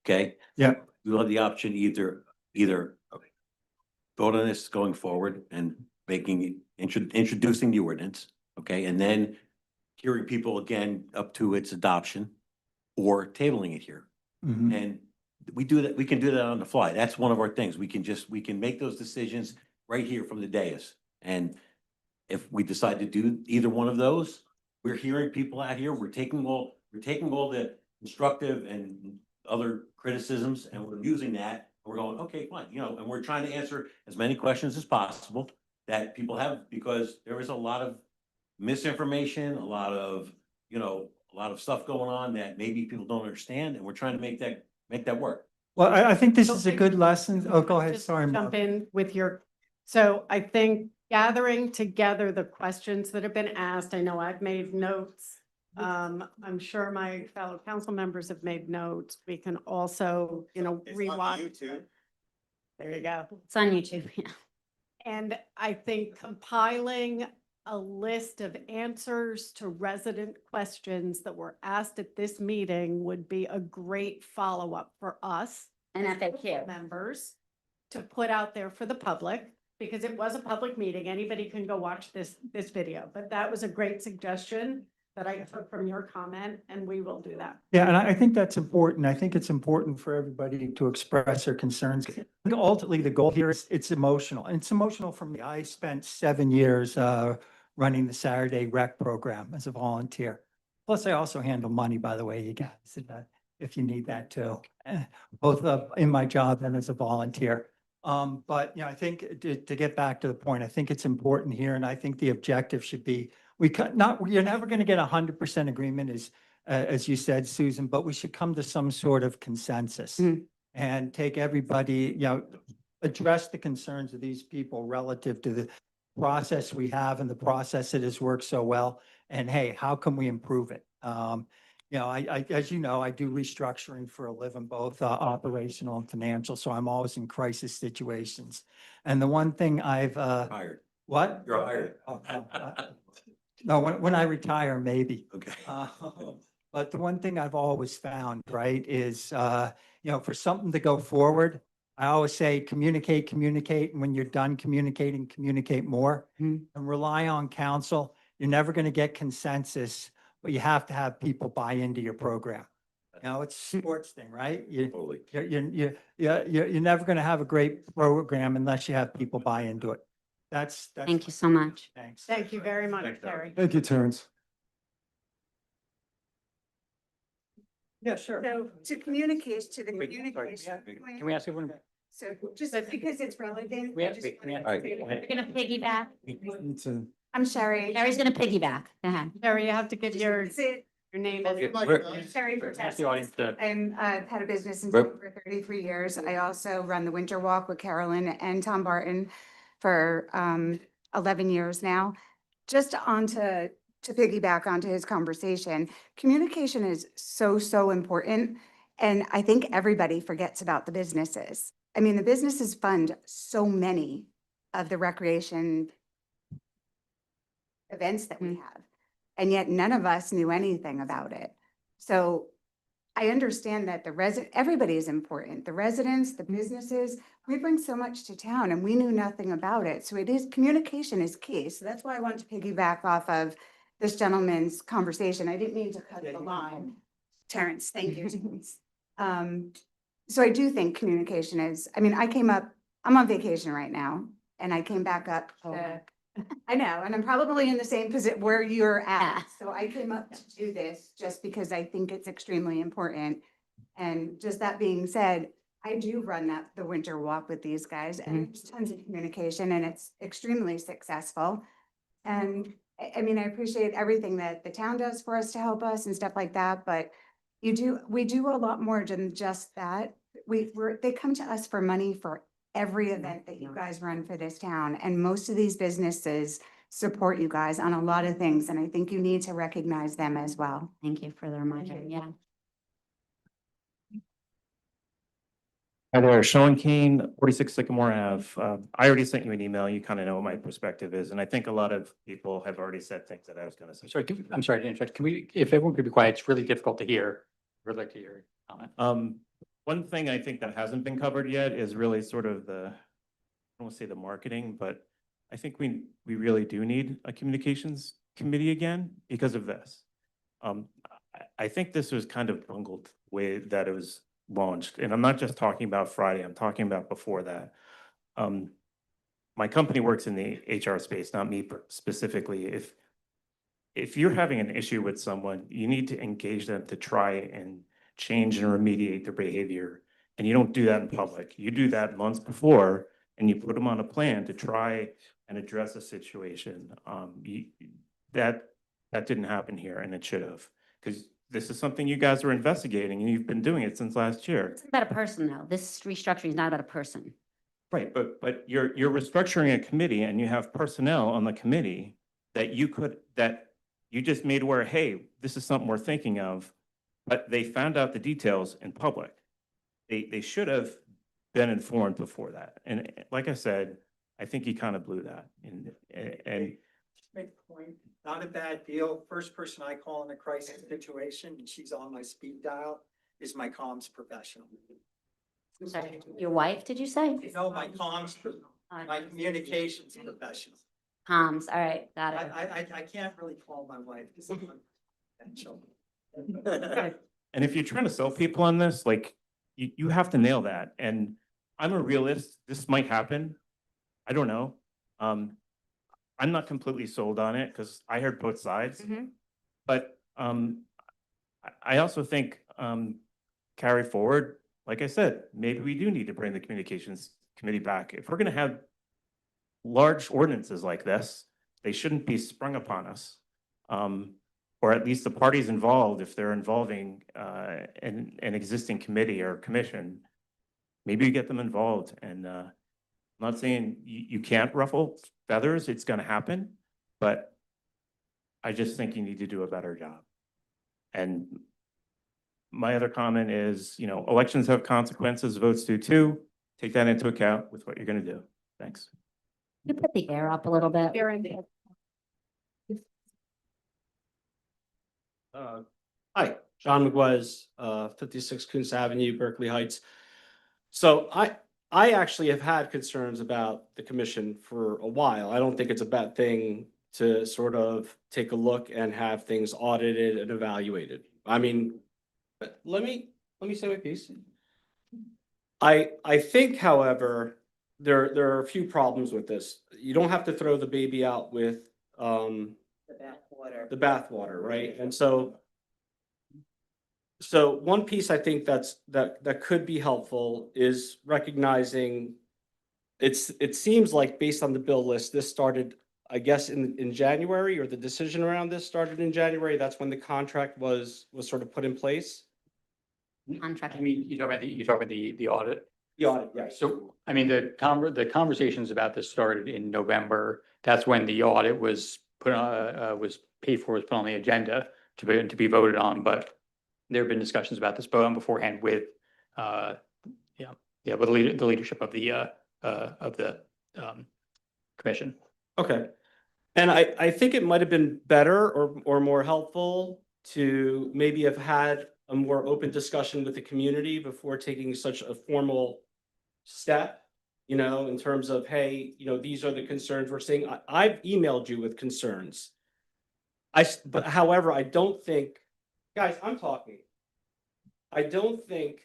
okay? Yeah. We'll have the option either vote on this going forward and introducing the ordinance, okay? And then hearing people again up to its adoption or tabling it here. Mhm. And we do that, we can do that on the fly. That's one of our things. We can make those decisions right here from the dais. And if we decide to do either one of those, we're hearing people out here, we're taking all the constructive and other criticisms and we're using that. We're going, okay, fine, you know, and we're trying to answer as many questions as possible that people have, because there is a lot of misinformation, a lot of stuff going on that maybe people don't understand, and we're trying to make that work. Well, I think this is a good lesson. Oh, go ahead. Just Sorry, jump Mark. in with your, so I think gathering together the questions that have been asked, I know I've made notes. I'm sure my fellow council members have made notes. We can also, rewatch. There you go. It's on YouTube, yeah. And I think compiling a list of answers to resident questions that were asked at this meeting would be a great follow-up for us. And as FAQ. members to put out there for the public, because it was a public meeting. Anybody can go watch this video, but that was a great suggestion that I took from your comment, and we will do that. Yeah, and I think that's important. I think it's important for everybody to express their concerns. Ultimately, the goal here is it's emotional. And it's emotional for me. I spent 7 years running the Saturday rec program as a volunteer. Plus, I also handle money, by the way, you guys, if you need that too, both in my job and as a volunteer. But, I think to get back to the point, I think it's important here, and I think the objective should be, you're never going to get 100% agreement, as you said, Susan, but we should come to some sort of consensus and take everybody, address the concerns of these people relative to the process we have and the process that has worked so well. And hey, how can we improve it? As you know, I do restructuring for a living, both operational and financial. So I'm always in crisis situations. And the one thing I've Hired. What? You're hired. No, when I retire, maybe. Okay. But the one thing I've always found, right, is, for something to go forward, I always say, communicate. And when you're done communicating, communicate more and rely on counsel. You're never going to get consensus, but you have to have people buy into your program. It's a sports thing, right? Totally. You're never going to have a great program unless you have people buy into it. That's. Thank you so much. Thanks. Thank you very much, Thanks, Terry. Terry. Thank you, Terrence. Yeah, sure. So to communicate to the Wait, communication. Can we ask everyone? So just because it's relevant. We I have- just wait, wanna all right. say that. We're gonna piggyback. It's a- I'm Sherry. Terry's gonna piggyback. Go ahead. Terry, you have to give your Is it name. Sherry Ask the audience to. I'm had a business in Rep- town for 33 years. I also run the Winter Walk with Carolyn and Tom Barton for 11 years now. Just to piggyback onto his conversation, communication is so important. And I think everybody forgets about the businesses. I mean, the businesses fund so many of the recreation events that we have. And yet none of us knew anything about it. So I understand that everybody is important. The residents, the businesses, we bring so much to town and we knew nothing about it. So communication is key. So that's why I want to piggyback off of this gentleman's conversation. I didn't mean to cut the line. Terrence, thank you. So I do think communication is, I mean, I'm on vacation right now and I came back up. I know, and I'm probably in the same position where you're at. So I came up to do this just because I think it's extremely important. And just that being said, I do run the winter walk with these guys and there's tons of communication and it's extremely successful. And I mean, I appreciate everything that the town does for us to help us and stuff like that, but we do a lot more than just that. They come to us for money for every event that you guys run for this town. And most of these businesses support you guys on a lot of things. And I think you need to recognize them as well. Thank you for the reminder. Yeah. Hi there, Sean Kane, 46 Sycamore Ave. I already sent you an email. You kind of know what my perspective is. And I think a lot of people have already said things that I was going to say. I'm sorry to interrupt. Can we, if everyone could be quiet, it's really difficult to hear. We'd like to hear your comment. One thing I think that hasn't been covered yet is really sort of I don't want to say the marketing, but I think we really do need a communications committee again because of this. I think this was kind of bungled the way that it was launched. And I'm not just talking about Friday, I'm talking about before that. My company works in the HR space, not me specifically. If you're having an issue with someone, you need to engage them to try and change and remediate their behavior. And you don't do that in public. You do that months before and you put them on a plan to try and address a situation. That didn't happen here and it should have, because this is something you guys are investigating and you've been doing it since last year. It's about a person though. This restructuring is not about a person. Right, but you're restructuring a committee and you have personnel on the committee that you just made aware, hey, this is something we're thinking of, but they found out the details in public. They should have been informed before that. And like I said, I think he kind of blew that. And Make a point, not a bad deal. First person I call in a crisis situation, and she's on my speed dial, is my comms professional. I'm sorry, your wife, did you say? No, my comms, my communications professional. Comms, all right, got it. I can't really call my wife. This is confidential. And if you're trying to sell people on this, like, you have to nail that. And I'm a realist. This might happen. I don't know. I'm not completely sold on it because I heard both sides. But I also think carry forward, like I said, maybe we do need to bring the communications committee back. If we're going to have large ordinances like this, they shouldn't be sprung upon us. Or at least the parties involved, if they're involving an existing committee or commission, maybe you get them involved. And I'm not saying you can't ruffle feathers, it's going to happen, but I just think you need to do a better job. And my other comment is, elections have consequences, votes do too. Take that into account with what you're going to do. Thanks. You put the air up a little bit. Hi, John McGuez, 56 Coons Avenue, Berkeley Heights. So I actually have had concerns about the commission for a while. I don't think it's a bad thing to sort of take a look and have things audited and evaluated. I mean, let me say my piece. I think, however, there are a few problems with this. You don't have to throw the baby out with the bathwater, right? And so one piece I think that could be helpful is recognizing it seems like based on the bill list, this started, I guess, in January, or the decision around this started in January. That's when the contract was sort of put in place. Contract. I mean, you talk about the audit? The audit, yeah. So, I mean, the conversations about this started in November. That's when the audit was put on, was paid for, was put on the agenda to be voted on, but there have been discussions about this beforehand with, with the leadership of the commission. Okay. And I think it might have been better or more helpful to maybe have had a more open discussion with the community before taking such a formal step, you know, in terms of, hey, you know, these are the concerns we're seeing. I've emailed you with concerns. But however, I don't think, guys, I'm talking. I don't think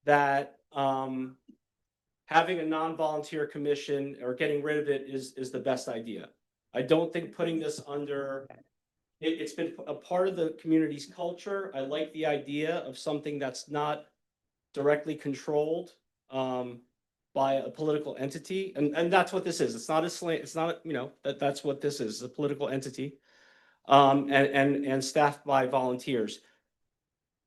that having a non-volunteer commission or getting rid of it is the best idea. I don't think putting this under, it's been a part of the community's culture. I like the idea of something that's not directly controlled by a political entity. And that's what this is. It's not a slant, it's not, you know, that's what this is, a political entity. And staffed by volunteers.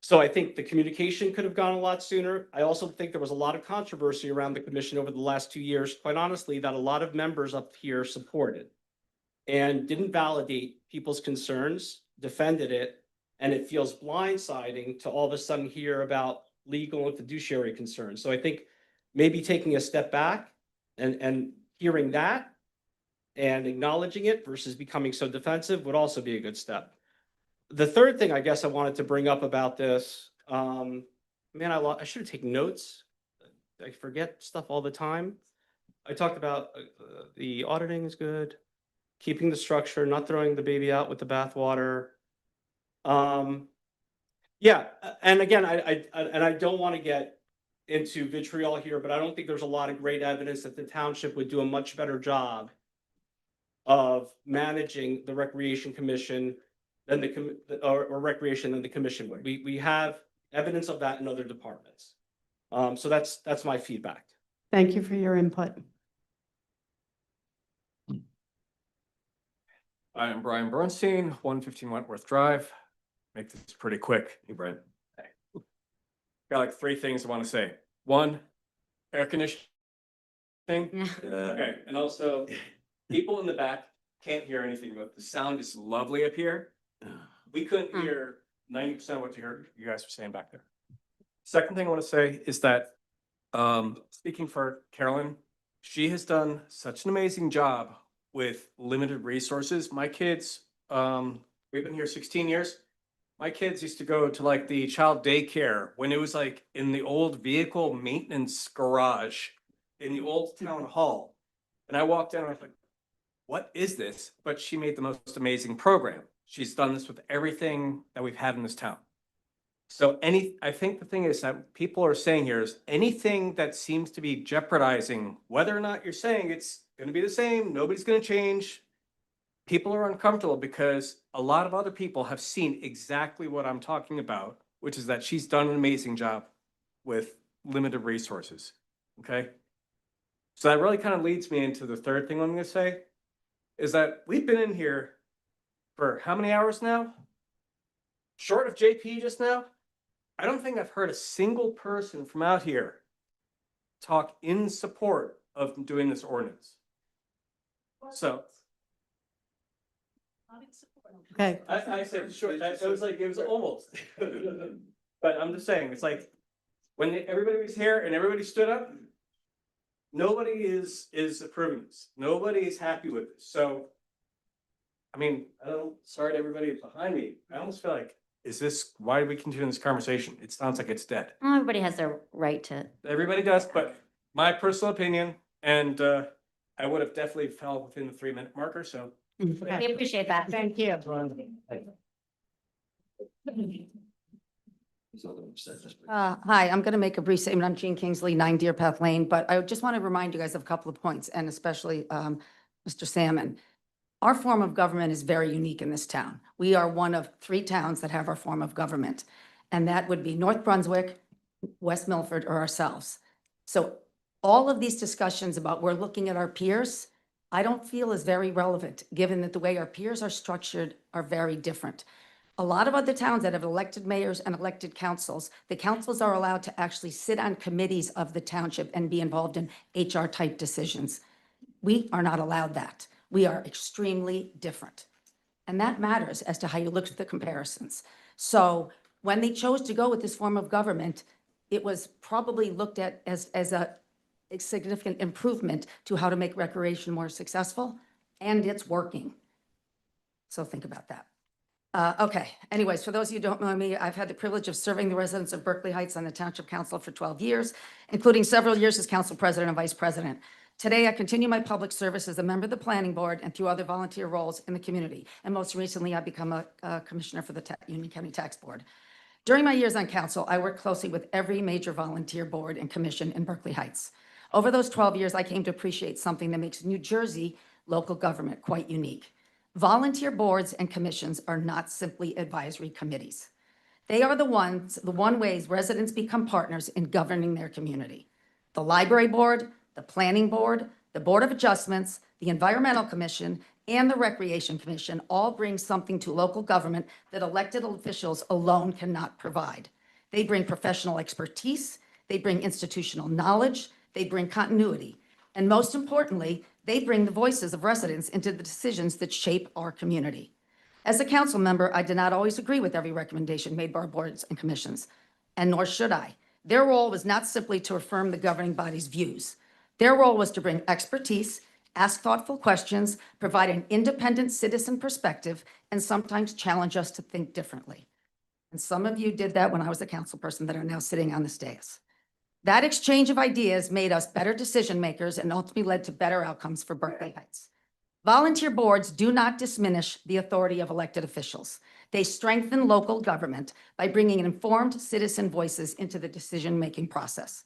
So I think the communication could have gone a lot sooner. I also think there was a lot of controversy around the commission over the last 2 years, quite honestly, that a lot of members up here supported and didn't validate people's concerns, defended it, and it feels blindsiding to all of a sudden hear about legal and fiduciary concerns. So I think maybe taking a step back and hearing that and acknowledging it versus becoming so defensive would also be a good step. The third thing I guess I wanted to bring up about this, man, I should have taken notes. I forget stuff all the time. I talked about the auditing is good, keeping the structure, not throwing the baby out with the bathwater. Yeah, and again, I don't want to get into vitriol here, but I don't think there's a lot of great evidence that the township would do a much better job of managing the Recreation Commission than or recreation than the commission would. We have evidence of that in other departments. So that's my feedback. Thank you for your input. I'm Brian Bernstein, 115 Wentworth Drive. Make this pretty quick. Hey, Brian. Hey. Got like 3 things I want to say. 1, air conditioning. Okay, and also people in the back can't hear anything, but the sound is lovely up here. We couldn't hear 90% of what you guys were saying back there. Second thing I want to say is that, speaking for Carolyn, she has done such an amazing job with limited resources. My kids, we've been here 16 years. My kids used to go to like the child daycare when it was like in the old vehicle maintenance garage in the old town hall. And I walked in and I was like, what is this? But she made the most amazing program. She's done this with everything that we've had in this town. So I think the thing is that people are saying here is anything that seems to be jeopardizing, whether or not you're saying it's going to be the same, nobody's going to change. People are uncomfortable because a lot of other people have seen exactly what I'm talking about, which is that she's done an amazing job with limited resources. Okay. So that really kind of leads me into the third thing I'm going to say is that we've been in here for how many hours now? Short of JP just now? I don't think I've heard a single person from out here talk in support of doing this ordinance. So. Okay. I said short, it was almost. But I'm just saying, it's like, when everybody was here and everybody stood up, nobody is approving this. Nobody is happy with this. So, I mean, sorry to everybody behind me. I almost feel like, why do we continue this conversation? It sounds like it's dead. Well, everybody has their right to. Everybody does, but my personal opinion, and I would have definitely fell within the 3-minute marker, so. We appreciate that. Thank you. Hi, I'm going to make a brief statement. I'm Jean Kingsley, 9 Deer Path Lane, but I just want to remind you guys of a couple of points, and especially Mr. Salmon. Our form of government is very unique in this town. We are one of 3 towns that have our form of government, and that would be North Brunswick, West Milford, or ourselves. So all of these discussions about we're looking at our peers, I don't feel is very relevant, given that the way our peers are structured are very different. A lot of other towns that have elected mayors and elected councils, the councils are allowed to actually sit on committees of the township and be involved in HR type decisions. We are not allowed that. We are extremely different. And that matters as to how you look at the comparisons. So When they chose to go with this form of government, it was probably looked at as a significant improvement to how to make recreation more successful, and it's working. So think about that. Okay, anyways, for those of you who don't know me, I've had the privilege of serving the residents of Berkeley Heights on the Township Council for 12 years, including several years as council president and vice president. Today, I continue my public service as a member of the planning board and through other volunteer roles in the community. And most recently, I've become a commissioner for the Union County Tax Board. During my years on council, I worked closely with every major volunteer board and commission in Berkeley Heights. Over those 12 years, I came to appreciate something that makes New Jersey local government quite unique. Volunteer boards and commissions are not simply advisory committees. They are the one ways residents become partners in governing their community. The library board, the planning board, the Board of Adjustments, the Environmental Commission, and the Recreation Commission all bring something to local government that elected officials alone cannot provide. They bring professional expertise, they bring institutional knowledge, they bring continuity, and most importantly, they bring the voices of residents into the decisions that shape our community. As a council member, I did not always agree with every recommendation made by our boards and commissions, and nor should I. Their role was not simply to affirm the governing body's views. Their role was to bring expertise, ask thoughtful questions, provide an independent citizen perspective, and sometimes challenge us to think differently. And some of you did that when I was a council person that are now sitting on this dais. That exchange of ideas made us better decision makers and ultimately led to better outcomes for Berkeley Heights. Volunteer boards do not diminish the authority of elected officials. They strengthen local government by bringing informed citizen voices into the decision-making process.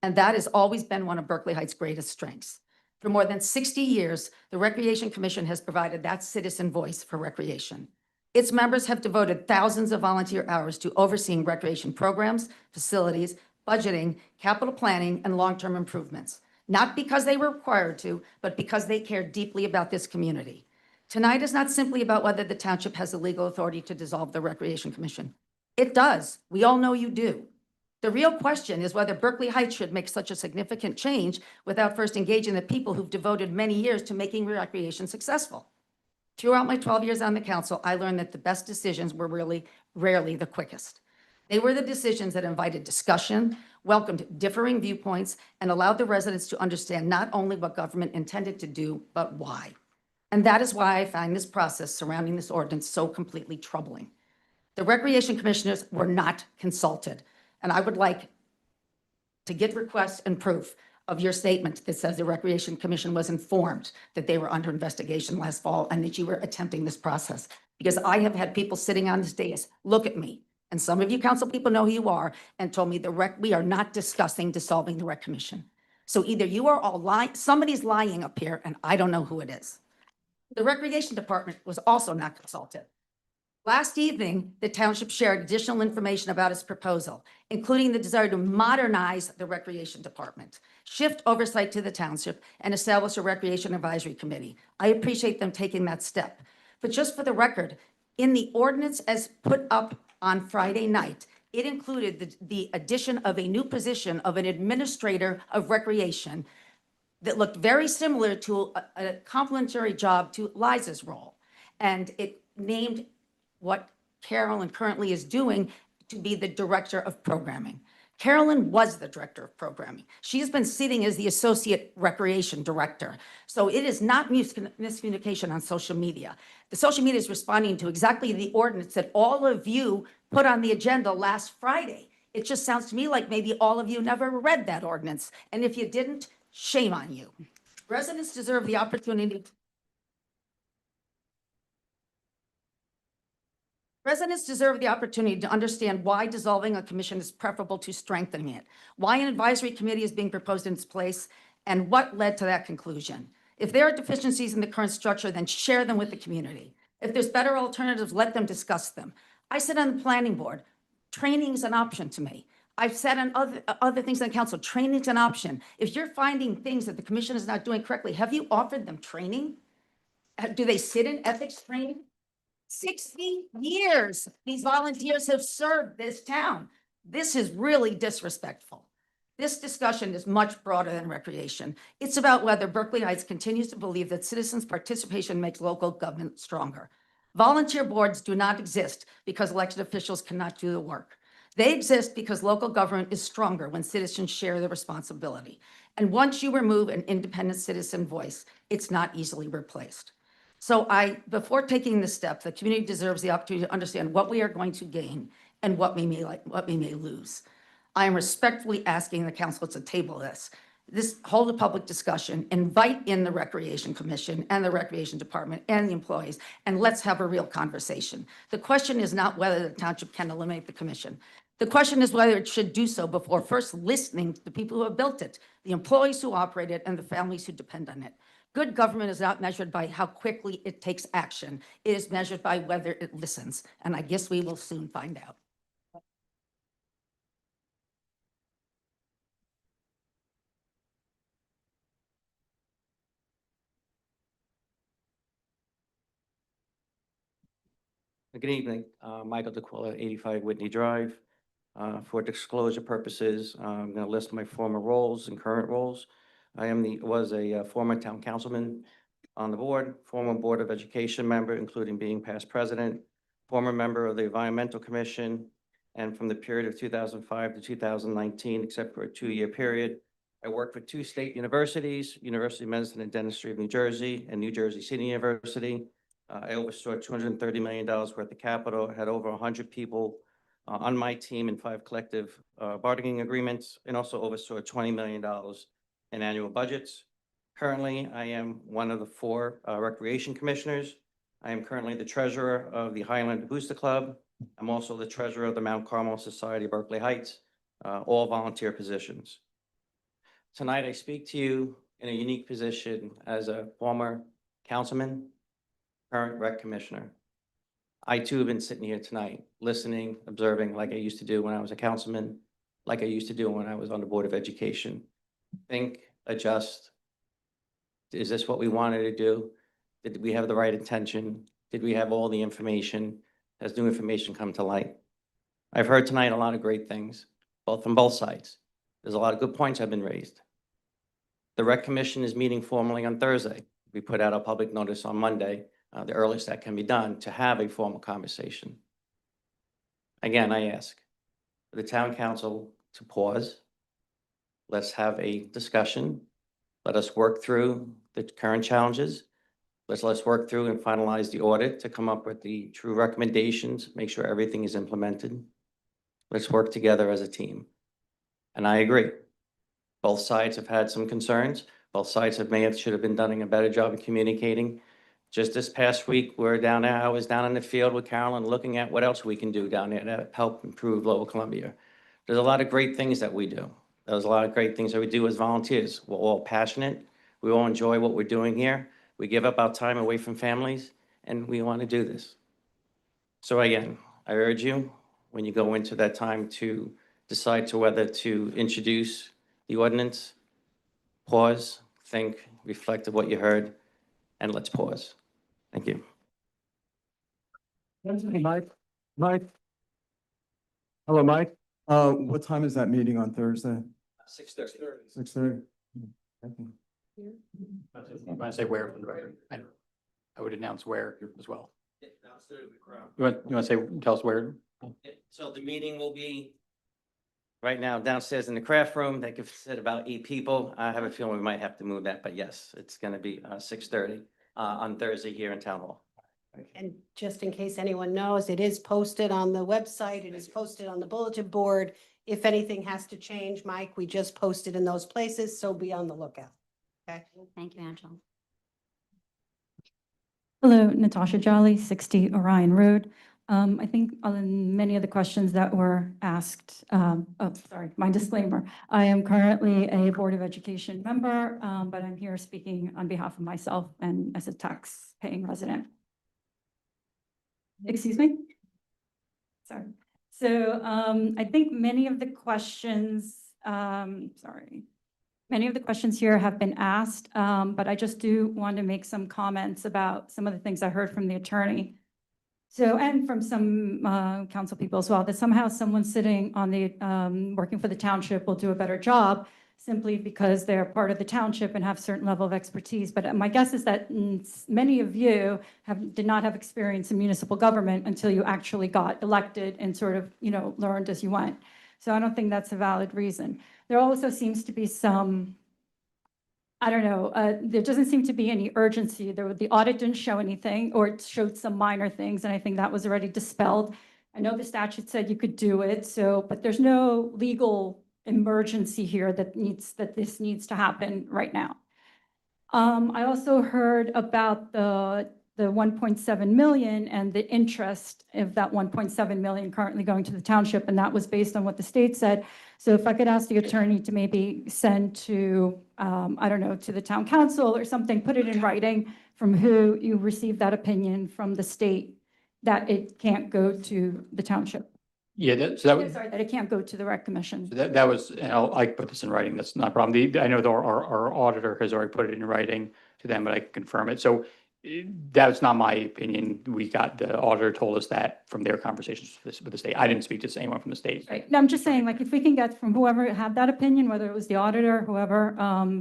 And that has always been one of Berkeley Heights' greatest strengths. For more than 60 years, the Recreation Commission has provided that citizen voice for recreation. Its members have devoted thousands of volunteer hours to overseeing recreation programs, facilities, budgeting, capital planning, and long-term improvements, not because they were required to, but because they care deeply about this community. Tonight is not simply about whether the township has the legal authority to dissolve the Recreation Commission. It does. We all know you do. The real question is whether Berkeley Heights should make such a significant change without first engaging the people who've devoted many years to making recreation successful. Throughout my 12 years on the council, I learned that the best decisions were really rarely the quickest. They were the decisions that invited discussion, welcomed differing viewpoints, and allowed the residents to understand not only what government intended to do, but why. And that is why I find this process surrounding this ordinance so completely troubling. The Recreation Commissioners were not consulted, and I would like to get requests and proof of your statement that says the Recreation Commission was informed that they were under investigation last fall and that you were attempting this process. Because I have had people sitting on this dais look at me, and some of you council people know who you are, and told me we are not discussing dissolving the Rec Commission. So either you are all lying, somebody's lying up here, and I don't know who it is. The Recreation Department was also not consulted. Last evening, the township shared additional information about its proposal, including the desire to modernize the Recreation Department, shift oversight to the township, and establish a Recreation Advisory Committee. I appreciate them taking that step. But just for the record, in the ordinance as put up on Friday night, it included the addition of a new position of an administrator of recreation that looked very similar to a complementary job to Liza's role. And it named what Carolyn currently is doing to be the director of programming. Carolyn was the director of programming. She has been sitting as the associate recreation director. So it is not miscommunication on social media. The social media is responding to exactly the ordinance that all of you put on the agenda last Friday. It just sounds to me like maybe all of you never read that ordinance. And if you didn't, shame on you. Residents deserve the opportunity to understand why dissolving a commission is preferable to strengthening it, why an advisory committee is being proposed in its place, and what led to that conclusion. If there are deficiencies in the current structure, then share them with the community. If there's better alternatives, let them discuss them. I sit on the planning board. Training is an option to me. I've said on other things on council, training is an option. If you're finding things that the commission is not doing correctly, have you offered them training? Do they sit in ethics training? 60 years these volunteers have served this town. This is really disrespectful. This discussion is much broader than recreation. It's about whether Berkeley Heights continues to believe that citizens' participation makes local government stronger. Volunteer boards do not exist because elected officials cannot do the work. They exist because local government is stronger when citizens share the responsibility. And once you remove an independent citizen voice, it's not easily replaced. So before taking this step, the community deserves the opportunity to understand what we are going to gain and what we may lose. I am respectfully asking the council to table this, hold a public discussion, invite in the Recreation Commission and the Recreation Department and the employees, and let's have a real conversation. The question is not whether the township can eliminate the commission. The question is whether it should do so before first listening to the people who have built it, the employees who operate it, and the families who depend on it. Good government is not measured by how quickly it takes action. It is measured by whether it listens, and I guess we will soon find out. Good evening, Michael DeQuilla, 85 Whitney Drive. For disclosure purposes, I'm going to list my former roles and current roles. I was a former town councilman on the board, former Board of Education member, including being past president, former member of the Environmental Commission, and from the period of 2005 to 2019, except for a 2-year period, I worked with 2 state universities, University of Medicine and Dentistry of New Jersey and New Jersey City University. I oversaw $230 million worth of capital, had over 100 people on my team in 5 collective bargaining agreements, and also oversaw $20 million in annual budgets. Currently, I am one of the 4 recreation commissioners. I am currently the treasurer of the Highland Booster Club. I'm also the treasurer of the Mount Carmel Society of Berkeley Heights, all volunteer positions. Tonight, I speak to you in a unique position as a former councilman, current rec commissioner. I too have been sitting here tonight, listening, observing like I used to do when I was a councilman, like I used to do when I was on the Board of Education. Think, adjust. Is this what we wanted to do? Did we have the right intention? Did we have all the information? Has new information come to light? I've heard tonight a lot of great things, both from both sides. There's a lot of good points have been raised. The Rec Commission is meeting formally on Thursday. We put out a public notice on Monday, the earliest that can be done, to have a formal conversation. Again, I ask for the town council to pause. Let's have a discussion. Let us work through the current challenges. Let's work through and finalize the audit to come up with the true recommendations, make sure everything is implemented. Let's work together as a team. And I agree. Both sides have had some concerns. Both sides should have been doing a better job of communicating. Just this past week, I was down in the field with Carolyn looking at what else we can do down there to help improve Lower Columbia. There's a lot of great things that we do. There's a lot of great things that we do as volunteers. We're all passionate. We all enjoy what we're doing here. We give up our time away from families, and we want to do this. So again, I urge you, when you go into that time to decide to whether to introduce the ordinance, pause, think, reflect on what you heard, and let's pause. Thank you. Mike? Hello, Mike. What time is that meeting on Thursday? 6:30. 6:30? I'm gonna say where for the record. I would announce where as well. You want to tell us where? So the meeting will be right now downstairs in the craft room. That could fit about 8 people. I have a feeling we might have to move that, but yes, it's going to be 6:30 on Thursday here in Town Hall. And just in case anyone knows, it is posted on the website. It is posted on the bulletin board. If anything has to change, Mike, we just posted in those places, so be on the lookout. Okay. Thank you, Angela. Hello, Natasha Jolly, 60 Orion Road. I think on many of the questions that were asked, my disclaimer. I am currently a Board of Education member, but I'm here speaking on behalf of myself and as a tax-paying resident. Excuse me? Sorry. So I think many of the questions, many of the questions here have been asked, but I just do want to make some comments about some of the things I heard from the attorney. So, and from some council people as well, that somehow someone sitting on the, working for the township will do a better job simply because they're part of the township and have certain level of expertise. But my guess is that many of you did not have experience in municipal government until you actually got elected and sort of, learned as you went. So I don't think that's a valid reason. There also seems to be some, I don't know, there doesn't seem to be any urgency. The audit didn't show anything, or it showed some minor things, and I think that was already dispelled. I know the statute said you could do it, but there's no legal emergency here that this needs to happen right now. I also heard about the 1.7 million and the interest of that 1.7 million currently going to the township, and that was based on what the state said. So if I could ask the attorney to maybe send to, I don't know, to the town council or something, put it in writing from who you received that opinion from the state, that it can't go to the township. Yeah, so that was. Sorry, that it can't go to the rec commission. That was, and I put this in writing, that's not a problem. I know our auditor has already put it in writing to them, but I can confirm it. So that's not my opinion. The auditor told us that from their conversations with the state. I didn't speak to anyone from the state. Right. No, I'm just saying, like, if we can get from whoever had that opinion, whether it was the auditor, whoever,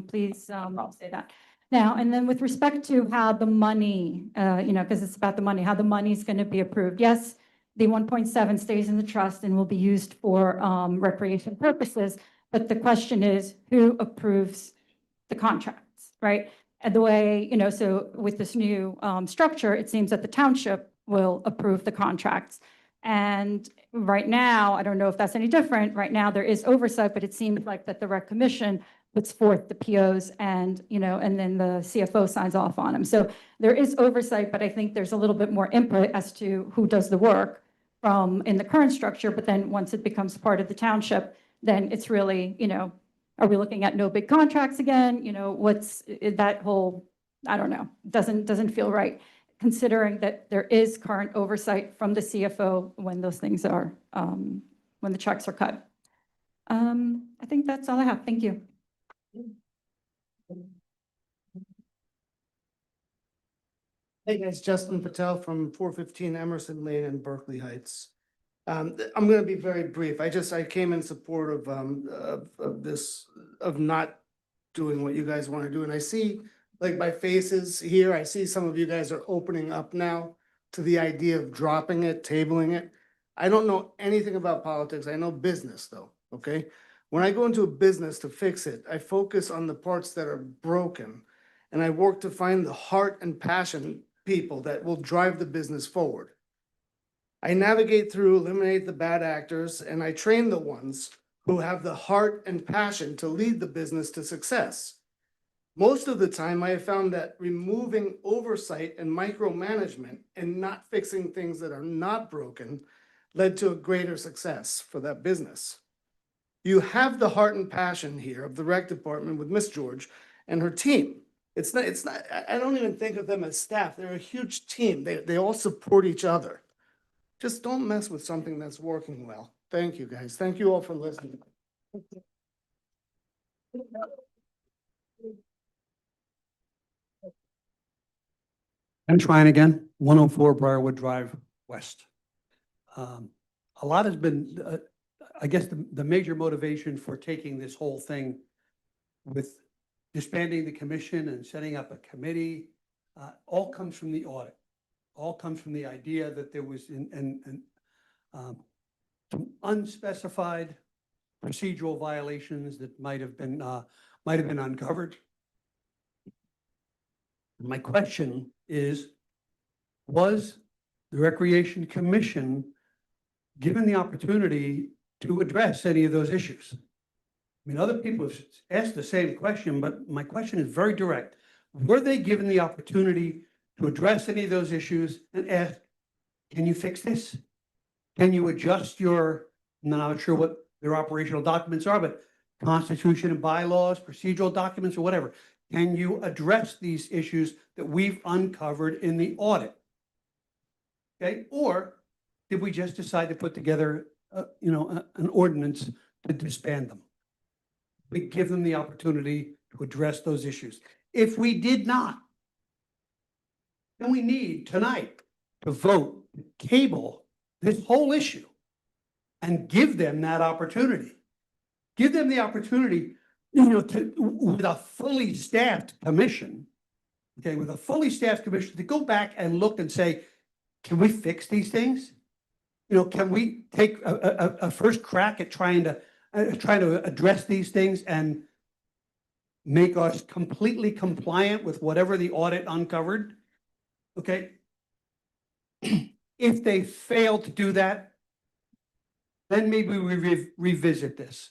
please, I'll say that. Now, and then with respect to how the money, because it's about the money, how the money is going to be approved. Yes, the 1.7 stays in the trust and will be used for recreation purposes. But the question is, who approves the contracts, right? And the way, so with this new structure, it seems that the township will approve the contracts. And right now, I don't know if that's any different. Right now, there is oversight, but it seems like that the rec commission puts forth the POs and, and then the CFO signs off on them. So there is oversight, but I think there's a little bit more input as to who does the work in the current structure. But then once it becomes part of the township, then it's really, are we looking at no big contracts again? What's that whole, I don't know, doesn't feel right, considering that there is current oversight from the CFO when those things are, when the checks are cut. I think that's all I have. Thank you. Hey guys, Justin Patel from 415 Emerson Lane in Berkeley Heights. I'm gonna be very brief. I came in support of not doing what you guys want to do. And I see, like, by faces here, I see some of you guys are opening up now to the idea of dropping it, tabling it. I don't know anything about politics. I know business though, okay? When I go into a business to fix it, I focus on the parts that are broken, and I work to find the heart and passion people that will drive the business forward. I navigate through, eliminate the bad actors, and I train the ones who have the heart and passion to lead the business to success. Most of the time, I have found that removing oversight and micromanagement and not fixing things that are not broken led to a greater success for that business. You have the heart and passion here of the rec department with Miss George and her team. It's not, I don't even think of them as staff. They're a huge team. They all support each other. Just don't mess with something that's working well. Thank you, guys. Thank you all for listening. I'm trying again, 104 Briarwood Drive West. A lot has been, I guess the major motivation for taking this whole thing with disbanding the commission and setting up a committee, all comes from the audit. All comes from the idea that there was some unspecified procedural violations that might have been uncovered. My question is, was the Recreation Commission given the opportunity to address any of those issues? I mean, other people have asked the same question, but my question is very direct. Were they given the opportunity to address any of those issues and ask, can you fix this? Can you adjust I'm not sure what their operational documents are, but constitution and bylaws, procedural documents, or whatever. Can you address these issues that we've uncovered in the audit? Okay, or did we just decide to put together, an ordinance to disband them? We give them the opportunity to address those issues. If we did not, then we need tonight to vote, cable this whole issue and give them that opportunity. Give them the opportunity with a fully staffed commission, okay, with a fully staffed commission, to go back and look and say, can we fix these things? Can we take a first crack at trying to address these things and make us completely compliant with whatever the audit uncovered? Okay. If they fail to do that, then maybe we revisit this.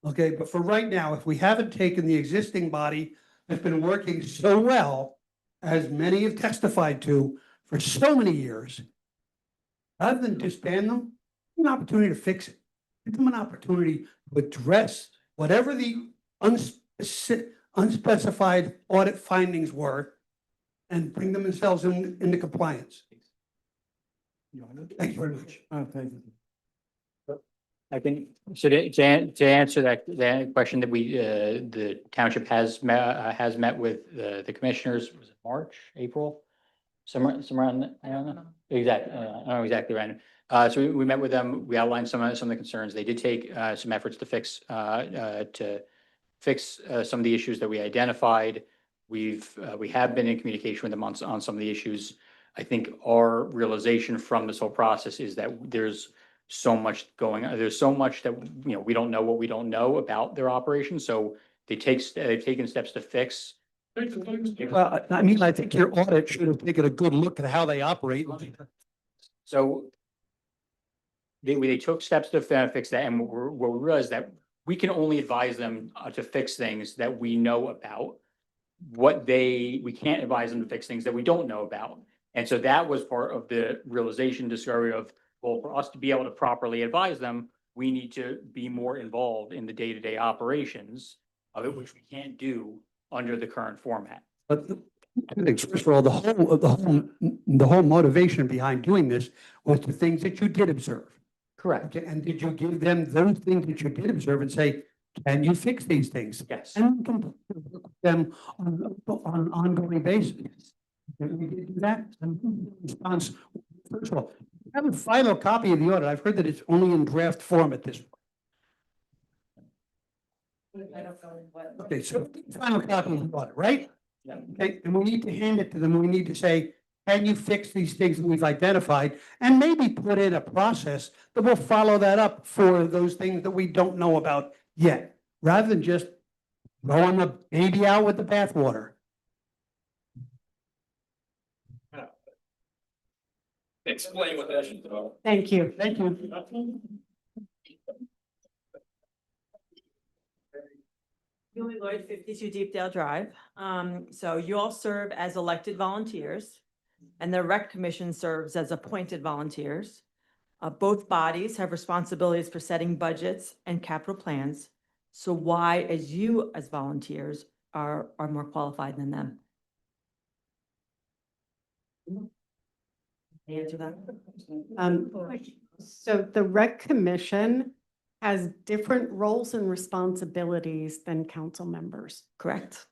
Okay, but for right now, if we haven't taken the existing body that's been working so well, as many have testified to for so many years, rather than disband them, an opportunity to fix it. Give them an opportunity to address whatever the unspecified audit findings were and bring themselves into compliance. Thank you very much. Thank you. I think, so to answer that question that the township has met with the commissioners, was it March, April? Somewhere on, I don't know, exactly, I don't know exactly right. So we met with them, we outlined some of the concerns. They did take some efforts to fix some of the issues that we identified. We have been in communication with them on some of the issues. I think our realization from this whole process is that there's so much going on. There's so much that, we don't know what we don't know about their operations. So they've taken steps to fix. Well, I mean, I think your audit should have taken a good look at how they operate. So they took steps to fix that, and we realized that we can only advise them to fix things that we know about. We can't advise them to fix things that we don't know about. And so that was part of the realization discovery of, well, for us to be able to properly advise them, we need to be more involved in the day-to-day operations of it, which we can't do under the current format. But first of all, the whole motivation behind doing this was the things that you did observe. Correct. Okay, and did you give them those things that you did observe and say, can you fix these things? Yes. And we can work with them on an ongoing basis. And we did do that. And response, first of all, I have a final copy of the audit. I've heard that it's only in draft form at this point. Okay, so final copy of the audit, right? Yeah. Okay, and we need to hand it to them. We need to say, can you fix these things that we've identified? And maybe put in a process that will follow that up for those things that we don't know about yet, rather than just throwing the baby out with the bathwater. Explain what that should do. Thank you. Thank you. Julie Lloyd, 52 Deepdale Drive. So you all serve as elected volunteers, and the rec commission serves as appointed volunteers. Both bodies have responsibilities for setting budgets and capital plans. So why, as volunteers, are more qualified than them? Answer that. So the rec commission has different roles and responsibilities than council members. Correct.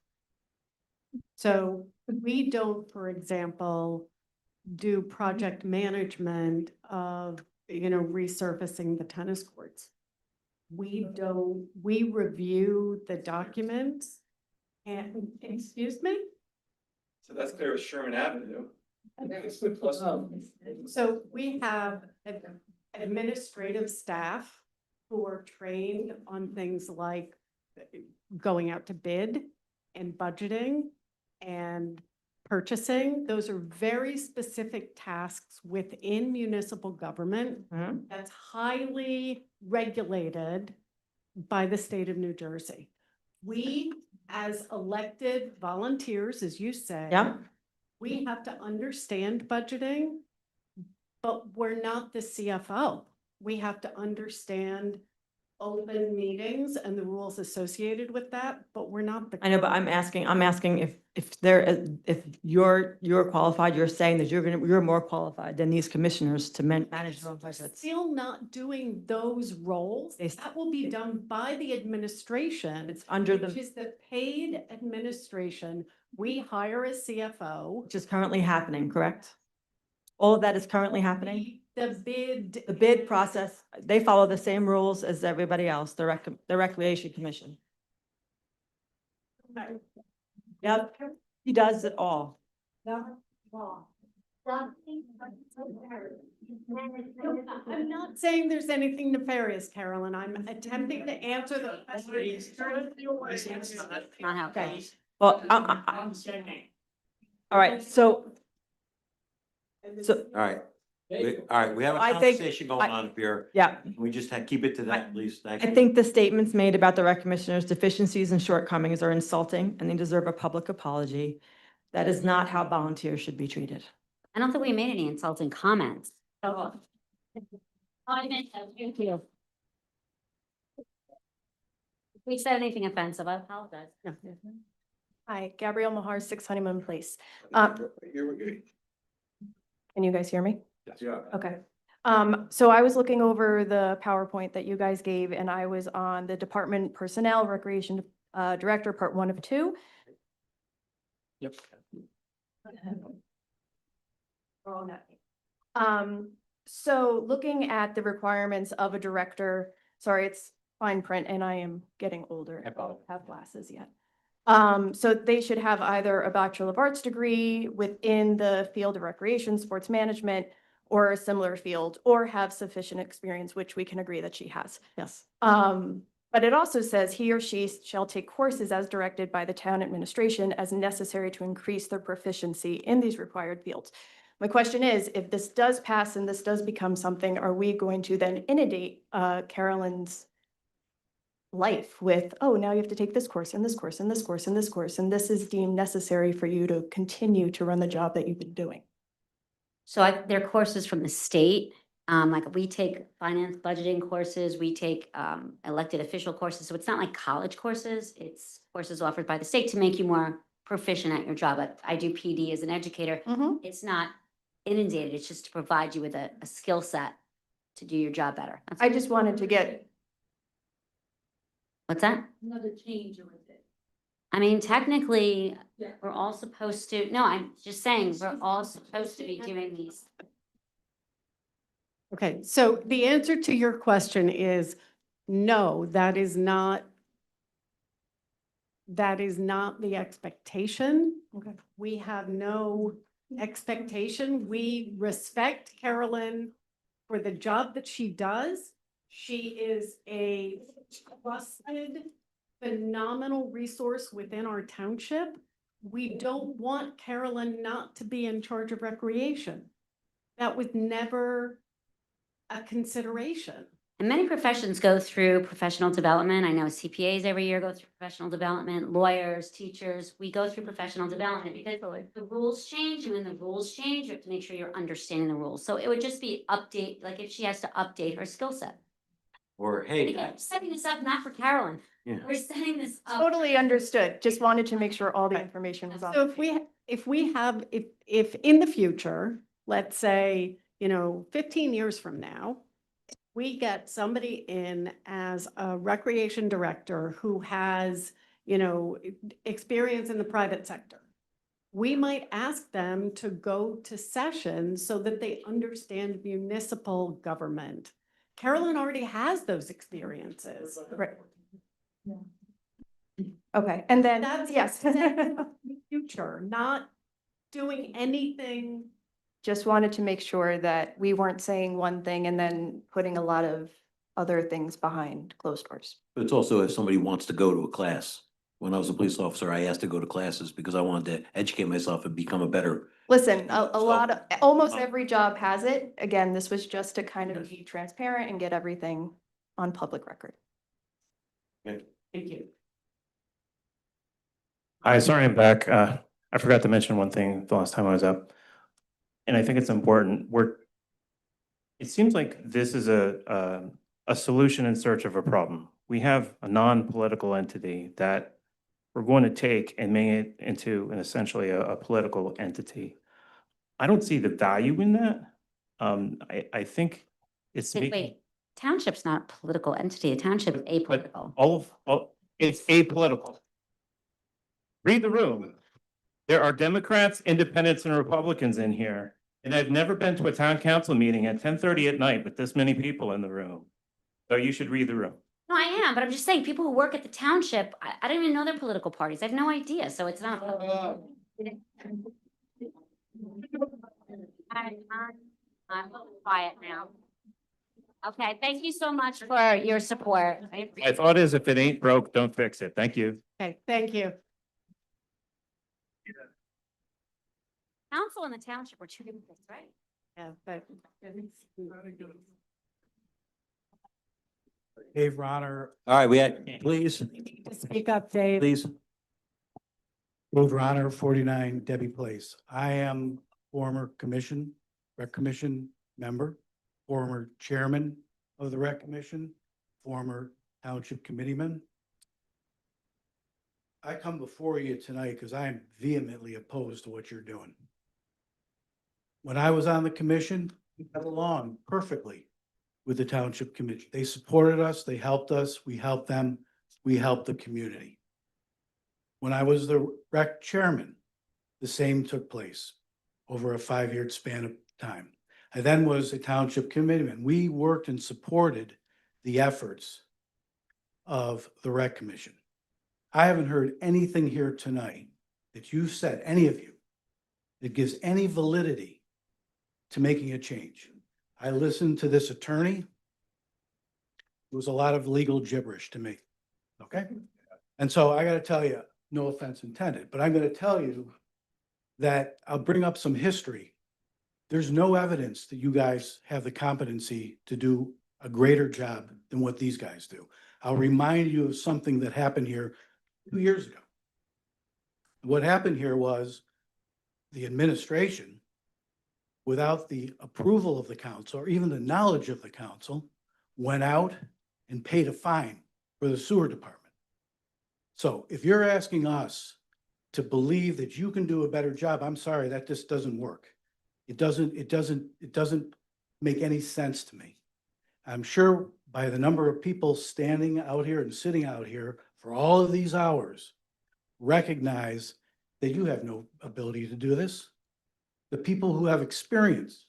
So we don't, for example, do project management of, resurfacing the tennis courts. We review the documents and, excuse me? So that's clear with Sherman Avenue. So we have administrative staff who are trained on things like going out to bid and budgeting and purchasing. Those are very specific tasks within municipal government that's highly regulated by the state of New Jersey. We, as elected volunteers, as you say, we have to understand budgeting, but we're not the CFO. We have to understand open meetings and the rules associated with that, but we're not the. I know, but I'm asking if you're qualified, you're saying that you're more qualified than these commissioners to manage their own budgets. Still not doing those roles. That will be done by the administration. It's under which is the paid administration. We hire a CFO. Which is currently happening, correct? All of that is currently happening? The bid process, they follow the same rules as everybody else, the Recreation Commission. Yep, he does it all. I'm not saying there's anything nefarious, Carolyn. I'm attempting to answer the question. Not how it Okay. goes. Well, all right, so. All right. All right, we have a I think- conversation going on up here. Yeah. We just keep it to that, please. Thank I you. think the statements made about the rec commissioner's deficiencies and shortcomings are insulting and they deserve a public apology. That is not how volunteers should be treated. I don't think we made any insulting comments. Oh. I meant that, thank you. If we said anything offensive, I apologize. No. Hi, Gabrielle Mahar, 6 Honeyman Place. Can you guys hear me? Yeah. Okay. So I was looking over the PowerPoint that you guys gave and I was on the Department Personnel Recreation Director, Part 1 of 2. Yep. So looking at the requirements of a director, sorry, it's fine print and I am getting older. I don't have glasses yet. So they should have either a Bachelor of Arts degree within the field of recreation, sports management, or a similar field, or have sufficient experience, which we can agree that she has. Yes. But it also says he or she shall take courses as directed by the town administration as necessary to increase their proficiency in these required fields. My question is, if this does pass and this does become something, are we going to then inundate Carolyn's life with, oh, now you have to take this course and this course and this course and this course, and this is deemed necessary for you to continue to run the job that you've been doing? So there are courses from the state, like we take finance budgeting courses, we take elected official courses. So it's not like college courses, it's courses offered by the state to make you more proficient at your job. I do PD as an educator. It's not inundated, it's just to provide you with a skill set to do your job better. That's I just wanted to get. What's that? Another change with it. I mean, technically, Yeah. we're all supposed to, no, I'm just saying, we're all supposed to be doing these. Okay, so the answer to your question is no, that is not the expectation. Okay. We have no expectation. We respect Carolyn for the job that she does. She is a trusted, phenomenal resource within our township. We don't want Carolyn not to be in charge of recreation. That was never a consideration. And many professions go through professional development. I know CPAs every year go through professional development, lawyers, teachers, we go through professional development because the rules change, and when the rules change, you have to make sure you're understanding the rules. So it would just be update, like if she has to update her skill set. Or, And hey, again, we're setting this up not for Carolyn. Yeah. We're setting this up. Totally understood. Just wanted to make sure all the information was on. So if in the future, let's say, 15 years from now, we get somebody in as a recreation director who has, experience in the private sector. We might ask them to go to sessions so that they understand municipal government. Carolyn already has those experiences. Right. Okay, and then, That's yes. the future, not doing anything. Just wanted to make sure that we weren't saying one thing and then putting a lot of other things behind closed doors. but it's also if somebody wants to go to a class. When I was a police officer, I asked to go to classes because I wanted to educate myself and become a better. Listen, a lot of, almost every job has it. Again, this was just to kind of be transparent and get everything on public record. Thank you. Hi, sorry I'm back. I forgot to mention one thing the last time I was up. And I think it's important. It seems like this is a solution in search of a problem. We have a non-political entity that we're going to take and make it into essentially a political entity. I don't see the value in that. I think it's Wait, township's not a political entity. A township is apolitical. It's apolitical. Read the room. There are Democrats, independents, and Republicans in here. And I've never been to a town council meeting at 10:30 at night with this many people in the room. So you should read the room. No, I am, but I'm just saying, people who work at the township, I don't even know their political parties. I have no idea, so it's not. I'm quiet now. Okay, thank you so much for your support. My thought is if it ain't broke, don't fix it. Thank you. Okay, thank you. Council and the township are two different things, right? Yeah, but. Dave Ronner, All right, we had, please, Speak up, Dave. please. Dave Ronner, 49 Debbie Place. I am former rec commission member, former chairman of the rec commission, former township committeeman. I come before you tonight because I am vehemently opposed to what you're doing. When I was on the commission, we got along perfectly with the township commission. They supported us, they helped us, we helped them, we helped the community. When I was the rec chairman, the same took place over a 5-year span of time. I then was a township committeeman. We worked and supported the efforts of the rec commission. I haven't heard anything here tonight that you've said, any of you, that gives any validity to making a change. I listened to this attorney. It was a lot of legal gibberish to me, okay? And so I gotta tell you, no offense intended, but I'm gonna tell you that I'll bring up some history. There's no evidence that you guys have the competency to do a greater job than what these guys do. I'll remind you of something that happened here 2 years ago. What happened here was the administration, without the approval of the council or even the knowledge of the council, went out and paid a fine for the sewer department. So if you're asking us to believe that you can do a better job, I'm sorry, that just doesn't work. It doesn't make any sense to me. I'm sure by the number of people standing out here and sitting out here for all of these hours, recognize that you have no ability to do this. The people who have experience,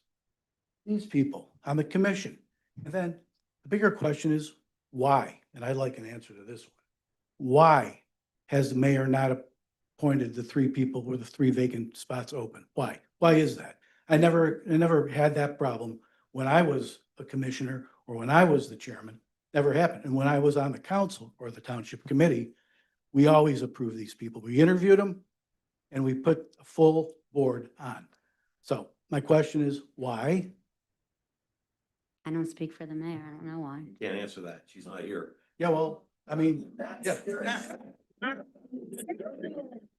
these people on the commission. And then the bigger question is why? And I'd like an answer to this one. Why has the mayor not appointed the 3 people with the 3 vacant spots open? Why? Why is that? I never had that problem when I was a commissioner or when I was the chairman. Never happened. And when I was on the council or the township committee, we always approved these people. We interviewed them and we put a full board on. So my question is why? I don't speak for the mayor. I don't know why. Can't answer that. She's not here. Yeah, well, I mean, yeah.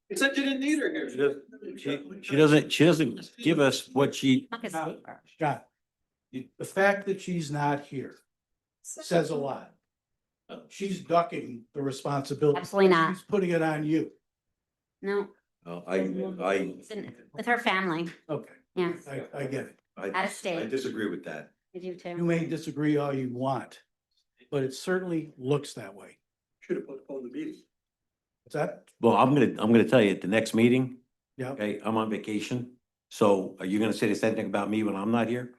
It said you didn't need her here. She doesn't give us what she, Not his paper. John, the fact that she's not here says a lot. She's ducking the responsibility. Absolutely not. She's putting it on you. No, oh, it's with her family. Okay, Yeah, I get it. out of state. disagree with that. I do You too. may disagree all you want, but it certainly looks that way. Should have postponed the meeting. What's that? Well, I'm gonna tell you at the next meeting, Yeah. okay, I'm on vacation. So are you gonna say the same thing about me when I'm not here?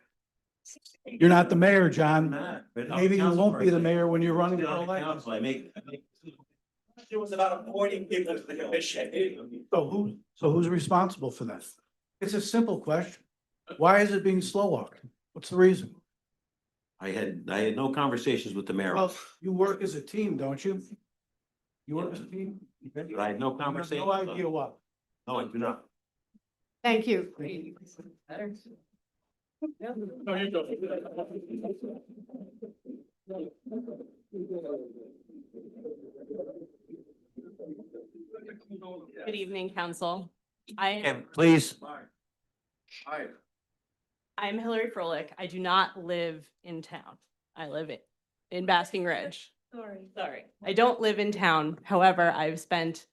You're not the mayor, John. But I'm Maybe you council won't be the president. mayor when you're running for On the election. council, I make. It was about appointing people to the commission. So who's responsible for that? It's a simple question. Why is it being slow walked? What's the reason? I had no conversations with the mayor. Well, you work as a team, don't you? You work as a team? But I had no You have conversation. no idea what. No, I do not. Thank you. No, you don't. Good evening, council. And please, I'm Hillary Froelich. I do not live in town. I live in Basking Ridge. Sorry. I don't live in town. However, I've spent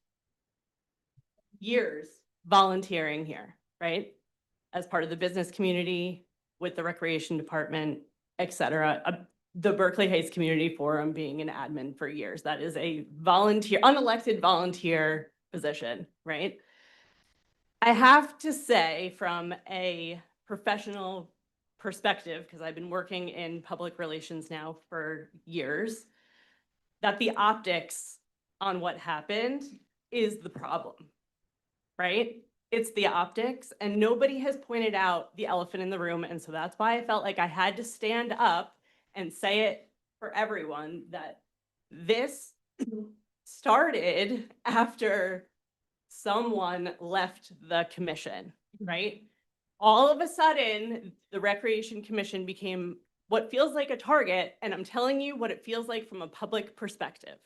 years volunteering here, right? As part of the business community, with the recreation department, et cetera. The Berkeley Heights Community Forum being an admin for years. That is a volunteer, unelected volunteer position, right? I have to say from a professional perspective, because I've been working in public relations now for years, that the optics on what happened is the problem, right? It's the optics, and nobody has pointed out the elephant in the room. And so that's why I felt like I had to stand up and say it for everyone that this started after someone left the commission, right? All of a sudden, the Recreation Commission became what feels like a target, and I'm telling you what it feels like from a public perspective,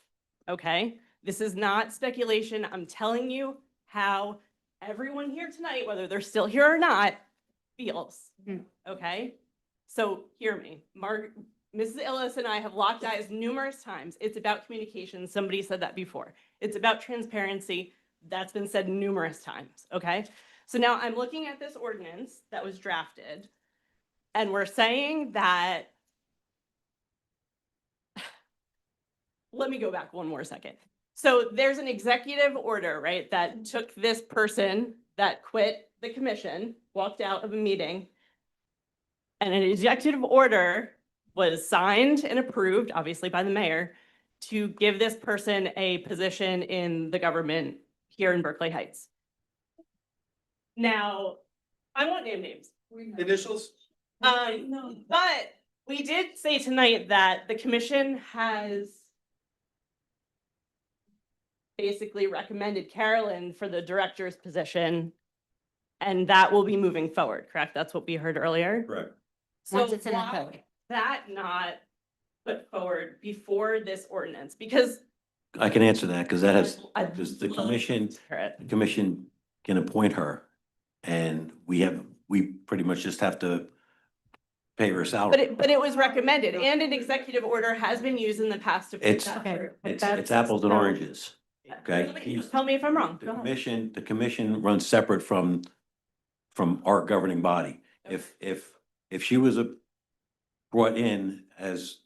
okay? This is not speculation. I'm telling you how everyone here tonight, whether they're still here or not, feels, okay? So hear me. Mrs. Illis and I have locked eyes numerous times. It's about communication. Somebody said that before. It's about transparency. That's been said numerous times, okay? So now I'm looking at this ordinance that was drafted, and we're saying that, let me go back one more second. So there's an executive order, right, that took this person that quit the commission, walked out of a meeting, and an executive order was signed and approved, obviously by the mayor, to give this person a position in the government here in Berkeley Heights. Now, I won't name names. Initials? But we did say tonight that the commission has basically recommended Carolyn for the director's position, and that will be moving forward, correct? That's what we heard earlier? Correct. So Once it's in the why code. was that not put forward before this ordinance? Because I can answer that because that has, I'd because the love commission, to hear it. the commission can appoint her. And we pretty much just have to pay her salary. But it was recommended, and an executive order has been used in the past to. put It's- that through. But It's that's- apples and no. oranges, okay? Tell me if I'm wrong. The Go ahead. commission runs separate from our governing body. If she was brought in as,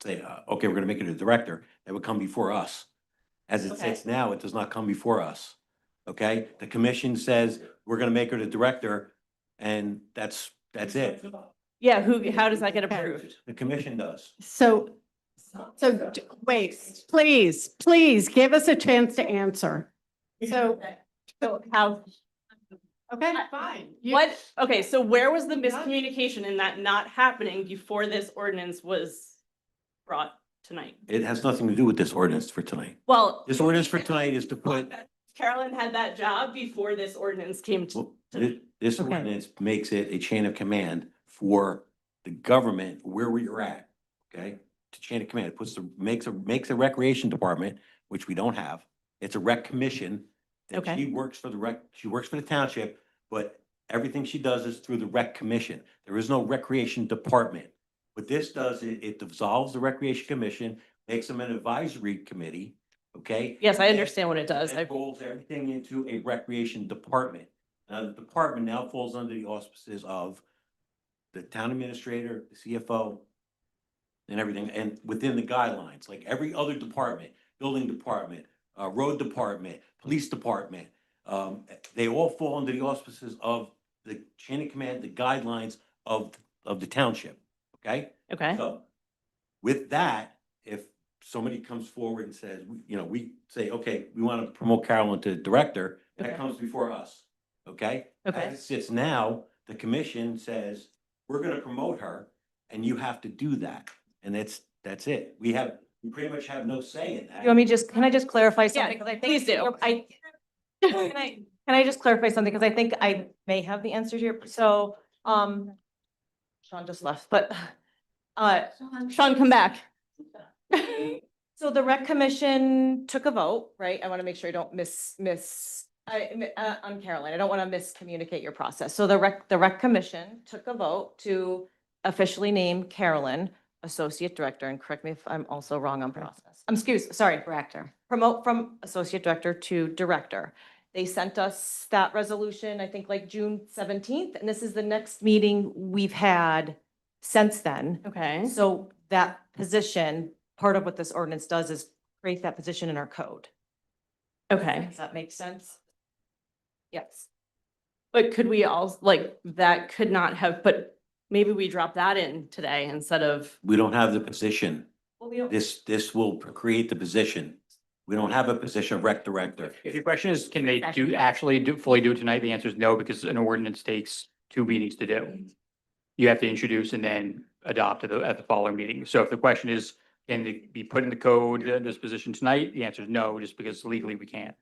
say, okay, we're gonna make it a director, that would come before us. As it Okay. sits now, it does not come before us, okay? The commission says, we're gonna make her the director, and that's it. Yeah, how does that get approved? The commission does. So wait, please give us a chance to answer. So How, okay, fine. okay, so where was the miscommunication in that not happening before this ordinance was brought tonight? It has nothing to do with this ordinance for tonight. Well. This ordinance for tonight is to put, Carolyn had that job before this ordinance came to. well, this ordinance makes it a chain of command for the government where we're at, okay? To chain of command, it makes a recreation department, which we don't have. It's a rec commission. that Okay. She works for the township, but everything she does is through the rec commission. There is no recreation department. What this does, it dissolves the recreation commission, makes them an advisory committee, okay? Yes, I understand what it does. And rolls everything into a recreation department. Now, the department now falls under the auspices of the town administrator, the CFO, and everything, and within the guidelines, like every other department, building department, road department, police department, they all fall under the auspices of the chain of command, the guidelines of the township, okay? Okay. So with that, if somebody comes forward and says, we say, okay, we want to promote Carolyn to director, that Okay. comes before us, okay? Okay. As it sits now, the commission says, we're gonna promote her, and you have to do that. And that's it. We pretty much have no say in that. You want me can I just clarify something? something? Yeah, please do. Can I just clarify something? Because I think I may have the answer here. So, Sean just left, but, Sean, come back. So the rec commission took a vote, right? I want to make sure I don't on Caroline, I don't want to miscommunicate your process. So the rec commission took a vote to officially name Carolyn associate director, and correct me if I'm also wrong on process. Director. Promote from associate director to director. They sent us that resolution, I think like June 17th, and this is the next meeting we've had since then. Okay. So that position, part of what this ordinance does is create that position in our code. Okay. Does that make sense? Yes. But could we all, that could not have, but maybe we drop that in today instead of, We don't have the position. This will create the position. We don't have a position of rec director. If your question is, can they fully do it tonight? The answer is no, because an ordinance takes 2 meetings to do. You have to introduce and then adopt at the following meeting. So if the question is, can it be put in the code, this position tonight? The answer is no, just because legally we can't.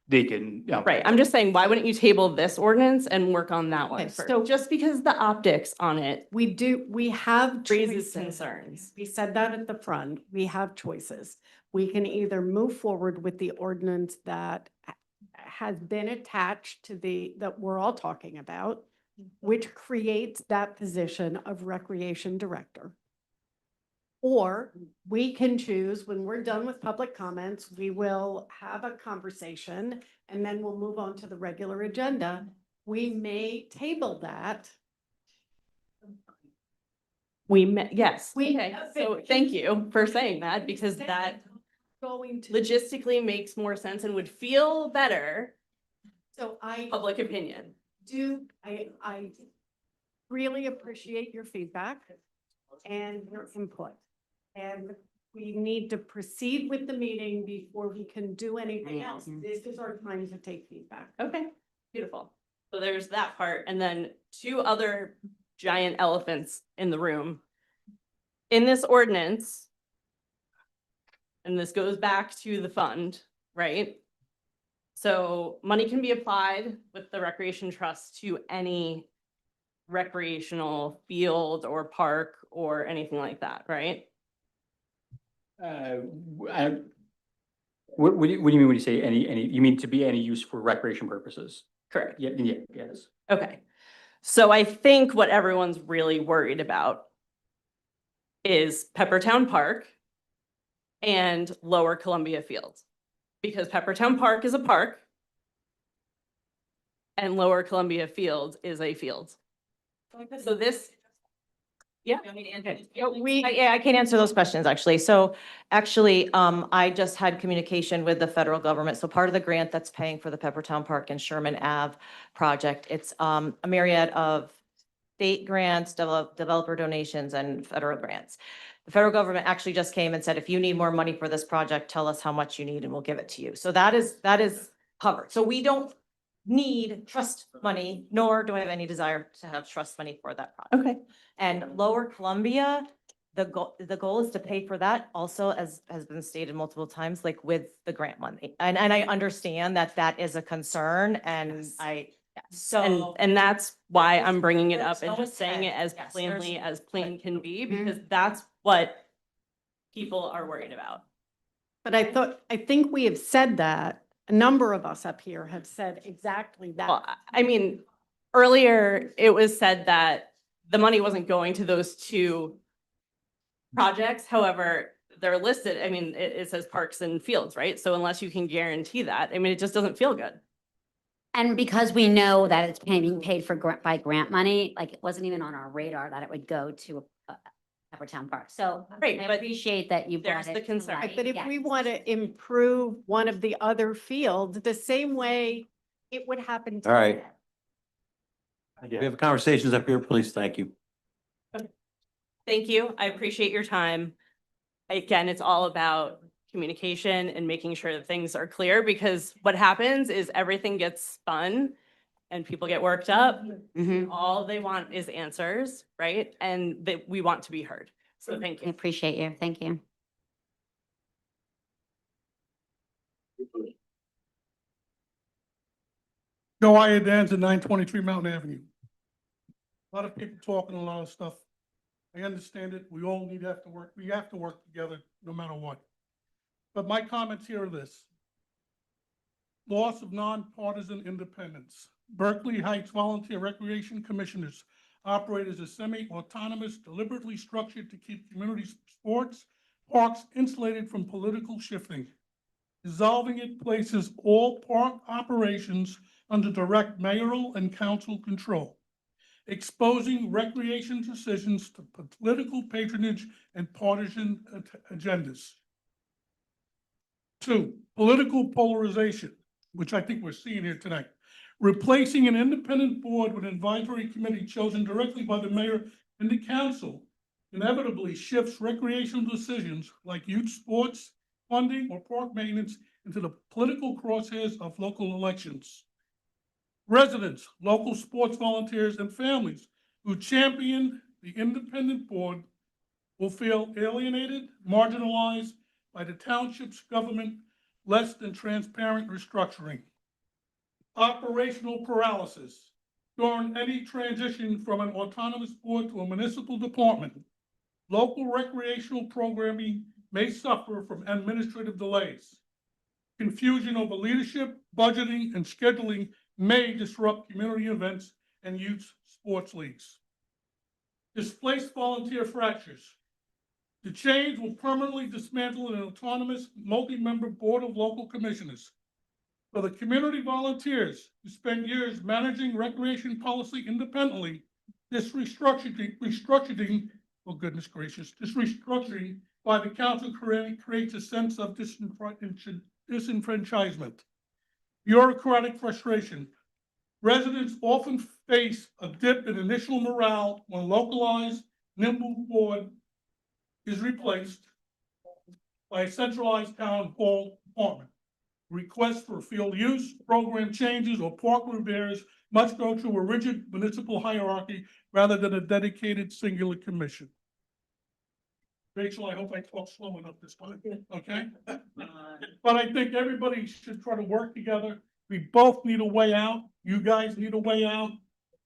They can. Right, I'm just saying, why wouldn't you table this ordinance and work on that one Okay, first? so- Just because the optics on it We have raises choices. concerns. We said that at the front. We have choices. We can either move forward with the ordinance that has been attached to that we're all talking about, which creates that position of recreation director. Or we can choose, when we're done with public comments, we will have a conversation and then we'll move on to the regular agenda. We may table that. Yes, We- okay, so thank you for saying that, because that Going to. logistically makes more sense and would feel better, So public opinion. I really appreciate your feedback and your input. And we need to proceed with the meeting before we can do anything else. This is our time to take feedback. Okay, beautiful. So there's that part, and then 2 other giant elephants in the room. In this ordinance, and this goes back to the fund, right? So money can be applied with the recreation trust to any recreational field or park or anything like that, right? What do you mean when you say any, you mean to be any use for recreation purposes? Correct. Yeah, yes. Okay. So I think what everyone's really worried about is Peppertown Park and Lower Columbia Fields. Because Peppertown Park is a park and Lower Columbia Fields is a field. So this. Yeah. I can't answer those questions, actually. So actually, I just had communication with the federal government. So part of the grant that's paying for the Peppertown Park and Sherman Ave project, it's a myriad of state grants, developer donations, and federal grants. The federal government actually just came and said, if you need more money for this project, tell us how much you need and we'll give it to you. So that is covered. So we don't need trust money, nor do I have any desire to have trust money for that project. Okay. And Lower Columbia, the goal is to pay for that also, as has been stated multiple times, like with the grant money. And I understand that that is a concern, and so. And that's why I'm bringing it up and just saying it as plainly as plain can be, because that's what people are worried about. But I think we have said that. A number of us up here have said exactly that. Well, I mean, earlier it was said that the money wasn't going to those 2 projects. However, they're listed, I mean, it says parks and fields, right? So unless you can guarantee that, I mean, it just doesn't feel good. And because we know that it's being paid for by grant money, like it wasn't even on our radar that it would go to Peppertown Park. So Right, I but appreciate that you brought there's it the to concern. light. But if Yes. we want to improve one of the other fields, the same way it would happen. All right. We have conversations up here, please. Thank you. Thank you. I appreciate your time. Again, it's all about communication and making sure that things are clear, because what happens is everything gets spun and people get worked up. All they want is answers, right? And that we want to be heard. So thank I you. appreciate you. Thank you. Joe Iadans at 923 Mountain Avenue. A lot of people talking a lot of stuff. I understand it. We all need to have to work. We have to work together no matter what. But my comments here are this. Loss of nonpartisan independence. Berkeley Heights Volunteer Recreation Commissioners operate as a semi-autonomous, deliberately structured to keep community sports parks insulated from political shifting. Dissolving it places all park operations under direct mayoral and council control, exposing recreation decisions to political patronage and partisan agendas. 2, political polarization, which I think we're seeing here tonight. Replacing an independent board with an advisory committee chosen directly by the mayor and the council inevitably shifts recreational decisions like youth sports, funding, or park maintenance into the political crosshairs of local elections. Residents, local sports volunteers, and families who champion the independent board will feel alienated, marginalized by the township's government less than transparent restructuring. Operational paralysis. During any transition from an autonomous board to a municipal department, local recreational programming may suffer from administrative delays. Confusion over leadership, budgeting, and scheduling may disrupt community events and youth sports leagues. Displaced volunteer fractures. The change will permanently dismantle an autonomous, multi-member board of local commissioners. For the community volunteers who spend years managing recreation policy independently, this restructuring, oh goodness gracious, this restructuring by the council creates a sense of disenfranchisement. Bureaucratic frustration. Residents often face a dip in initial morale when localized, nimble board is replaced by a centralized town hall department. Requests for field use, program changes, or park repairs must go through a rigid municipal hierarchy rather than a dedicated singular commission. Rachel, I hope I talk slow enough this time, okay? But I think everybody should try to work together. We both need a way out. You guys need a way out.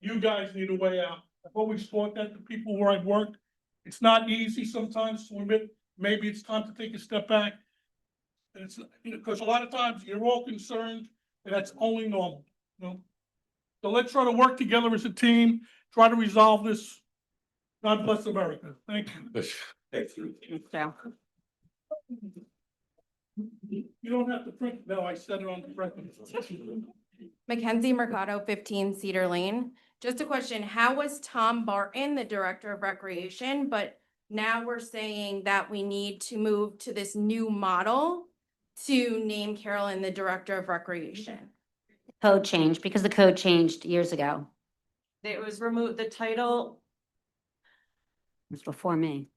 You guys need a way out. I've always thought that to people where I've worked. It's not easy sometimes to admit, maybe it's time to take a step back. And it's, because a lot of times you're all concerned, and that's only normal, So let's try to work together as a team, try to resolve this. God bless America. Thank you. You don't have to print, no, I said it on the record. Mackenzie Mercado, 15 Cedar Lane. Just a question, how was Tom Barton the Director of Recreation, but now we're saying that we need to move to this new model to name Carolyn the Director of Recreation? Code change, because the code changed years ago. It was removed, the title, It was before me.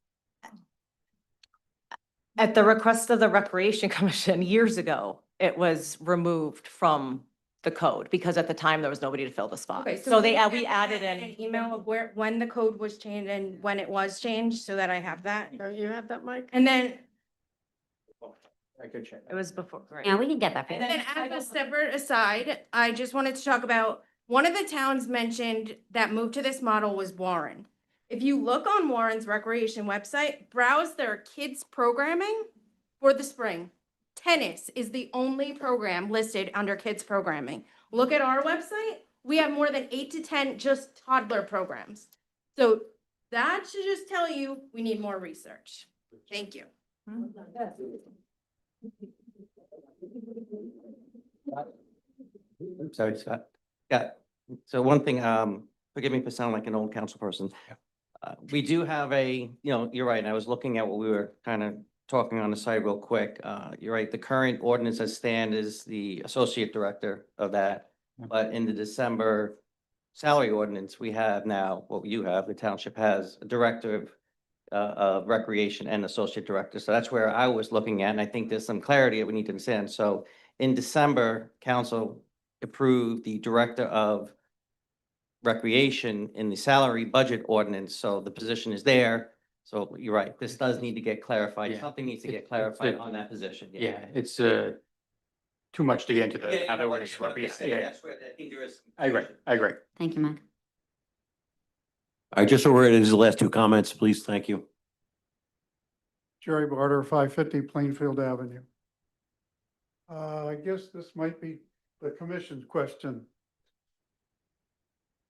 at the request of the Recreation Commission years ago, it was removed from the code because at the time there was nobody to fill the spot. Okay, So they, can we you added send in. an email of when the code was changed and when it was changed, so that I have that. Don't you have that, Mike? And then, I could check. It was before, right. Yeah, we can get that for you. and then as a separate aside, I just wanted to talk about, one of the towns mentioned that moved to this model was Warren. If you look on Warren's recreation website, browse their kids programming for the spring. Tennis is the only program listed under kids programming. Look at our website. We have more than 8 to 10 just toddler programs. So that should just tell you we need more research. Thank you. I'm sorry, Scott. Yeah, so one thing, forgive me for sounding like an old council person. We do have you're right, and I was looking at what we were kind of talking on the side real quick. You're right, the current ordinance as stand is the associate director of that. But in the December salary ordinance, we have now, what you have, the township has a director of recreation and associate director. So that's where I was looking at, and I think there's some clarity that we need to understand. So in December, council approved the director of recreation in the salary budget ordinance, so the position is there. So you're right, this does need to get clarified. Yeah. Something needs to get It's clarified a- on that position. Yeah, it's too much to get into the. how that works. Yeah, That's where I think there is. I agree. Thank you, Mike. All right, just so we're in, these are the last two comments, please. Thank you. Jerry Barter, 550 Plainfield Avenue. I guess this might be the commission's question.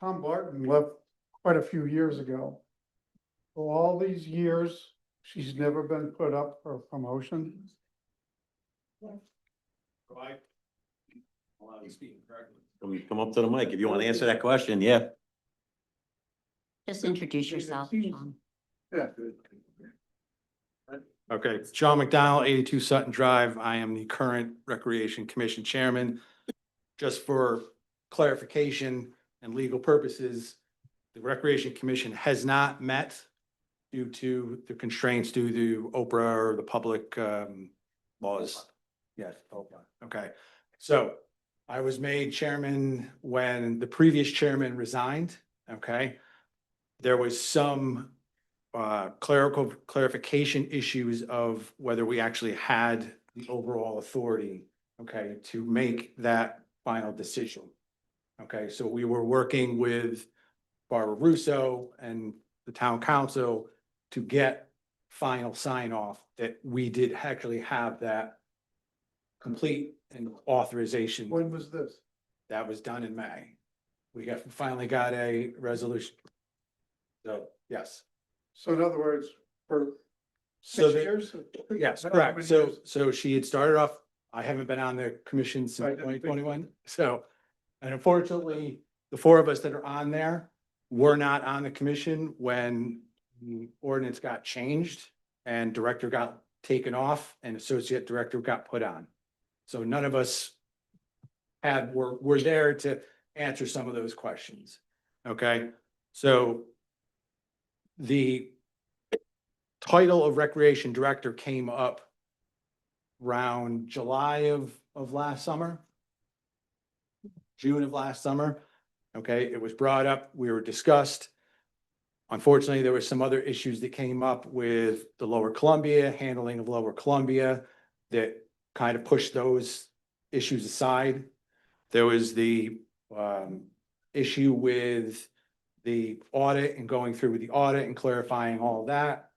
Tom Barton left quite a few years ago. For all these years, she's never been put up for a promotion. Can we come up to the mic if you want to answer that question? Yeah. Just introduce yourself, Sean. Yeah. Okay, John McDonald, 82 Sutton Drive. I am the current Recreation Commission Chairman. Just for clarification and legal purposes, the Recreation Commission has not met due to the constraints due to Oprah or the public laws. Yes, Oprah. Okay, so I was made chairman when the previous chairman resigned, okay? There was some clarification issues of whether we actually had the overall authority, okay, to make that final decision. Okay, so we were working with Barbara Russo and the town council to get final sign off that we did actually have that complete and authorization. When was this? That was done in May. Finally got a resolution. So, yes. So in other words, for So 6 the- years? Yes, How correct. many So, years? so she had started off, I haven't been on the commission I since didn't twenty think- twenty-one. So, and unfortunately, the four of us that are on there were not on the commission when the ordinance got changed and director got taken off and associate director got put on. So none of us were there to answer some of those questions. Okay, so the title of recreation director came up around July of last summer. June of last summer. Okay, it was brought up, we were discussed. Unfortunately, there were some other issues that came up with the Lower Columbia, handling of Lower Columbia, that kind of pushed those issues aside. There was the issue with the audit and going through with the audit and clarifying all of that.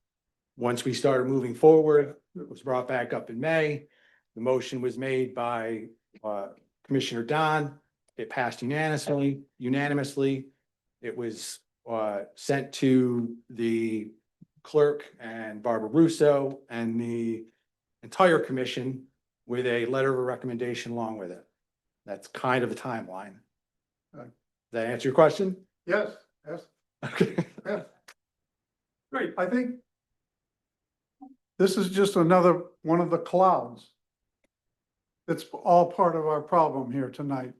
Once we started moving forward, it was brought back up in May. The motion was made by Commissioner Don. It passed unanimously. It was sent to the clerk and Barbara Russo and the entire commission with a letter of recommendation along with it. That's kind of the timeline. Does that answer your question? Yes, yes. Okay. Yeah. Great, I think this is just another one of the clouds. It's all part of our problem here tonight.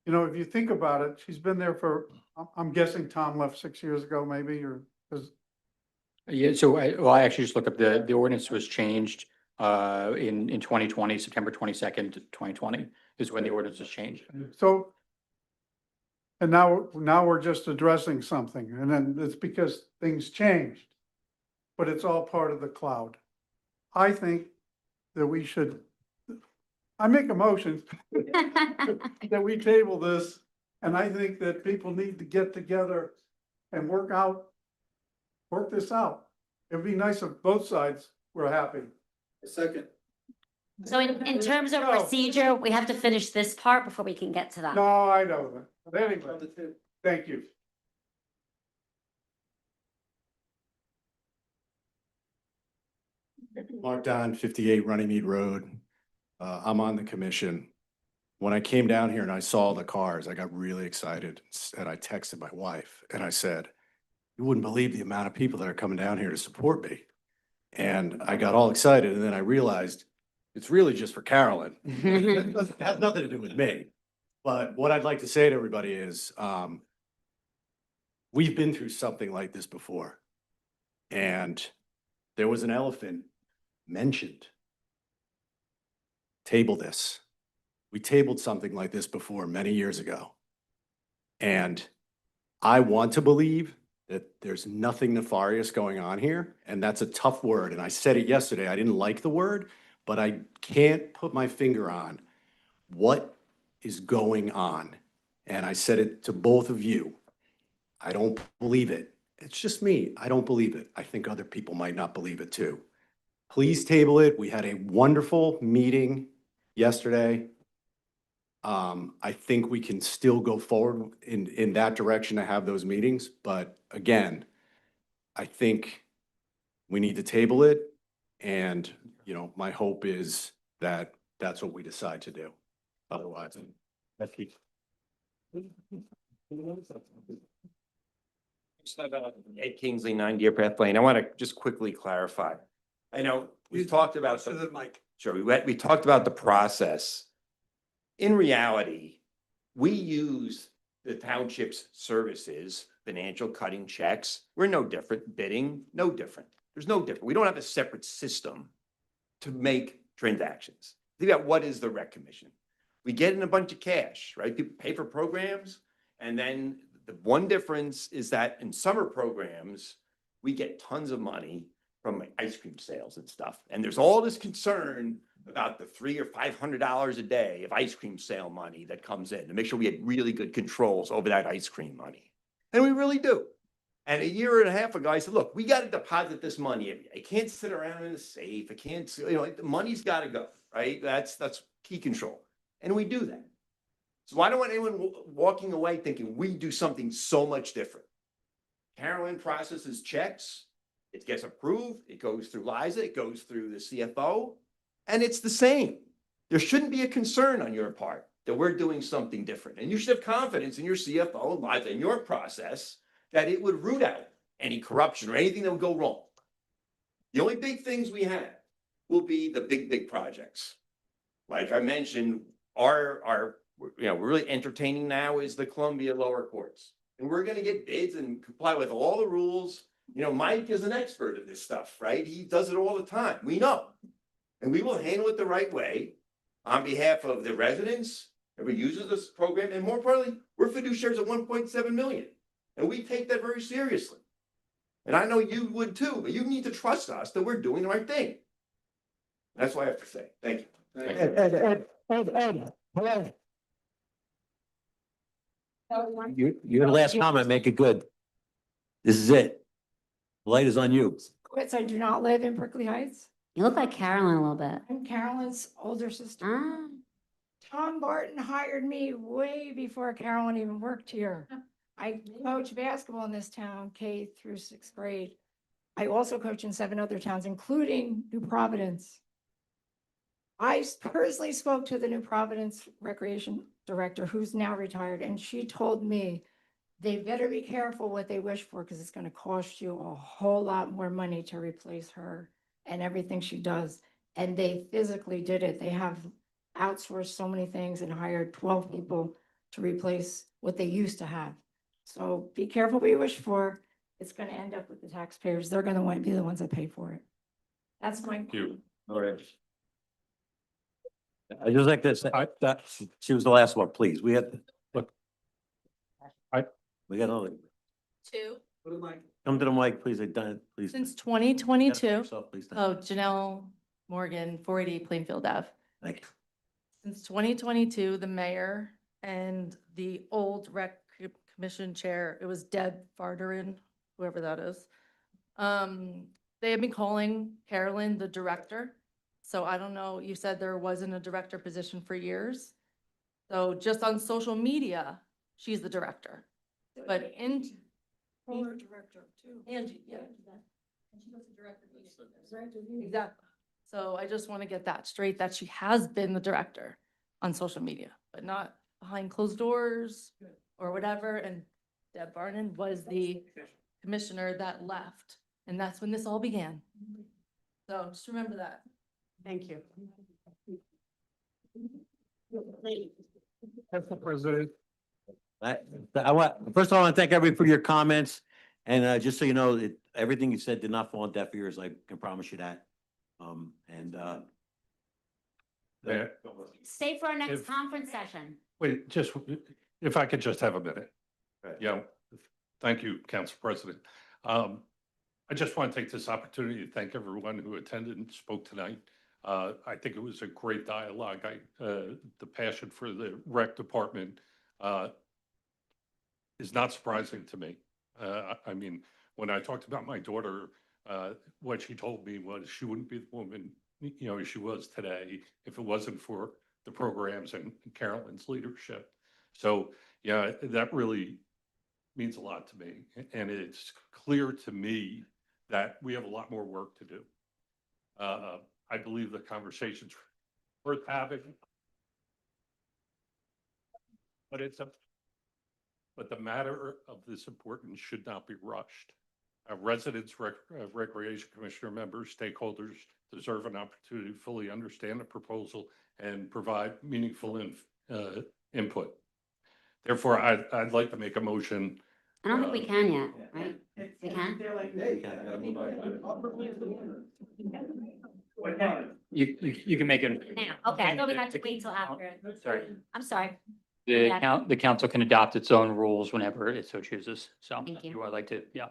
You know, if you think about it, she's been there for, I'm guessing Tom left 6 years ago, maybe, or, because Yeah, so I actually just looked up the ordinance was changed in 2020, September 22nd, 2020 is when the ordinance was changed. so. And now we're just addressing something, and then it's because things changed. But it's all part of the cloud. I think that we should, I make a motion that we table this, and I think that people need to get together and work this out. It'd be nice if both sides were happy. Second. So in terms of procedure, we have to finish this part before we can get to that. No, I know that. But anyway, thank you. Mark Don, 58 Runnymede Road. I'm on the commission. When I came down here and I saw the cars, I got really excited and I texted my wife and I said, you wouldn't believe the amount of people that are coming down here to support me. And I got all excited and then I realized it's really just for Carolyn. It has nothing to do with me. But what I'd like to say to everybody is, we've been through something like this before. And there was an elephant mentioned. Table this. We tabled something like this before many years ago. And I want to believe that there's nothing nefarious going on here. And that's a tough word. And I said it yesterday. I didn't like the word, but I can't put my finger on what is going on. And I said it to both of you. I don't believe it. It's just me. I don't believe it. I think other people might not believe it too. Please table it. We had a wonderful meeting yesterday. I think we can still go forward in that direction to have those meetings. But again, I think we need to table it. And, you know, my hope is that that's what we decide to do. Otherwise, Ed Kingsley, 9 Deer Path Lane. I want to just quickly clarify. I know we talked about. Sure, we talked about the process. In reality, we use the township's services financial cutting checks. We're no different. Bidding, no different. There's no different. We don't have a separate system to make transactions. Think about what is the rec commission. We get in a bunch of cash, right? People pay for programs. And then the one difference is that in summer programs, we get tons of money from like ice cream sales and stuff. And there's all this concern about the $300 or $500 a day of ice cream sale money that comes in to make sure we had really good controls over that ice cream money. And we really do. And a year and a half ago, I said, look, we got to deposit this money every day. It can't sit around in a safe. It can't, the money's got to go, right? That's key control. And we do that. So I don't want anyone walking away thinking we do something so much different. Carolyn processes checks. It gets approved. It goes through Liza. It goes through the CFO. And it's the same. There shouldn't be a concern on your part that we're doing something different. And you should have confidence in your CFO, Liza, in your process, that it would root out any corruption or anything that would go wrong. The only big things we have will be the big projects. Like I mentioned, we're really entertaining now is the Columbia lower courts. And we're going to get bids and comply with all the rules. Mike is an expert at this stuff, right? He does it all the time. We know. And we will handle it the right way on behalf of the residents, every user of this program, and more importantly, we're fiduciaries of 1.7 million. And we take that very seriously. And I know you would too, but you need to trust us that we're doing the right thing. That's what I have to say. Thank you. Ed, hello. Your last comment, make it good. This is it. The light is on you. I do not live in Berkeley Heights. You look like Carolyn a little bit. I'm Carolyn's older sister. Ah. Tom Barton hired me way before Carolyn even worked here. I coach basketball in this town, K through 6th grade. I also coach in 7 other towns, including New Providence. I personally spoke to the New Providence Recreation Director, who's now retired, and she told me they better be careful what they wish for because it's going to cost you a whole lot more money to replace her and everything she does. And they physically did it. They have outsourced so many things and hired 12 people to replace what they used to have. So be careful what you wish for. It's going to end up with the taxpayers. They're going to be the ones that pay for it. That's my. Thank you. All right. I just like this. That she was the last one, please. We had, look. We got all. 2. Come to the mic, please. Please. Since 2022. Yourself, please. Oh, Janelle Morgan, 480 Plainfield Ave. Thank you. Since 2022, the mayor and the old rec commission chair, it was Deb Vardarin, whoever that is. They have been calling Carolyn the director. So I don't know, you said there wasn't a director position for years. So just on social media, she's the director. But in. Former director too. Angie, yeah. And she was the director. Exactly. So I just want to get that straight, that she has been the director on social media, but not behind closed doors or whatever. And Deb Barnon was the commissioner that left. And that's when this all began. So just remember that. Thank you. Mr. President. First of all, I want to thank everybody for your comments. And just so you know, everything you said did not fall on deaf ears. I can promise you that. Stay for our next conference session. Wait, just, if I could just have a minute. Right. Yeah, thank you, Council President. I just want to take this opportunity to thank everyone who attended and spoke tonight. I think it was a great dialogue. The passion for the rec department is not surprising to me. I mean, when I talked about my daughter, what she told me was she wouldn't be the woman, she was today if it wasn't for the programs and Carolyn's leadership. So, yeah, that really means a lot to me. And it's clear to me that we have a lot more work to do. I believe the conversation's worth having. But the matter of this importance should not be rushed. Residents, Recreation Commissioner members, stakeholders deserve an opportunity to fully understand the proposal and provide meaningful input. Therefore, I'd like to make a motion I don't think we can yet, right? We can? You can make it. Now, okay, I thought we had to wait till after. Sorry. I'm sorry. The council can adopt its own rules whenever it so chooses. So Thank you. you would like to, yeah.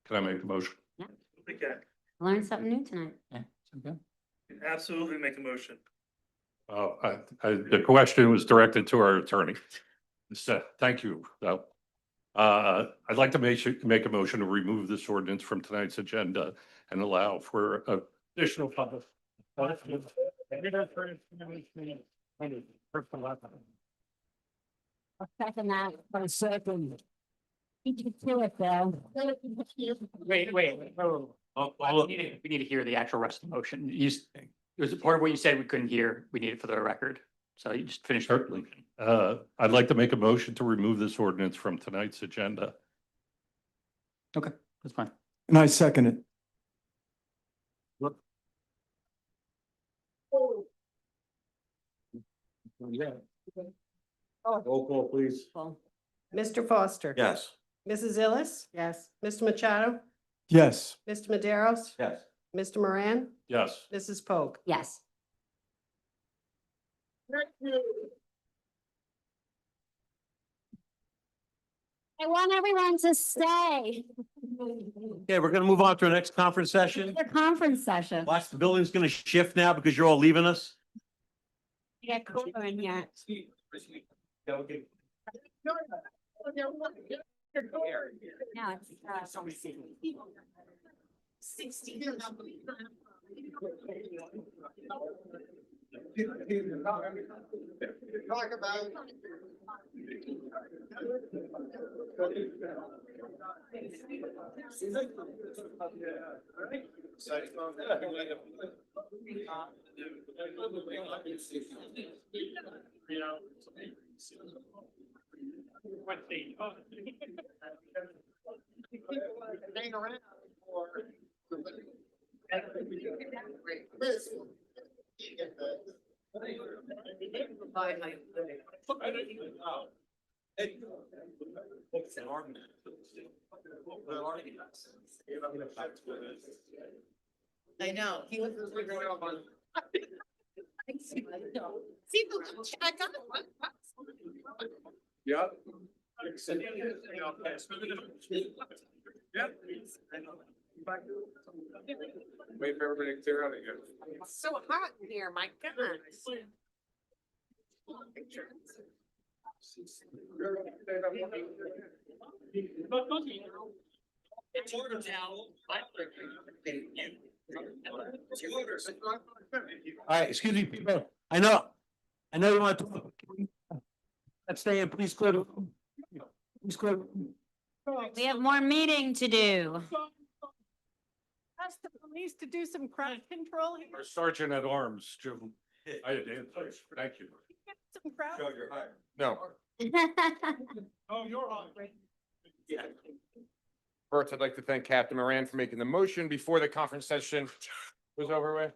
Can I make a motion? Learned something new tonight. Okay. Absolutely make a motion. The question was directed to our attorney. So, thank you, though. I'd like to make a motion to remove this ordinance from tonight's agenda and allow for additional public. Second that. A second. Beat you to it, Bill. Wait. We need to hear the actual rest of the motion. It was a part of what you said we couldn't hear. We need it for the record. So you just finished. Certainly. I'd like to make a motion to remove this ordinance from tonight's agenda. Okay, that's fine. And I second it. Roll call, please. Mr. Foster. Yes. Mrs. Illis. Yes. Mr. Machado. Yes. Mr. Maderos. Yes. Mr. Moran. Yes. Mrs. Pogue. Yes. I want everyone to stay. Okay, we're gonna move on to our next conference session. The conference session. Watch, the building's gonna shift now because you're all leaving us. We got cooler in here. No, it's only 60. Talk about. Hang around for. I know. He was. Yeah. Wait for everybody to clear out again. It's so hot in here, my goodness. It's order now. All right, excuse me, people. I know you want to talk. Let's stay in, please clear the room. Please clear. the room. We have more meeting to do. Ask the police to do some crowd control here. Our Sergeant at Arms, Jim. I had answers. Thank you. Some crowd. No. Oh, you're on. First, I'd like to thank Captain Moran for making the motion before the conference session was over with.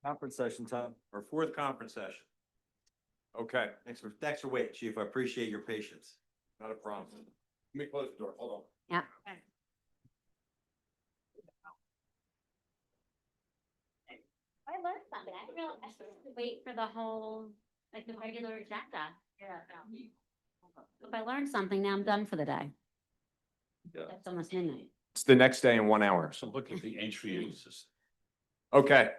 Conference session time, our fourth conference session. Okay, Thanks for waiting, Chief. I appreciate your patience. not a problem. Let me close the door. Hold on. Yeah. I learned something. I didn't realize I supposed to wait for the whole, like the regular agenda. Yeah. If I learned something, now I'm done for the day. Yeah. That's almost midnight. It's the next day in 1 hour. So look at the HVAC system. Okay.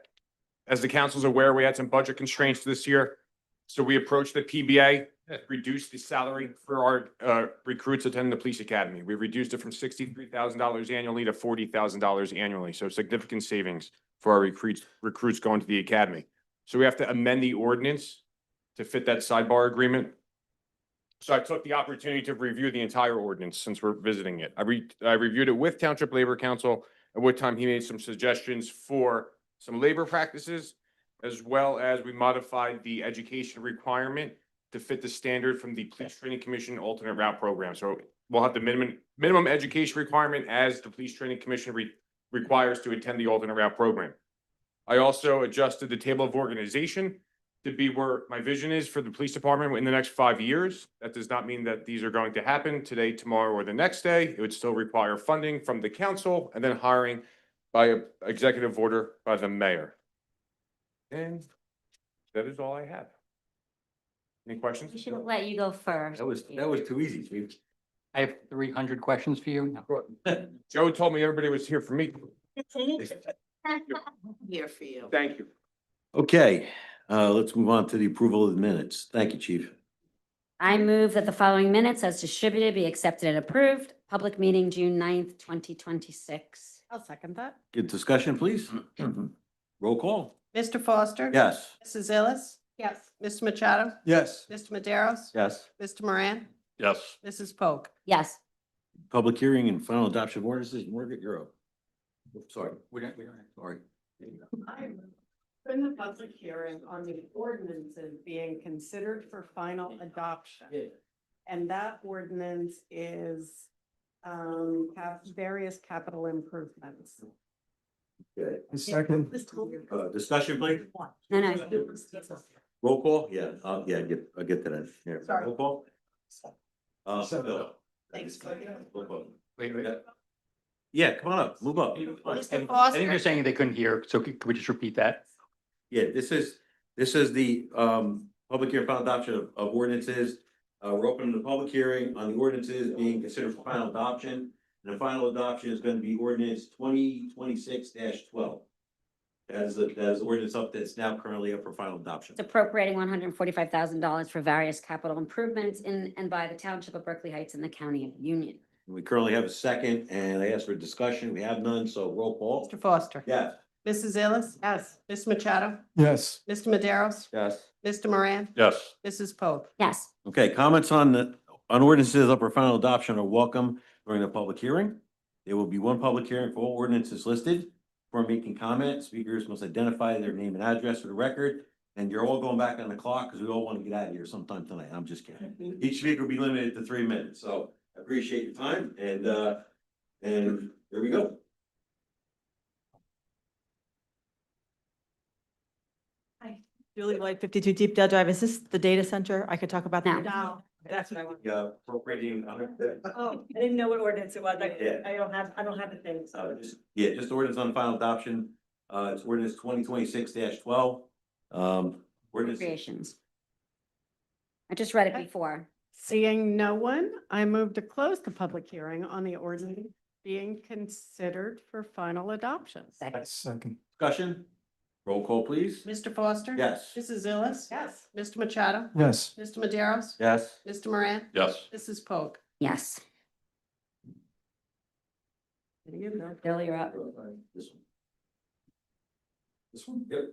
As the council's aware, we had some budget constraints this year. So we approached the PBA, reduced the salary for our recruits attending the police academy. We reduced it from $63,000 annually to $40,000 annually. So significant savings for our recruits going to the academy. So we have to amend the ordinance to fit that sidebar agreement. So I took the opportunity to review the entire ordinance since we're visiting it. I reviewed it with Township Labor Council, at what time he made some suggestions for some labor practices, as well as we modified the education requirement to fit the standard from the Police Training Commission alternate route program. So we'll have the minimum education requirement as the Police Training Commission requires to attend the alternate route program. I also adjusted the table of organization to be where my vision is for the police department in the next 5 years. That does not mean that these are going to happen today, tomorrow, or the next day. It would still require funding from the council and then hiring by a executive order by the mayor. And that is all I have. Any We questions? should let you go first. That was too easy, Chief. I have 300 questions for you. Joe told me everybody was here for me. Here for you. Thank you. Okay, let's move on to the approval of the minutes. Thank you, Chief. I move that the following minutes as distributed be accepted and approved. Public meeting, June 9th, 2026. I'll second that. Good discussion, please. Roll call. Mr. Foster? Yes. Mrs. Illis? Yes. Mr. Machado? Yes. Mr. Maderos? Yes. Mr. Moran? Yes. Mrs. Pogue? Yes. Public hearing and final adoption of ordinances. Margaret, you're up. Sorry. Sorry. In the public hearing on the ordinances being considered for final adoption. And that ordinance is, have various capital improvements. Good. Second. Discussion, please. No, no. Roll call? Yeah, I'll get to that. Yeah. Sorry. Roll call? Bill. Thanks. Roll call. Wait. Yeah, come on up, move up. Mr. I think Foster? they're saying they couldn't hear, so could we just repeat that? Yeah, this is the public hearing final adoption of ordinances. We're opening the public hearing on the ordinances being considered for final adoption. And the final adoption is going to be ordinance 2026-12. As the ordinance up that's now currently up for final adoption. It's appropriating $145,000 for various capital improvements in and by the Township of Berkeley Heights in the County of Union. We currently have a second, and I asked for discussion. We have none, so roll call. Mr. Foster? Yes. Mrs. Illis? Yes. Mr. Machado? Yes. Mr. Maderos? Yes. Mr. Moran? Yes. Mrs. Pogue? Yes. Okay, comments on ordinances up for final adoption are welcome during the public hearing. There will be one public hearing for all ordinances listed. Before making comments, speakers must identify their name and address for the record. And you're all going back on the clock because we all want to get out of here sometime tonight. I'm just kidding. Each speaker will be limited to 3 minutes, so I appreciate your time and there we go. Julie Lloyd, 52 Deepdale Drive. Is this the data center? I could talk about that. No, that's what I want. Yeah, appropriating. Oh, I didn't know what ordinance it was. Yeah. I don't have the thing, so. Just ordinance on final adoption. It's ordinance 2026-12. Ordinance. Appropriations. I just read it before. Seeing no one, I move to close the public hearing on the ordinance being considered for final adoption. Second. Discussion? Roll call, please. Mr. Foster? Yes. Mrs. Illis? Yes. Mr. Machado? Yes. Mr. Maderos? Yes. Mr. Moran? Yes. Mrs. Pogue? Yes. Bill, you're up. This one. This one? Yep.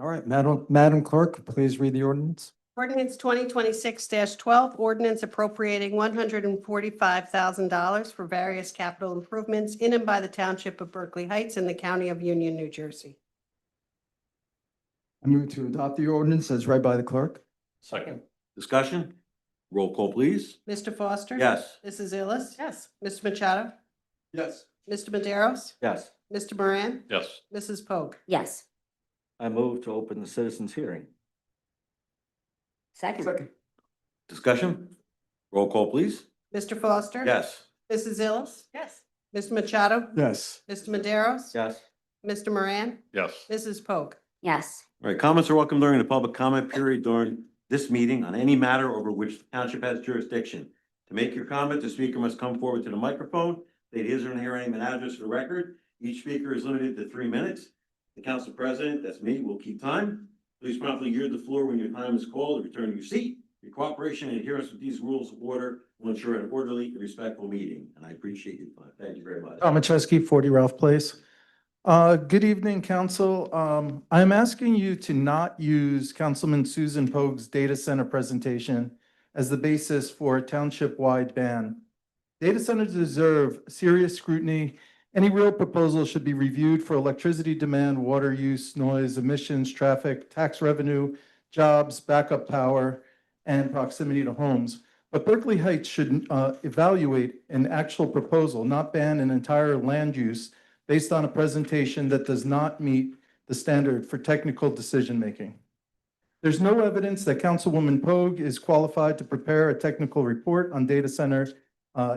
All right, Madam Clerk, please read the ordinance. Ordinance 2026-12, ordinance appropriating $145,000 for various capital improvements in and by the Township of Berkeley Heights in the County of Union, New Jersey. I move to adopt the ordinance as read by the clerk. Second. Discussion? Roll call, please. Mr. Foster? Yes. Mrs. Illis? Yes. Mr. Machado? Yes. Mr. Maderos? Yes. Mr. Moran? Yes. Mrs. Pogue? Yes. I move to open the citizens hearing. Second. Discussion? Roll call, please. Mr. Foster? Yes. Mrs. Illis? Yes. Mr. Machado? Yes. Mr. Maderos? Yes. Mr. Moran? Yes. Mrs. Pogue? Yes. All right, comments are welcome during the public comment period during this meeting on any matter over which the township has jurisdiction. To make your comment, the speaker must come forward to the microphone, state his or her name and address for the record. Each speaker is limited to 3 minutes. The council president, that's me, will keep time. Please promptly yield the floor when your time is called and return to your seat. Your cooperation and adherence with these rules of order will ensure an orderly and respectful meeting, and I appreciate your time. Thank you very much. Tom Macheski, 40 Ralph Place. Good evening, council. I'm asking you to not use Councilman Susan Pogue's data center presentation as the basis for a township-wide ban. Data centers deserve serious scrutiny. Any real proposal should be reviewed for electricity demand, water use, noise, emissions, traffic, tax revenue, jobs, backup power, and proximity to homes. But Berkeley Heights should evaluate an actual proposal, not ban an entire land use based on a presentation that does not meet the standard for technical decision-making. There's no evidence that Councilwoman Pogue is qualified to prepare a technical report on data center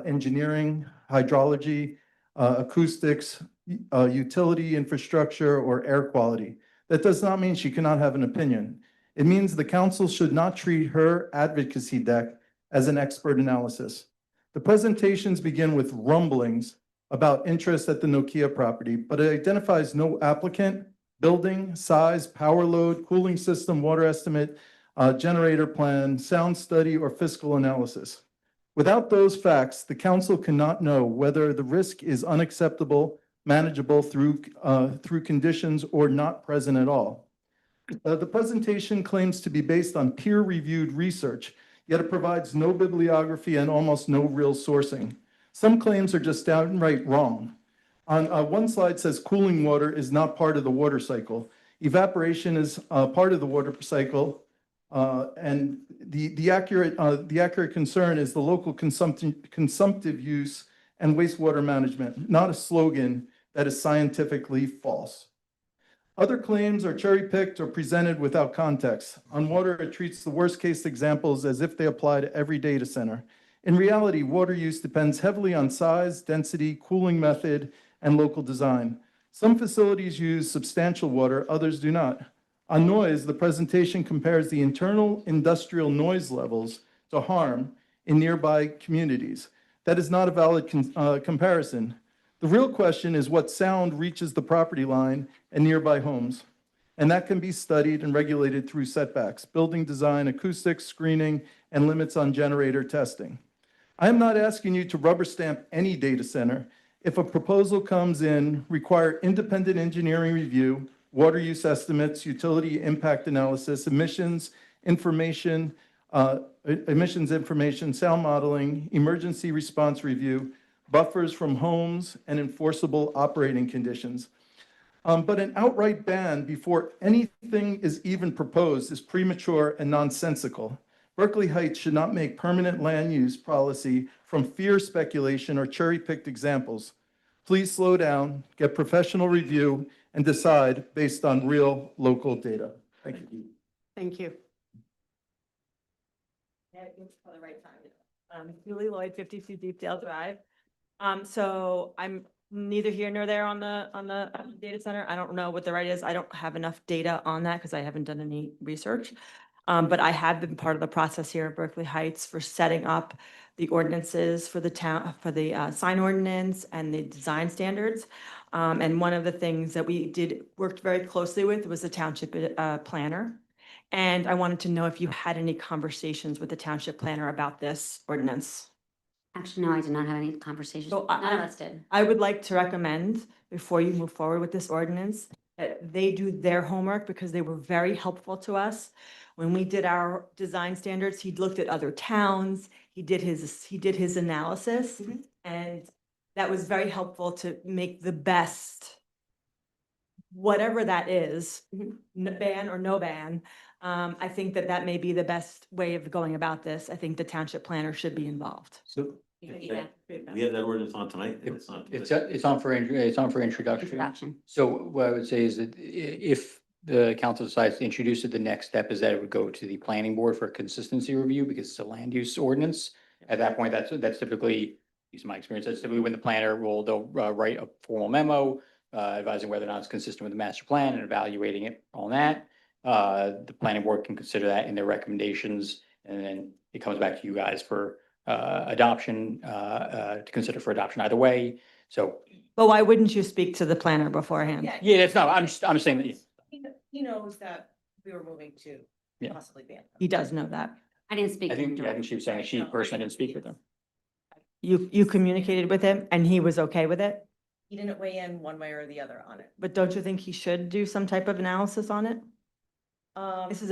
engineering, hydrology, acoustics, utility infrastructure, or air quality. That does not mean she cannot have an opinion. It means the council should not treat her advocacy deck as an expert analysis. The presentations begin with rumblings about interest at the Nokia property, but it identifies no applicant, building, size, power load, cooling system, water estimate, generator plan, sound study, or fiscal analysis. Without those facts, the council cannot know whether the risk is unacceptable, manageable through conditions, or not present at all. The presentation claims to be based on peer-reviewed research, yet it provides no bibliography and almost no real sourcing. Some claims are just downright wrong. On one slide says cooling water is not part of the water cycle. Evaporation is part of the water cycle, and the accurate concern is the local consumptive use and wastewater management, not a slogan that is scientifically false. Other claims are cherry-picked or presented without context. On water, it treats the worst-case examples as if they apply to every data center. In reality, water use depends heavily on size, density, cooling method, and local design. Some facilities use substantial water, others do not. On noise, the presentation compares the internal industrial noise levels to harm in nearby communities. That is not a valid comparison. The real question is what sound reaches the property line and nearby homes. And that can be studied and regulated through setbacks, building design, acoustics, screening, and limits on generator testing. I am not asking you to rubber stamp any data center. If a proposal comes in, require independent engineering review, water use estimates, utility impact analysis, emissions information, sound modeling, emergency response review, buffers from homes, and enforceable operating conditions. But an outright ban before anything is even proposed is premature and nonsensical. Berkeley Heights should not make permanent land use policy from fear speculation or cherry-picked examples. Please slow down, get professional review, and decide based on real local data. Thank you. Thank you. For the right time. Julie Lloyd, 52 Deepdale Drive. So I'm neither here nor there on the data center. I don't know what the right is. I don't have enough data on that because I haven't done any research. But I have been part of the process here at Berkeley Heights for setting up the ordinances for the town, for the sign ordinance and the design standards. And one of the things that we worked very closely with was the township planner. And I wanted to know if you had any conversations with the township planner about this ordinance. Actually, no, I did not have any conversations. So None of us did. I would like to recommend, before you move forward with this ordinance, that they do their homework because they were very helpful to us. When we did our design standards, he looked at other towns, he did his analysis, and that was very helpful to make the best, whatever that is, ban or no ban. I think that may be the best way of going about this. I think the township planner should be involved. So we have that ordinance on tonight. It's not. It's on for introduction. Introduction. So what I would say is that if the council decides to introduce it, the next step is that it would go to the planning board for a consistency review because it's a land use ordinance. At that point, that's typically, using my experience, that's typically when the planner they'll write a formal memo advising whether or not it's consistent with the master plan and evaluating it on that. The planning board can consider that in their recommendations, and then it comes back to you guys for adoption, to consider for adoption either way. So. But why wouldn't you speak to the planner beforehand? Yeah, that's not, I'm saying that. He knows that we were moving to Yeah. possibly ban. He does know that. I didn't speak. I to him think directly. she was saying she personally didn't speak with them. You communicated with him and he was okay with it? He didn't weigh in one way or the other on it. But don't you think he should do some type of analysis on it? This is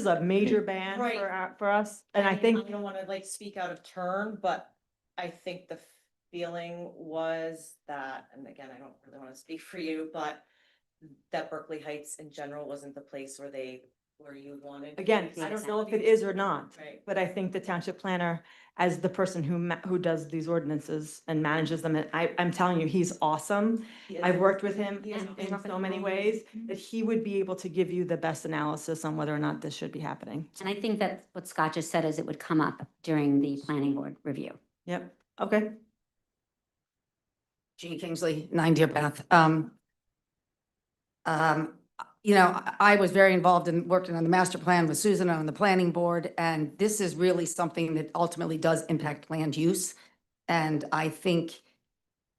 a major ban Right. for us, and I mean, think I don't wanna like speak out of turn, but I think the feeling was that, and again, I don't really wanna speak for you, but that Berkeley Heights in general wasn't the place where they where you wanted. Again, I don't know if it is or not, Right. but I think the township planner, as the person who does these ordinances and manages them, and I'm telling you, he's awesome. I've worked with him in so many ways that he would be able to give you the best analysis on whether or not this should be happening. And I think that what Scott just said is it would come up during the planning board review. Yep, okay. Jean Kingsley, 9 Deer Path. You know, I was very involved in working on the master plan with Susan on the planning board, and this is really something that ultimately does impact land use. And I think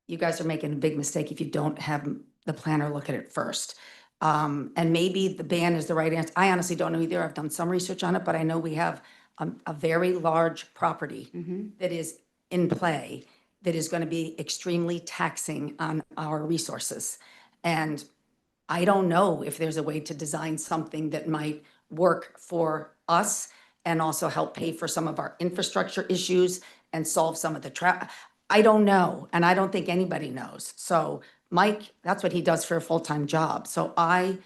you guys are making a big mistake if you don't have the planner look at it first. And maybe the ban is the right answer. I honestly don't know either. I've done some research on it, but I know we have a very large property that is in play that is going to be extremely taxing on our resources. And I don't know if there's a way to design something that might work for us and also help pay for some of our infrastructure issues and solve some of the I don't know, and I don't think anybody knows. So Mike, that's what he does for a full-time job. So I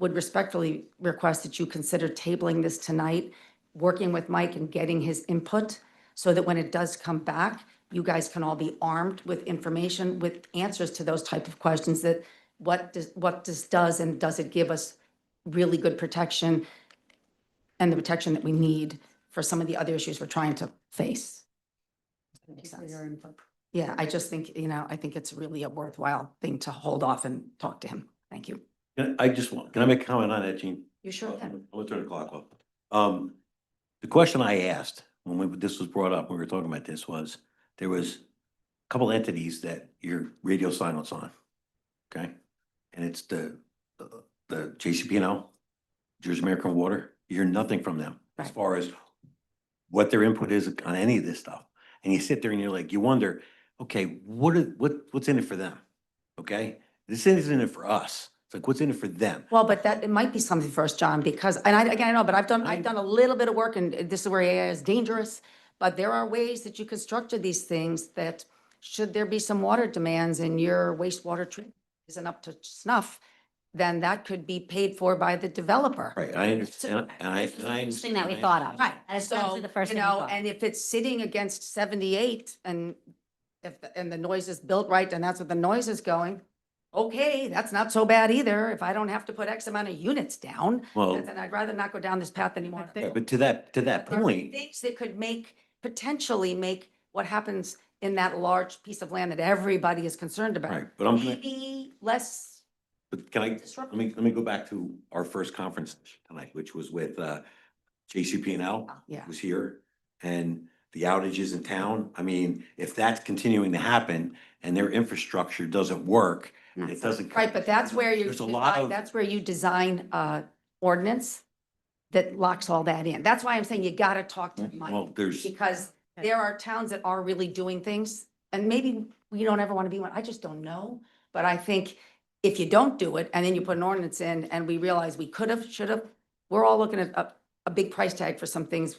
would respectfully request that you consider tabling this tonight, working with Mike and getting his input so that when it does come back, you guys can all be armed with information, with answers to those type of questions that what this does, and does it give us really good protection and the protection that we need for some of the other issues we're trying to face. Makes sense. Yeah, I just think, you know, I think it's really a worthwhile thing to hold off and talk to him. Thank you. Can I make a comment on that, Gene? You sure can. I'll turn the clock off. The question I asked when this was brought up, when we were talking about this, was there was a couple entities that your radio silence on, okay? And it's the JCP&L, Jersey American Water. You hear nothing from them as far as what their input is on any of this stuff. And you sit there and you're like, you wonder, okay, what's in it for them? Okay, this isn't it for us. It's like, what's in it for them? Well, but it might be something for us, John, because, and I know, but I've done a little bit of work, and this is where AI is dangerous. But there are ways that you can structure these things that, should there be some water demands and your wastewater treatment isn't up to snuff, then that could be paid for by the developer. Right, I understand, and I Thing that we thought of. Right, That's so, actually the first you thing we know, thought. and if it's sitting against 78 and the noise is built right, and that's what the noise is going, okay, that's not so bad either. If I don't have to put X amount of units down, Well- then I'd rather not go down this path anymore. but to that There are point, things that could potentially make what happens in that large piece of land that everybody is concerned about. right, but I'm gonna, Maybe less. but can I, let me go back to our first conference tonight, which was with JCP&L. Yeah. Was here, and the outages in town. I mean, if that's continuing to happen and their infrastructure doesn't work, it doesn't. Right, but that's where you, There's a lot of. that's where you design ordinance that locks all that in. That's why I'm saying you gotta talk to Mike. Well, there's, Because there are towns that are really doing things, and maybe we don't ever want to be one, I just don't know. But I think if you don't do it, and then you put an ordinance in, and we realize we could have, should have, we're all looking at a big price tag for some things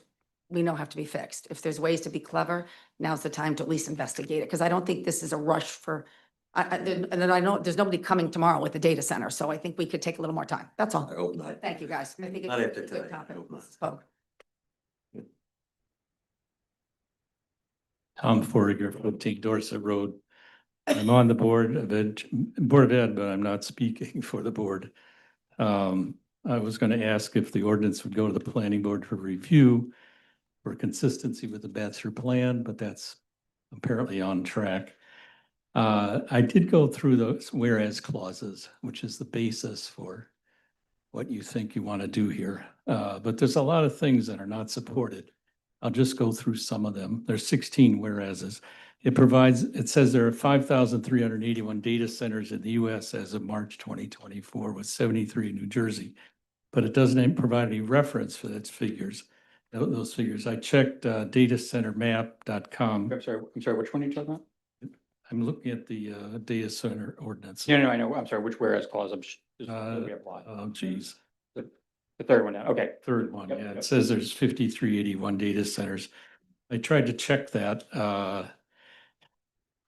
we know have to be fixed. If there's ways to be clever, now's the time to at least investigate it, because I don't think this is a rush for, and then I know there's nobody coming tomorrow with the data center, so I think we could take a little more time. That's all. I hope not. Thank you, guys. I think it's Not a after good tonight. I topic. hope not. Spoke. Tom Forager, 14 Dorset Road. I'm on the Board of Ed, but I'm not speaking for the board. I was going to ask if the ordinance would go to the planning board for review for consistency with the master plan, but that's apparently on track. I did go through those whereas clauses, which is the basis for what you think you want to do here. But there's a lot of things that are not supported. I'll just go through some of them. There's 16 whereases. It says there are 5,381 data centers in the US as of March 2024, with 73 in New Jersey. But it doesn't provide any reference for those figures. I checked datacentermap.com. I'm sorry, which one are you talking about? I'm looking at the data center ordinance. No, I know. I'm sorry, which whereas clause? We apply. Oh, geez. The third one now. Okay. Third one, Yep, yeah. yep. It says there's 5,381 data centers. I tried to check that.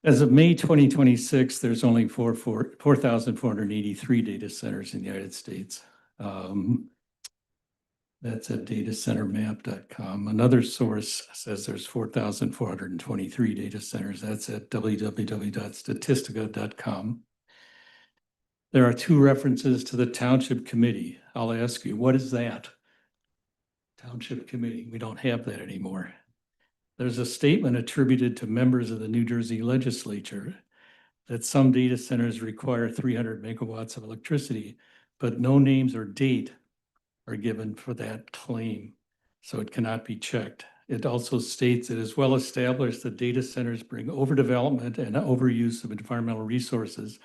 As of May 2026, there's only 4,483 data centers in the United States. That's at datacentermap.com. Another source says there's 4,423 data centers. That's at www.statistica.com. There are two references to the Township Committee. I'll ask you, what is that? Township Committee, we don't have that anymore. There's a statement attributed to members of the New Jersey legislature that some data centers require 300 megawatts of electricity, but no names or date are given for that claim, so it cannot be checked. It also states it is well established that data centers bring overdevelopment and overuse of environmental resources,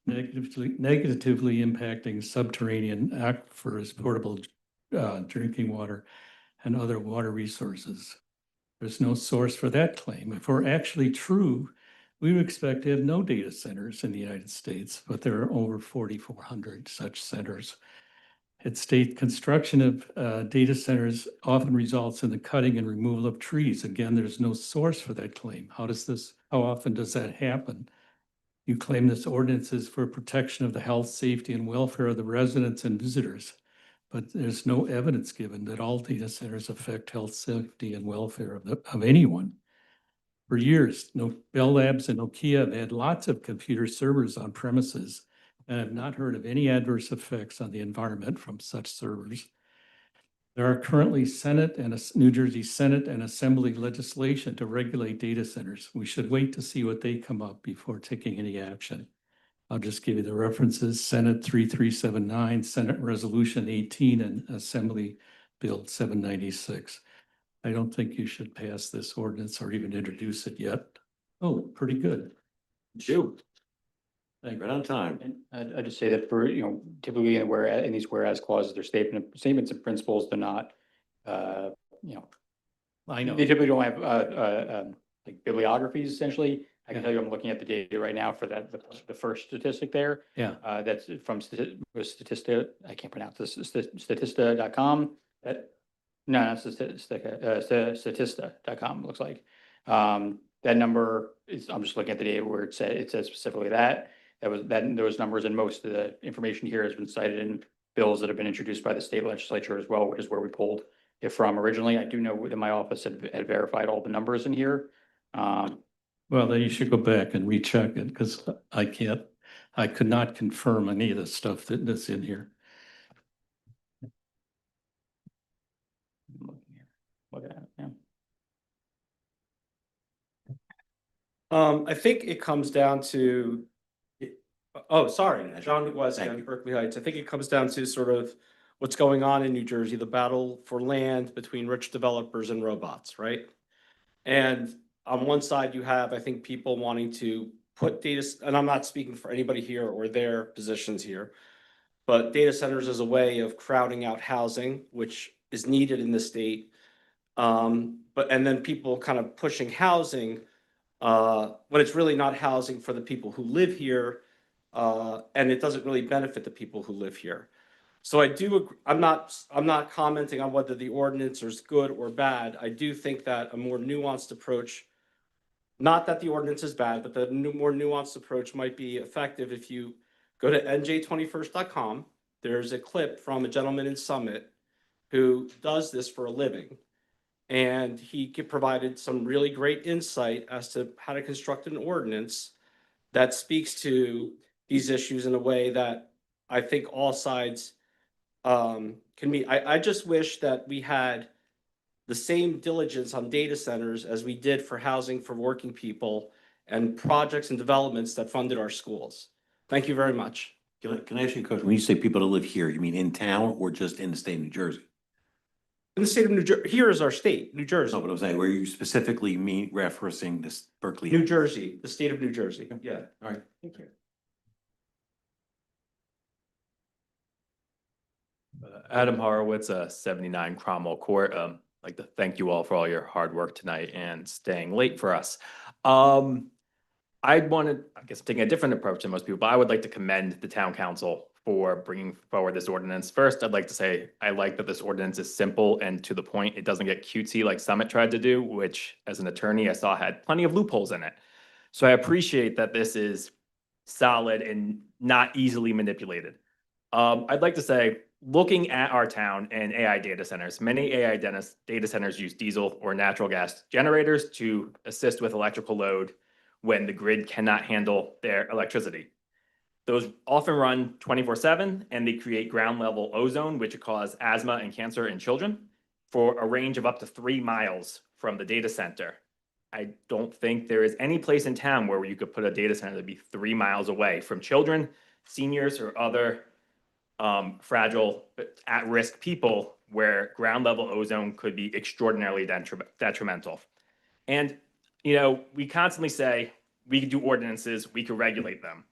negatively impacting subterranean aquifers, potable drinking water, and other water resources. There's no source for that claim. If we're actually true, we would expect to have no data centers in the United States, but there are over 4,400 such centers. It states construction of data centers often results in the cutting and removal of trees. Again, there's no source for that claim. How often does that happen? You claim this ordinance is for protection of the health, safety, and welfare of the residents and visitors, but there's no evidence given that all data centers affect health, safety, and welfare of anyone. For years, Bell Labs and Nokia have had lots of computer servers on premises and have not heard of any adverse effects on the environment from such servers. There are currently New Jersey Senate and Assembly legislation to regulate data centers. We should wait to see what they come up before taking any action. I'll just give you the references: Senate 3379, Senate Resolution 18, and Assembly Bill 796. I don't think you should pass this ordinance or even introduce it yet. Oh, pretty good. Shoot. Thank Right on time. And I just say that for, typically in these whereas clauses, they're statements and principles. They're not, I know. they typically don't have, like bibliographies essentially. I can Yeah. tell you, I'm looking at the data right now for the first statistic there. Yeah. That's from Statista, I can't pronounce this, Statista.com. No, not Statista.com, looks like. That number is, I'm just looking at the data where it says specifically that. Those numbers and most of the information here has been cited in bills that have been introduced by the state legislature as well, which is where we pulled it from originally. I do know that my office had verified all the numbers in here. Well, then you should go back and recheck it, because I could not confirm any of the stuff that's in here. Look at it, yeah. I think it comes down to, John McWes again, Berkeley Heights. I think it comes down to sort of what's going on in New Jersey, the battle for land between rich developers and robots, right? And on one side, you have, I think, people wanting to put and I'm not speaking for anybody here or their positions here, but data centers as a way of crowding out housing, which is needed in the state. And then people kind of pushing housing, when it's really not housing for the people who live here, and it doesn't really benefit the people who live here. So I do agree. I'm not commenting on whether the ordinance is good or bad. I do think that a more nuanced approach, not that the ordinance is bad, but the more nuanced approach might be effective. If you go to nj21st.com, there's a clip from a gentleman in Summit who does this for a living. And he provided some really great insight as to how to construct an ordinance that speaks to these issues in a way that I think all sides can meet. I just wish that we had the same diligence on data centers as we did for housing for working people and projects and developments that funded our schools. Thank you very much. Can I ask you a question? When you say people that live here, you mean in town or just in the state of New Jersey? In the state of New Jersey, here is our state, New Jersey. No, but I'm saying, where you specifically mean referencing this Berkeley? New Jersey, the state of New Jersey. Yeah. All right. Thank you. Adam Horowitz, 79 Cromwell Court. I'd like to thank you all for all your hard work tonight and staying late for us. I guess, taking a different approach than most people, but I would like to commend the town council for bringing forward this ordinance. First, I'd like to say I like that this ordinance is simple and to the point. It doesn't get cutesy like Summit tried to do, which as an attorney I saw had plenty of loopholes in it. So I appreciate that this is solid and not easily manipulated. I'd like to say looking at our town and AI data centers, many AI data centers use diesel or natural gas generators to assist with electrical load when the grid cannot handle their electricity. Those often run 24/7 and they create ground level ozone, which cause asthma and cancer in children for a range of up to 3 miles from the data center. I don't think there is any place in town where you could put a data center that'd be 3 miles away from children, seniors, or other fragile, at-risk people where ground level ozone could be extraordinarily detrimental. And, we constantly say we could do ordinances, we could regulate them.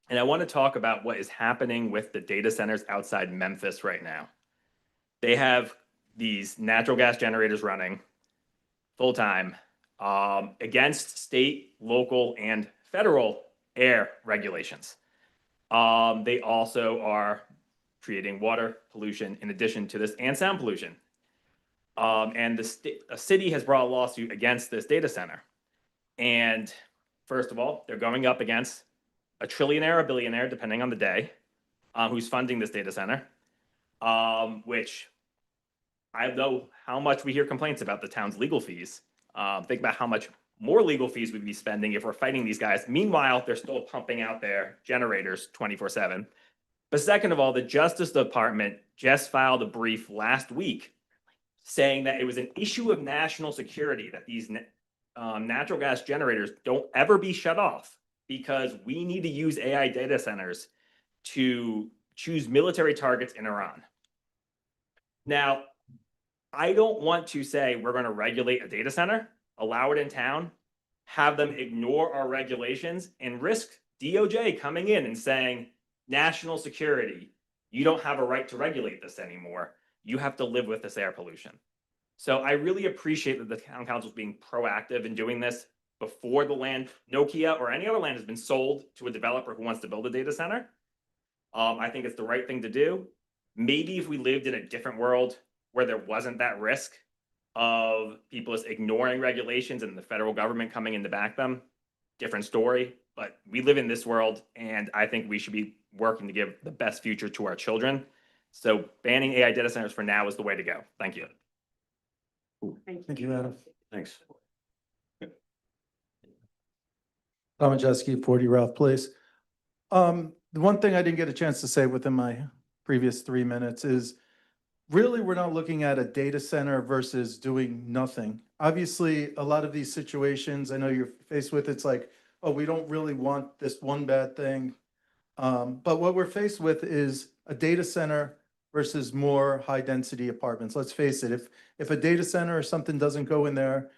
And I want to talk about what is happening with the data centers outside Memphis right now. They have these natural gas generators running full time against state, local, and federal air regulations. They also are creating water pollution in addition to this and sound pollution. And a city has brought a lawsuit against this data center. And first of all, they're going up against a trillionaire, a billionaire, depending on the day, who's funding this data center, which I know how much we hear complaints about the town's legal fees. Think about how much more legal fees we'd be spending if we're fighting these guys. Meanwhile, they're still pumping out their generators 24/7. But second of all, the Justice Department just filed a brief last week saying that it was an issue of national security that these natural gas generators don't ever be shut off because we need to use AI data centers to choose military targets in Iran. Now, I don't want to say we're going to regulate a data center, allow it in town, have them ignore our regulations, and risk DOJ coming in and saying, national security, you don't have a right to regulate this anymore. You have to live with this air pollution. So I really appreciate that the town council is being proactive in doing this before the land, Nokia or any other land, has been sold to a developer who wants to build a data center. I think it's the right thing to do. Maybe if we lived in a different world where there wasn't that risk of people just ignoring regulations and the federal government coming in to back them, different story. But we live in this world, and I think we should be working to give the best future to our children. So banning AI data centers for now is the way to go. Thank you. Thank you, Adam. Thanks. Tom Majeski, 40 Ralph Place. The one thing I didn't get a chance to say within my previous 3 minutes is really we're not looking at a data center versus doing nothing. Obviously, a lot of these situations I know you're faced with, it's like, oh, we don't really want this one bad thing. But what we're faced with is a data center versus more high density apartments. Let's face it, if a data center or something doesn't go in there,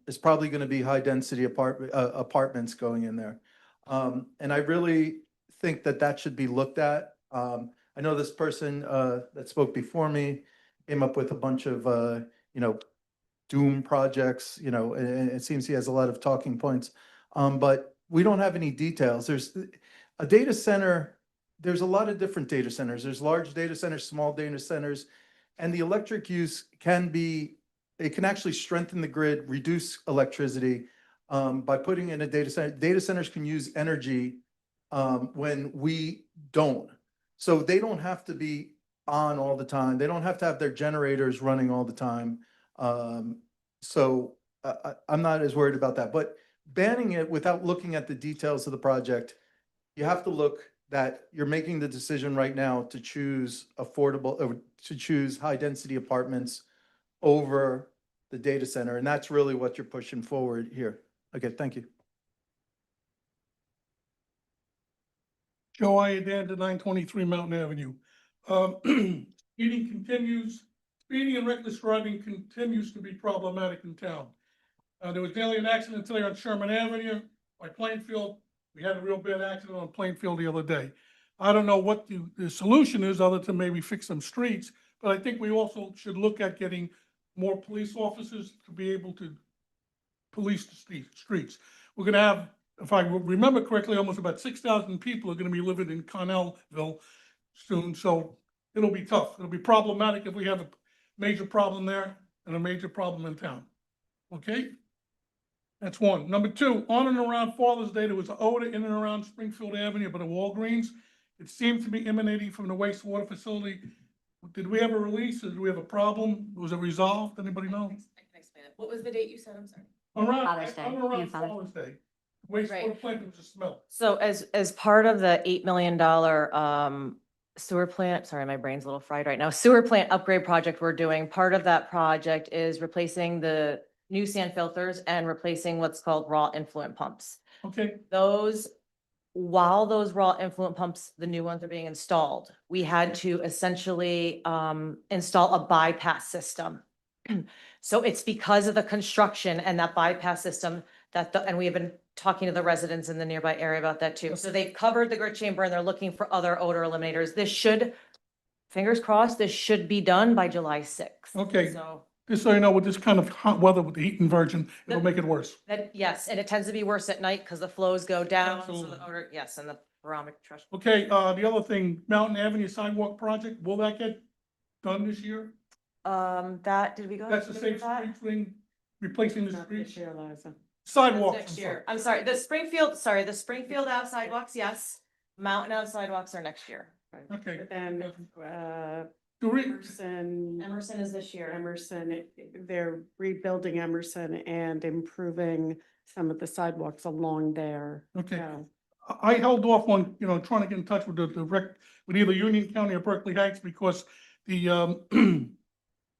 it's probably going to be high density apartments going in there. And I really think that should be looked at. I know this person that spoke before me came up with a bunch of doom projects, and it seems he has a lot of talking points. But we don't have any details. There's a data center, there's a lot of different data centers. There's large data centers, small data centers, and the electric use it can actually strengthen the grid, reduce electricity by putting in a data center. Data centers can use energy when we don't. So they don't have to be on all the time. They don't have to have their generators running all the time. So I'm not as worried about that. But banning it without looking at the details of the project, you have to look that you're making the decision right now to choose affordable, or to choose high density apartments over the data center. And that's really what you're pushing forward here. Okay, thank you. Joe Iadan to 923 Mountain Avenue. Speeding and reckless driving continues to be problematic in town. There was nearly an accident today on Sherman Avenue by Plainfield. We had a real bad accident on Plainfield the other day. I don't know what the solution is other than maybe fix some streets, but I think we also should look at getting more police officers to be able to police the streets. We're gonna have, if I remember correctly, almost about 6,000 people are gonna be living in Connellville soon, so it'll be tough. It'll be problematic if we have a major problem there and a major problem in town. Okay? That's one. Number two, on and around Father's Day, there was an odor in and around Springfield Avenue, but at Walgreens. It seems to be emanating from the wastewater facility. Did we have a release? Did we have a problem? Was it resolved? Anybody know? What was the date you said? I'm sorry. Around, Father's Day. around Yeah, Father's Father's Day. Wastewater plant, there was a smell. So as part of the $8 million sewer plant, sorry, my brain's a little fried right now, sewer plant upgrade project we're doing, part of that project is replacing the new sand filters and replacing what's called raw influent pumps. Okay, While those raw influent pumps, the new ones are being installed, we had to essentially install a bypass system. So it's because of the construction and that bypass system and we have been talking to the residents in the nearby area about that too. So they've covered the grit chamber and they're looking for other odor eliminators. This should, fingers crossed, this should be done by July 6th. okay. So Just so you know, with this kind of hot weather with the heat inversion, it'll make it worse. yes, and it tends to be worse at night because the flows go down. So Absolutely. the odor, yes, and the barometric trash. Okay, the other thing, Mountain Avenue sidewalk project, will that get done this year? Did we go? That's the through same that? street thing, replacing the Not streets? this year, Liza. Sidewalks. Next I'm year. sorry. I'm sorry, the Springfield Ave sidewalks, yes. Mountain Ave sidewalks are next year. Okay. And, To re- Emerson is this year. Emerson, they're rebuilding Emerson and improving some of the sidewalks along there. Okay. So, I held off on, trying to get in touch with with either Union County or Berkeley Heights because the,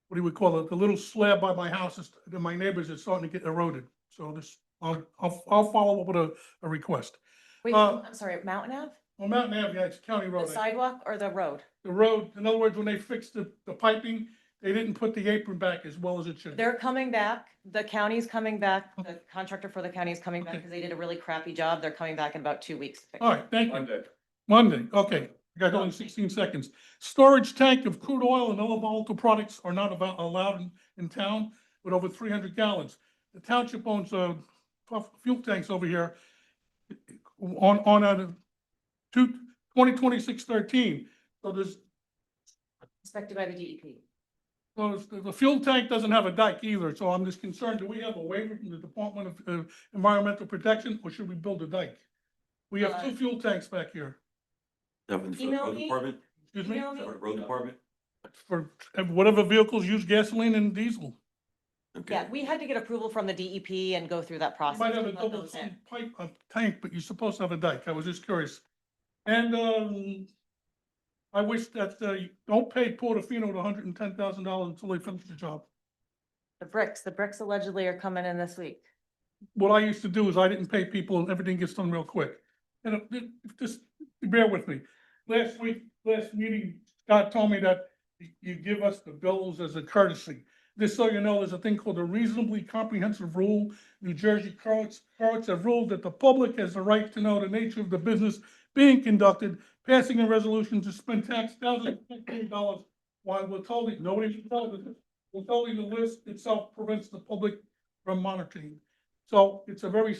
what do we call it? The little slab by my house my neighbors is starting to get eroded. So I'll follow up with a request. Wait, Uh, I'm sorry, Mountain Ave? Well, Mountain Avenue, it's a county The road. sidewalk or the road? The road, in other words, when they fixed the piping, they didn't put the apron back as well as it should. They're coming back. The county's coming back. The contractor for the county is coming back Okay. because they did a really crappy job. They're coming back in about 2 weeks. to fix All it. right, thank you. Monday, okay. I got only 16 seconds. Storage tank of crude oil and other volatile products are not allowed in town with over 300 gallons. The township owns fuel tanks over here on a 2026-13. So there's Inspected by the DEP. So the fuel tank doesn't have a dike either, so I'm just concerned, do we have a waiver from the Department of Environmental Protection, or should we build a dike? We have two fuel tanks back here. Something for the Email road me. department? Excuse me? Email me. For the road department? For whatever vehicles use gasoline and diesel. Okay. Yeah, we had to get approval from the DEP and go through that You process. might have a to put double those in. pipe, tank, but you're supposed to have a dike. I was just curious. And, I wish that, don't pay Portofino the $110,000 until they finish the job. The bricks allegedly are coming in this week. What I used to do is I didn't pay people and everything gets done real quick. And just bear with me. Last meeting, Scott told me that you give us the bills as a courtesy. Just so you know, there's a thing called a reasonably comprehensive rule. New Jersey courts have ruled that the public has the right to know the nature of the business being conducted, passing a resolution to spend thousands of dollars while withholding, nobody withholding the list itself prevents the public from monitoring. So it's a very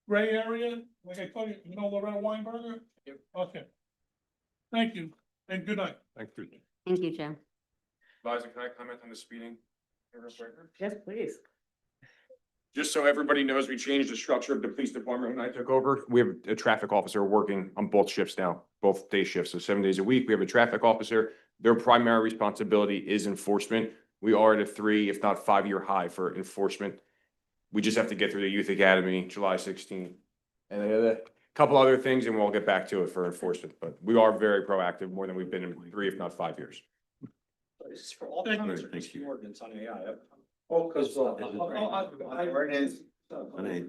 gray area, like I told you, Loretta Weinberger? Okay. Thank you, and good night. Thank you. Thank you, Joe. Liza, can I comment on the speeding? Real quick? yes, please. Just so everybody knows, we changed the structure of the police department when I took over. We have a traffic officer working on both shifts now, both day shifts, so 7 days a week. We have a traffic officer. Their primary responsibility is enforcement. We are at a 3, if not 5-year high for enforcement. We just have to get through the youth academy, July 16th. And a couple other things, and we'll get back to it for enforcement. But we are very proactive, more than we've been in 3, if not 5 years. This is for all Thank you. comments or just the ordinance on AI? Oh, because,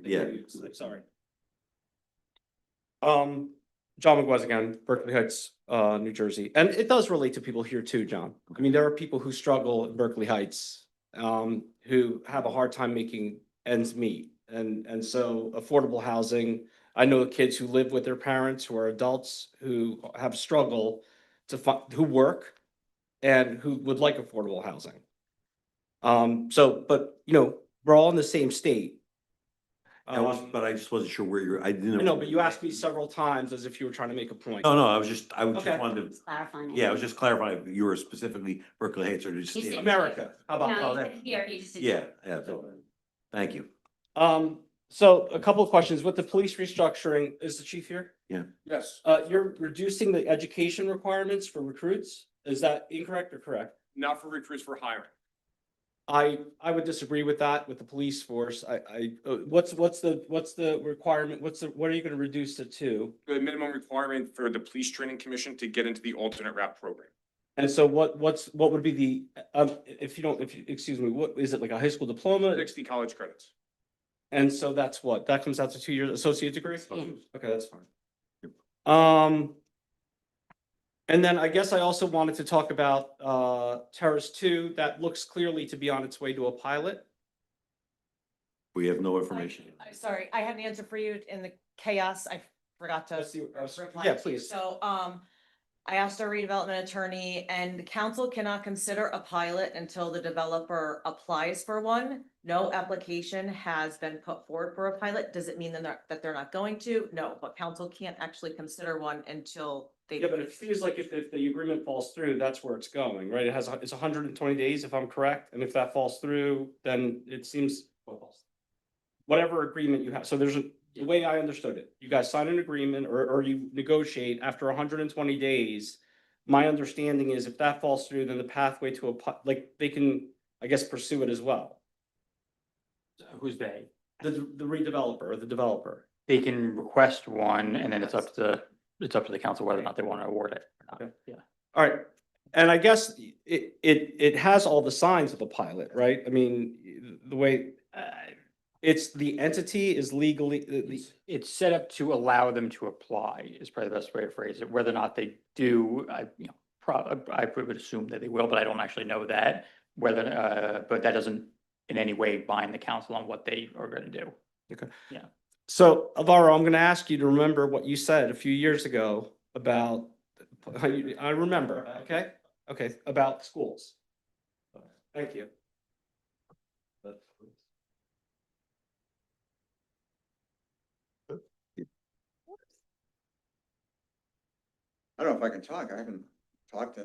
Yeah. Sorry. John McGuez again, Berkeley Heights, New Jersey, and it does relate to people here too, John. I mean, there are people who struggle in Berkeley Heights, who have a hard time making ends meet. And so affordable housing, I know kids who live with their parents, who are adults, who have struggle to find, who work and who would like affordable housing. But we're all in the same state. But I just wasn't sure where I didn't. I know, but you asked me several times as if you were trying to make a point. No, I just Okay. wanted to, Clarifying. yeah, I was just clarifying if you were specifically Berkeley Heights or just. He said- America, how about No, that? he said here, he just said. Yeah, so, thank you. So a couple of questions. With the police restructuring, is the chief here? Yes, You're reducing the education requirements for recruits? Is that incorrect or correct? not for recruits, for hiring. I would disagree with that with the police force. What's the requirement? What are you gonna reduce it to? The minimum requirement for the police training commission to get into the alternate route program. And so what would be the, excuse me, what, is it like a high school diploma? 60 college credits. And so that's what? That comes out to 2 years associate degree? Yeah. Okay, that's fine. And then I guess I also wanted to talk about Terrace 2, that looks clearly to be on its way to a pilot. We have no information. I'm sorry, I had an answer for you in the chaos. I forgot to. reply Yeah, to you. please. So, I asked our redevelopment attorney and the council cannot consider a pilot until the developer applies for one. No application has been put forward for a pilot. Does it mean that they're not going to? No, but council can't actually consider one until they. Yeah, but it feels like if the agreement falls through, that's where it's going, right? It's 120 days, if I'm correct, and if that falls through, then it seems. Whatever agreement you have, so the way I understood it, you guys sign an agreement or you negotiate after 120 days. My understanding is if that falls through, then the pathway to like, they can, I guess, pursue it as well. Who's they? The redeveloper or the developer. They can request one, and then it's up to the council whether or not they want to award it or not. Okay. Yeah. All right, and I guess it has all the signs of a pilot, right? I mean, the way, it's the entity is legally, It's set up to allow them to apply is probably the best way to phrase it. Whether or not they do, I would assume that they will, but I don't actually know that. But that doesn't in any way bind the council on what they are going to do. Okay. Yeah. So Alvaro, I'm gonna ask you to remember what you said a few years ago about, I remember, okay? Okay, about schools. Thank you. I don't know if I can talk. I haven't talked to.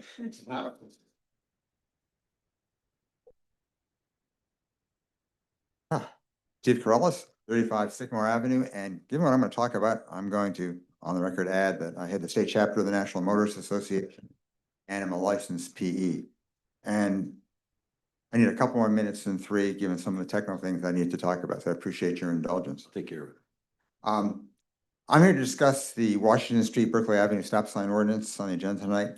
Chief Corellis, 35 Sycamore Avenue, and given what I'm going to talk about, I'm going to, on the record, add that I had the state chapter of the National Motorists Association and I'm a licensed PE. And I need a couple more minutes than 3, given some of the technical things I need to talk about, so I appreciate your indulgence. Take care of it. I'm here to discuss the Washington Street, Berkeley Avenue stop sign ordinance on the agenda tonight.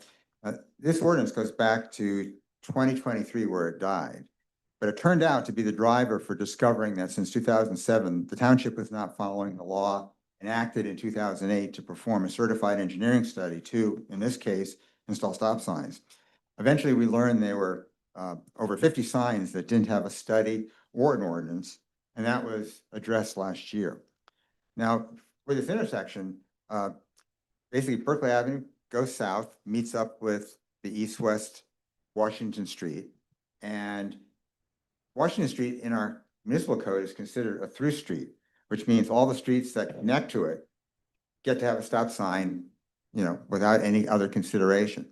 This ordinance goes back to 2023 where it died. But it turned out to be the driver for discovering that since 2007, the township was not following the law enacted in 2008 to perform a certified engineering study to, in this case, install stop signs. Eventually, we learned there were over 50 signs that didn't have a study or an ordinance, and that was addressed last year. Now, for this intersection, basically Berkeley Avenue goes south, meets up with the east-west Washington Street, and Washington Street in our municipal code is considered a through street, which means all the streets that connect to it get to have a stop sign, without any other consideration.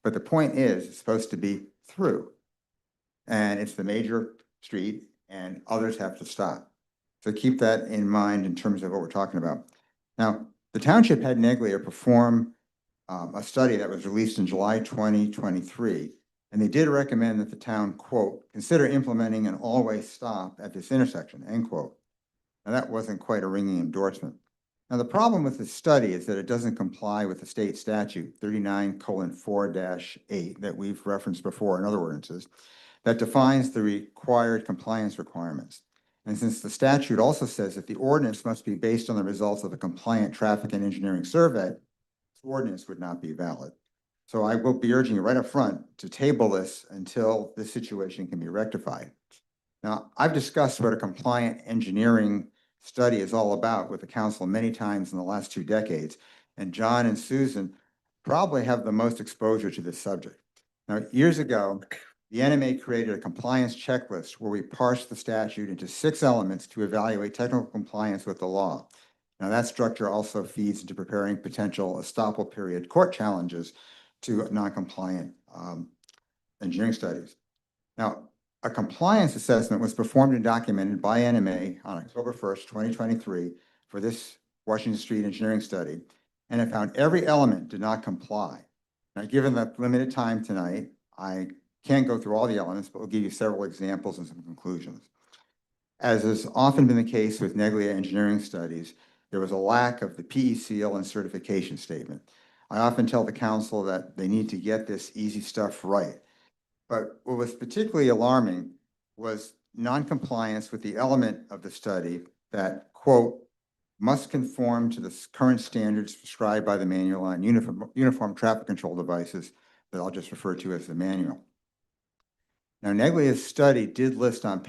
But the point is, it's supposed to be through. And it's the major street and others have to stop. So keep that in mind in terms of what we're talking about. Now, the township had Neglia perform a study that was released in July 2023. And they did recommend that the town, quote, consider implementing an all-way stop at this intersection, end quote. Now, that wasn't quite a ringing endorsement. Now, the problem with the study is that it doesn't comply with the state statute 39:4-8 that we've referenced before in other ordinances that defines the required compliance requirements. And since the statute also says that the ordinance must be based on the results of a compliant traffic and engineering survey, this ordinance would not be valid. So I will be urging you right up front to table this until this situation can be rectified. Now, I've discussed what a compliant engineering study is all about with the council many times in the last 2 decades, and John and Susan probably have the most exposure to this subject. Now, years ago, the NMA created a compliance checklist where we parsed the statute into 6 elements to evaluate technical compliance with the law. Now, that structure also feeds into preparing potential estoppel period court challenges to non-compliant engineering studies. Now, A compliance assessment was performed and documented by NMA on October 1st, 2023 for this Washington Street engineering study, and it found every element did not comply. Now, given the limited time tonight, I can't go through all the elements, but we'll give you several examples and some conclusions. As has often been the case with Neglia engineering studies, there was a lack of the PE seal and certification statement. I often tell the council that they need to get this easy stuff right. But what was particularly alarming was noncompliance with the element of the study that, quote, must conform to the current standards prescribed by the manual on uniform traffic control devices that I'll just refer to as the manual. Now, Neglia's study did list on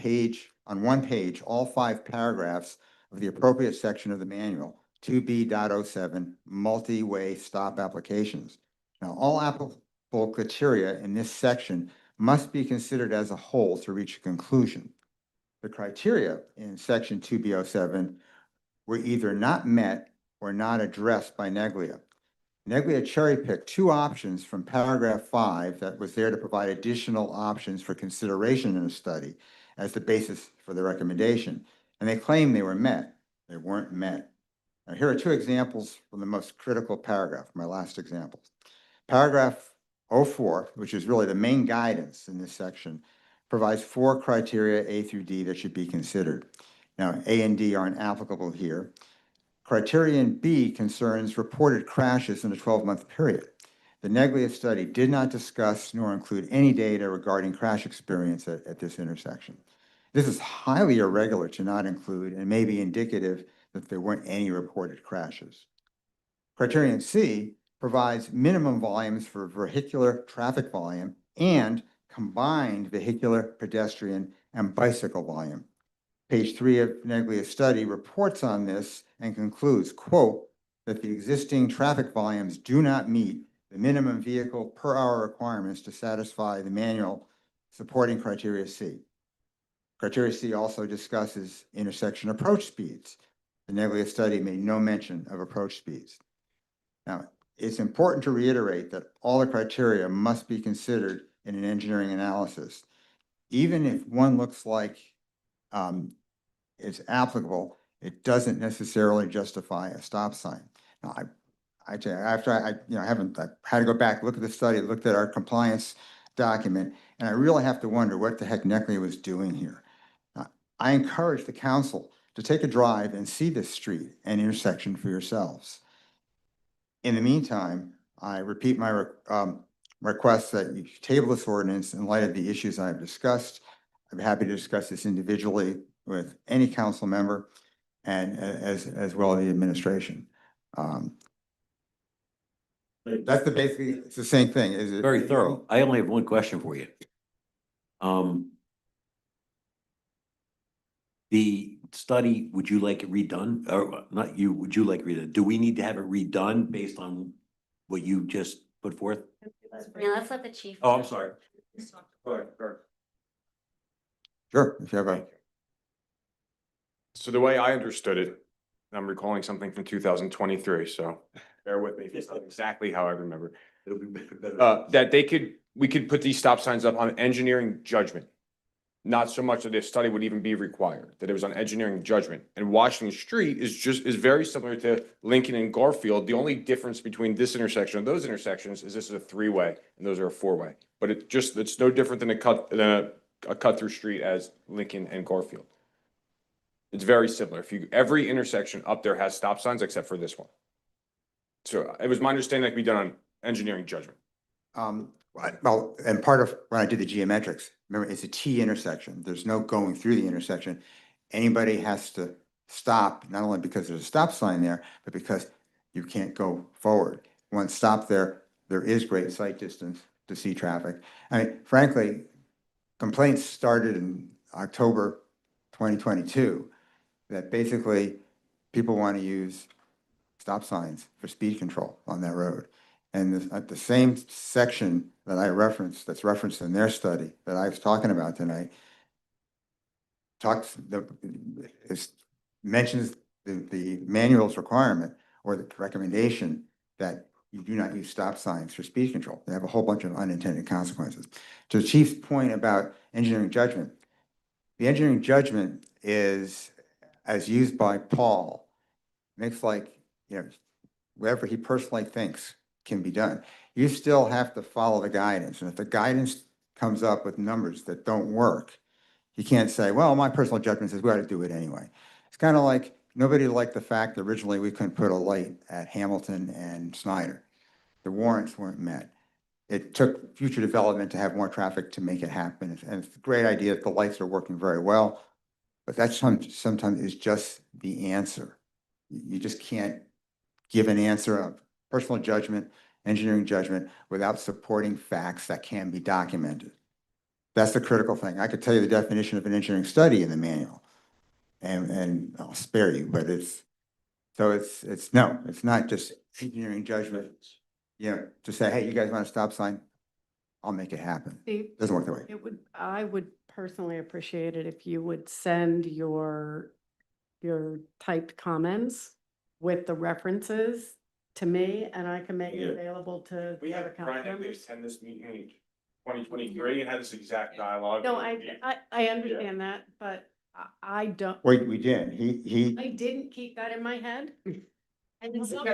one page all 5 paragraphs of the appropriate section of the manual, 2B.07, multi-way stop applications. Now, all applicable criteria in this section must be considered as a whole to reach a conclusion. The criteria in section 2B07 were either not met or not addressed by Neglia. Neglia cherry-picked 2 options from paragraph 5 that was there to provide additional options for consideration in the study as the basis for the recommendation, and they claimed they were met. They weren't met. Now, here are 2 examples from the most critical paragraph, my last example. Paragraph 04, which is really the main guidance in this section, provides 4 criteria A through D that should be considered. Now, A and D aren't applicable here. Criterion B concerns reported crashes in a 12-month period. The Neglia study did not discuss nor include any data regarding crash experience at this intersection. This is highly irregular to not include and may be indicative that there weren't any reported crashes. Criterion C provides minimum volumes for vehicular traffic volume and combined vehicular, pedestrian, and bicycle volume. Page 3 of Neglia's study reports on this and concludes, quote, that the existing traffic volumes do not meet the minimum vehicle per hour requirements to satisfy the manual supporting criteria C. Criteria C also discusses intersection approach speeds. The Neglia study made no mention of approach speeds. Now, it's important to reiterate that all the criteria must be considered in an engineering analysis. Even if one looks like it's applicable, it doesn't necessarily justify a stop sign. Now, I tell you, after I had to go back, look at the study, looked at our compliance document, and I really have to wonder what the heck Neglia was doing here. I encourage the council to take a drive and see this street and intersection for yourselves. In the meantime, I repeat my request that you table this ordinance in light of the issues I've discussed. I'm happy to discuss this individually with any council member and as well as the administration. That's basically, it's the same thing. Is it Very thorough. I only have one question for you. The study, would you like it redone? Or not you, would you like it redone? Do we need to have it redone based on what you just put forth? Yeah, let's let the chief. Oh, I'm sorry. Sure, if you have a. So the way I understood it, I'm recalling something from 2023, so bear with me if it's not exactly how I remember. It'll be better. That we could put these stop signs up on engineering judgment. Not so much that this study would even be required, that it was on engineering judgment. And Washington Street is very similar to Lincoln and Garfield. The only difference between this intersection and those intersections is this is a 3-way and those are a 4-way. But it's no different than a cut through street as Lincoln and Garfield. It's very similar. Every intersection up there has stop signs except for this one. So it was my understanding that could be done on engineering judgment. Well, and part of when I did the geometrics, remember, it's a T intersection. There's no going through the intersection. Anybody has to stop, not only because there's a stop sign there, but because you can't go forward. Once stop there is great sight distance to see traffic. I mean, frankly, complaints started in October 2022 that basically people want to use stop signs for speed control on that road. And at the same section that I referenced, that's referenced in their study that I was talking about tonight, mentions the manual's requirement or the recommendation that you do not use stop signs for speed control. They have a whole bunch of unintended consequences. To the chief's point about engineering judgment, the engineering judgment is, as used by Paul, makes like, whatever he personally thinks can be done. You still have to follow the guidance. And if the guidance comes up with numbers that don't work, you can't say, well, my personal judgment says we ought to do it anyway. It's kind of like, nobody liked the fact that originally we couldn't put a light at Hamilton and Snyder. The warrants weren't met. It took future development to have more traffic to make it happen. And it's a great idea that the lights are working very well, but that sometimes is just the answer. You just can't give an answer of personal judgment, engineering judgment, without supporting facts that can be documented. That's the critical thing. I could tell you the definition of an engineering study in the manual, and I'll spare you, but it's not just engineering judgment, to say, hey, you guys want a stop sign? I'll make it happen. Doesn't work that way. I would personally appreciate it if you would send your typed comments with the references to me, and I can make it available to. We had Brian Egley attend this meeting in 2023 and had this exact dialogue. No, I understand that, but I don't. Wait, we did. He I didn't keep that in my head. And somehow,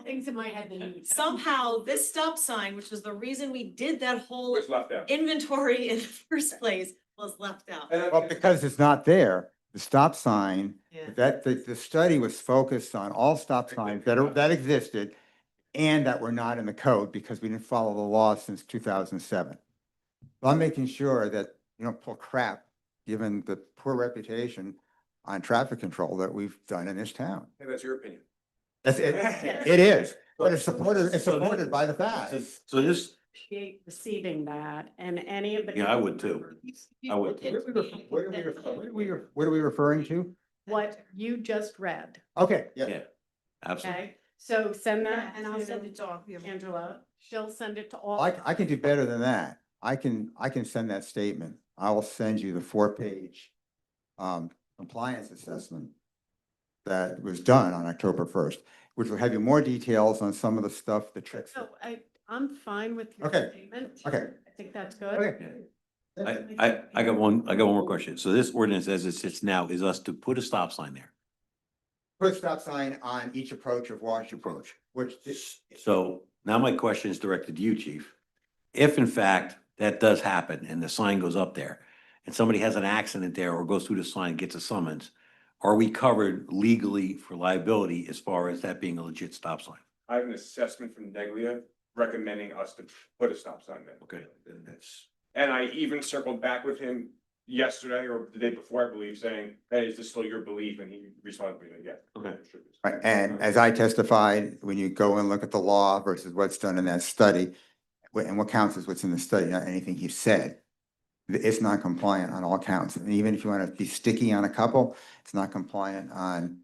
things in my head that you. somehow this stop sign, which was the reason we did that whole It's left out. inventory in the first place, was left out. Well, because it's not there, the stop sign, Yeah. the study was focused on all stop signs that existed and that were not in the code because we didn't follow the law since 2007. So I'm making sure that you don't pull crap, given the poor reputation on traffic control that we've done in this town. Hey, that's your opinion. That's it. It is, but it's supported by the facts. So this, Appreciate receiving that and any of the. yeah, I would too. I would. What are we referring to? What you just read, Okay, Yeah, absolutely. okay? So send Yeah, that and I'll send it to to all of you. Angela. She'll send it to all. I can do better than that. I can send that statement. I will send you the 4-page compliance assessment that was done on October 1st, which will have you more details on some of the stuff, the tricks. So I'm fine with your Okay. statement. Okay. I think that's good. Okay. I got one more question. So this ordinance as it sits now is us to put a stop sign there. Put a stop sign on each approach of Washington Approach, which So now my question is directed to you, chief. If in fact that does happen and the sign goes up there and somebody has an accident there or goes through the sign, gets a summons, are we covered legally for liability as far as that being a legit stop sign? I have an assessment from Neglia recommending us to put a stop sign there. Okay, then that's. And I even circled back with him yesterday or the day before, I believe, saying, hey, is this still your belief? And he responded to me, yeah. Okay. Right, and as I testified, when you go and look at the law versus what's done in that study, and what counts as what's in the study, not anything he said, it's not compliant on all counts. And even if you want to be sticky on a couple, it's not compliant on,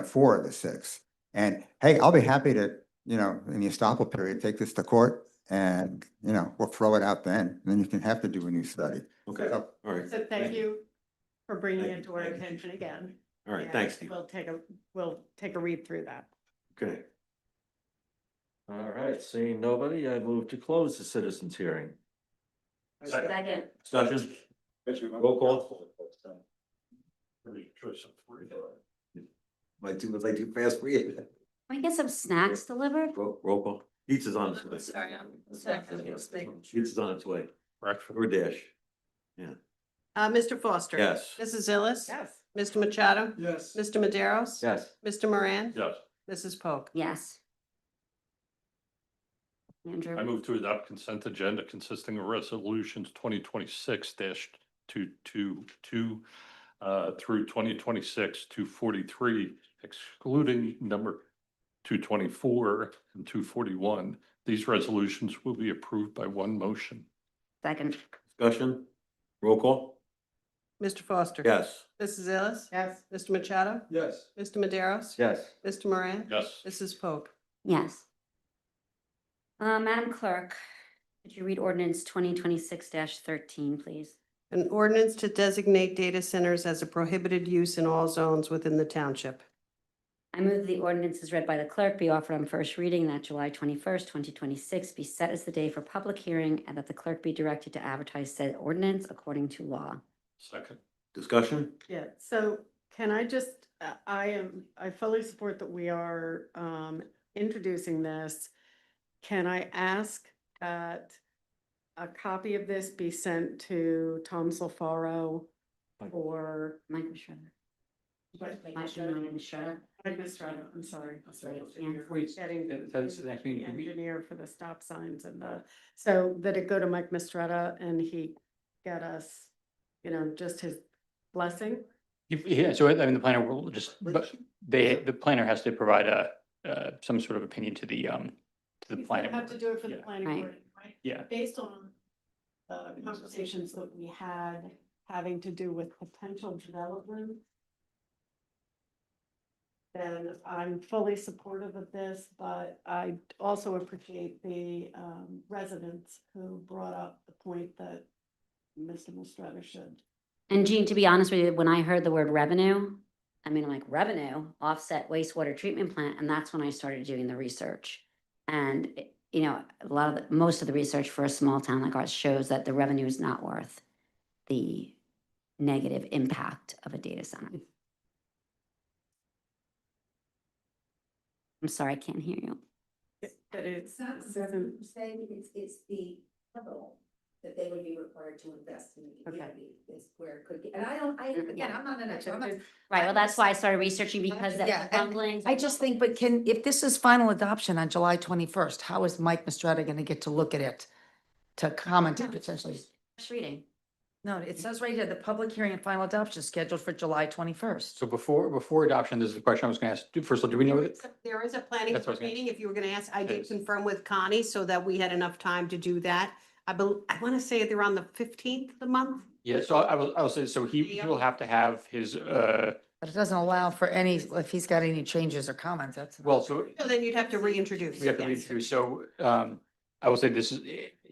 4 of the 6. And hey, I'll be happy to, in the estoppel period, take this to court and, we'll throw it out then. And then you can have to do a new study. Okay, So- all right. So thank you for bringing it to our attention again. All right, And thanks, Steve. We'll take a read through that. Okay. All right, seeing nobody, I move to close the citizens hearing. Second. Discussion? Roll call. Was I too fast for you? Can we get some snacks delivered? Roll call. Pizza's on its way. Sorry, I'm. Pizza's on its way. Or Dash. Mr. Foster. Yes. Mrs. Illis. Yes. Mr. Machado. Yes. Mr. Maderos. Yes. Mr. Moran. Yes. Mrs. Polk. Yes. Andrew. I move to adopt consent agenda consisting of resolutions 2026-222 through 2026-243, excluding number 224 and 241. These resolutions will be approved by one motion. Second. Discussion? Roll call? Mr. Foster. Yes. Mrs. Illis. Yes. Mr. Machado. Yes. Mr. Maderos. Yes. Mr. Moran. Yes. Mrs. Polk. Yes. Madam Clerk, could you read ordinance 2026-13, please? An ordinance to designate data centers as a prohibited use in all zones within the township. I move the ordinance is read by the clerk be offered on first reading, that July 21st, 2026 be set as the day for public hearing, and that the clerk be directed to advertise said ordinance according to law. Second. Discussion? Yeah, so can I just, I fully support that we are introducing this. Can I ask that a copy of this be sent to Tom Solfaro or Mike Mistretta. Mike Mistretta, I'm sorry. Wait, Getting that's the next meeting. the engineer for the stop signs and so that it go to Mike Mistretta and he get us, just his blessing. Yeah, so I mean, the planner will just, but the planner has to provide some sort of opinion to the We planning. have to do it for the Yeah. planning Right. board, right? Yeah. Based on conversations that we had having to do with potential development, then I'm fully supportive of this, but I also appreciate the residents who brought up the point that Mr. Mistretta should. And Jean, to be honest with you, when I heard the word revenue, I mean, I'm like, revenue, offset wastewater treatment plant, and that's when I started doing the research. And, most of the research for a small town like ours shows that the revenue is not worth the negative impact of a data center. I'm sorry, I can't hear you. But it's, saying it's the capital that they would be required to invest in the community is where it could be. And again, I'm not an expert. Right, well, that's why I started researching because the Yeah, and rumblings. I just think, but if this is final adoption on July 21st, how is Mike Mistretta going to get to look at it? To comment on potentially? First reading. No, it says right here, the public hearing and final adoption is scheduled for July 21st. So before adoption, this is the question I was gonna ask. First of all, do we know that? There is a planning That's what I was gonna meeting, if you were gonna ask, I did Yes. confirm with Connie so that we had enough time to do that. I wanna say they're on the 15th of the month. Yeah, so I will say, so he will have to have his, But it doesn't allow for any, if he's got any changes or comments, that's. well, so So then you'd have to reintroduce. we have to read through. So I will say this is,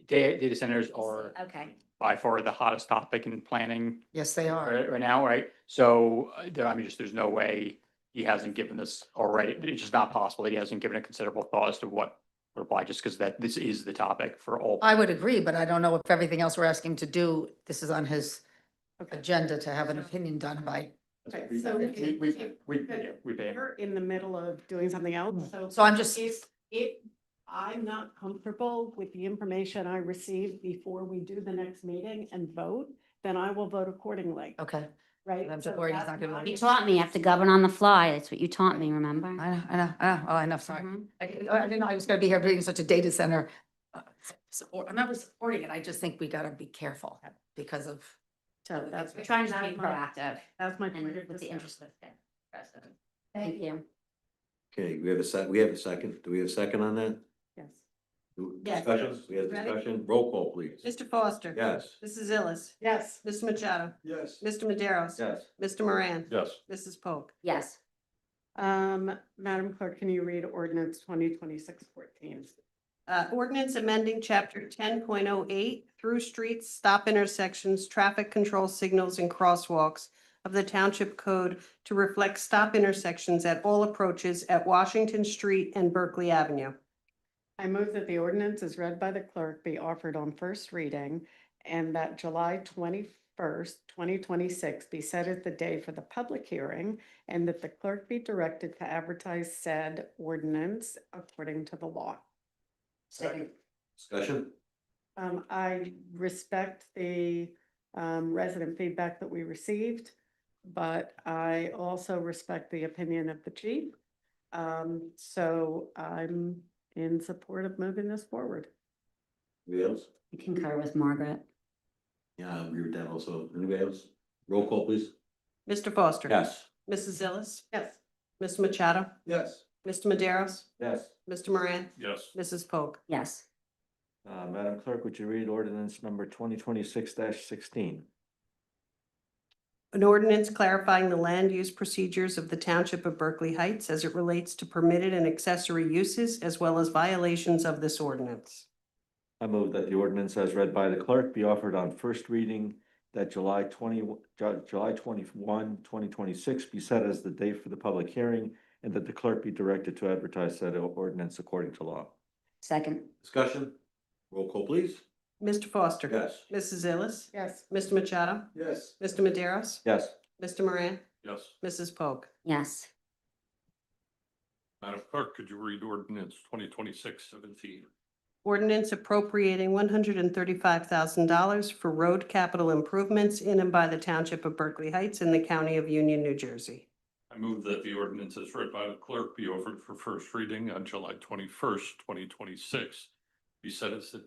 data centers are Okay. by far the hottest topic in planning Yes, they are. right now, right? So there's no way he hasn't given this already. It's just not possible that he hasn't given a considerable thought as to what would apply, just because that this is the topic for all. I would agree, but I don't know if everything else we're asking to do, this is on his agenda to have an opinion done by. Okay, so We pay him. we're in the middle of doing something else, So I'm just. if I'm not comfortable with the information I received before we do the next meeting and vote, then I will vote accordingly, Okay. right? I'm So just worried he's that's not gonna my- You taught me, you have to govern on the fly. That's what you taught me, remember? I know, sorry. Mhm. I didn't know I was gonna be here doing such a data center. Support, I'm never supporting it. I just think we gotta be careful because of. So that's. We're trying to be proactive That's my and point of with the discussion. interest of the resident. Thank you. Okay, we have a second. Do we have a second on that? Yes. Yes. Discussion, we have Ready? discussion, roll call, please. Mr. Foster. Yes. Mrs. Illis. Yes. Mr. Machado. Yes. Mr. Maderos. Yes. Mr. Moran. Yes. Mrs. Polk. Yes. Madam Clerk, can you read ordinance 2026-14? Ordinance amending chapter 10.08 through streets, stop intersections, traffic control signals and crosswalks of the Township Code to reflect stop intersections at all approaches at Washington Street and Berkeley Avenue. I move that the ordinance is read by the clerk be offered on first reading and that July 21st, 2026 be set as the day for the public hearing and that the clerk be directed to advertise said ordinance according to the law. Second. Discussion? I respect the resident feedback that we received, but I also respect the opinion of the chief. So I'm in support of moving this forward. Anybody else? I concur with Margaret. Yeah, I agree with that also. Anybody else? Roll call, please. Mr. Foster. Yes. Mrs. Illis. Yes. Mr. Machado. Yes. Mr. Maderos. Yes. Mr. Moran. Yes. Mrs. Polk. Yes. Madam Clerk, would you read ordinance number 2026-16? An ordinance clarifying the land use procedures of the Township of Berkeley Heights as it relates to permitted and accessory uses as well as violations of this ordinance. I move that the ordinance as read by the clerk be offered on first reading, that July 21, 2026 be set as the date for the public hearing, and that the clerk be directed to advertise said ordinance according to law. Second. Discussion? Roll call, please. Mr. Foster. Yes. Mrs. Ennis. Yes. Mr. Machado. Yes. Mr. Maderos. Yes. Mr. Moran. Yes. Mrs. Pogue. Yes. Madam Clerk, could you read ordinance 2026-17? Ordinance appropriating $135,000 for road capital improvements in and by the Township of Berkeley Heights in the County of Union, New Jersey. I move that the ordinance as read by the clerk be offered for first reading on July 21st, 2026. Be set as the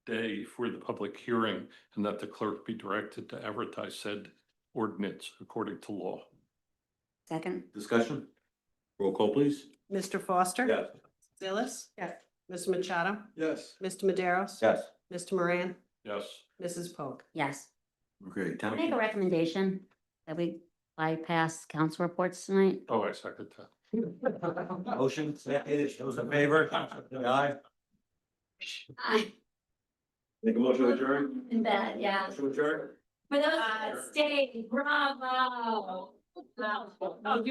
day for the public hearing, and that the clerk be directed to advertise said ordinance according to law. Second. Discussion? Roll call, please. Mr. Foster. Yes. Mrs. Ennis. Yes. Mr. Machado. Yes. Mr. Maderos. Yes. Mr. Moran. Yes. Mrs. Pogue. Yes. Okay, Can I make a Township. recommendation that we bypass council reports tonight? Oh, I second that. Motion, second, those in favor? Aye. I. Make a motion to adjourn? In bed, yeah. Motion to adjourn? For those that stayed, bravo. Oh, you